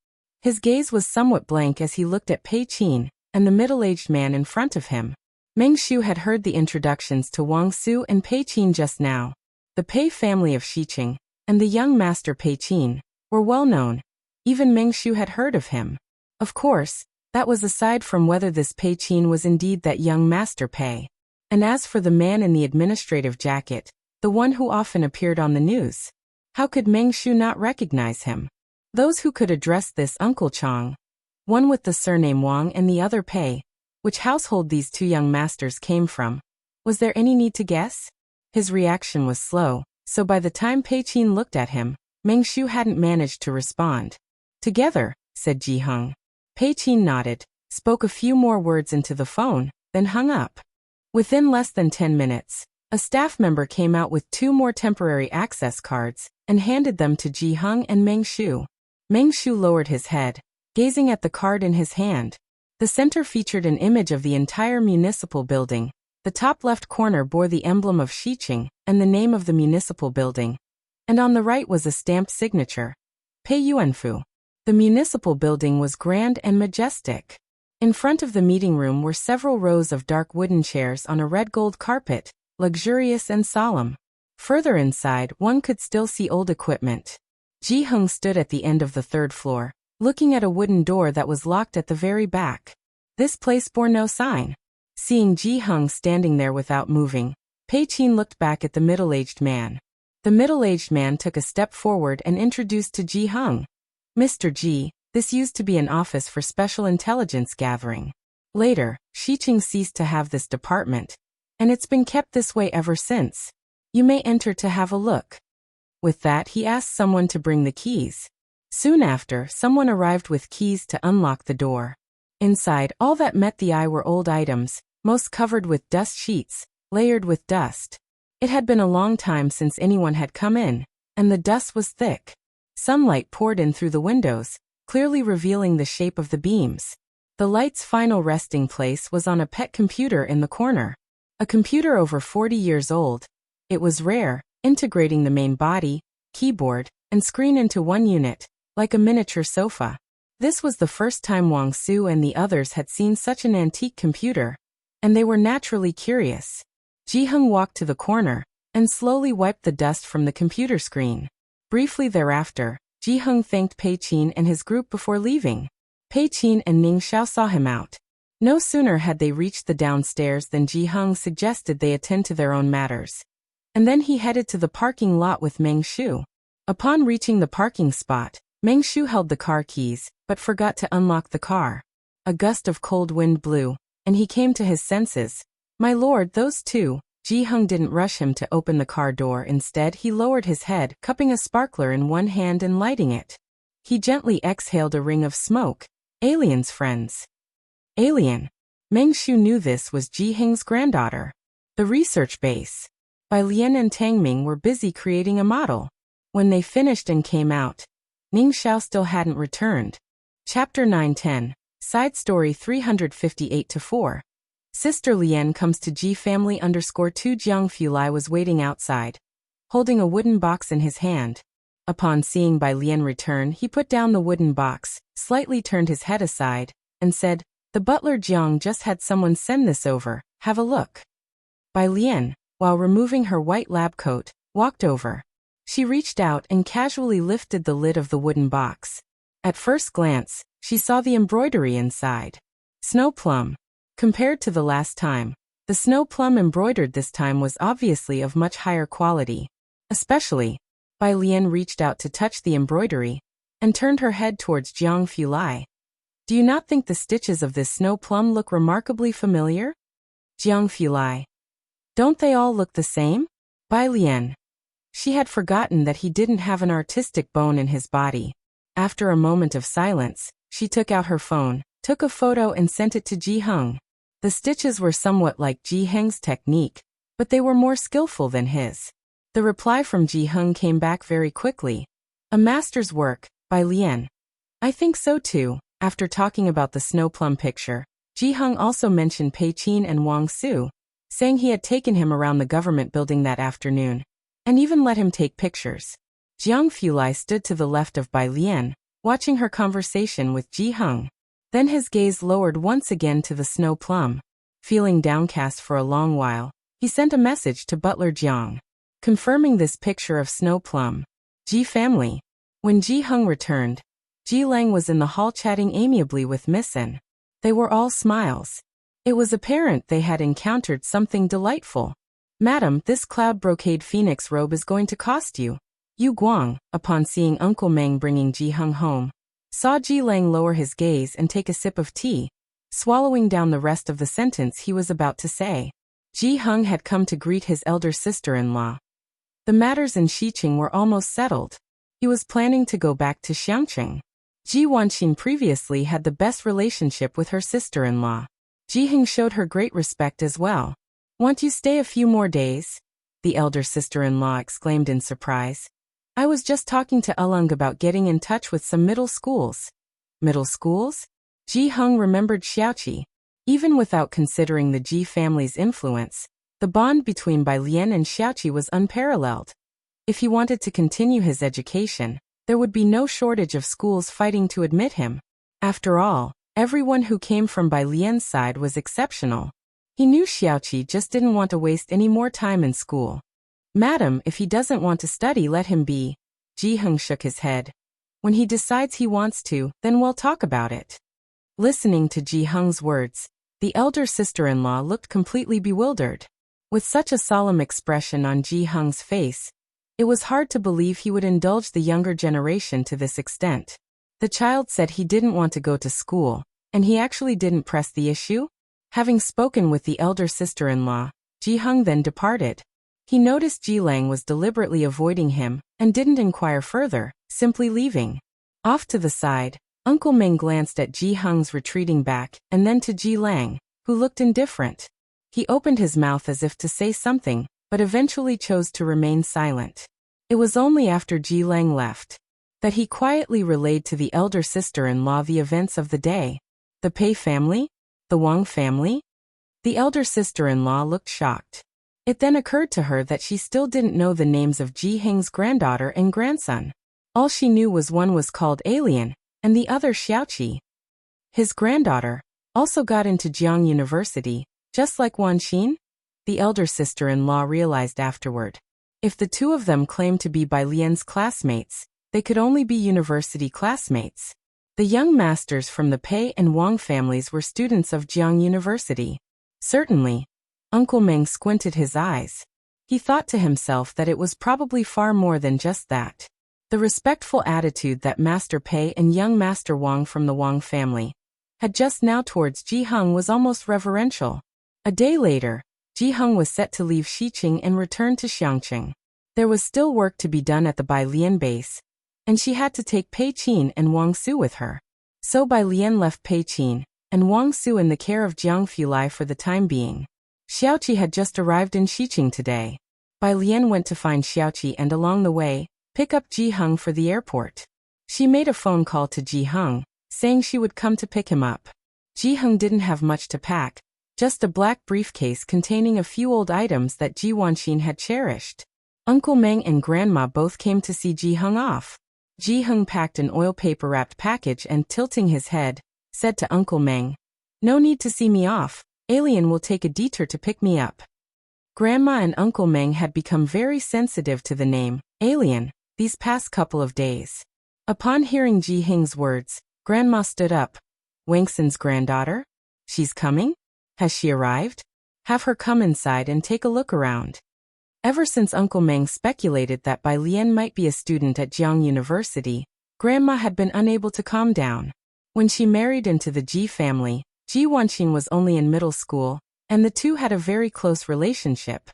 Speaker 1: His gaze was somewhat blank as he looked at Pei Qin and the middle-aged man in front of him. Meng Shu had heard the introductions to Wang Su and Pei Qin just now. The Pei family of Xiqing, and the young master Pei Qin, were well known. Even Meng Shu had heard of him. Of course, that was aside from whether this Pei Qin was indeed that young master Pei. And as for the man in the administrative jacket, the one who often appeared on the news, how could Meng Shu not recognize him? Those who could address this Uncle Chang, one with the surname Wang and the other Pei, which household these two young masters came from. Was there any need to guess? His reaction was slow, so by the time Pei Qin looked at him, Meng Shu hadn't managed to respond. "Together," said Ji Heng. Pei Qin nodded, spoke a few more words into the phone, then hung up. Within less than 10 minutes, a staff member came out with 2 more temporary access cards and handed them to Ji Heng and Meng Shu. Meng Shu lowered his head, gazing at the card in his hand. The center featured an image of the entire municipal building. The top left corner bore the emblem of Xiqing and the name of the municipal building. And on the right was a stamped signature, Pei Yuanfu. The municipal building was grand and majestic. In front of the meeting room were several rows of dark wooden chairs on a red gold carpet, luxurious and solemn. Further inside, one could still see old equipment. Ji Heng stood at the end of the 3rd floor, looking at a wooden door that was locked at the very back. This place bore no sign. Seeing Ji Heng standing there without moving, Pei Qin looked back at the middle-aged man. The middle-aged man took a step forward and introduced to Ji Heng. "Mr. Ji, this used to be an office for special intelligence gathering. Later, Xiqing ceased to have this department, and it's been kept this way ever since. You may enter to have a look." With that, he asked someone to bring the keys. Soon after, someone arrived with keys to unlock the door. Inside, all that met the eye were old items, most covered with dust sheets, layered with dust. It had been a long time since anyone had come in, and the dust was thick. Sunlight poured in through the windows, clearly revealing the shape of the beams. The light's final resting place was on a pet computer in the corner. A computer over 40 years old. It was rare, integrating the main body, keyboard, and screen into one unit, like a miniature sofa. This was the first time Wang Su and the others had seen such an antique computer, and they were naturally curious. Ji Heng walked to the corner and slowly wiped the dust from the computer screen. Briefly thereafter, Ji Heng thanked Pei Qin and his group before leaving. Pei Qin and Ning Xiao saw him out. No sooner had they reached the downstairs than Ji Heng suggested they attend to their own matters. And then he headed to the parking lot with Meng Shu. Upon reaching the parking spot, Meng Shu held the car keys, but forgot to unlock the car. A gust of cold wind blew, and he came to his senses. "My lord, those two." Ji Heng didn't rush him to open the car door. Instead, he lowered his head, cupping a sparkler in one hand and lighting it. He gently exhaled a ring of smoke. "Aliens, friends." Alien. Meng Shu knew this was Ji Heng's granddaughter. The research base. Bai Lian and Tang Ming were busy creating a model. When they finished and came out, Ning Xiao still hadn't returned. Chapter 910. Side Story 358-4. Sister Lian comes to Ji family _2 Jiang Fulai was waiting outside, holding a wooden box in his hand. Upon seeing Bai Lian return, he put down the wooden box, slightly turned his head aside, and said, "The butler Jiang just had someone send this over, have a look." Bai Lian, while removing her white lab coat, walked over. She reached out and casually lifted the lid of the wooden box. At first glance, she saw the embroidery inside. Snow plum. Compared to the last time, the snow plum embroidered this time was obviously of much higher quality. Especially, Bai Lian reached out to touch the embroidery and turned her head towards Jiang Fulai. Do you not think the stitches of this snow plum look remarkably familiar? Jiang Fulai. Don't they all look the same? Bai Lian. She had forgotten that he didn't have an artistic bone in his body. After a moment of silence, she took out her phone, took a photo and sent it to Ji Heng. The stitches were somewhat like Ji Heng's technique, but they were more skillful than his. The reply from Ji Heng came back very quickly. A master's work, Bai Lian. I think so too. After talking about the snow plum picture, Ji Heng also mentioned Pei Qin and Wang Su, saying he had taken him around the government building that afternoon, and even let him take pictures. Jiang Fulai stood to the left of Bai Lian, watching her conversation with Ji Heng. Then his gaze lowered once again to the snow plum. Feeling downcast for a long while, he sent a message to butler Jiang, confirming this picture of snow plum. Ji family. When Ji Heng returned, Ji Lang was in the hall chatting amiably with Missen. They were all smiles. It was apparent they had encountered something delightful. Madam, this cloud brocade phoenix robe is going to cost you. Yu Guang, upon seeing Uncle Meng bringing Ji Heng home, saw Ji Lang lower his gaze and take a sip of tea, swallowing down the rest of the sentence he was about to say. Ji Heng had come to greet his elder sister-in-law. The matters in Xiqing were almost settled. He was planning to go back to Xiangqing. Ji Wanqin previously had the best relationship with her sister-in-law. Ji Heng showed her great respect as well. Want you stay a few more days? The elder sister-in-law exclaimed in surprise. I was just talking to Ulung about getting in touch with some middle schools. Middle schools? Ji Heng remembered Xiaoqi. Even without considering the Ji family's influence, the bond between Bai Lian and Xiaoqi was unparalleled. If he wanted to continue his education, there would be no shortage of schools fighting to admit him. After all, everyone who came from Bai Lian's side was exceptional. He knew Xiaoqi just didn't want to waste any more time in school. Madam, if he doesn't want to study, let him be. Ji Heng shook his head. When he decides he wants to, then we'll talk about it. Listening to Ji Heng's words, the elder sister-in-law looked completely bewildered. With such a solemn expression on Ji Heng's face, it was hard to believe he would indulge the younger generation to this extent. The child said he didn't want to go to school, and he actually didn't press the issue? Having spoken with the elder sister-in-law, Ji Heng then departed. He noticed Ji Lang was deliberately avoiding him and didn't inquire further, simply leaving. Off to the side, Uncle Ming glanced at Ji Heng's retreating back and then to Ji Lang, who looked indifferent. He opened his mouth as if to say something, but eventually chose to remain silent. It was only after Ji Lang left that he quietly relayed to the elder sister-in-law the events of the day. The Pei family? The Wang family? The elder sister-in-law looked shocked. It then occurred to her that she still didn't know the names of Ji Heng's granddaughter and grandson. All she knew was one was called Alien, and the other Xiaoqi. His granddaughter also got into Jiang University, just like Wanqin? The elder sister-in-law realized afterward. If the two of them claimed to be Bai Lian's classmates, they could only be university classmates. The young masters from the Pei and Wang families were students of Jiang University. Certainly. Uncle Meng squinted his eyes. He thought to himself that it was probably far more than just that. The respectful attitude that Master Pei and young Master Wang from the Wang family had just now towards Ji Heng was almost reverential. A day later, Ji Heng was set to leave Xiqing and return to Xiangqing. There was still work to be done at the Bai Lian base, and she had to take Pei Qin and Wang Su with her. So Bai Lian left Pei Qin and Wang Su in the care of Jiang Fulai for the time being. Xiaoqi had just arrived in Xiqing today. Bai Lian went to find Xiaoqi and along the way, pick up Ji Heng for the airport. She made a phone call to Ji Heng, saying she would come to pick him up. Ji Heng didn't have much to pack, just a black briefcase containing a few old items that Ji Wanqin had cherished. Uncle Meng and Grandma both came to see Ji Heng off. Ji Heng packed an oil paper-wrapped package and, tilting his head, said to Uncle Meng, "No need to see me off. Alien will take a detour to pick me up." Grandma and Uncle Meng had become very sensitive to the name, alien, these past couple of days. Upon hearing Ji Hing's words, Grandma stood up. Wang Xin's granddaughter? She's coming? Has she arrived? Have her come inside and take a look around. Ever since Uncle Meng speculated that Bai Lian might be a student at Jiang University, Grandma had been unable to calm down. When she married into the Ji family, Ji Wanqin was only in middle school, and the two had a very close relationship.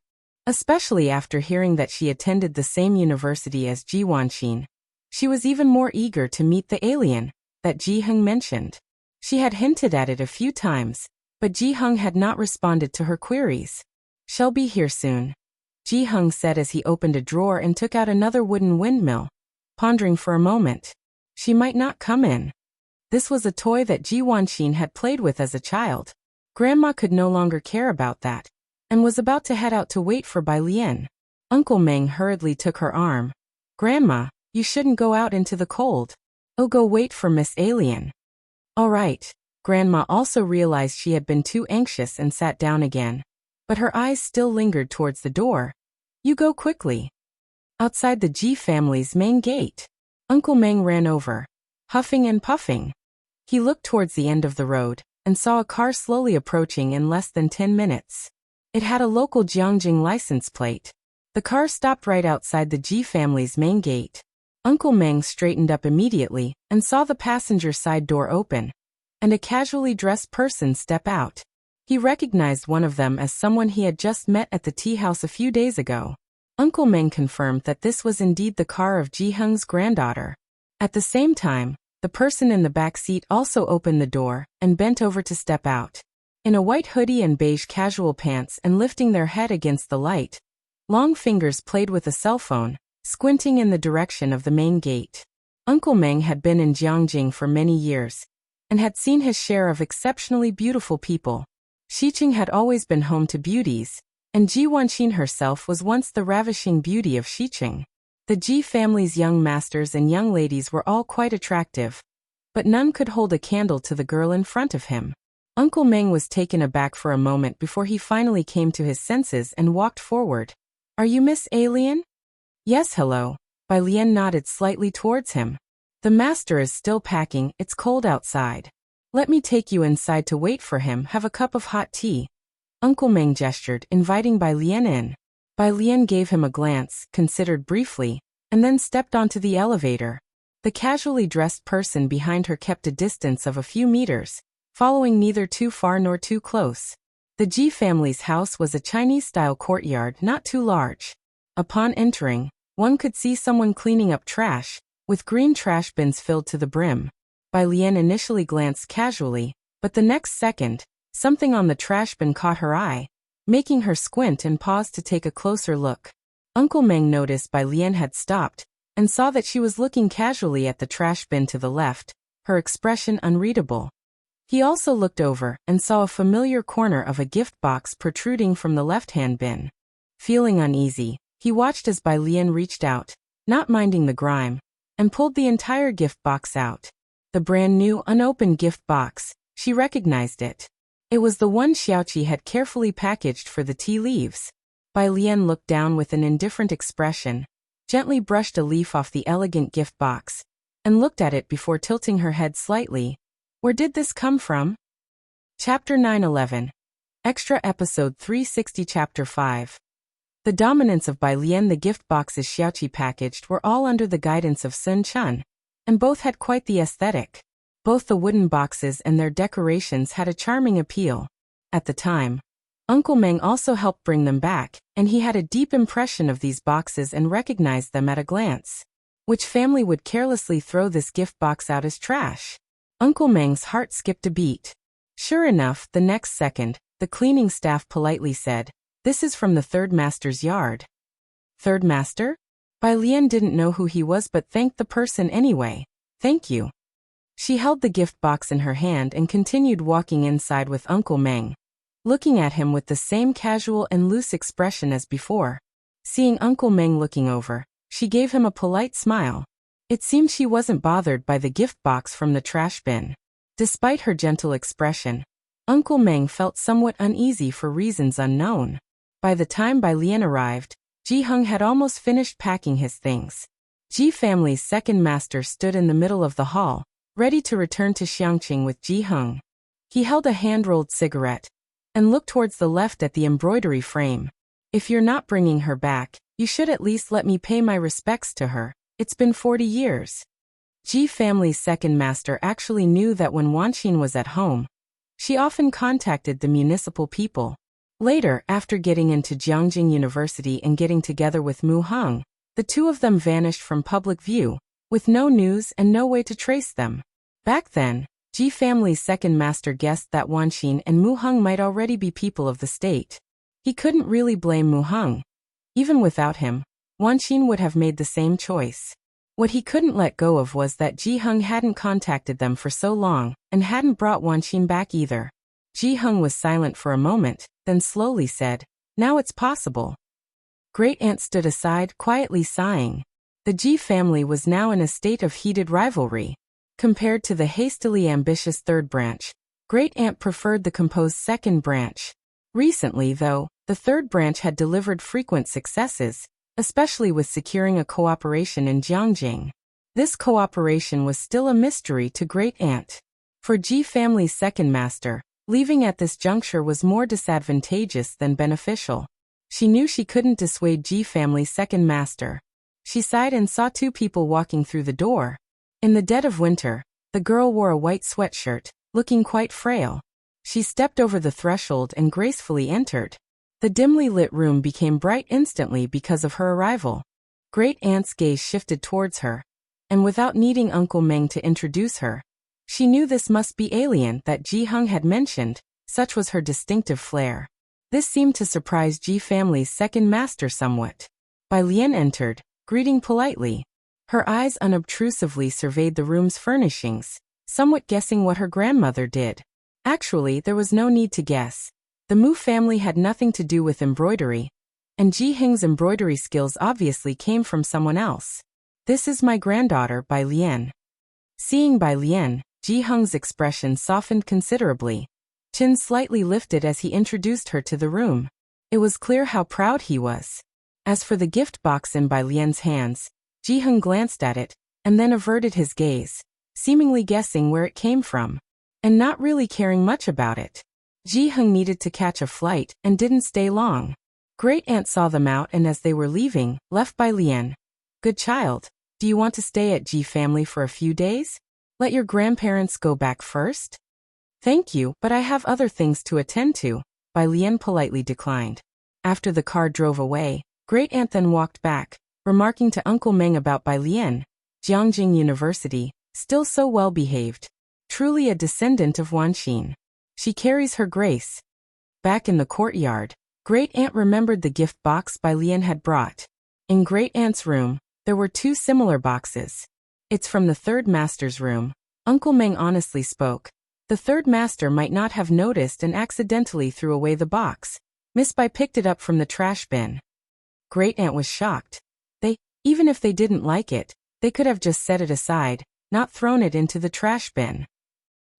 Speaker 1: Especially after hearing that she attended the same university as Ji Wanqin, she was even more eager to meet the alien that Ji Heng mentioned. She had hinted at it a few times, but Ji Heng had not responded to her queries. She'll be here soon, Ji Heng said as he opened a drawer and took out another wooden windmill. Pondering for a moment, she might not come in. This was a toy that Ji Wanqin had played with as a child. Grandma could no longer care about that, and was about to head out to wait for Bai Lian. Uncle Meng hurriedly took her arm. Grandma, you shouldn't go out into the cold. Oh, go wait for Miss Alien. All right. Grandma also realized she had been too anxious and sat down again, but her eyes still lingered towards the door. You go quickly. Outside the Ji family's main gate, Uncle Meng ran over, huffing and puffing. He looked towards the end of the road and saw a car slowly approaching in less than 10 minutes. It had a local Jiangjing license plate. The car stopped right outside the Ji family's main gate. Uncle Meng straightened up immediately and saw the passenger side door open, and a casually dressed person step out. He recognized one of them as someone he had just met at the tea house a few days ago. Uncle Meng confirmed that this was indeed the car of Ji Heng's granddaughter. At the same time, the person in the back seat also opened the door and bent over to step out. In a white hoodie and beige casual pants and lifting their head against the light, long fingers played with a cell phone, squinting in the direction of the main gate. Uncle Meng had been in Jiangjing for many years, and had seen his share of exceptionally beautiful people. Xiqing had always been home to beauties, and Ji Wanqin herself was once the ravishing beauty of Xiqing. The Ji family's young masters and young ladies were all quite attractive, but none could hold a candle to the girl in front of him. Uncle Meng was taken aback for a moment before he finally came to his senses and walked forward. Are you Miss Alien? Yes, hello. Bai Lian nodded slightly towards him. The master is still packing, it's cold outside. Let me take you inside to wait for him, have a cup of hot tea. Uncle Meng gestured, inviting Bai Lian in. Bai Lian gave him a glance, considered briefly, and then stepped onto the elevator. The casually dressed person behind her kept a distance of a few meters, following neither too far nor too close. The Ji family's house was a Chinese-style courtyard not too large. Upon entering, one could see someone cleaning up trash, with green trash bins filled to the brim. Bai Lian initially glanced casually, but the next second, something on the trash bin caught her eye, making her squint and pause to take a closer look. Uncle Meng noticed Bai Lian had stopped, and saw that she was looking casually at the trash bin to the left, her expression unreadable. He also looked over and saw a familiar corner of a gift box protruding from the left-hand bin. Feeling uneasy, he watched as Bai Lian reached out, not minding the grime, and pulled the entire gift box out. The brand-new, unopened gift box, she recognized it. It was the one Xiaoqi had carefully packaged for the tea leaves. Bai Lian looked down with an indifferent expression, gently brushed a leaf off the elegant gift box, and looked at it before tilting her head slightly. Where did this come from? Chapter 911. Extra Episode 360 Chapter 5. The dominance of Bai Lian. The gift boxes Xiaoqi packaged were all under the guidance of Sun Chun, and both had quite the aesthetic. Both the wooden boxes and their decorations had a charming appeal. At the time, Uncle Meng also helped bring them back, and he had a deep impression of these boxes and recognized them at a glance. Which family would carelessly throw this gift box out as trash? Uncle Meng's heart skipped a beat. Sure enough, the next second, the cleaning staff politely said, "This is from the third master's yard." Third master? Bai Lian didn't know who he was but thanked the person anyway. Thank you. She held the gift box in her hand and continued walking inside with Uncle Meng, looking at him with the same casual and loose expression as before. Seeing Uncle Meng looking over, she gave him a polite smile. It seemed she wasn't bothered by the gift box from the trash bin. Despite her gentle expression, Uncle Meng felt somewhat uneasy for reasons unknown. By the time Bai Lian arrived, Ji Hung had almost finished packing his things. Ji family's second master stood in the middle of the hall, ready to return to Xiangqing with Ji Hung. He held a hand-rolled cigarette and looked towards the left at the embroidery frame. If you're not bringing her back, you should at least let me pay my respects to her. It's been 40 years. Ji family's second master actually knew that when Wanqin was at home, she often contacted the municipal people. Later, after getting into Jiangjing University and getting together with Mu Hung, the two of them vanished from public view, with no news and no way to trace them. Back then, Ji family's second master guessed that Wanqin and Mu Hung might already be people of the state. He couldn't really blame Mu Hung. Even without him, Wanqin would have made the same choice. What he couldn't let go of was that Ji Hung hadn't contacted them for so long, and hadn't brought Wanqin back either. Ji Hung was silent for a moment, then slowly said, "Now it's possible." Great Aunt stood aside, quietly sighing. The Ji family was now in a state of heated rivalry. Compared to the hastily ambitious third branch, Great Aunt preferred the composed second branch. Recently, though, the third branch had delivered frequent successes, especially with securing a cooperation in Jiangjing. This cooperation was still a mystery to Great Aunt. For Ji family's second master, leaving at this juncture was more disadvantageous than beneficial. She knew she couldn't dissuade Ji family's second master. She sighed and saw two people walking through the door. In the dead of winter, the girl wore a white sweatshirt, looking quite frail. She stepped over the threshold and gracefully entered. The dimly lit room became bright instantly because of her arrival. Great Aunt's gaze shifted towards her, and without needing Uncle Meng to introduce her, she knew this must be alien that Ji Hung had mentioned, such was her distinctive flair. This seemed to surprise Ji family's second master somewhat. Bai Lian entered, greeting politely. Her eyes unobtrusively surveyed the room's furnishings, somewhat guessing what her grandmother did. Actually, there was no need to guess. The Mu family had nothing to do with embroidery, and Ji Hing's embroidery skills obviously came from someone else. "This is my granddaughter, Bai Lian." Seeing Bai Lian, Ji Hung's expression softened considerably. Chin slightly lifted as he introduced her to the room. It was clear how proud he was. As for the gift box in Bai Lian's hands, Ji Hung glanced at it, and then averted his gaze, seemingly guessing where it came from, and not really caring much about it. Ji Hung needed to catch a flight, and didn't stay long. Great Aunt saw them out and as they were leaving, left Bai Lian. "Good child, do you want to stay at Ji family for a few days? Let your grandparents go back first?" "Thank you, but I have other things to attend to," Bai Lian politely declined. After the car drove away, Great Aunt then walked back, remarking to Uncle Meng about Bai Lian, Jiangjing University, still so well behaved. Truly a descendant of Wanqin. She carries her grace. Back in the courtyard, Great Aunt remembered the gift box Bai Lian had brought. In Great Aunt's room, there were two similar boxes. "It's from the third master's room," Uncle Meng honestly spoke. The third master might not have noticed and accidentally threw away the box. Miss Bai picked it up from the trash bin. Great Aunt was shocked. Even if they didn't like it, they could have just set it aside, not thrown it into the trash bin.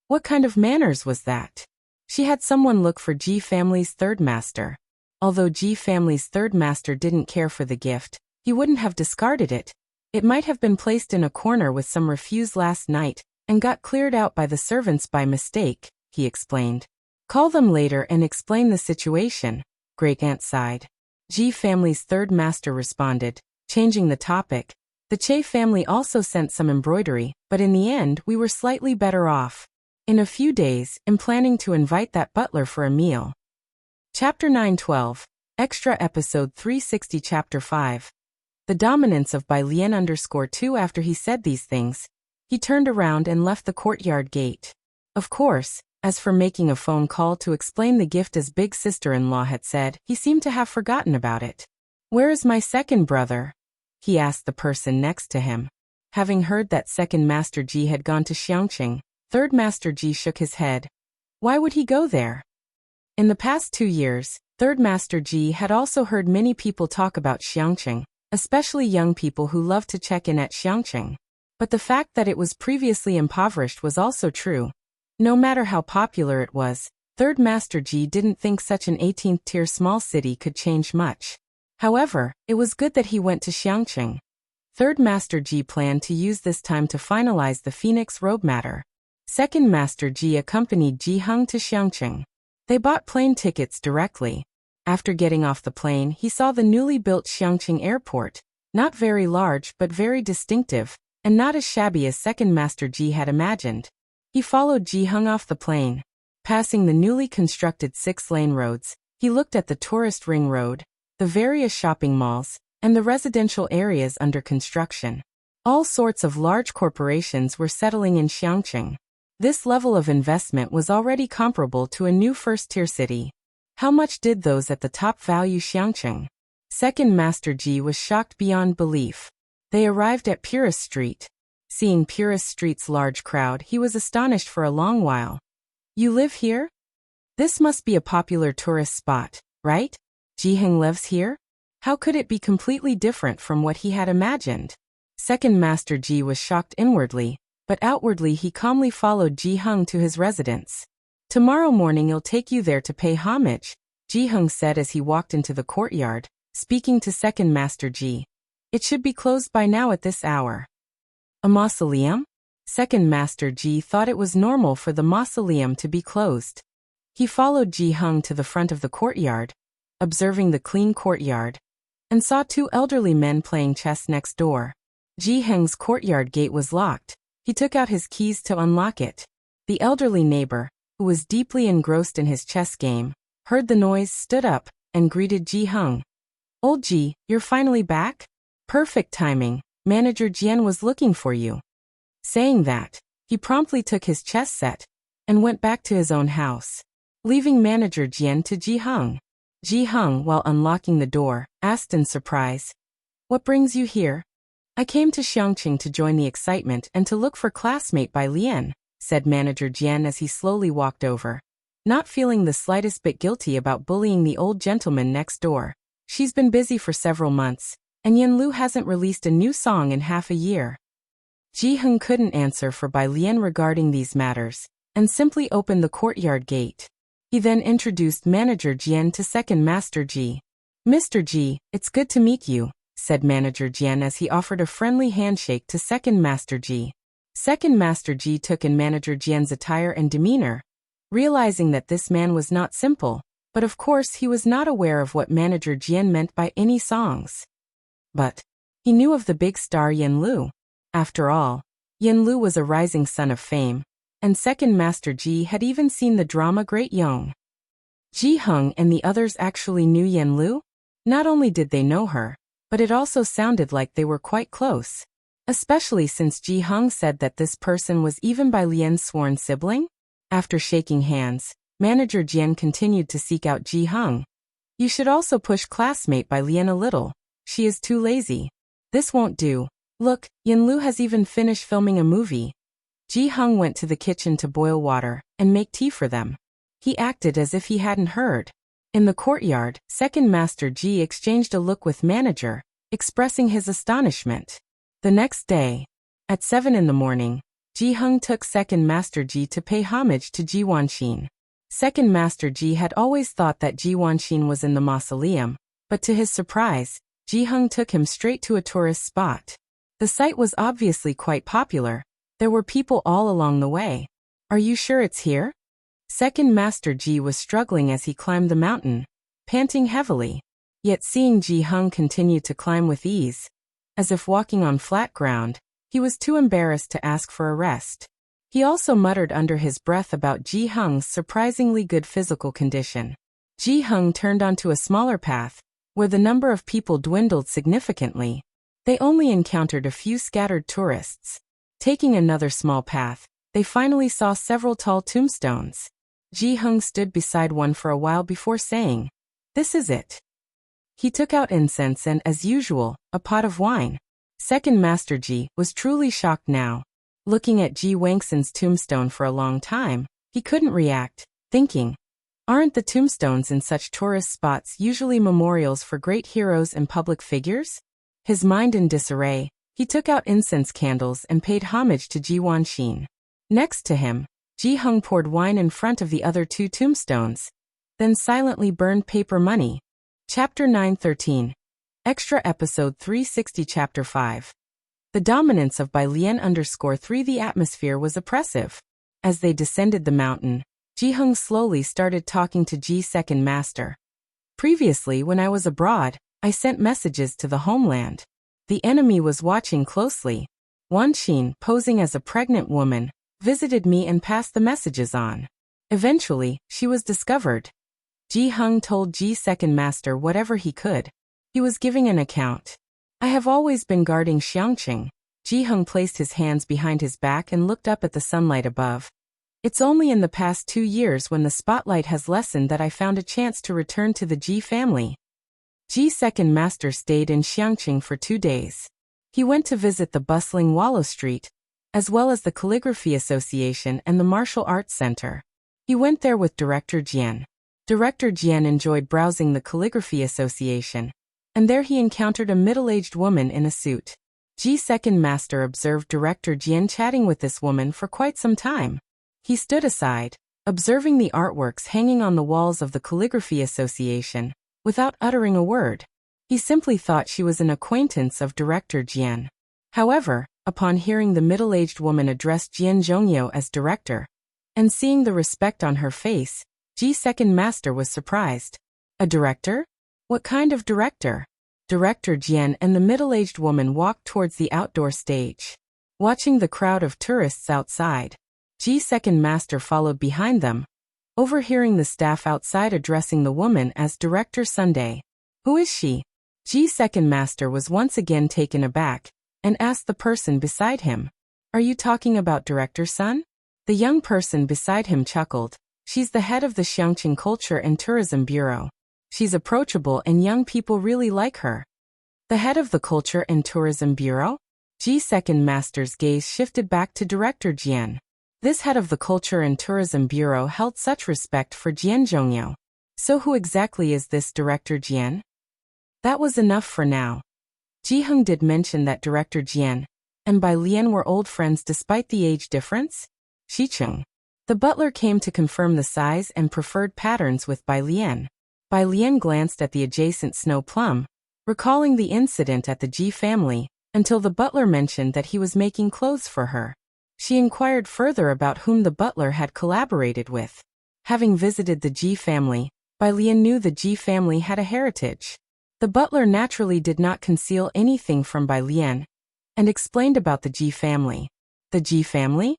Speaker 1: What kind of manners was that? She had someone look for Ji family's third master. Although Ji family's third master didn't care for the gift, he wouldn't have discarded it. It might have been placed in a corner with some refuse last night, and got cleared out by the servants by mistake, he explained. "Call them later and explain the situation," Great Aunt sighed. Ji family's third master responded, changing the topic. "The Che family also sent some embroidery, but in the end we were slightly better off. In a few days, I'm planning to invite that butler for a meal." Chapter 912, Extra Episode 360 Chapter 5. The dominance of Bai Lian _2 After he said these things, he turned around and left the courtyard gate. Of course, as for making a phone call to explain the gift as big sister-in-law had said, he seemed to have forgotten about it. "Where is my second brother?" he asked the person next to him. Having heard that second Master Ji had gone to Xiangqing, third Master Ji shook his head. Why would he go there? In the past 2 years, third Master Ji had also heard many people talk about Xiangqing, especially young people who loved to check in at Xiangqing. But the fact that it was previously impoverished was also true. No matter how popular it was, third Master Ji didn't think such an 18th-tier small city could change much. However, it was good that he went to Xiangqing. Third Master Ji planned to use this time to finalize the Phoenix robe matter. Second Master Ji accompanied Ji Hung to Xiangqing. They bought plane tickets directly. After getting off the plane, he saw the newly built Xiangqing airport, not very large but very distinctive, and not as shabby as Second Master Ji had imagined. He followed Ji Hung off the plane. Passing the newly constructed 6-lane roads, he looked at the tourist ring road, the various shopping malls, and the residential areas under construction. All sorts of large corporations were settling in Xiangqing. This level of investment was already comparable to a new first-tier city. How much did those at the top value Xiangqing? Second Master Ji was shocked beyond belief. They arrived at Purist Street. Seeing Purist Street's large crowd, he was astonished for a long while. You live here? This must be a popular tourist spot, right? Ji Hung lives here? How could it be completely different from what he had imagined? Second Master Ji was shocked inwardly, but outwardly he calmly followed Ji Hung to his residence. Tomorrow morning I'll take you there to pay homage, Ji Hung said as he walked into the courtyard, speaking to Second Master Ji. It should be closed by now at this hour. A mausoleum? Second Master Ji thought it was normal for the mausoleum to be closed. He followed Ji Hung to the front of the courtyard, observing the clean courtyard, and saw 2 elderly men playing chess next door. Ji Hung's courtyard gate was locked. He took out his keys to unlock it. The elderly neighbor, who was deeply engrossed in his chess game, heard the noise, stood up, and greeted Ji Hung. Old Ji, you're finally back? Perfect timing. Manager Jian was looking for you. Saying that, he promptly took his chess set and went back to his own house, leaving Manager Jian to Ji Hung. Ji Hung, while unlocking the door, asked in surprise, "What brings you here?" "I came to Xiangqing to join the excitement and to look for classmate Bai Lian," said Manager Jian as he slowly walked over, not feeling the slightest bit guilty about bullying the old gentleman next door. She's been busy for several months, and Yan Lu hasn't released a new song in half a year. Ji Hung couldn't answer for Bai Lian regarding these matters, and simply opened the courtyard gate. He then introduced Manager Jian to Second Master Ji. "Mr. Ji, it's good to meet you," said Manager Jian as he offered a friendly handshake to Second Master Ji. Second Master Ji took in Manager Jian's attire and demeanor, realizing that this man was not simple, but of course he was not aware of what Manager Jian meant by any songs. But he knew of the big star Yan Lu. After all, Yan Lu was a rising sun of fame, and Second Master Ji had even seen the drama Great Yong. Ji Hung and the others actually knew Yan Lu? Not only did they know her, but it also sounded like they were quite close, especially since Ji Hung said that this person was even Bai Lian's sworn sibling. After shaking hands, Manager Jian continued to seek out Ji Hung. "You should also push classmate Bai Lian a little. She is too lazy. This won't do. Look, Yan Lu has even finished filming a movie." Ji Hung went to the kitchen to boil water and make tea for them. He acted as if he hadn't heard. In the courtyard, Second Master Ji exchanged a look with Manager, expressing his astonishment. The next day, at 7 in the morning, Ji Hung took Second Master Ji to pay homage to Ji Wanxin. Second Master Ji had always thought that Ji Wanxin was in the mausoleum, but to his surprise, Ji Hung took him straight to a tourist spot. The site was obviously quite popular. There were people all along the way. "Are you sure it's here?" Second Master Ji was struggling as he climbed the mountain, panting heavily. Yet seeing Ji Hung continue to climb with ease, as if walking on flat ground, he was too embarrassed to ask for a rest. He also muttered under his breath about Ji Hung's surprisingly good physical condition. Ji Hung turned onto a smaller path, where the number of people dwindled significantly. They only encountered a few scattered tourists. Taking another small path, they finally saw several tall tombstones. Ji Hung stood beside one for a while before saying, "This is it." He took out incense and, as usual, a pot of wine. Second Master Ji was truly shocked now. Looking at Ji Wangxin's tombstone for a long time, he couldn't react, thinking, aren't the tombstones in such tourist spots usually memorials for great heroes and public figures? His mind in disarray, he took out incense candles and paid homage to Ji Wanxin. Next to him, Ji Hung poured wine in front of the other 2 tombstones, then silently burned paper money. Chapter 9:13. Extra Episode 360 Chapter 5. The dominance of Bai Lian_3. The atmosphere was oppressive. As they descended the mountain, Ji Hung slowly started talking to Ji Second Master. Previously, when I was abroad, I sent messages to the homeland. The enemy was watching closely. Wan Qin, posing as a pregnant woman, visited me and passed the messages on. Eventually, she was discovered. Ji Hung told Ji Second Master whatever he could. He was giving an account. I have always been guarding Xiangqing. Ji Hung placed his hands behind his back and looked up at the sunlight above. It's only in the past 2 years when the spotlight has lessened that I found a chance to return to the Ji family. Ji Second Master stayed in Xiangqing for 2 days. He went to visit the bustling Wallow Street, as well as the Calligraphy Association and the Martial Arts Center. He went there with Director Jian. Director Jian enjoyed browsing the Calligraphy Association, and there he encountered a middle-aged woman in a suit. Ji Second Master observed Director Jian chatting with this woman for quite some time. He stood aside, observing the artworks hanging on the walls of the Calligraphy Association, without uttering a word. He simply thought she was an acquaintance of Director Jian. However, upon hearing the middle-aged woman address Jian Zhongyo as director, and seeing the respect on her face, Ji Second Master was surprised. A director? What kind of director? Director Jian and the middle-aged woman walked towards the outdoor stage. Watching the crowd of tourists outside, Ji Second Master followed behind them, overhearing the staff outside addressing the woman as Director Sunday. Who is she? Ji Second Master was once again taken aback, and asked the person beside him. Are you talking about Director Sun? The young person beside him chuckled. She's the head of the Xiangqing Culture and Tourism Bureau. She's approachable and young people really like her. The head of the Culture and Tourism Bureau? Ji Second Master's gaze shifted back to Director Jian. This head of the Culture and Tourism Bureau held such respect for Jian Zhongyo. So who exactly is this Director Jian? That was enough for now. Ji Hung did mention that Director Jian and Bai Lian were old friends despite the age difference? Xicheng. The butler came to confirm the size and preferred patterns with Bai Lian. Bai Lian glanced at the adjacent snow plum, recalling the incident at the Ji family, until the butler mentioned that he was making clothes for her. She inquired further about whom the butler had collaborated with. Having visited the Ji family, Bai Lian knew the Ji family had a heritage. The butler naturally did not conceal anything from Bai Lian, and explained about the Ji family. The Ji family?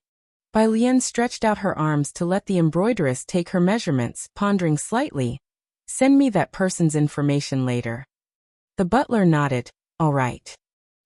Speaker 1: Bai Lian stretched out her arms to let the embroideress take her measurements, pondering slightly. Send me that person's information later. The butler nodded. All right.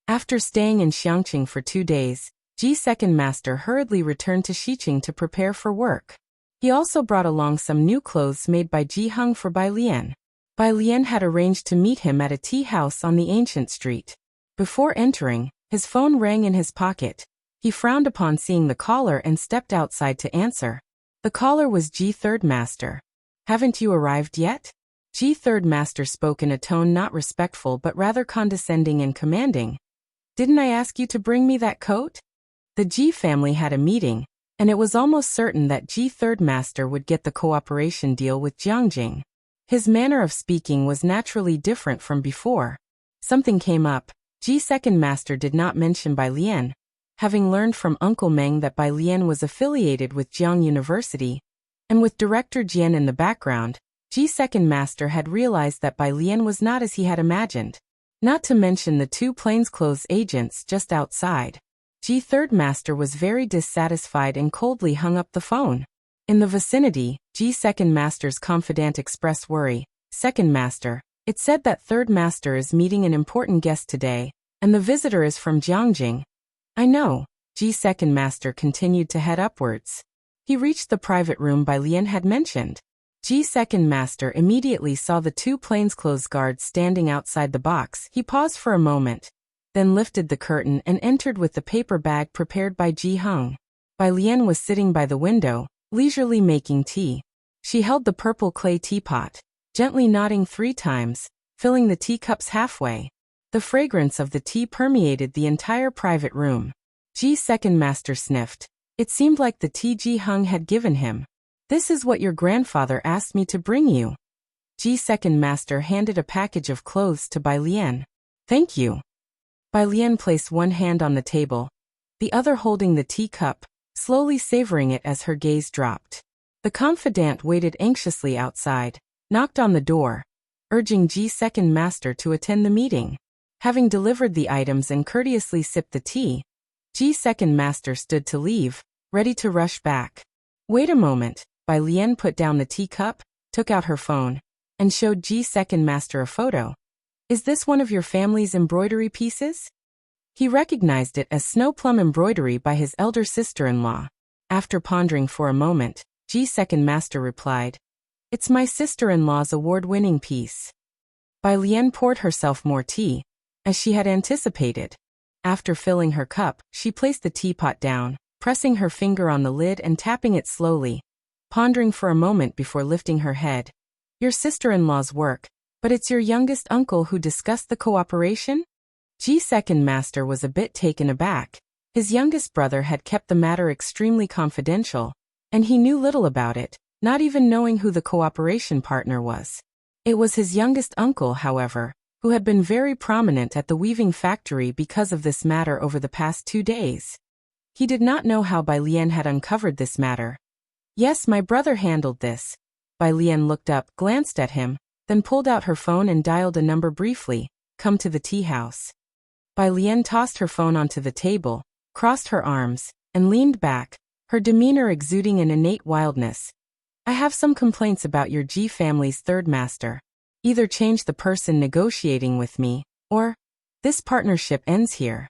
Speaker 1: After staying in Xiangqing for 2 days, Ji Second Master hurriedly returned to Xiqing to prepare for work. He also brought along some new clothes made by Ji Hung for Bai Lian. Bai Lian had arranged to meet him at a tea house on the ancient street. Before entering, his phone rang in his pocket. He frowned upon seeing the caller and stepped outside to answer. The caller was Ji Third Master. Haven't you arrived yet? Ji Third Master spoke in a tone not respectful but rather condescending and commanding. Didn't I ask you to bring me that coat? The Ji family had a meeting, and it was almost certain that Ji Third Master would get the cooperation deal with Jiangjing. His manner of speaking was naturally different from before. Something came up. Ji Second Master did not mention Bai Lian. Having learned from Uncle Meng that Bai Lian was affiliated with Jiang University, and with Director Jian in the background, Ji Second Master had realized that Bai Lian was not as he had imagined. Not to mention the 2 plainclothes agents just outside. Ji Third Master was very dissatisfied and coldly hung up the phone. In the vicinity, Ji Second Master's confidant expressed worry. Second Master, it said that Third Master is meeting an important guest today, and the visitor is from Jiangjing. I know. Ji Second Master continued to head upwards. He reached the private room Bai Lian had mentioned. Ji Second Master immediately saw the 2 plainclothes guards standing outside the box. He paused for a moment, then lifted the curtain and entered with the paper bag prepared by Ji Hung. Bai Lian was sitting by the window, leisurely making tea. She held the purple clay teapot, gently nodding 3 times, filling the teacups halfway. The fragrance of the tea permeated the entire private room. Ji Second Master sniffed. It seemed like the tea Ji Hung had given him. This is what your grandfather asked me to bring you. Ji second master handed a package of clothes to Bai Lian. Thank you. Bai Lian placed one hand on the table, the other holding the teacup, slowly savoring it as her gaze dropped. The confidant waited anxiously outside, knocked on the door, urging Ji second master to attend the meeting. Having delivered the items and courteously sipped the tea, Ji second master stood to leave, ready to rush back. Wait a moment. Bai Lian put down the teacup, took out her phone, and showed Ji second master a photo. Is this one of your family's embroidery pieces? He recognized it as snow plum embroidery by his elder sister-in-law. After pondering for a moment, Ji second master replied, It's my sister-in-law's award-winning piece. Bai Lian poured herself more tea, as she had anticipated. After filling her cup, she placed the teapot down, pressing her finger on the lid and tapping it slowly, pondering for a moment before lifting her head. Your sister-in-law's work, but it's your youngest uncle who discussed the cooperation? Ji second master was a bit taken aback. His youngest brother had kept the matter extremely confidential, and he knew little about it, not even knowing who the cooperation partner was. It was his youngest uncle, however, who had been very prominent at the weaving factory because of this matter over the past 2 days. He did not know how Bai Lian had uncovered this matter. Yes, my brother handled this. Bai Lian looked up, glanced at him, then pulled out her phone and dialed a number briefly. Come to the tea house. Bai Lian tossed her phone onto the table, crossed her arms, and leaned back, her demeanor exuding an innate wildness. I have some complaints about your Ji family's third master. Either change the person negotiating with me, or this partnership ends here.